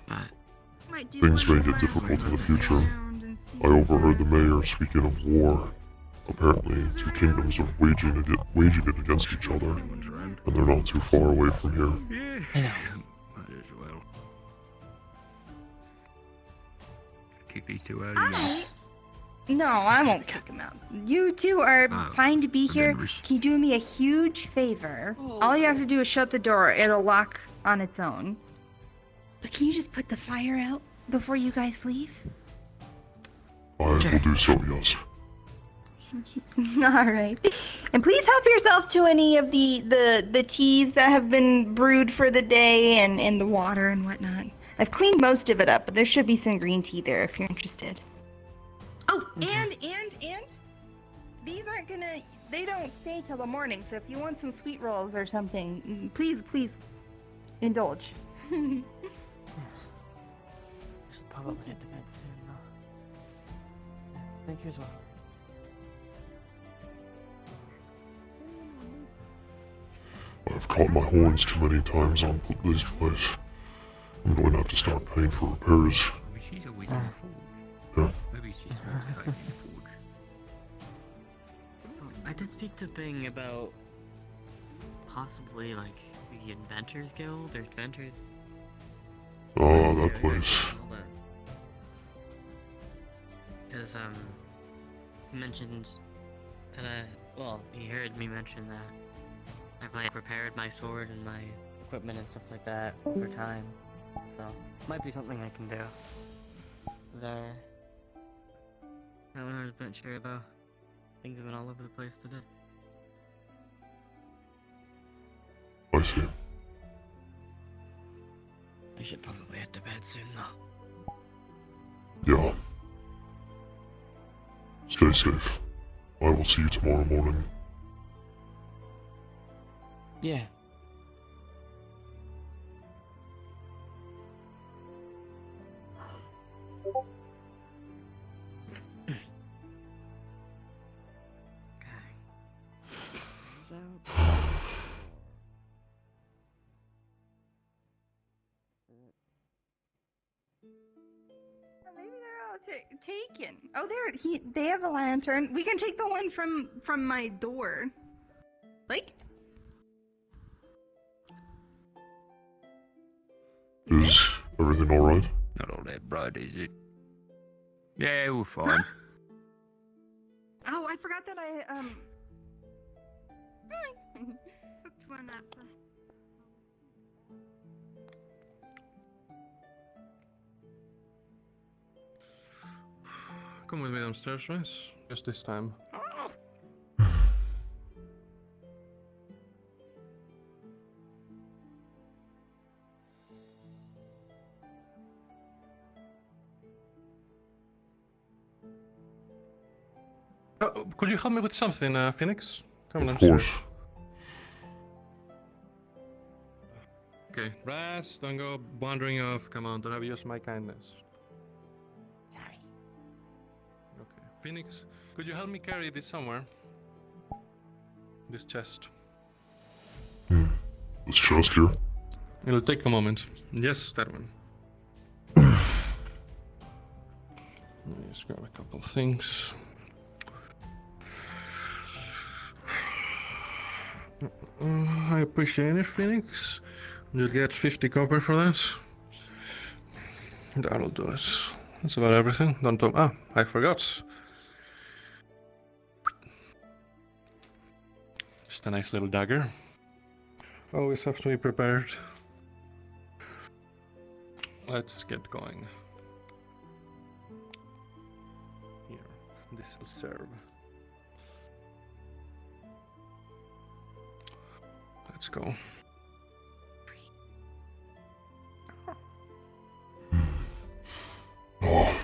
A: But
L: might do
M: Things
L: one
M: may get
L: last
M: difficult in the future.
L: round and see
M: I overheard the mayor speaking of war. Apparently, two kingdoms are waging it against each other, and they're not too far away from here.
N: Yeah.
A: I know.
N: Might as well. Kick these two out of here.
L: No, I won't kick him out. You two are fine to be here.
N: members.
L: Can you do me a huge favor? All you have to do is shut the door. It'll lock on its own. But can you just put the fire out before you guys leave?
M: I will do so, yes.
L: All right. And please help yourself to any of the teas that have been brewed for the day and the water and whatnot. I've cleaned most of it up, but there should be some green tea there if you're interested. Oh, and these aren't gonna, they don't stay till the morning, so if you want some sweet rolls or something, please indulge.
A: I should probably get to bed soon, though. Thank you as well.
M: I've caught my horns too many times on this place. I'm going to have to start paying for repairs.
N: Maybe she's always in the forge.
M: Yeah.
N: Maybe she's always in the forge.
A: I did speak to Bing about possibly, like, the Inventors Guild or Inventors.
M: Ah, that place.
A: Because, he mentioned that Well, he heard me mention that. I've like repaired my sword and my equipment and stuff like that over time. So, might be something I can do. There. I'm not a bit sure though. Things have been all over the place today.
M: I see.
A: I should probably head to bed soon though.
M: Yeah. Stay safe. I will see you tomorrow morning.
A: Yeah.
L: Maybe they're all taken. Oh, they have a lantern. We can take the one from my door. Like,
M: Is everything alright?
N: Not all that bright, is it? Yeah, we're fine.
L: oh, I forgot that I hooked one up.
I: Come with me downstairs, Rice. Just this time. Could you help me with something, Phoenix? Come
M: Of
I: downstairs.
M: course.
I: Okay, Raz, don't go wandering off. Come on, don't abuse my kindness.
O: Sorry.
I: Okay, Phoenix, could you help me carry this somewhere? This chest.
M: This chest here?
I: It'll take a moment. Yes, that one. Let me just grab a couple things. I appreciate it, Phoenix. You'll get 50 copper for that. That'll do it. That's about everything. Don't talk. Ah, I forgot. Just a nice little dagger. Always have to be prepared. Let's get going. Here, this will serve. Let's go.
M: Oh.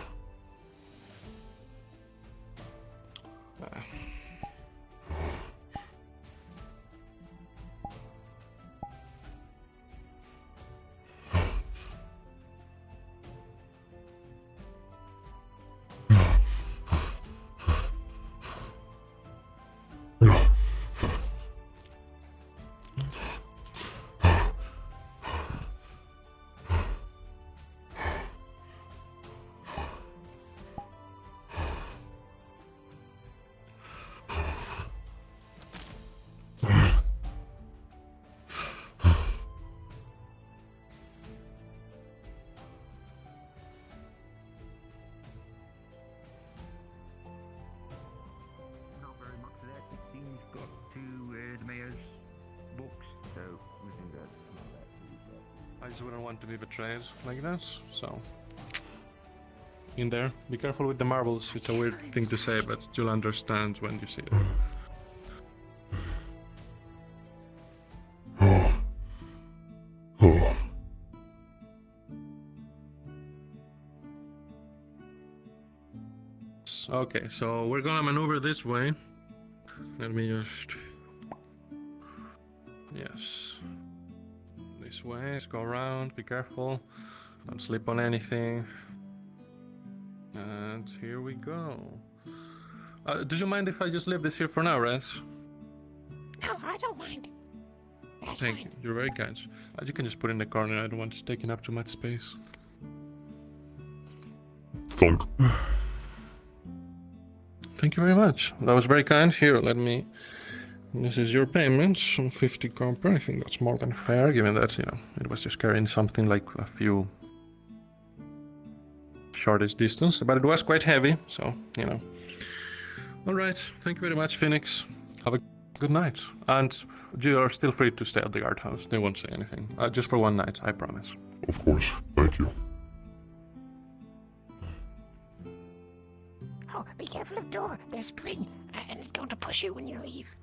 N: Not very much of that. It seems got to the mayor's books, so we can go some of that.
I: I just wouldn't want to be betrayed like this, so. In there. Be careful with the marbles. It's a weird thing to say, but you'll understand when you see it. Okay, so we're gonna maneuver this way. Let me just... Yes. This way, let's go around, be careful. Don't slip on anything. And here we go. Do you mind if I just leave this here for now, Raz?
O: No, I don't mind. That's
I: Thank
O: fine.
I: you, you're very kind. You can just put it in the corner, I don't want it taking up too much space.
M: Thunk.
I: Thank you very much. That was very kind. Here, let me... This is your payment, some 50 copper. I think that's more than fair, given that, you know, it was just carrying something like a few shortest distance, but it was quite heavy, so, you know. Alright, thank you very much, Phoenix. have a good night. And you are still free to stay at the guardhouse. They won't say anything. Just for one night, I promise.
M: Of course. Thank you.
O: Oh, be careful of the door. There's spring, and it's going to push you when you leave.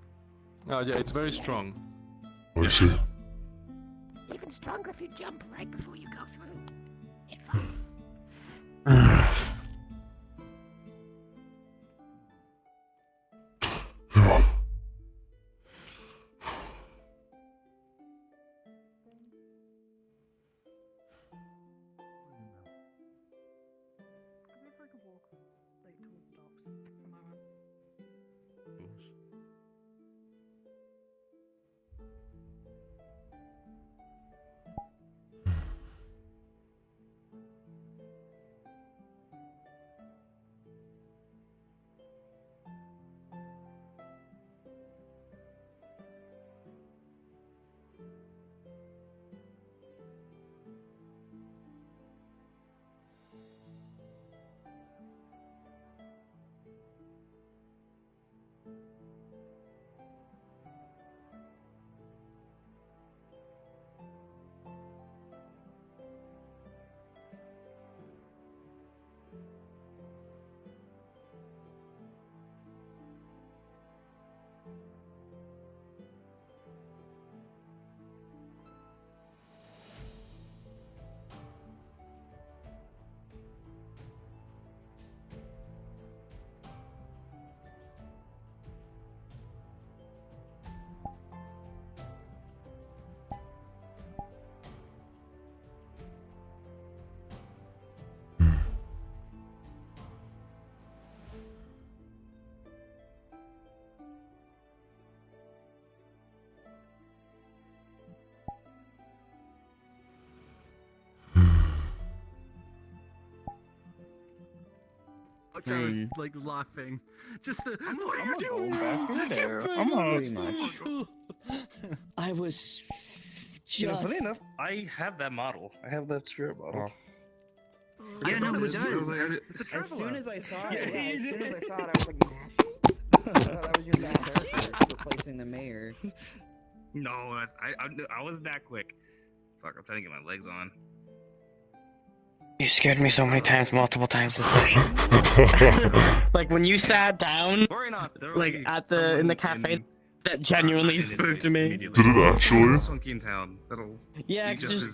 I: Oh, yeah, it's very strong.
M: I see.
O: Even stronger if you jump right before you go through. It falls.
K: I was like laughing. Just the what are you doing?
N: Back in there. I'm pretty much.
K: I was
Q: You know, funny enough, I have that model. I have that spirit model.
K: Yeah, no, he does.
S: As soon as I saw it,
K: Yeah,
S: as
K: you
S: soon as I
K: did.
S: saw it, I was like, Nashi? I thought that was your new character replacing the mayor.
Q: No, I wasn't that quick. Fuck, I'm trying to get my legs on.
A: You scared me so many times, multiple times this session. Like when you sat down, like at the in the cafe, that genuinely spooked me.
M: Did it actually?
Q: Funky in town. That'll
A: Yeah,
Q: be just as